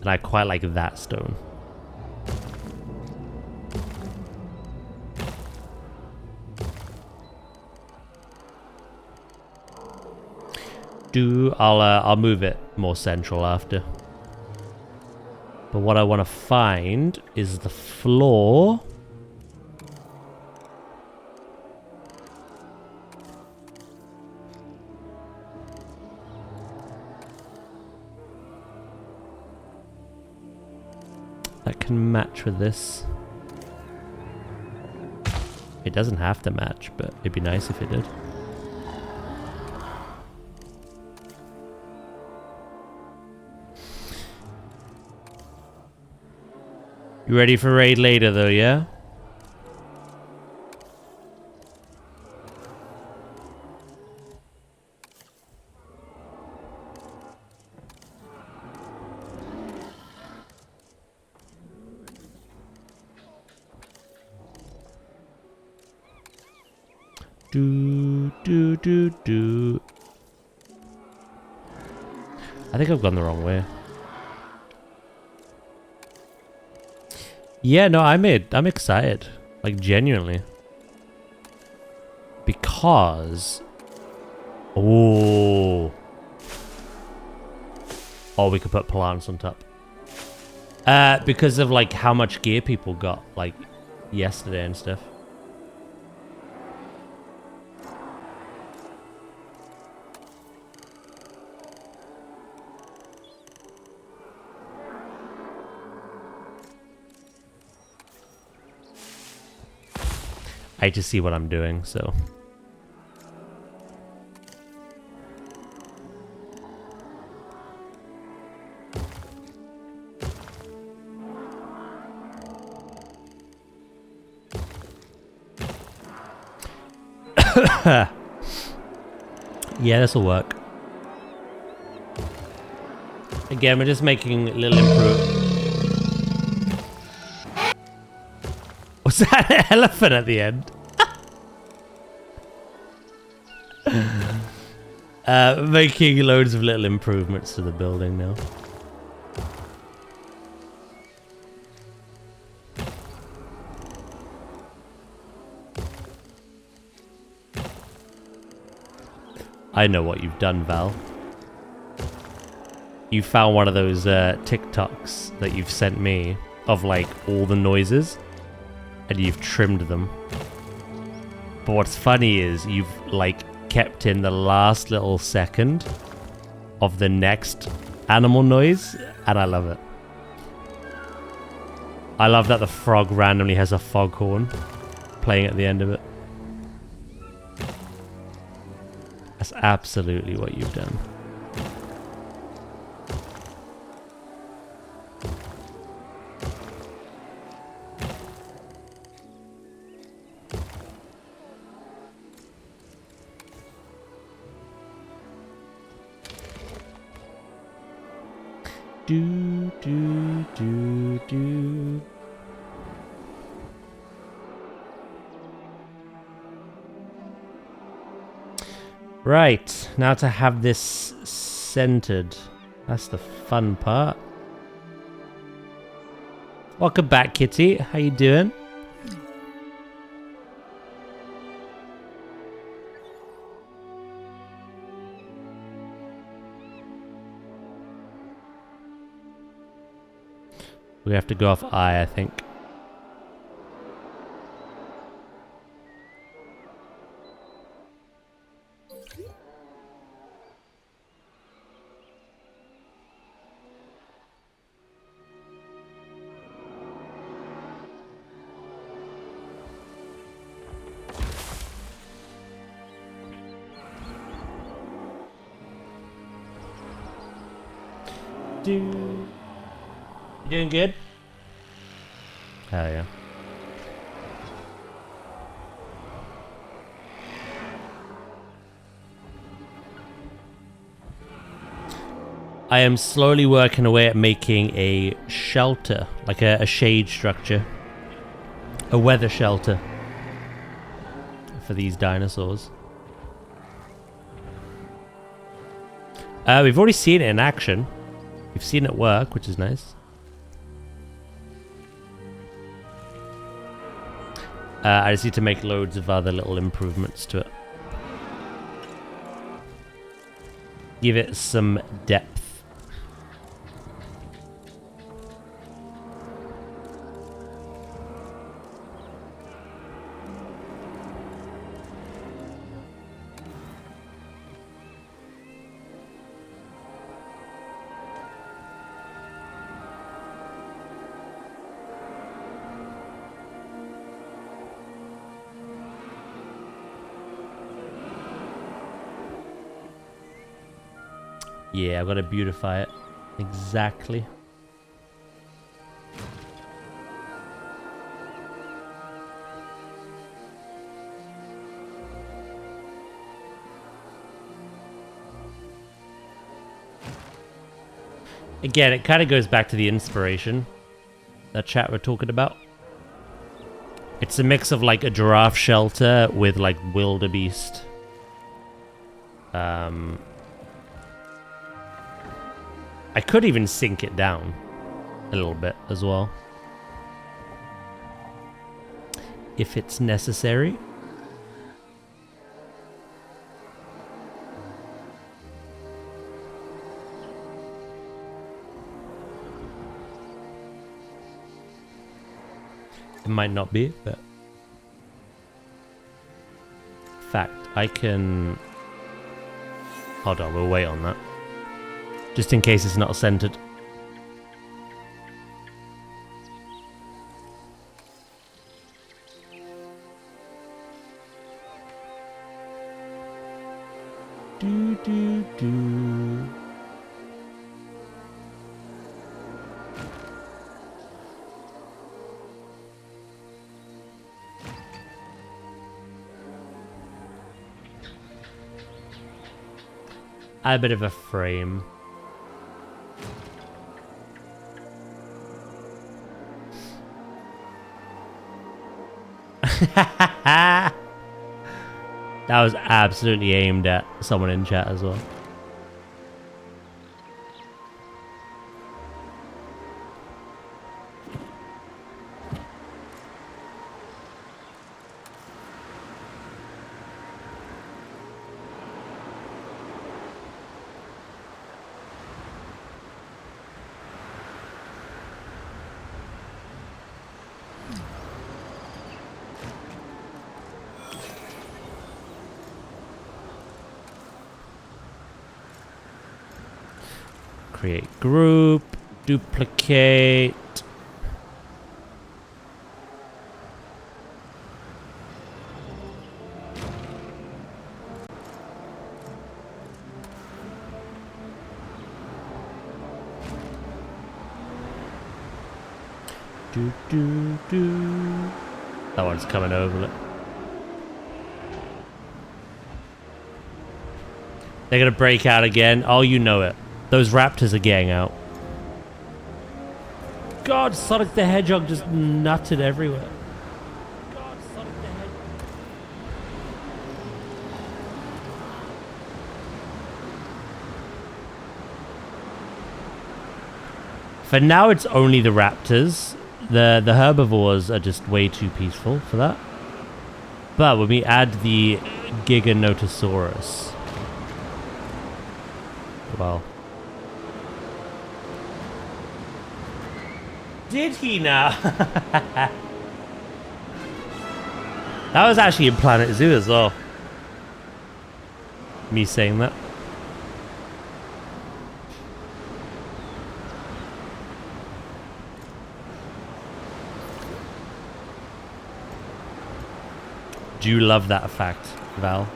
And I quite like that stone. I'll move it more central after. But what I want to find is the floor. That can match with this. It doesn't have to match, but it'd be nice if it did. You ready for raid later though, yeah? Do. I think I've gone the wrong way. Yeah, no, I'm excited. Like, genuinely. Because... Oh, we could put plants on top. Because of, like, how much gear people got, like, yesterday and stuff. I just see what I'm doing, so. Yeah, this will work. Again, we're just making a little improve. Was that an elephant at the end? Making loads of little improvements to the building now. I know what you've done, Val. You found one of those TikToks that you've sent me of like all the noises and you've trimmed them. But what's funny is you've like kept in the last little second of the next animal noise, and I love it. I love that the frog randomly has a foghorn playing at the end of it. That's absolutely what you've done. Do, do, do, do. Right, now to have this centered. That's the fun part. Welcome back, Kitty. How you doing? We have to go off I think. You doing good? Hell yeah. I am slowly working away at making a shelter, like a shade structure. A weather shelter for these dinosaurs. We've already seen it in action. We've seen it work, which is nice. I just need to make loads of other little improvements to it. Give it some depth. Yeah, I've got to beautify it. Exactly. Again, it kind of goes back to the inspiration that chat we're talking about. It's a mix of like a giraffe shelter with like wildebeest. I could even sink it down a little bit as well, if it's necessary. It might not be, but in fact, I can... Hold on, we'll wait on that. Just in case it's not centered. Do, do, do. Add a bit of a frame. That was absolutely aimed at someone in chat as well. Create group. Duplicate. That one's coming over it. They're gonna break out again. Oh, you know it. Those raptors are getting out. God, Sonic the Hedgehog just nutted everywhere. God, Sonic the Hedgehog. For now, it's only the raptors. The herbivores are just way too peaceful for that. But when we add the Giganotosaurus, well, did he now? That was actually in Planet Zoo as well. Me saying that. Do you love that fact, Val?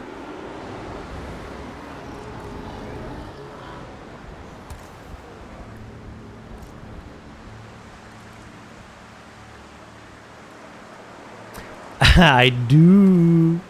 I do.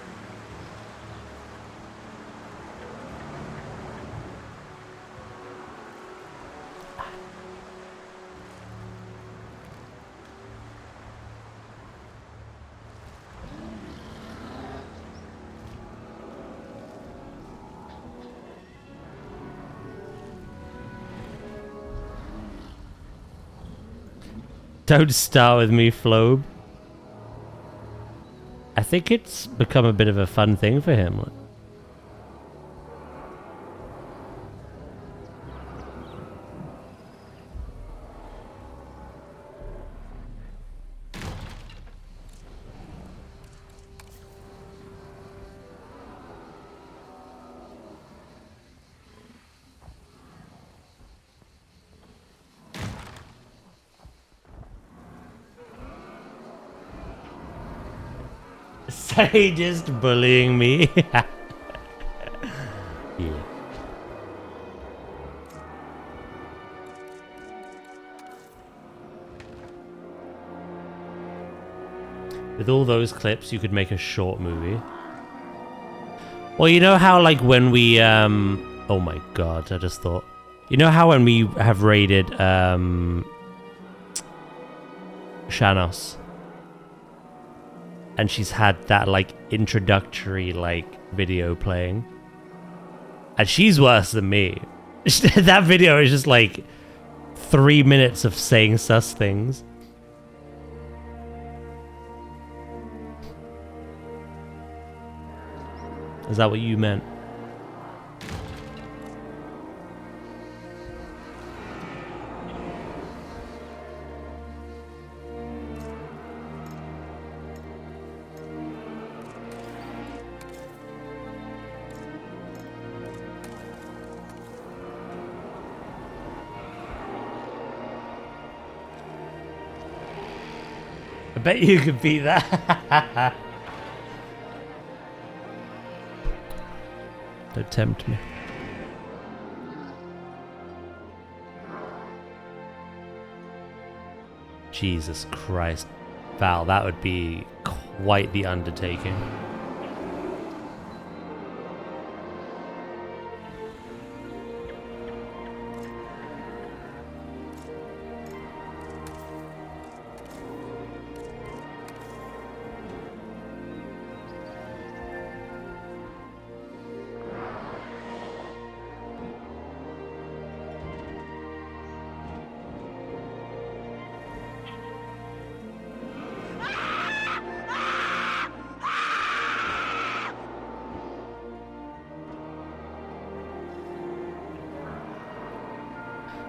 Don't start with me, Flobe. I think it's become a bit of a fun thing for him. Say just bullying me. Yeah. With all those clips, you could make a short movie. Well, you know how like when we oh my god, I just thought. You know how when we have raided Shanos, and she's had that like introductory like video playing, and she's worse than me. That video is just like 3 minutes of saying sus things. Is that what you meant? I bet you could beat that. Don't tempt me. Jesus Christ. Val, that would be quite the undertaking.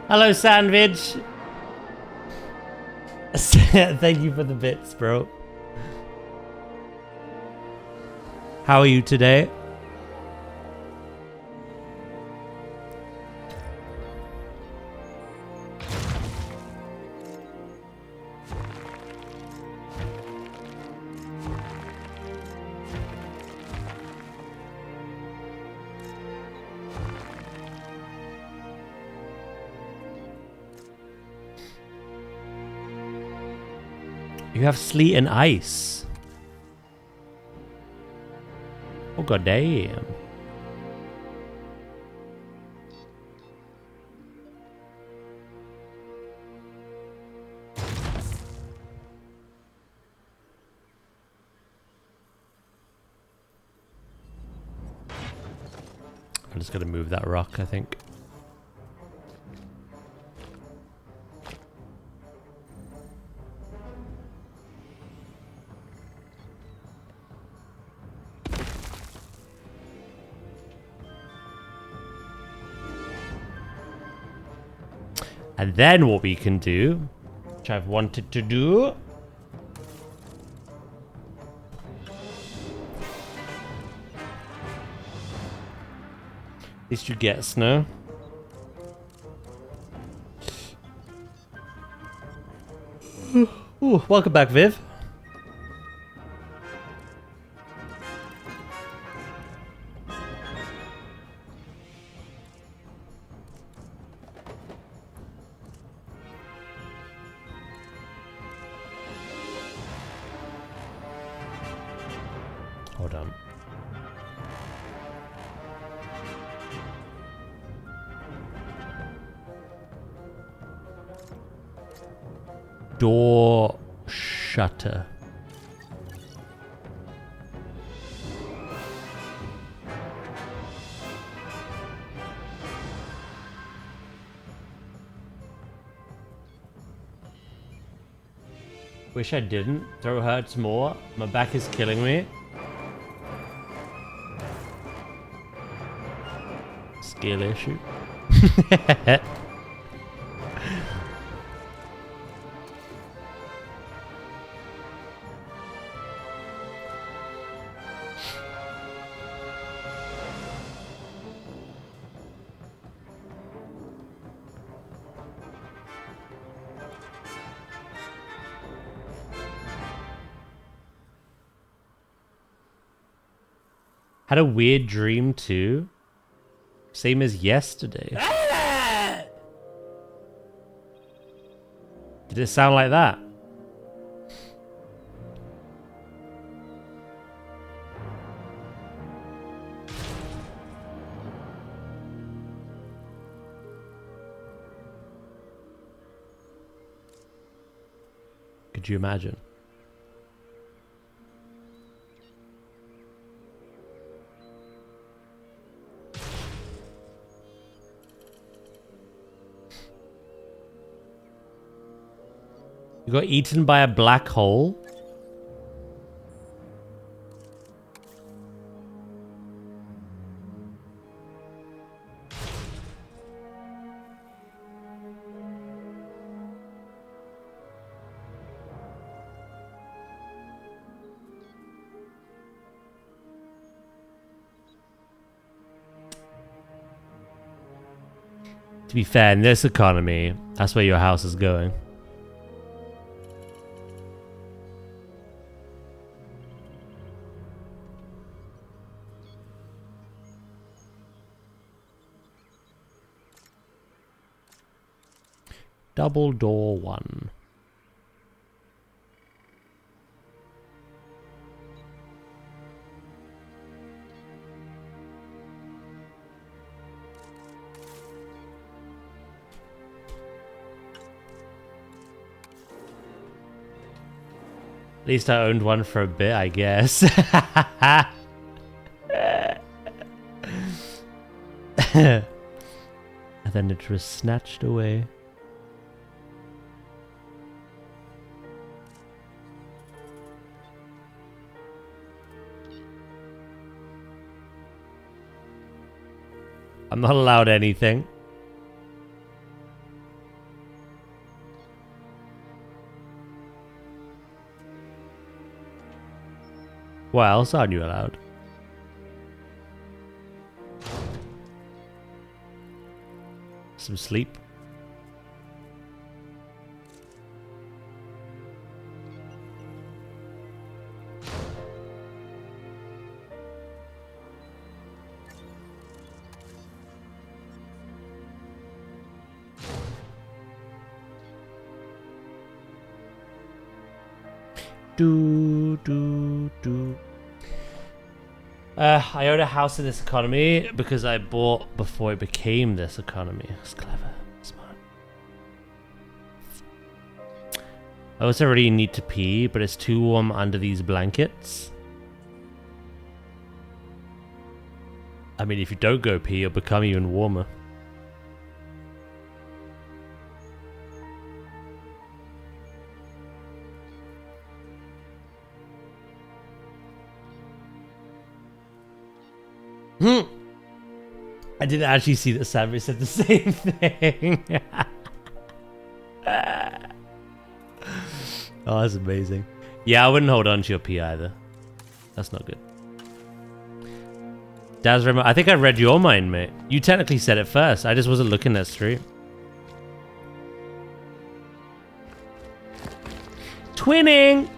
Hello, Sandwich. Thank you for the bits, bro. How are you today? You have sleet and ice. Oh god damn. I'm just gonna move that rock, I think. And then what we can do, which I've wanted to do, at least you get snow. Ooh, welcome back, Viv. Hold on. Door shutter. Wish I didn't. Throw hurts more. My back is killing me. Skill issue. Had a weird dream too. Same as yesterday. Did it sound like that? Could you imagine? You got eaten by a black hole? To be fair, in this economy, that's where your house is going. Double door one. At least I owned one for a bit, I guess. And then it was snatched away. I'm not allowed anything. What else aren't you allowed? Some sleep. Do, do, do. I own a house in this economy because I bought before it became this economy. It's clever. Smart. I also really need to pee, but it's too warm under these blankets. I mean, if you don't go pee, you'll become even warmer. I didn't actually see that Sammy said the same thing. Oh, that's amazing. Yeah, I wouldn't hold on to your pee either. That's not good. Daz, I think I read your mind, mate. You technically said it first. I just wasn't looking that stream. Twinning!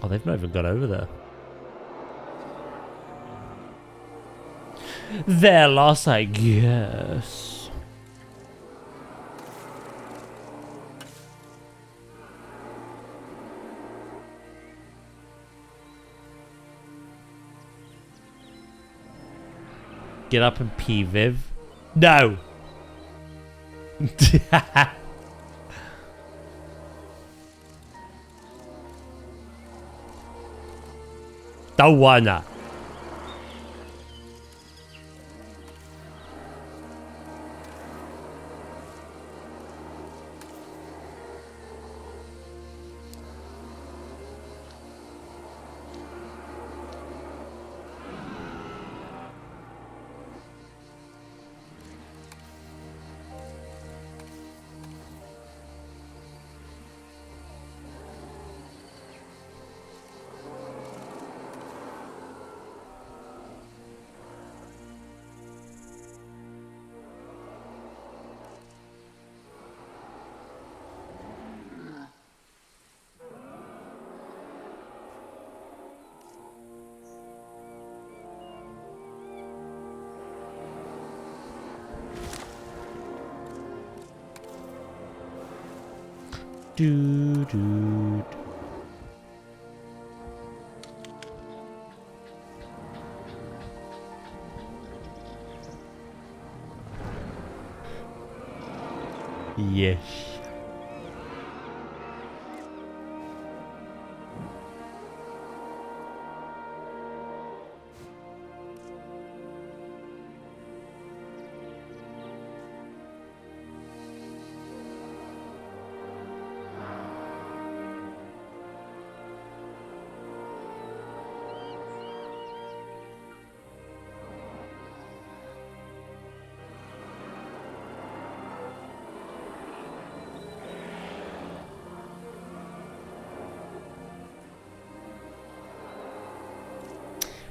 Oh, they've not even got over there. Their loss, I guess. Get up and pee, Viv. No! Don't wanna. Do, do, do. Yes.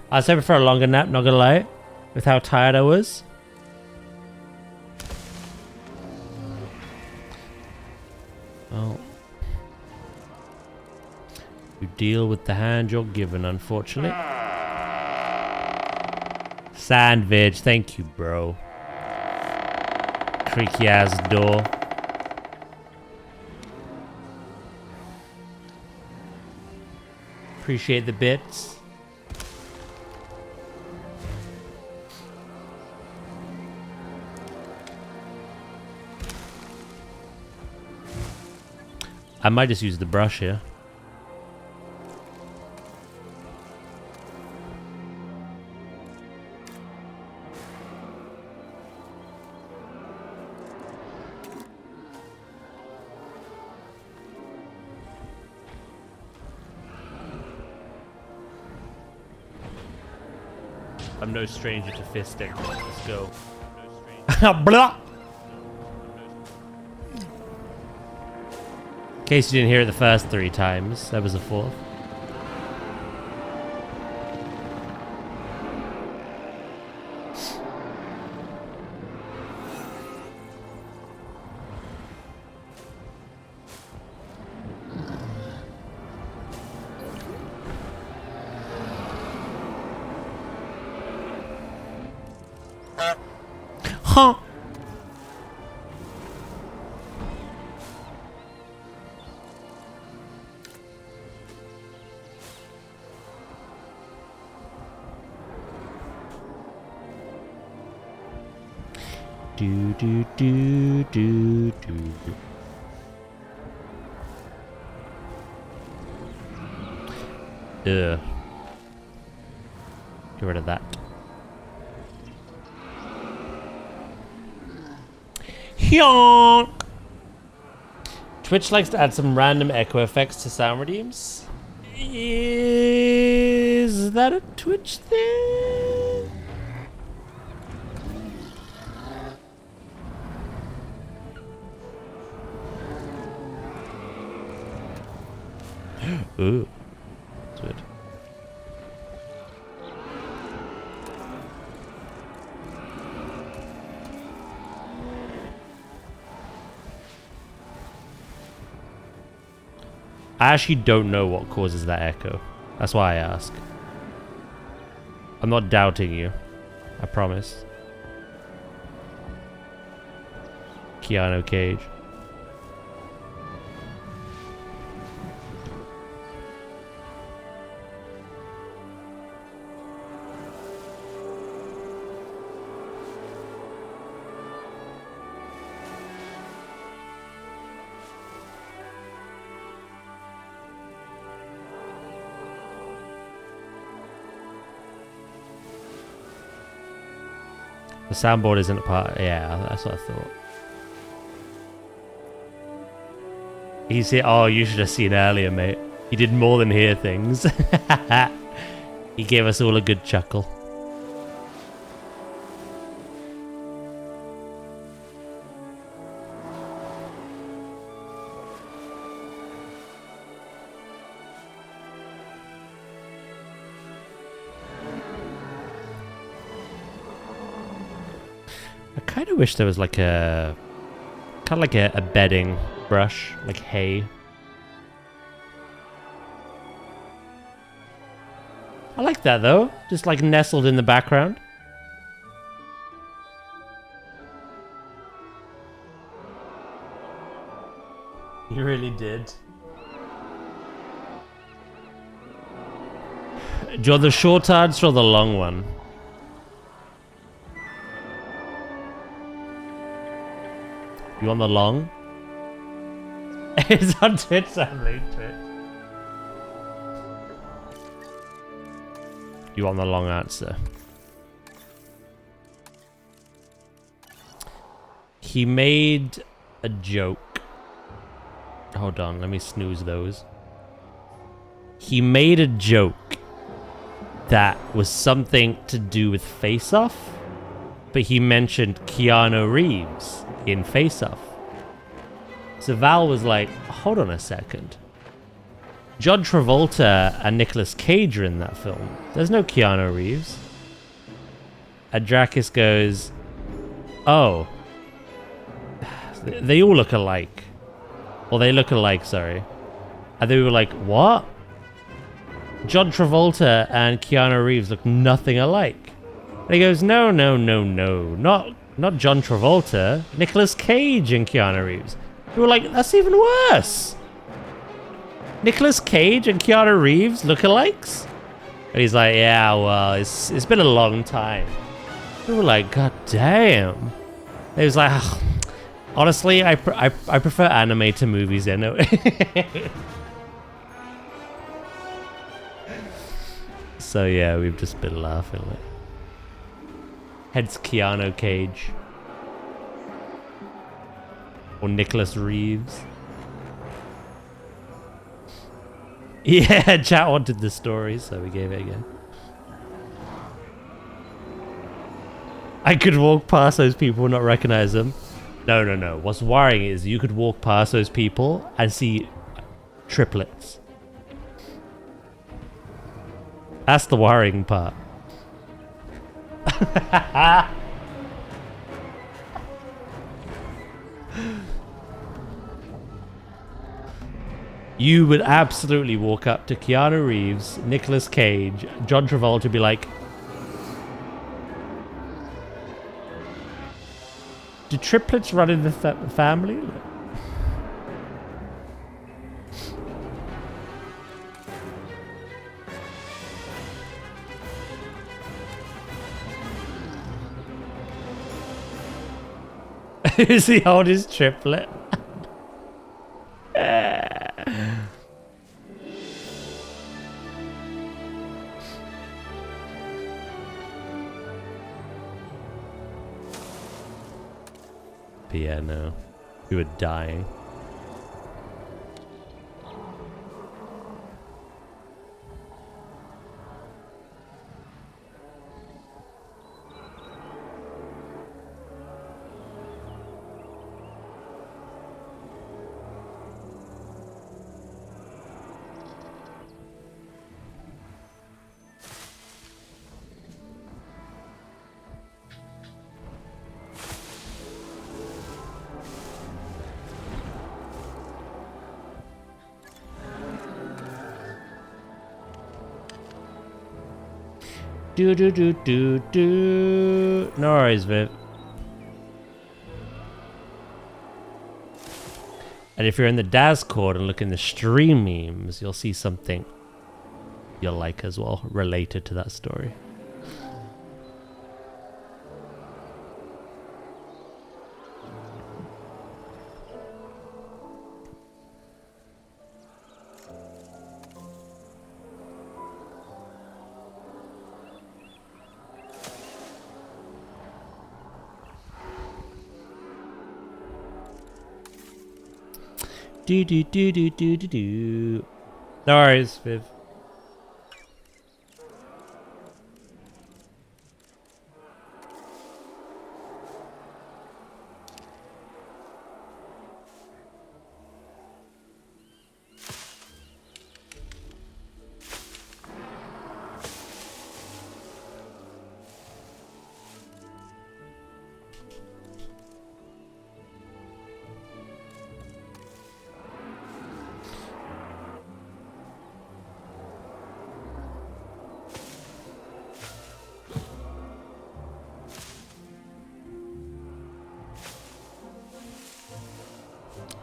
I was hoping for a longer nap, not gonna lie, with how tired I was. Oh. You deal with the hand you're given, unfortunately. Sandwich, thank you, bro. Creaky ass door. Appreciate the bits. I might just use the brush here. I'm no stranger to fisting. Let's go. Blah! case you didn't hear it the first 3 times, there was a 4th. Huh. Do do do do do. Ugh. Get rid of that. Hyonk! Twitch likes to add some random echo effects to sound redeems. Is that a Twitch thing? Ooh. That's weird. I actually don't know what causes that echo. That's why I ask. I'm not doubting you. I promise. Keanu Cage. The soundboard isn't a part. Yeah, that's what I thought. He's here. Oh, you should have seen earlier, mate. He did more than hear things. He gave us all a good chuckle. I kind of wish there was like a kind of like a bedding brush, like hay. I like that though, just like nestled in the background. You really did. Do you want the short answer or the long one? You want the long? It's on Twitch, sadly. Twitch. You want the long answer? He made a joke. Hold on, let me snooze those. He made a joke that was something to do with Face Off, but he mentioned Keanu Reeves in Face Off. So Val was like, hold on a second. John Travolta and Nicolas Cage are in that film. There's no Keanu Reeves. And Drakis goes, oh. They all look alike. Or they look alike, sorry. And they were like, what? John Travolta and Keanu Reeves look nothing alike. And he goes, no. Not John Travolta. Nicolas Cage and Keanu Reeves. We were like, that's even worse. Nicolas Cage and Keanu Reeves lookalikes? And he's like, yeah, well, it's been a long time. We were like, god damn. And he was like, oh, honestly, I prefer anime to movies anyway. So yeah, we've just been laughing. Like. Hence Keanu Cage. Or Nicholas Reeves. Yeah, chat wanted the story, so we gave it again. I could walk past those people and not recognize them. No. What's worrying is you could walk past those people and see triplets. That's the worrying part. You would absolutely walk up to Keanu Reeves, Nicolas Cage, John Travolta and be like, do triplets run in the family? Is the oldest triplet? Piano. You were dying. Do do do do do. No worries, Viv. And if you're in the Discord and look in the stream memes, you'll see something you'll like as well, related to that story. Do do do do do do do. No worries, Viv.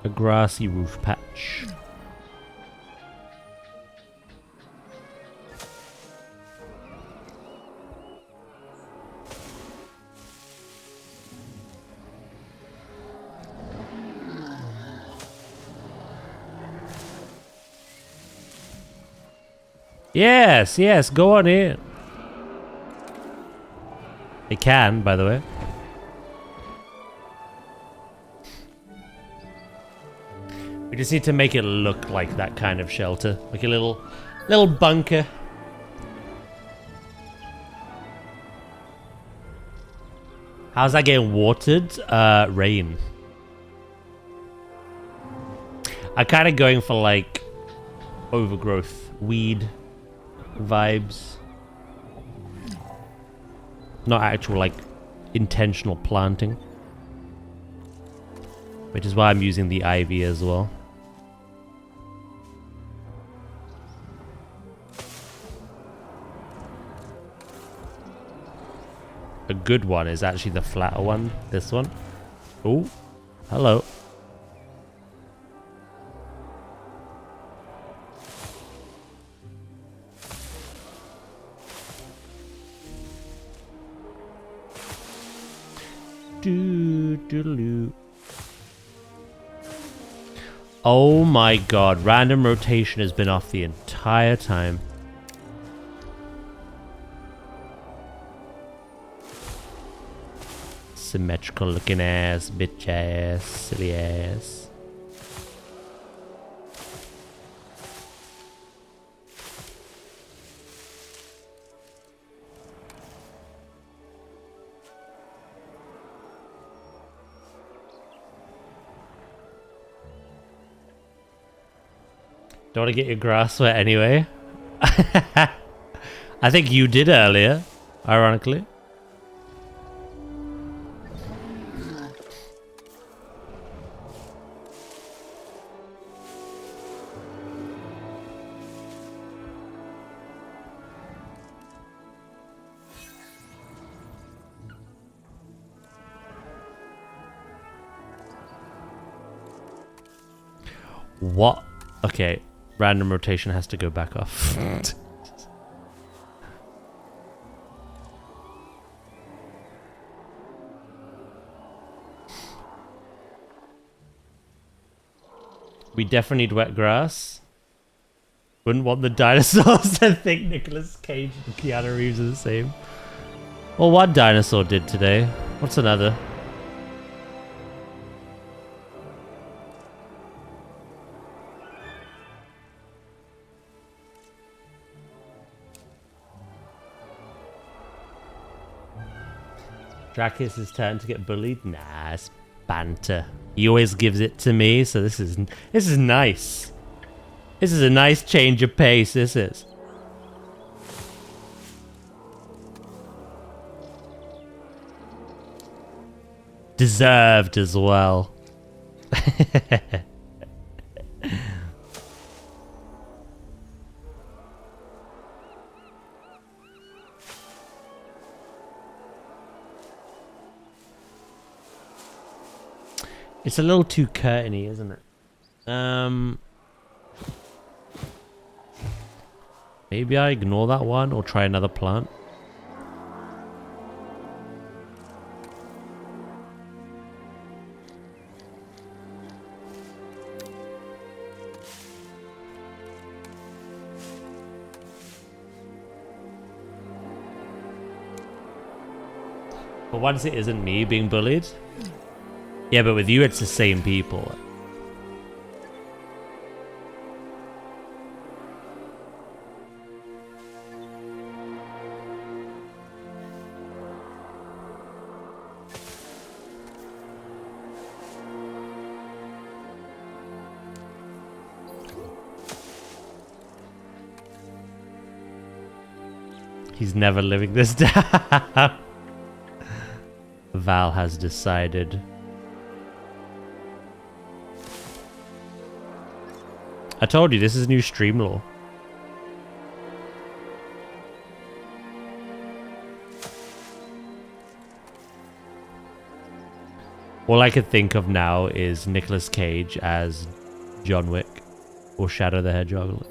A grassy roof patch. Yes, yes, go on in. It can, by the way. We just need to make it look like that kind of shelter, like a little bunker. How's that getting watered? Rain. I'm kind of going for like overgrowth, weed vibes. Not actual like intentional planting. Which is why I'm using the ivy as well. A good one is actually the flatter one. This one. Oh, hello. Doo-doo-doo. Oh my god, random rotation has been off the entire time. Symmetrical looking ass, bitch ass, silly ass. Don't want to get your grass wet anyway. I think you did earlier, ironically. What? Okay, random rotation has to go back off. We definitely need wet grass. Wouldn't want the dinosaurs to think Nicolas Cage and Keanu Reeves are the same. Well, one dinosaur did today. What's another? Dracus' turn to get bullied? Nah, it's banter. He always gives it to me, so this is nice. This is a nice change of pace, this is. Deserved as well. It's a little too curtainy, isn't it? Maybe I ignore that one or try another plant. But once it isn't me being bullied. Yeah, but with you, it's the same people. He's never living this down. Val has decided. I told you, this is new stream law. All I could think of now is Nicolas Cage as John Wick or Shadow the Hedgehog.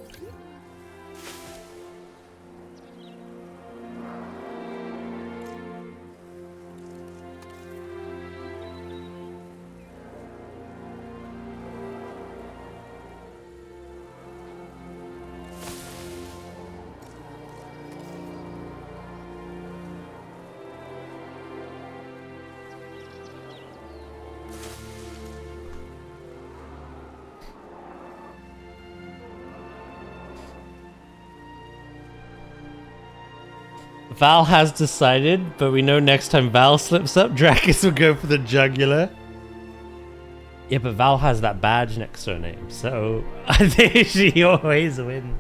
Val has decided, but we know next time Val slips up, Dracus will go for the jugular. Yeah, but Val has that badge next to her name, so I think she always wins.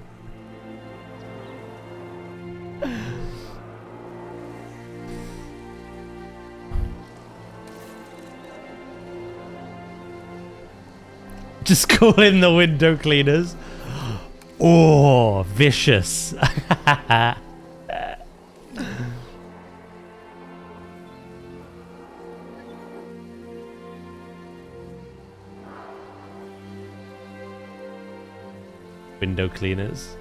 Just call in the window cleaners. Oh, vicious. Window cleaners.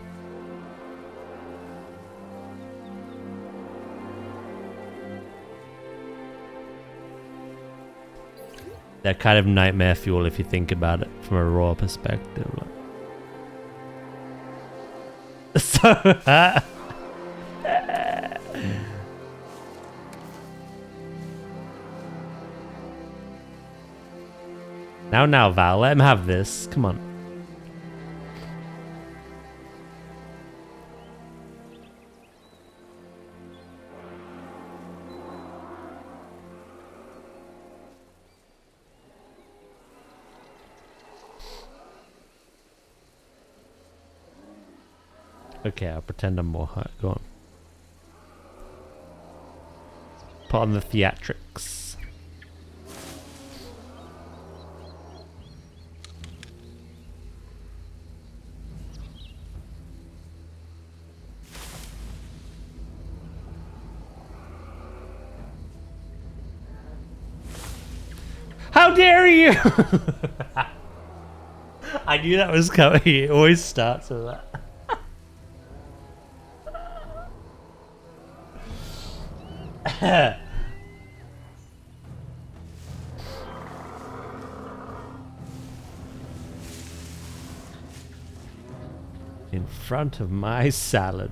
They're kind of nightmare fuel if you think about it from a raw perspective. So, now, Val, let him have this. Come on. Okay, I'll pretend I'm more hurt. Go on. Put on the theatrics. How dare you! I knew that was coming. It always starts with that. In front of my salad.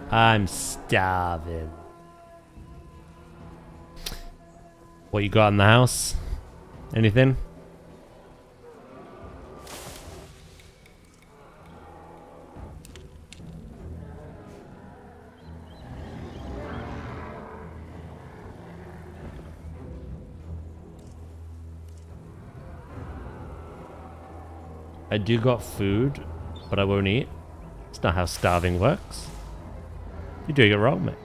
I'm starving. What you got in the house? Anything? I do got food, but I won't eat. It's not how starving works. You're doing it wrong, mate.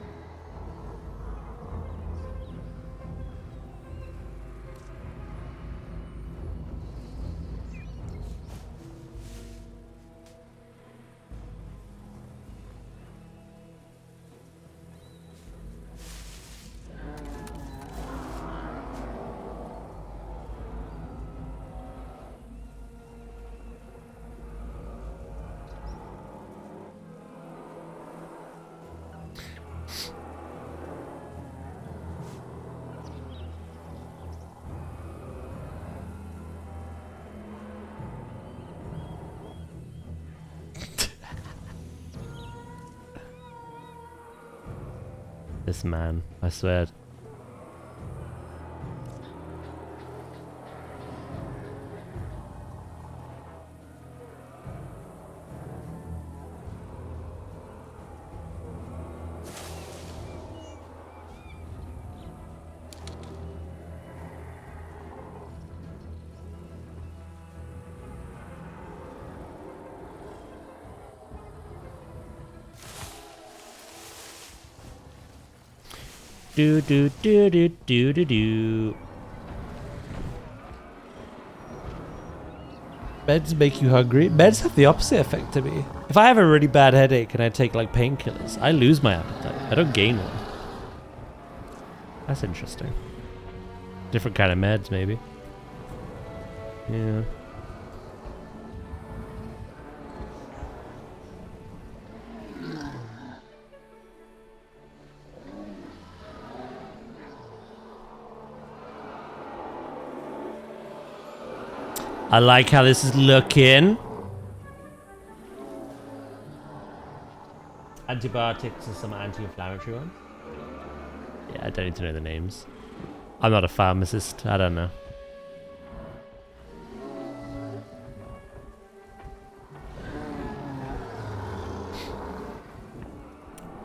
This man, I swear. Do do do do do do do. Meds make you hungry. Meds have the opposite effect to me. If I have a really bad headache and I take like painkillers, I lose my appetite. I don't gain one. That's interesting. Different kind of meds, maybe. Yeah. I like how this is looking. Antibiotics and some anti-inflammatory ones. Yeah, I don't need to know the names. I'm not a pharmacist. I don't know.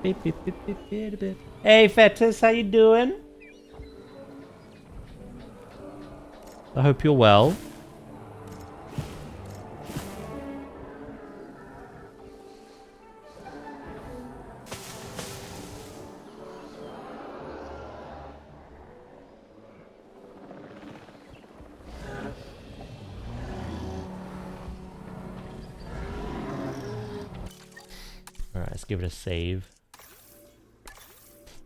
Beep, beep, beep, beep, beep, beep. Hey, Fetus, how you doing? I hope you're well. Alright, let's give it a save.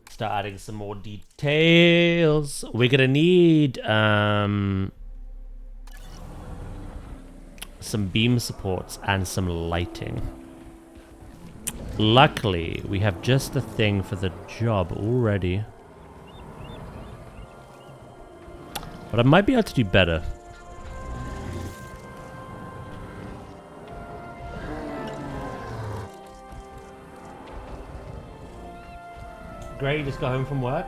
Start adding some more details. We're gonna need some beam supports and some lighting. Luckily, we have just the thing for the job already. But I might be able to do better. Great, just got home from work.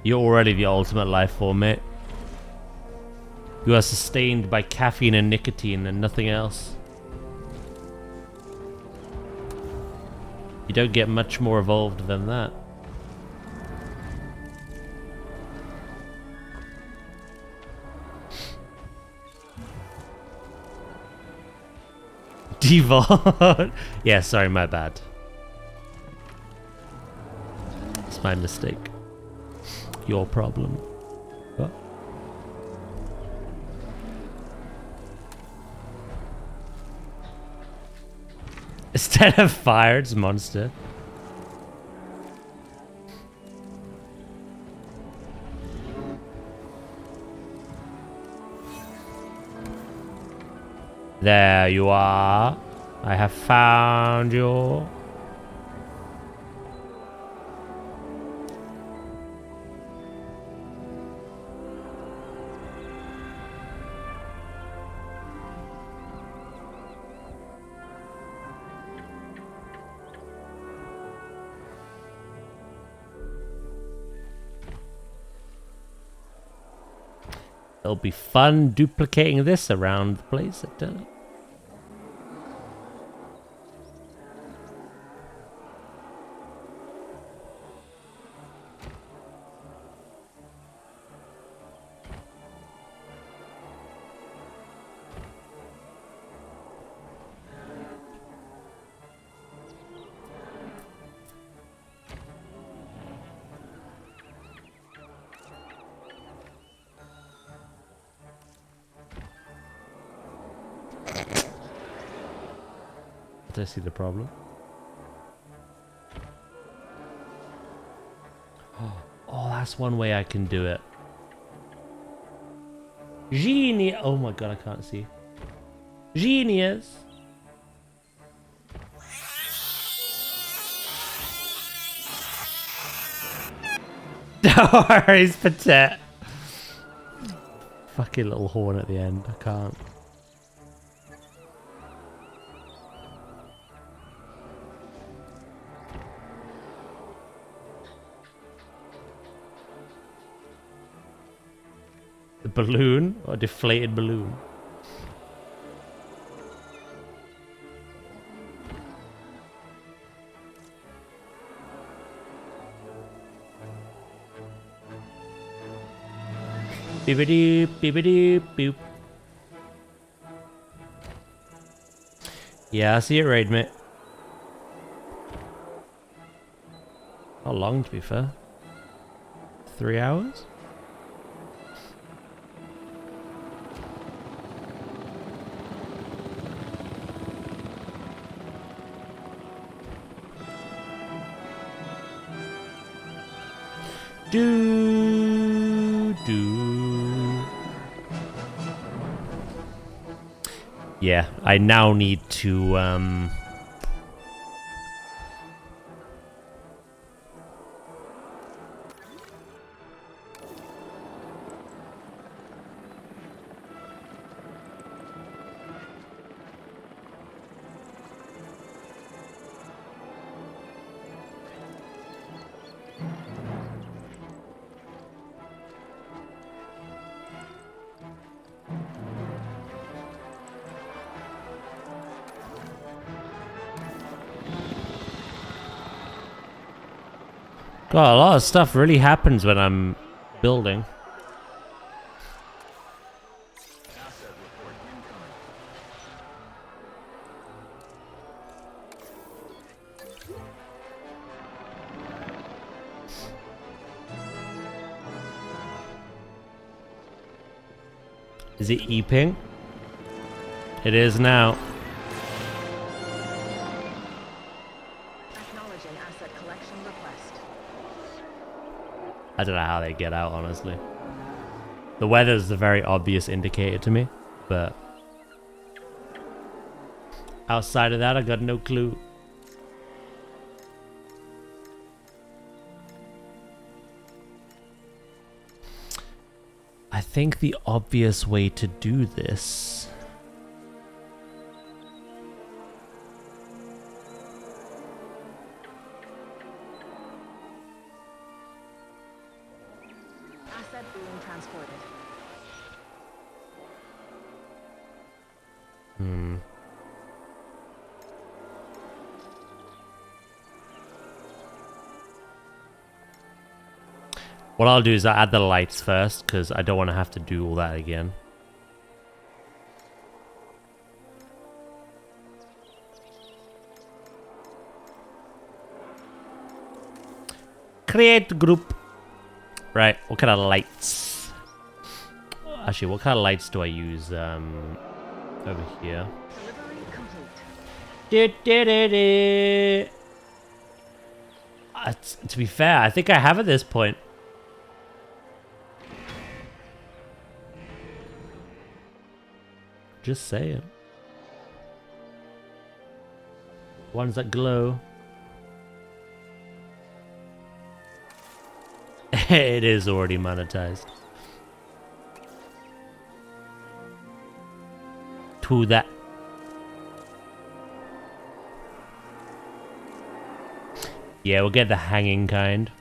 You're already the ultimate life form, mate. You are sustained by caffeine and nicotine and nothing else. You don't get much more evolved than that. Devolved. Yeah, sorry, my bad. It's my mistake. Your problem. What? Instead of fire, it's monster. There you are. I have found you. It'll be fun duplicating this around the place. I tell you. I see the problem. Oh, that's one way I can do it. Genius! Oh my god, I can't see. Genius! Don't worry, it's Patet. Fucking little horn at the end. I can't. The balloon or deflated balloon? Beep-a-doop, beep-a-doop, boop. Yeah, I see it right, mate. Not long, to be fair. 3 hours? Yeah, I now need to God, a lot of stuff really happens when I'm building. Asset report incoming. Is it eeping? It is now. Acknowledging asset collection request. I don't know how they get out, honestly. The weather's a very obvious indicator to me, but outside of that, I got no clue. I think the obvious way to do this Asset being transported. What I'll do is I'll add the lights first, because I don't want to have to do all that again. Create group. Right, what kind of lights? Actually, what kind of lights do I use over here? To be fair, I think I have at this point. Just saying. Ones that glow. It is already monetized. To that. Yeah, we'll get the hanging kind.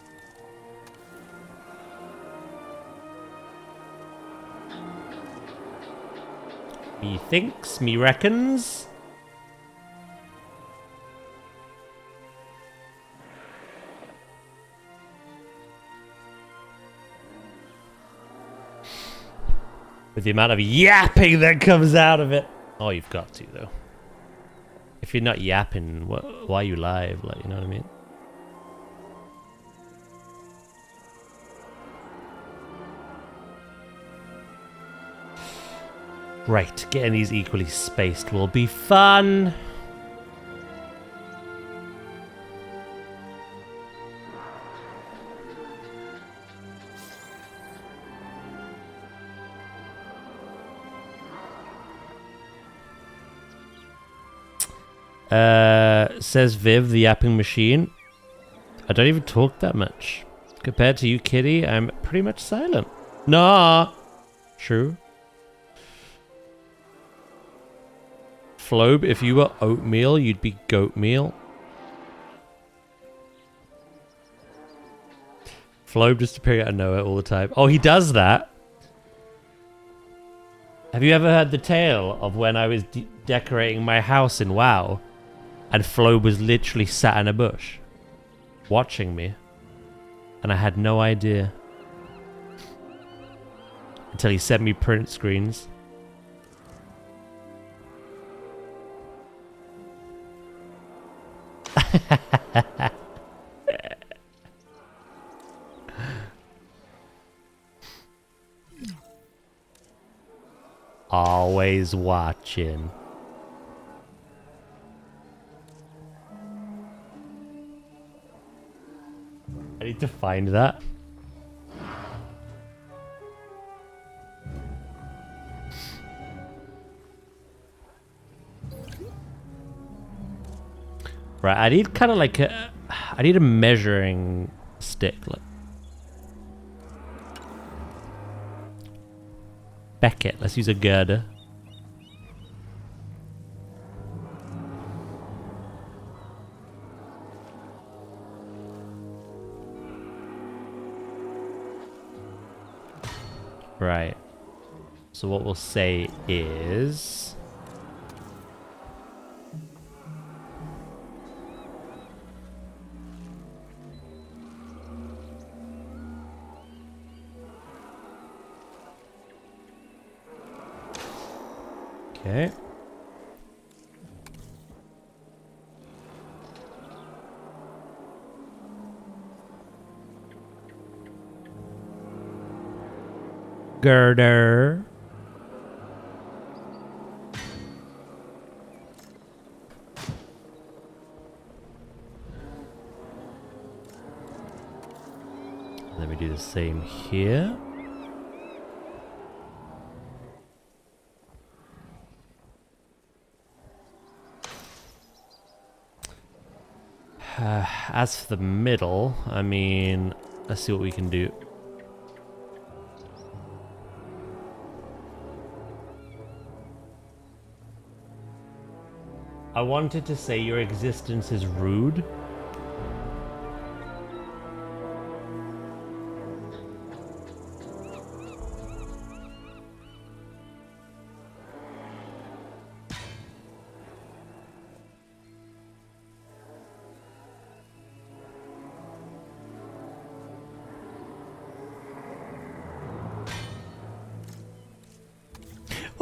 Me thinks, me reckons. With the amount of yapping that comes out of it. Oh, you've got to, though. If you're not yapping, why are you live? Like, you know what I mean? Right, getting these equally spaced will be fun. Says Viv, the yapping machine. I don't even talk that much. Compared to you, Kitty, I'm pretty much silent. Nah. True. Flobe, if you were oatmeal, you'd be goat meal. Flobe just appearing out of nowhere all the time. Oh, he does that? Have you ever heard the tale of when I was decorating my house in WoW and Flobe was literally sat in a bush watching me and I had no idea until he sent me print screens. Always watching. I need to find that. Right, I need kind of like a... I need a measuring stick. Like. Beckett, let's use a girder. Right. So what we'll say is... Okay. Girder. Let me do the same here. As for the middle, I mean, let's see what we can do. I wanted to say your existence is rude.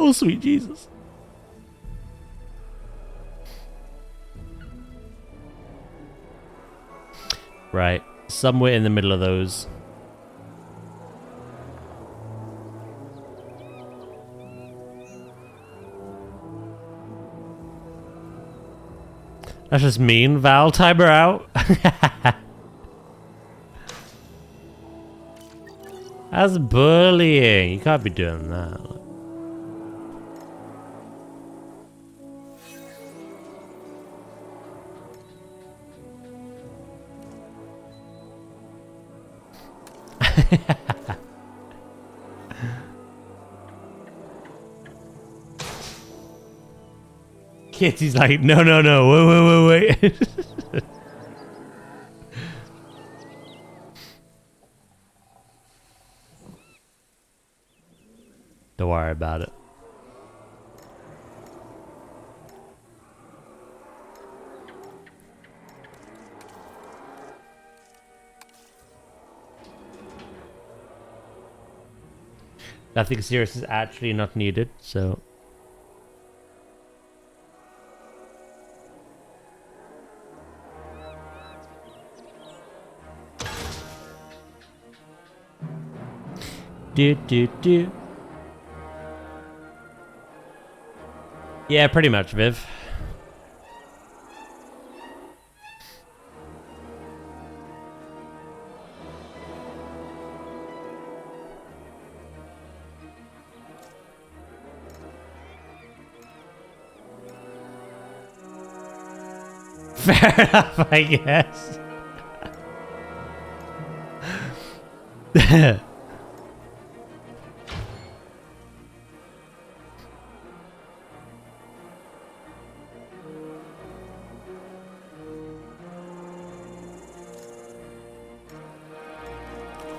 Oh, sweet Jesus. Right. Somewhere in the middle of those. That's just mean. Val, timer out. That's bullying. You can't be doing that. Kitty's like, no, no, no, wait. Don't worry about it. Nothing serious is actually not needed, so... Do. Yeah, pretty much, Viv. Fair enough, I guess.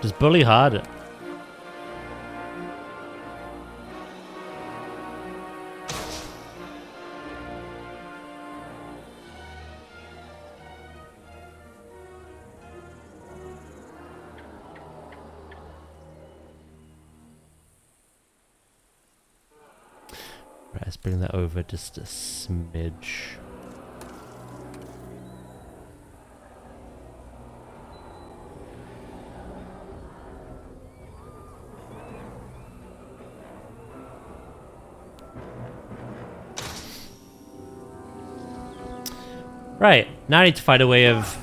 Just bully harder. Right, let's bring that over just a smidge. Right, now I need to find a way of...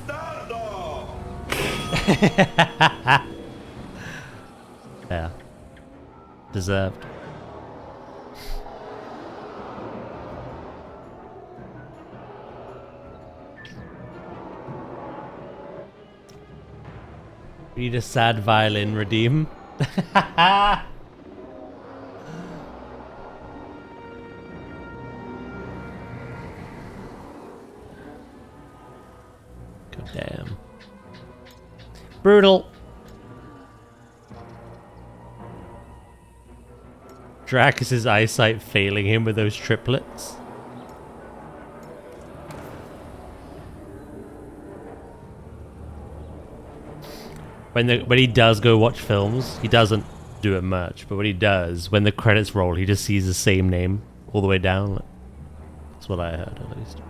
Yeah. Deserved. We need a sad violin redeem. Damn. Brutal. Dracus's eyesight failing him with those triplets. When he does go watch films, he doesn't do it much, but when he does, when the credits roll, he just sees the same name all the way down. That's what I heard, at least.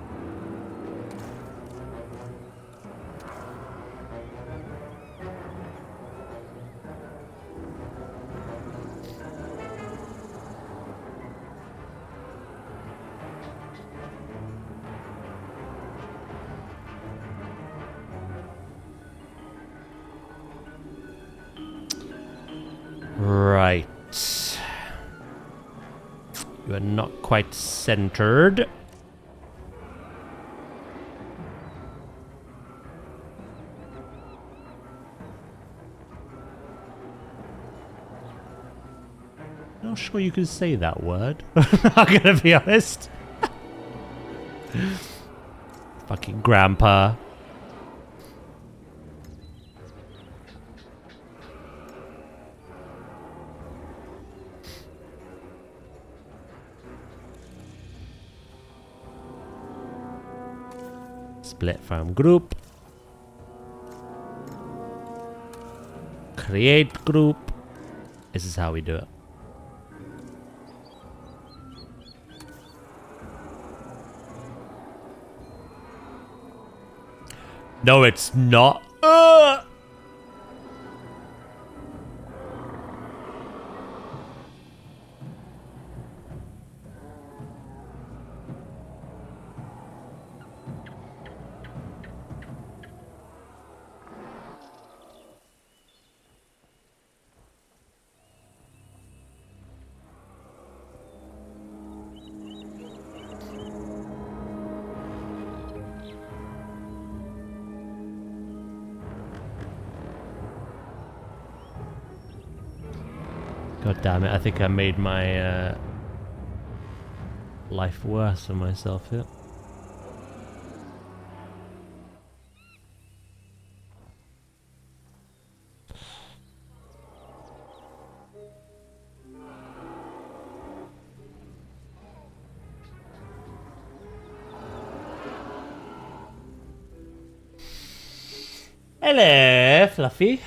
Right. You are not quite centered. Not sure you can say that word. I'm gonna be honest. Fucking grandpa. Split from group. Create group. This is how we do it. No, it's not. God damn it, I think I made my life worse for myself here. Hello, Fluffy.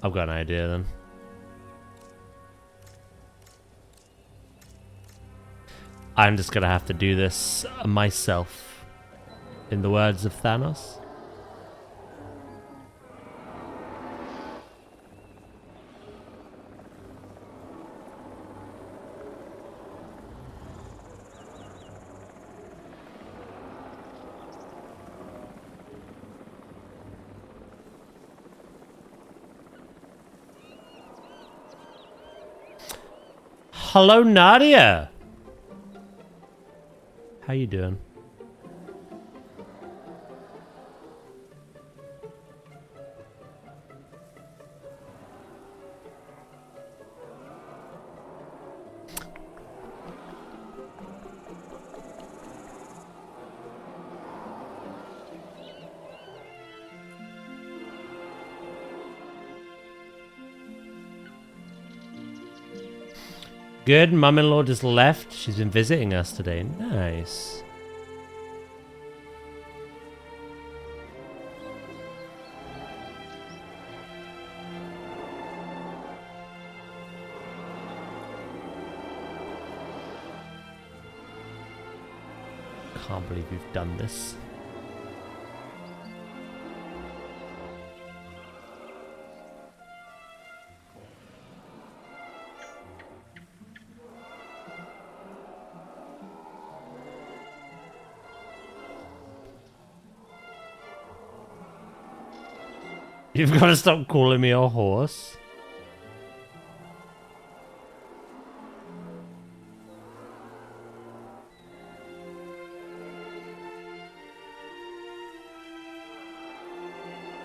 I've got an idea then. I'm just gonna have to do this myself. In the words of Thanos. Hello, Nadia. How you doing? Good, mum-in-law just left. She's been visiting us today. Nice. Can't believe you've done this. You've got to stop calling me a horse.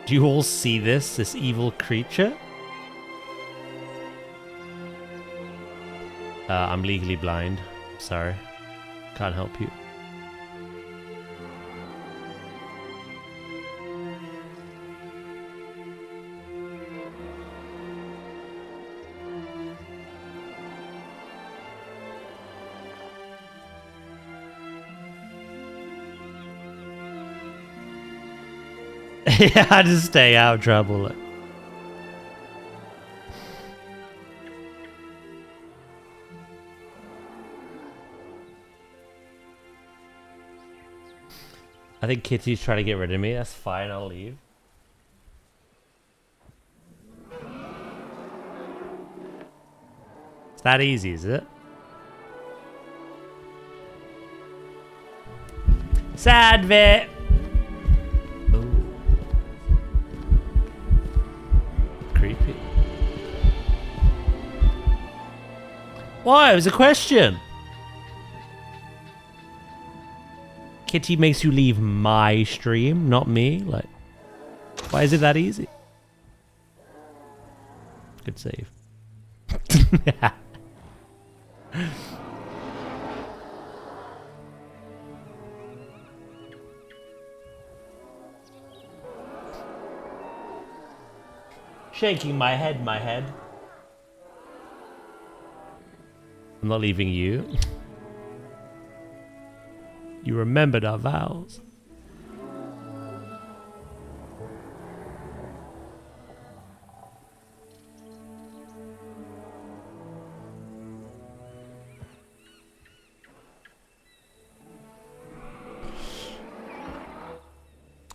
Do you all see this evil creature? I'm legally blind. Sorry. Can't help you. Yeah, just stay out of trouble. I think Kitty's trying to get rid of me. That's fine, I'll leave. It's that easy, is it? Sad bit. Creepy. Why? It was a question. Kitty makes you leave my stream, not me. Like, why is it that easy? Good save. Shaking my head, my head. I'm not leaving you. You remembered our vows.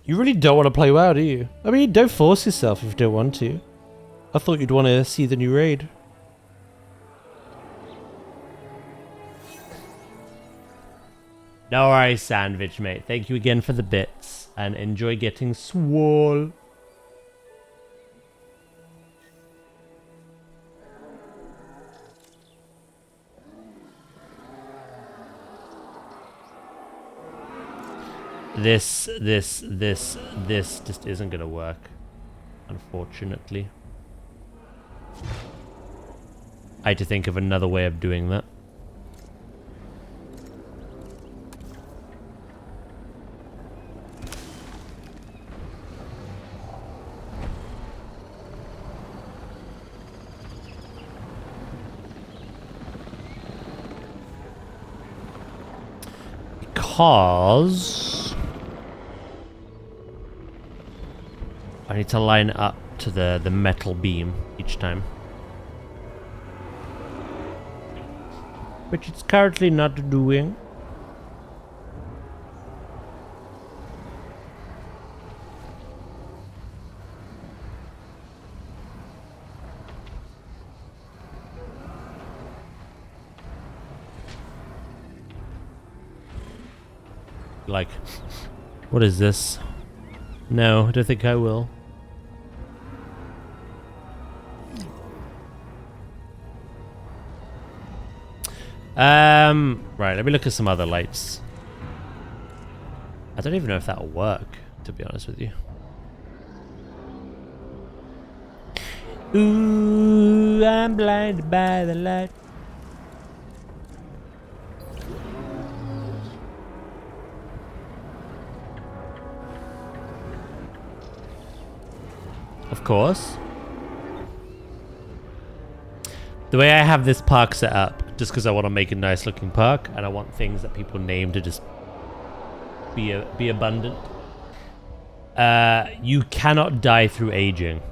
You really don't want to play WoW, do you? I mean, don't force yourself if you don't want to. I thought you'd want to see the new raid. No worries, Sandwich, mate. Thank you again for the bits. And enjoy getting swole. This just isn't gonna work, unfortunately. I had to think of another way of doing that. Because I need to line up to the metal beam each time, which it's currently not doing. Like, what is this? No, I don't think I will. Right, let me look at some other lights. I don't even know if that'll work, to be honest with you. Ooh, I'm blinded by the light. Of course. The way I have this park set up, just because I want to make a nice looking park and I want things that people name to just be abundant. You cannot die through aging.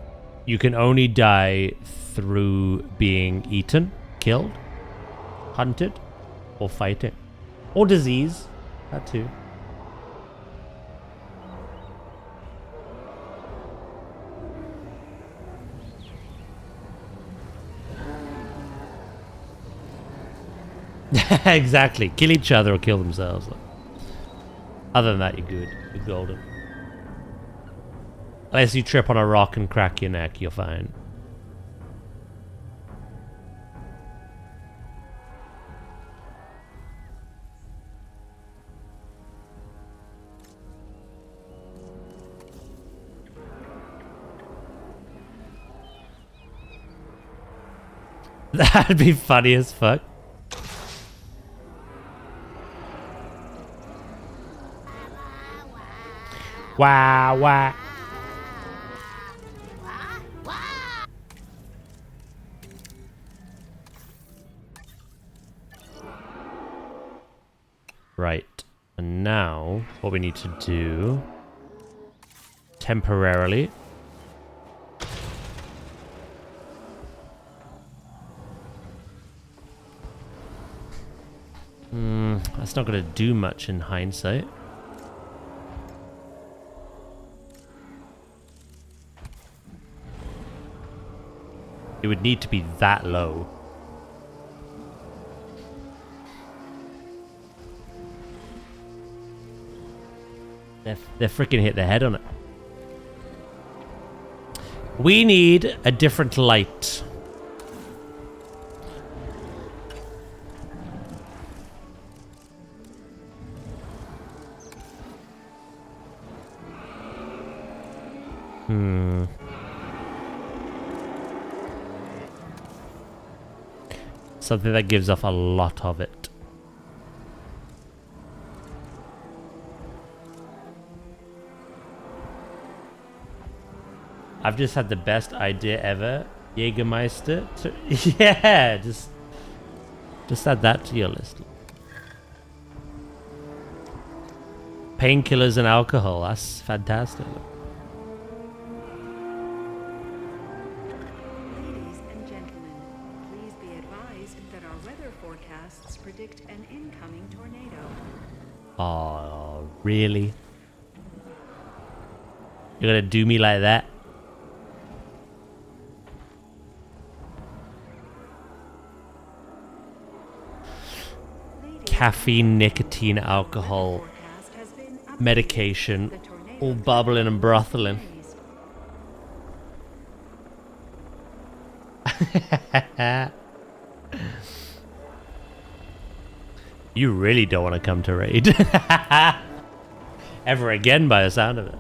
You can only die through being eaten, killed, hunted, or fighting. Or disease. That too. Exactly. Kill each other or kill themselves. Other than that, you're good. You're golden. Unless you trip on a rock and crack your neck, you're fine. That'd be funny as fuck. Wow, wow. Right. And now, what we need to do temporarily that's not going to do much in hindsight. It would need to be that low. They're freaking hit their head on it. We need a different light. Something that gives off a lot of it. I've just had the best idea ever. Jägermeister. Yeah, just add that to your list. painkillers and alcohol. That's fantastic. Ladies and gentlemen, please be advised that our weather forecasts predict an incoming tornado. Oh, really? You're gonna do me like that? Caffeine, nicotine, alcohol, medication, all bubbling and brothling. You really don't want to come to raid. Ever again by the sound of it.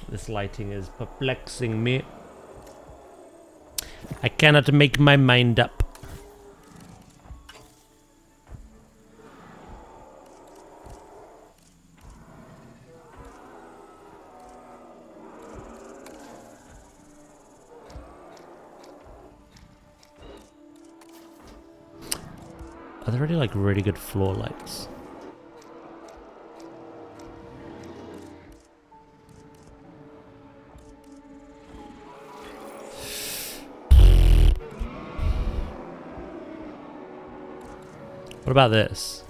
This lighting is perplexing me. I cannot make my mind up. Are there any like really good floor lights? What about this?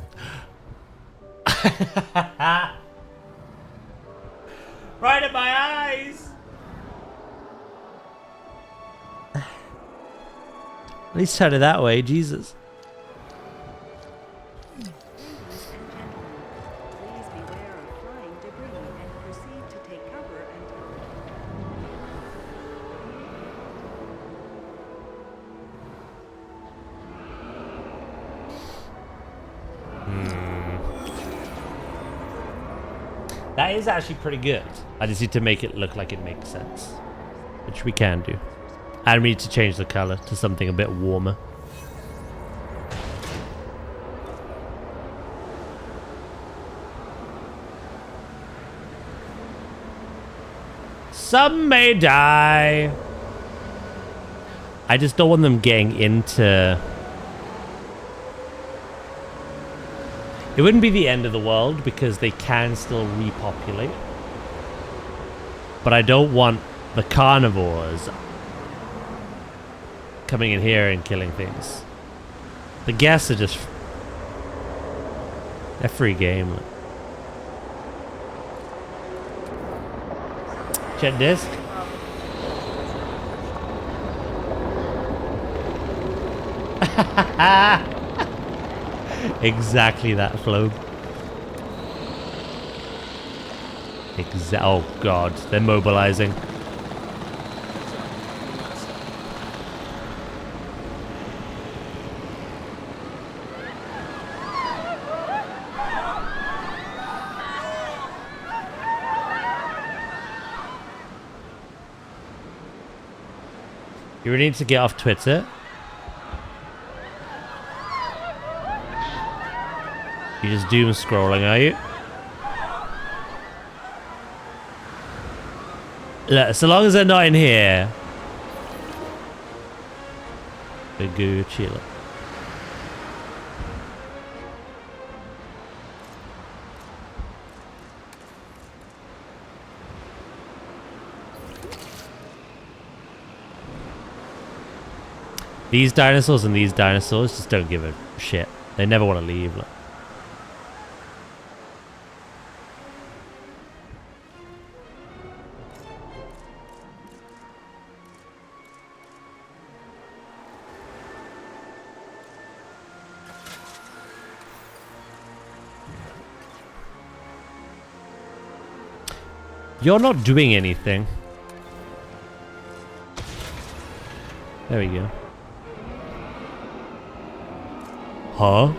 Right in my eyes! At least turn it that way, Jesus. Ladies and gentlemen, please beware of flying debris and proceed to take cover until... That is actually pretty good. I just need to make it look like it makes sense. Which we can do. And we need to change the color to something a bit warmer. Some may die. I just don't want them getting into... It wouldn't be the end of the world because they can still repopulate. But I don't want the carnivores coming in here and killing things. The guests are just... They're free game. Jet disc. Exactly that flow. Oh god, they're mobilizing. You really need to get off Twitter. You're just doom scrolling, are you? Look, so long as they're not in here, we're good, chill. These dinosaurs and these dinosaurs just don't give a shit. They never want to leave. Like. You're not doing anything. There we go. Huh?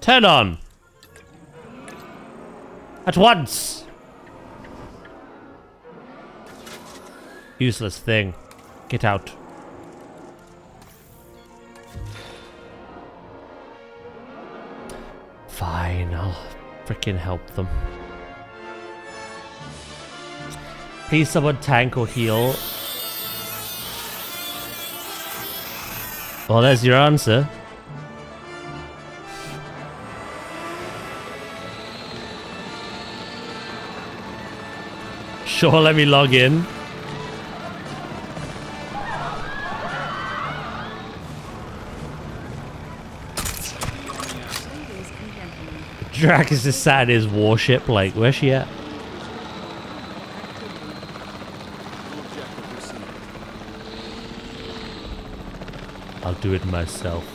Turn on. At once. Useless thing. Get out. Fine, I'll freaking help them. Please someone tank or heal. Well, there's your answer. Sure, let me log in. Drax is sat in his warship, like, where's she at? I'll do it myself.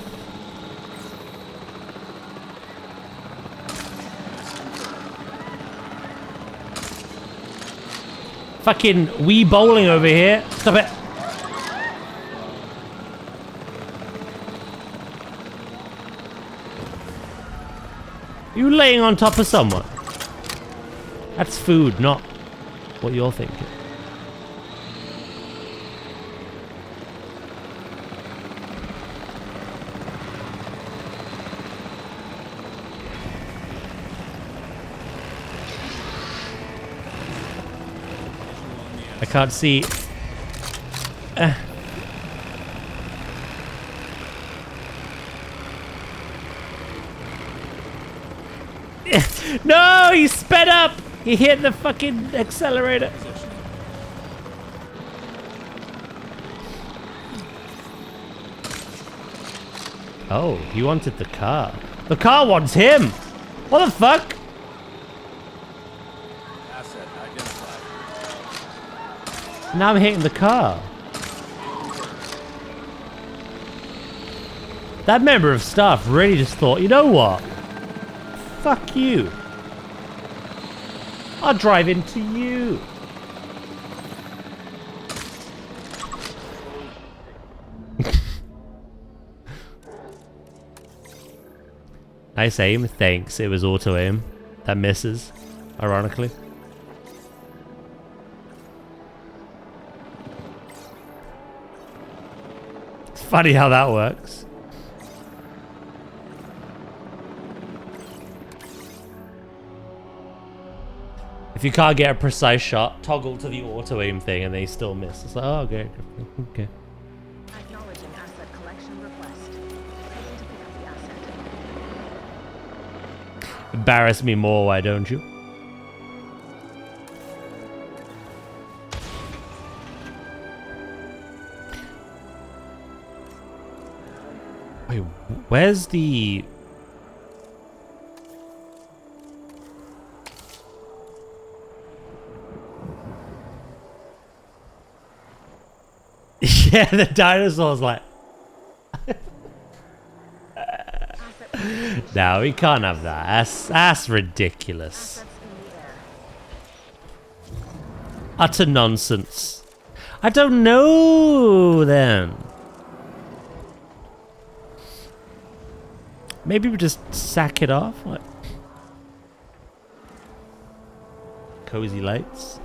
Fucking Wii bowling over here. Stop it. You laying on top of someone? That's food, not what you're thinking. I can't see. No, he sped up. He hit the fucking accelerator. Oh, he wanted the car. The car wants him. What the fuck? Asset identified. Now I'm hitting the car. That member of staff really just thought, you know what? Fuck you. I'll drive into you. Nice aim, thanks. It was auto aim. That misses, ironically. It's funny how that works. If you can't get a precise shot, toggle to the auto aim thing and they still miss. It's like, oh, okay. Okay. Acknowledging asset collection request. Taking to pick up the asset. Embarrass me more, why don't you? Wait, where's the... Yeah, the dinosaur's like... No, we can't have that. That's ridiculous. Utter nonsense. I don't know, then. Maybe we just sack it off? Like... Cozy lights.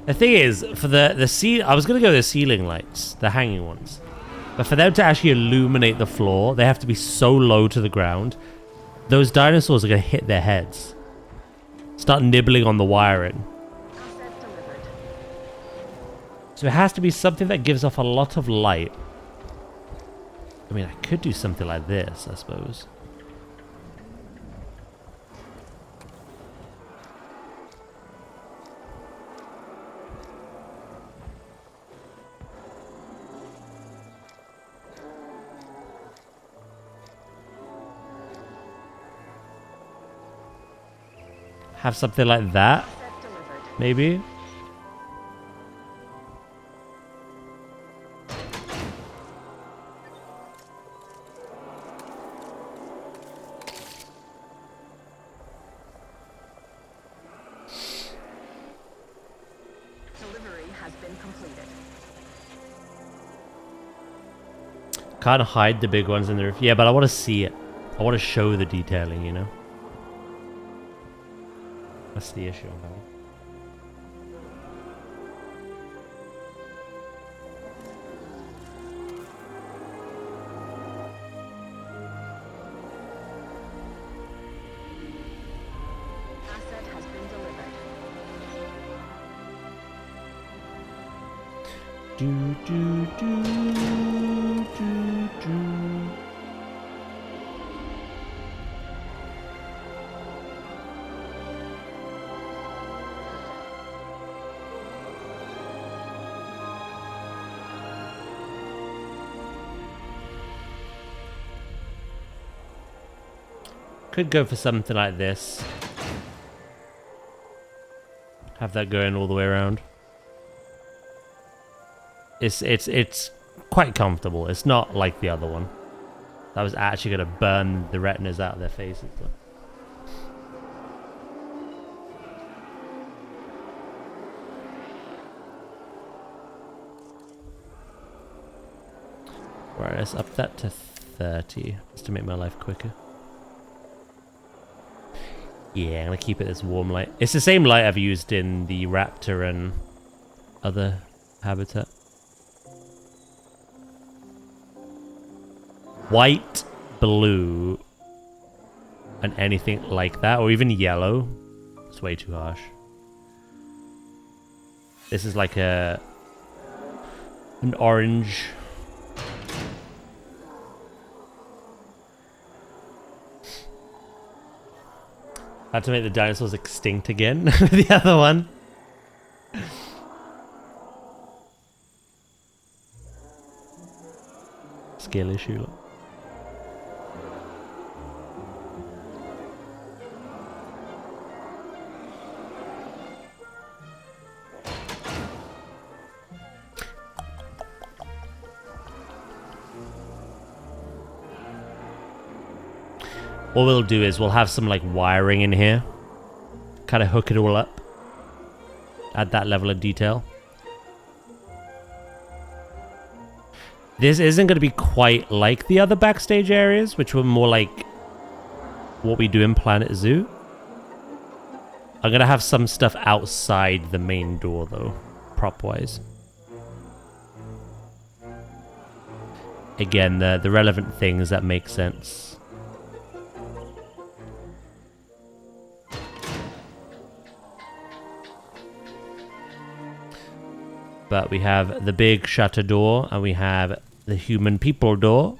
The thing is, for the I was gonna go the ceiling lights, the hanging ones, but for them to actually illuminate the floor, they have to be so low to the ground. Those dinosaurs are gonna hit their heads, start nibbling on the wiring. So it has to be something that gives off a lot of light. I mean, I could do something like this, I suppose. Have something like that, maybe. Delivery has been completed. Can't hide the big ones in the roof. Yeah, but I want to see it. I want to show the detailing, you know? That's the issue I'm having. Asset has been delivered. Do, do, do, do, do. Could go for something like this. Have that going all the way around. It's quite comfortable. It's not like the other one. That was actually gonna burn the retinas out of their faces. Though. Right, let's up that to 30 just to make my life quicker. Yeah, I'm gonna keep it this warm light. It's the same light I've used in the raptor and other habitat. White, blue, and anything like that, or even yellow. It's way too harsh. This is like an orange. I had to make the dinosaurs extinct again. The other one. Skill issue. Look. What we'll do is we'll have some like wiring in here. Kind of hook it all up. Add that level of detail. This isn't going to be quite like the other backstage areas, which were more like what we do in Planet Zoo. I'm going to have some stuff outside the main door though, prop-wise. Again, the relevant things that make sense. But we have the big shutter door, and we have the human people door.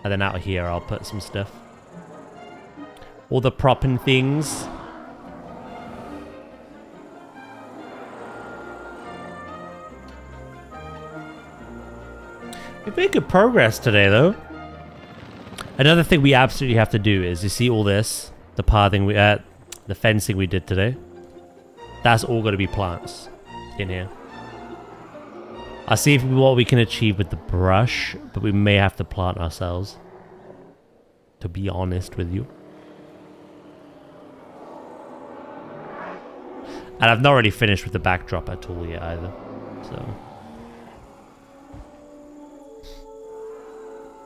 And then out here, I'll put some stuff. All the propping things. We've made good progress today, though. Another thing we absolutely have to do is, you see all this? The pathing, the fencing we did today? That's all going to be plants. In here. I'll see what we can achieve with the brush, but we may have to plant ourselves. To be honest with you. And I've not really finished with the backdrop at all yet either. So.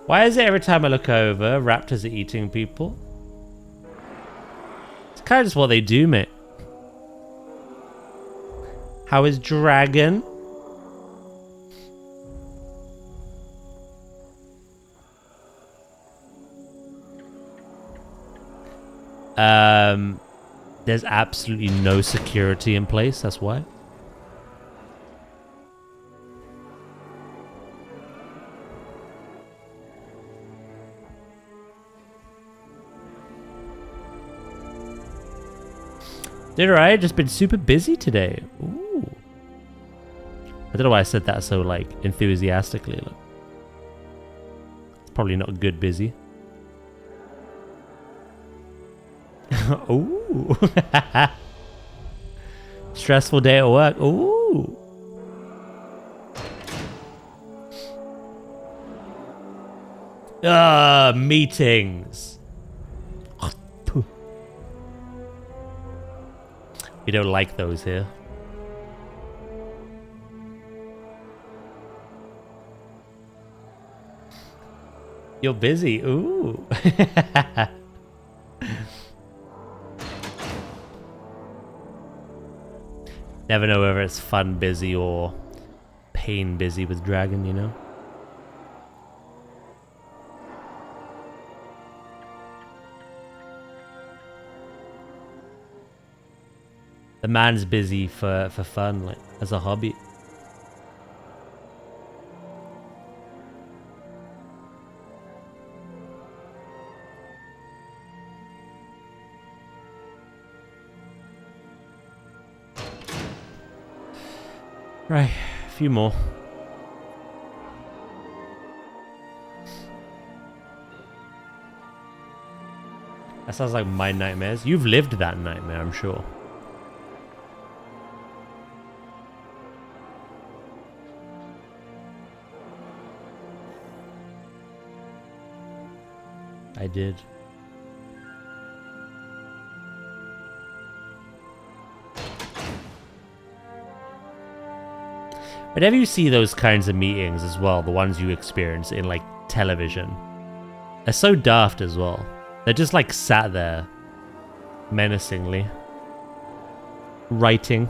Why is it every time I look over, raptors are eating people? It's kind of just what they do, mate. How is Dragon? There's absolutely no security in place, that's why. Did alright, just been super busy today. Ooh. I don't know why I said that so, like, enthusiastically. Look. It's probably not good busy. Ooh. Stressful day at work. Ooh. Meetings. We don't like those here. You're busy. Ooh. Never know whether it's fun busy or pain busy with Dragon, you know? The man's busy for fun, like, as a hobby. Right, a few more. That sounds like my nightmares. You've lived that nightmare, I'm sure. I did. Whenever you see those kinds of meetings as well, the ones you experience in like television, they're so daft as well. They're just like sat there menacingly writing.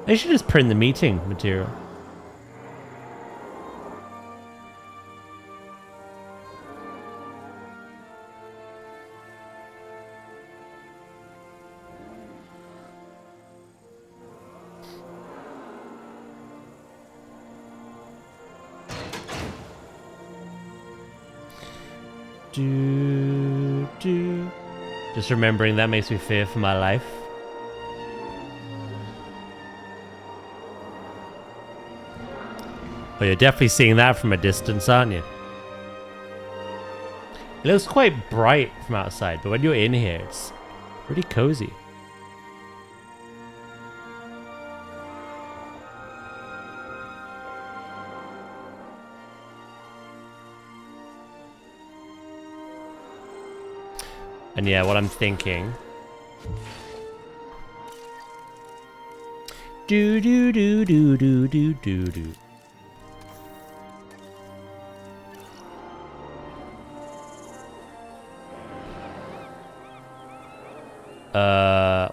They should just print the meeting material. Just remembering that makes me fear for my life. Oh, you're definitely seeing that from a distance, aren't you? It looks quite bright from outside, but when you're in here, it's pretty cozy. And yeah, what I'm thinking... Do do do do do do do do.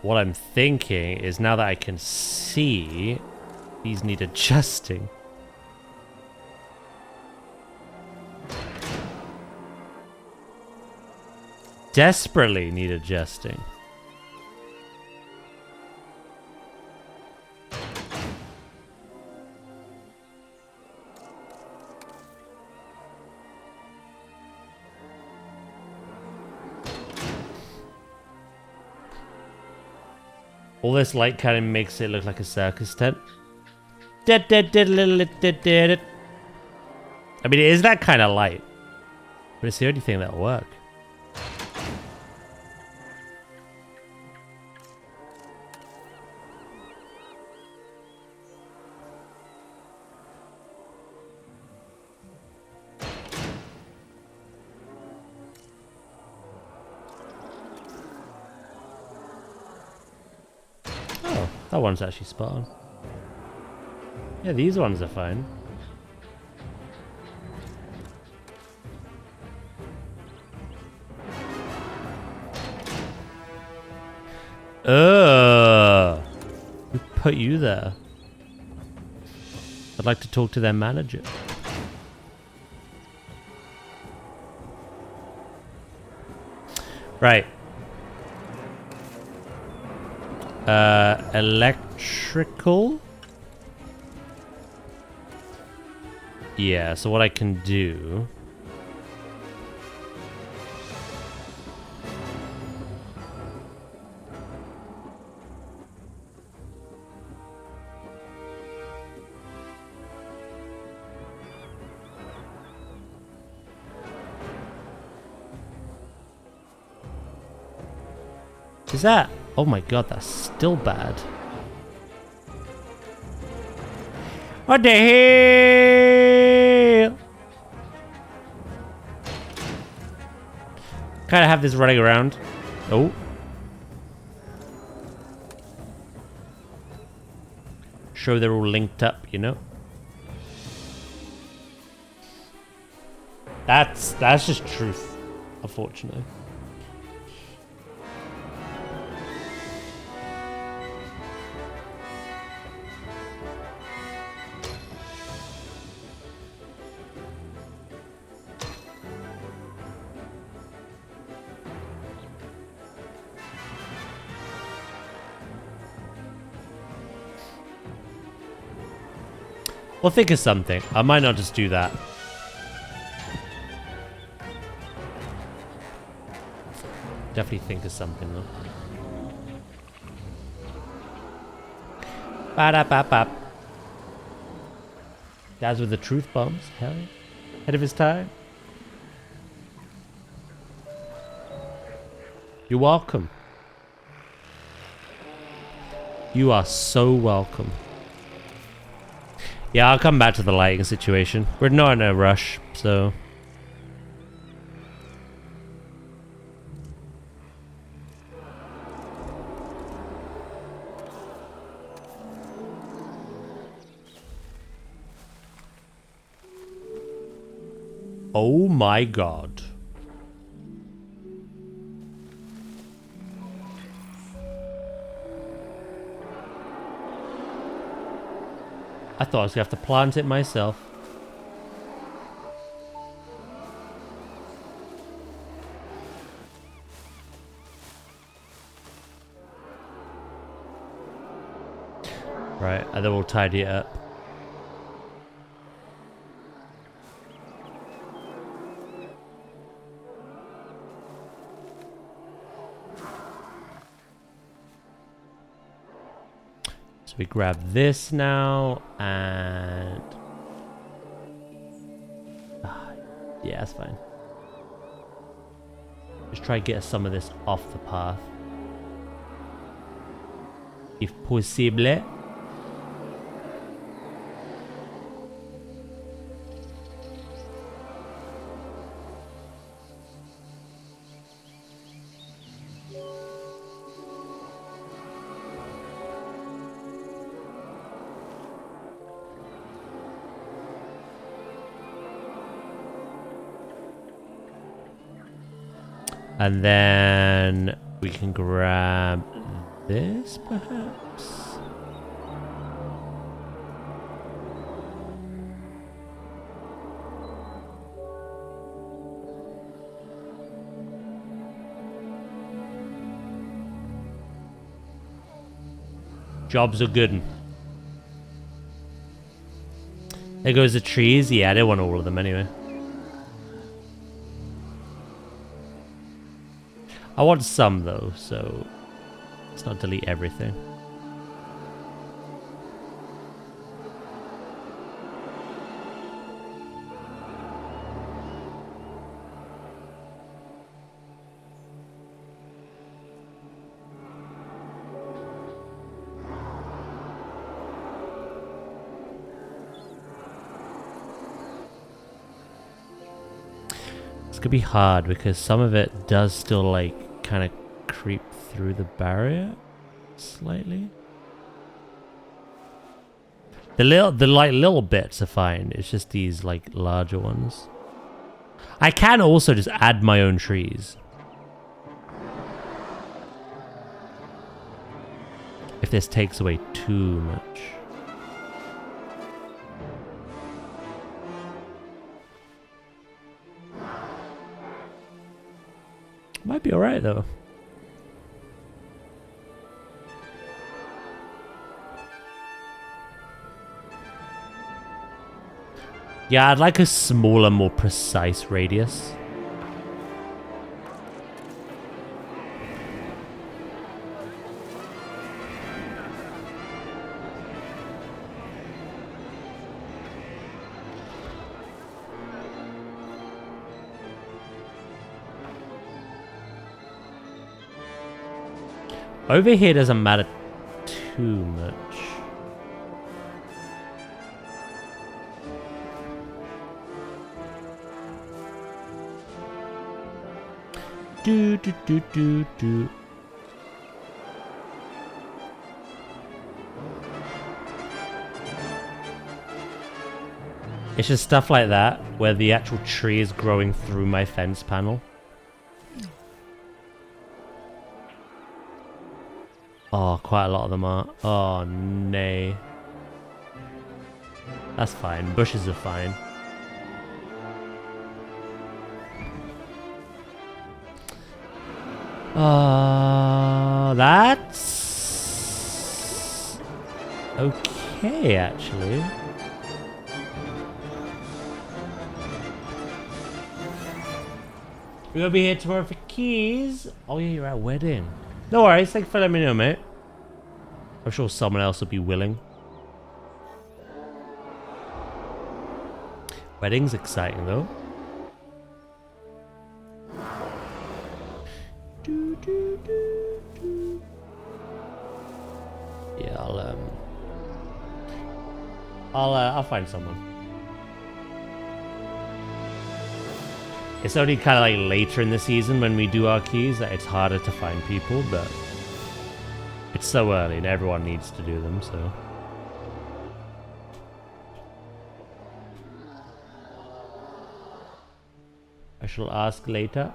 What I'm thinking is now that I can see, these need adjusting. Desperately need adjusting. All this light kind of makes it look like a circus tent. I mean, it is that kind of light, but it's the only thing that'll work. That one's actually spot on. Yeah, these ones are fine. Who put you there? I'd like to talk to their manager. Right. Electrical? Yeah, so what I can do... Is that? Oh my god, that's still bad. What the hell? Kind of have this running around. Oh. Show they're all linked up, you know? That's just truth, unfortunately. Well, think of something. I might not just do that. Definitely think of something though. Ba-da-ba-ba. Guys with the truth bombs. Hell yeah. Ahead of his time. You're welcome. You are so welcome. Yeah, I'll come back to the lighting situation. We're not in a rush, so... Oh my god. I thought I was gonna have to plant it myself. Right, and then we'll tidy it up. So we grab this now, and... yeah, that's fine. Just try to get some of this off the path. If possible. And then we can grab this, perhaps? Jobs are good. There goes the trees. Yeah, I didn't want all of them anyway. I want some though, so let's not delete everything. It's gonna be hard because some of it does still like kind of creep through the barrier slightly. The little bits are fine. It's just these like larger ones. I can also just add my own trees if this takes away too much. Might be alright though. Yeah, I'd like a smaller, more precise radius. Over here doesn't matter too much. Do do do do do. It's just stuff like that where the actual tree is growing through my fence panel. Oh, quite a lot of them are. Oh, nay. That's fine. Bushes are fine. That's okay, actually. We're gonna be here tomorrow for keys. Oh yeah, you're at a wedding. No worries, thanks for letting me know, mate. I'm sure someone else will be willing. Wedding's exciting though. Yeah, I'll find someone. It's only kind of like later in the season when we do our keys that it's harder to find people, but it's so early and everyone needs to do them, so. I shall ask later.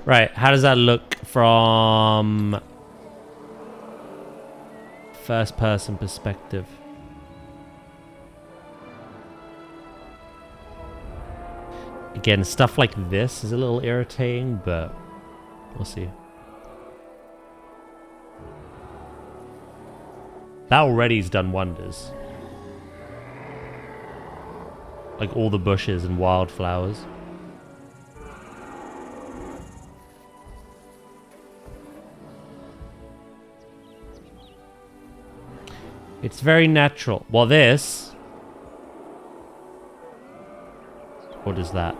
Right, how does that look from first person perspective? Again, stuff like this is a little irritating, but we'll see. That already's done wonders. Like all the bushes and wildflowers. It's very natural. Well, this... What is that?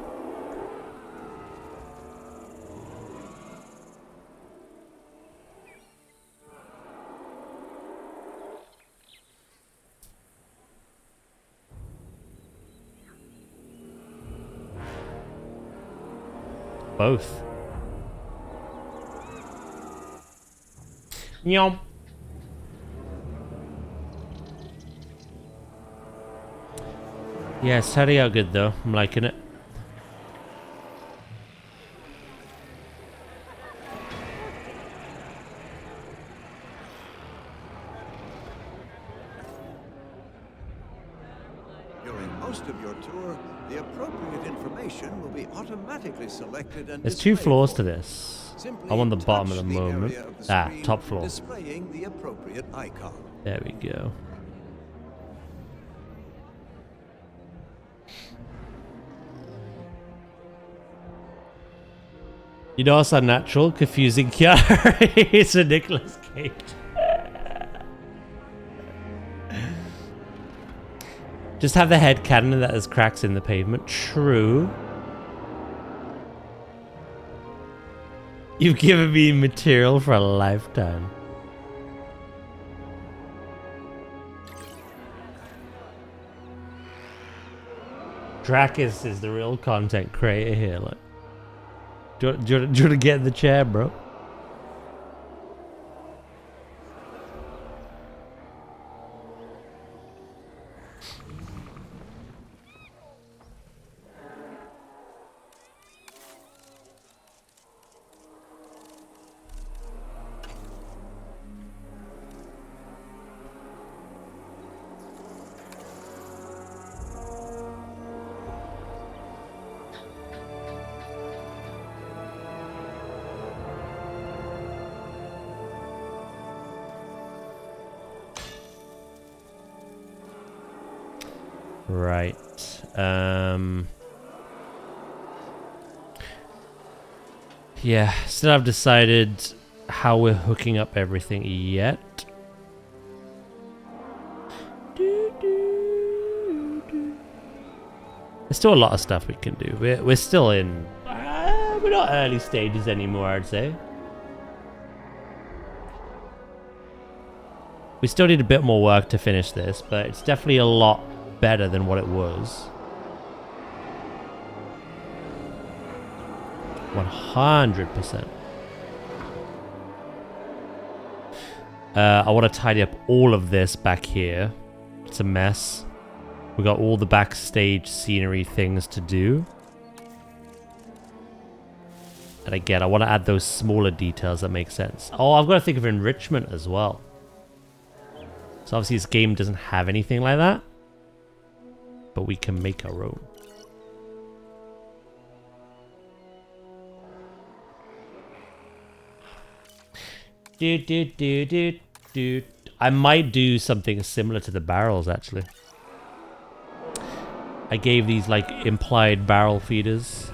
Both. Yum. Yeah, it's turning out good though. I'm liking it. During most of your tour, the appropriate information will be automatically selected and There's 2 displayed floors for to you. this. Simply I'm on the bottom at the touch moment. area of the Ah, screen top floor. displaying the appropriate icon. There we go. You know what's unnatural? Confusing Keanu. It's a Nicolas Cage. Just have the head cannon that has cracks in the pavement. True. You've given me material for a lifetime. Dracus is the real content creator here. Look. Do you want to get in the chair, bro? Right. Yeah, still have decided how we're hooking up everything yet. There's still a lot of stuff we can do. We're still in... we're not early stages anymore, I'd say. We still need a bit more work to finish this, but it's definitely a lot better than what it was. 100%. I want to tidy up all of this back here. It's a mess. We got all the backstage scenery things to do. And again, I want to add those smaller details that make sense. Oh, I've got to think of enrichment as well. So obviously this game doesn't have anything like that. But we can make our own. I might do something similar to the barrels, actually. I gave these, like, implied barrel feeders.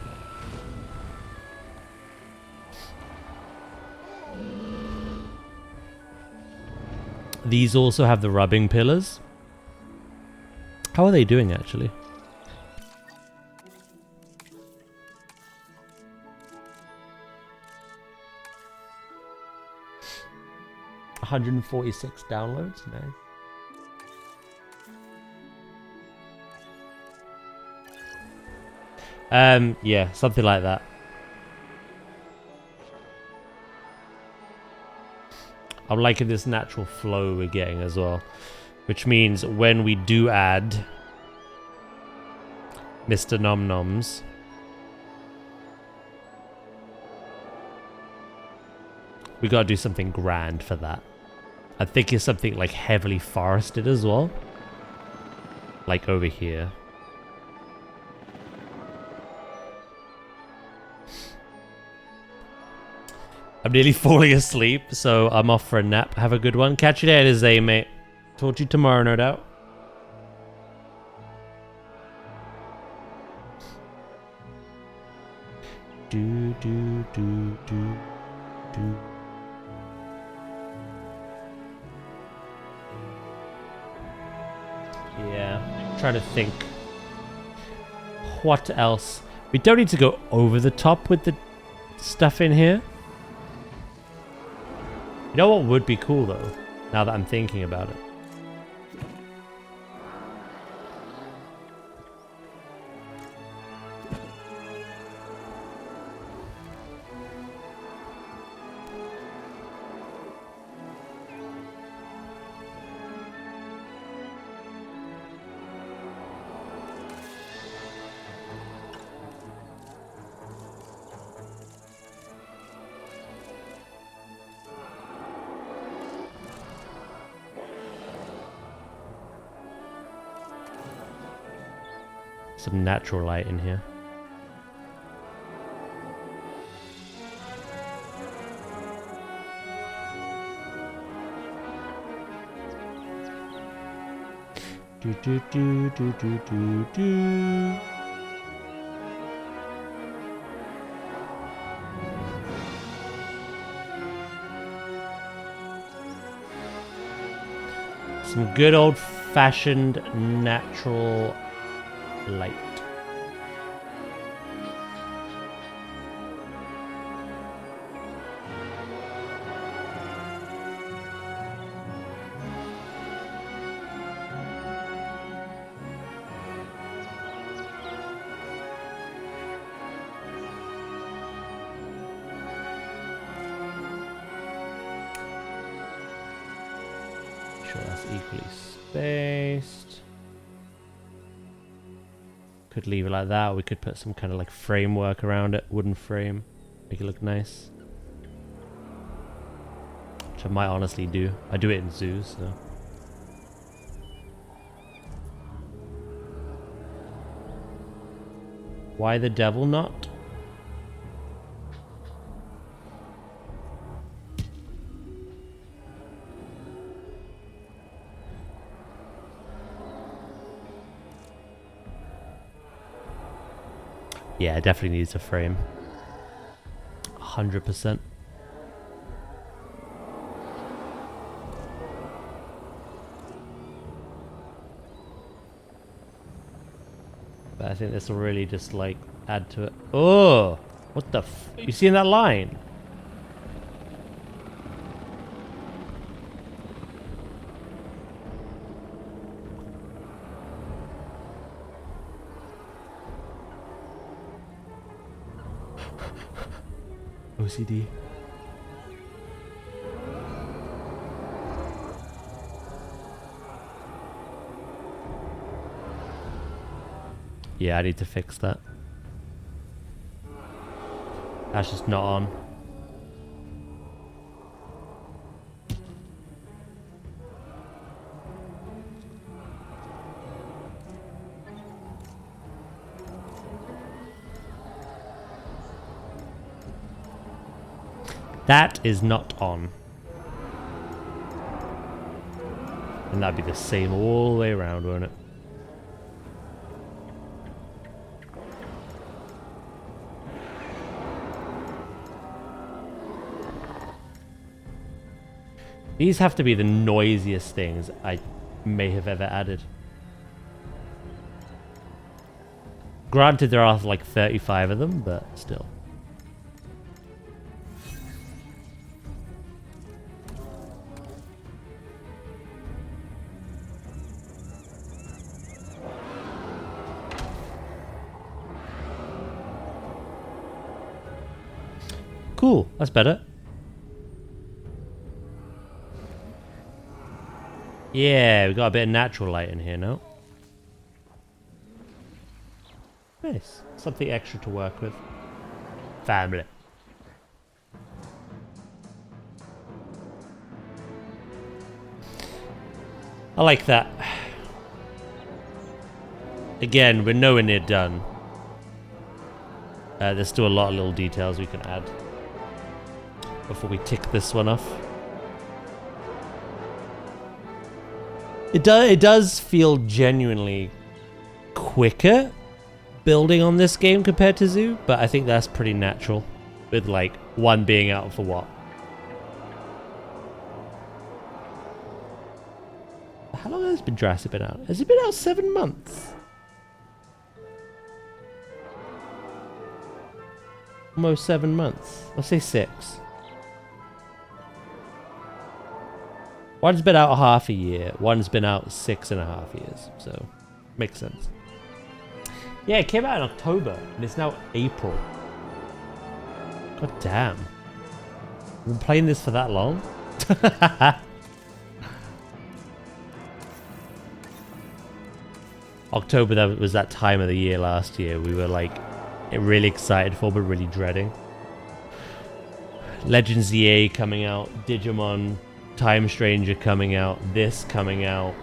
These also have the rubbing pillars. How are they doing, actually? $146 downloads, nice. Yeah, something like that. I'm liking this natural flow we're getting as well, which means when we do add Mr. Nom Noms, we gotta do something grand for that. I think it's something like heavily forested as well, like over here. I'm nearly falling asleep, so I'm off for a nap. Have a good one. Catch you later, Zay, mate. Talk to you tomorrow, no doubt. Yeah, trying to think. What else? We don't need to go over the top with the stuff in here. You know what would be cool though, now that I'm thinking about it? Some natural light in here. Some good old-fashioned natural light. Sure, that's equally spaced. Could leave it like that. We could put some kind of like framework around it, wooden frame, make it look nice. Which I might honestly do. I do it in zoos, so. Why the devil not? Yeah, it definitely needs a frame. 100%. But I think this will really just like add to it. Oh, what the you seeing that line? OCD. Yeah, I need to fix that. That's just not on. That is not on. And that'd be the same all the way around, won't it? These have to be the noisiest things I may have ever added. Granted, there are like 35 of them, but still. Cool, that's better. Yeah, we got a bit of natural light in here now. Nice. Something extra to work with. Family. I like that. Again, we're nowhere near done. There's still a lot of little details we can add before we tick this one off. It does feel genuinely quicker building on this game compared to Zoo, but I think that's pretty natural with like one being out for what? How long has Jurassic been out? Has it been out 7 months? Almost 7 months. Let's say 6. One's been out half a year. One's been out 6.5 years. So, makes sense. Yeah, it came out in October, and it's now April. God damn. I've been playing this for that long? October, that was that time of the year last year. We were like really excited for, but really dreading. Legends EA coming out, Digimon, Time Stranger coming out, this coming out,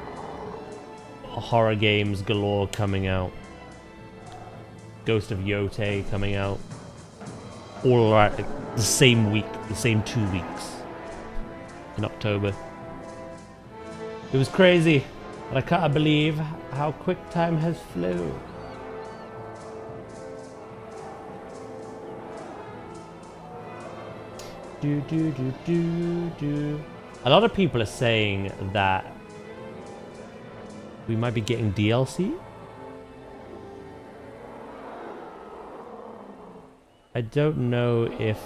horror games galore coming out, Ghost of Yote coming out, all right, the same week, the same 2 weeks in October. It was crazy, but I can't believe how quick time has flown. Do do do do do. A lot of people are saying that we might be getting DLC. I don't know if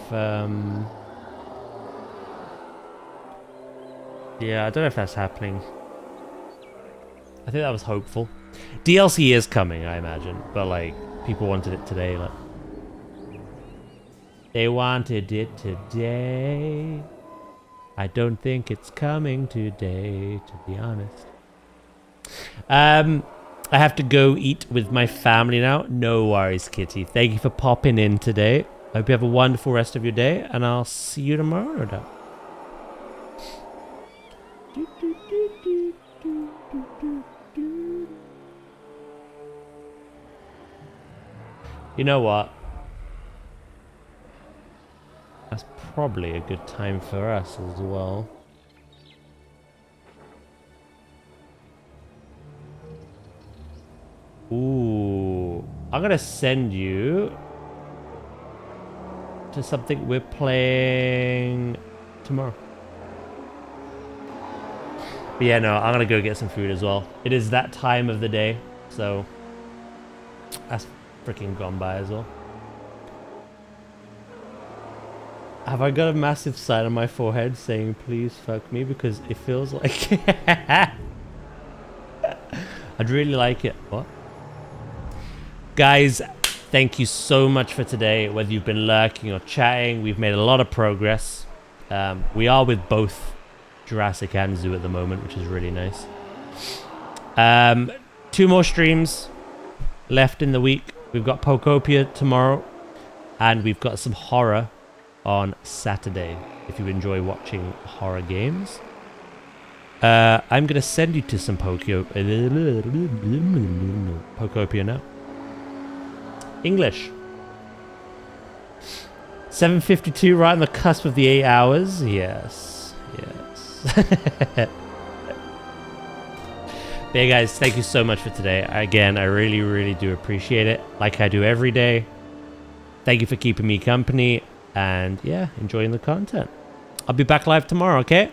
yeah, I don't know if that's happening. I think that was hopeful. DLC is coming, I imagine, but like people wanted it today, like they wanted it today. I don't think it's coming today, to be honest. I have to go eat with my family now. No worries, Kitty. Thank you for popping in today. I hope you have a wonderful rest of your day, and I'll see you tomorrow, no doubt. You know what? That's probably a good time for us as well. Ooh, I'm gonna send you to something we're playing tomorrow. But yeah, no, I'm gonna go get some food as well. It is that time of the day, so That's freaking gone by as well. Have I got a massive sign on my forehead saying please fuck me? Because it feels like I'd really like it. What? Guys, thank you so much for today. Whether you've been lurking or chatting, we've made a lot of progress. We are with both Jurassic and Zoo at the moment, which is really nice. 2 more streams left in the week. We've got Pokopia tomorrow, and we've got some horror on Saturday. If you enjoy watching horror games, I'm gonna send you to some Pokopia now. English. 7:52, right on the cusp of the 8 hours. Yes, yes. But yeah, guys, thank you so much for today. Again, I really, really do appreciate it, like I do every day. Thank you for keeping me company, and yeah, enjoying the content. I'll be back live tomorrow, okay?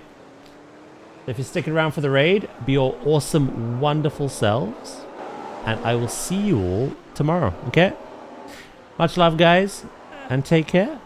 If you're sticking around for the raid, be your awesome, wonderful selves, and I will see you all tomorrow, okay? Much love, guys, and take care.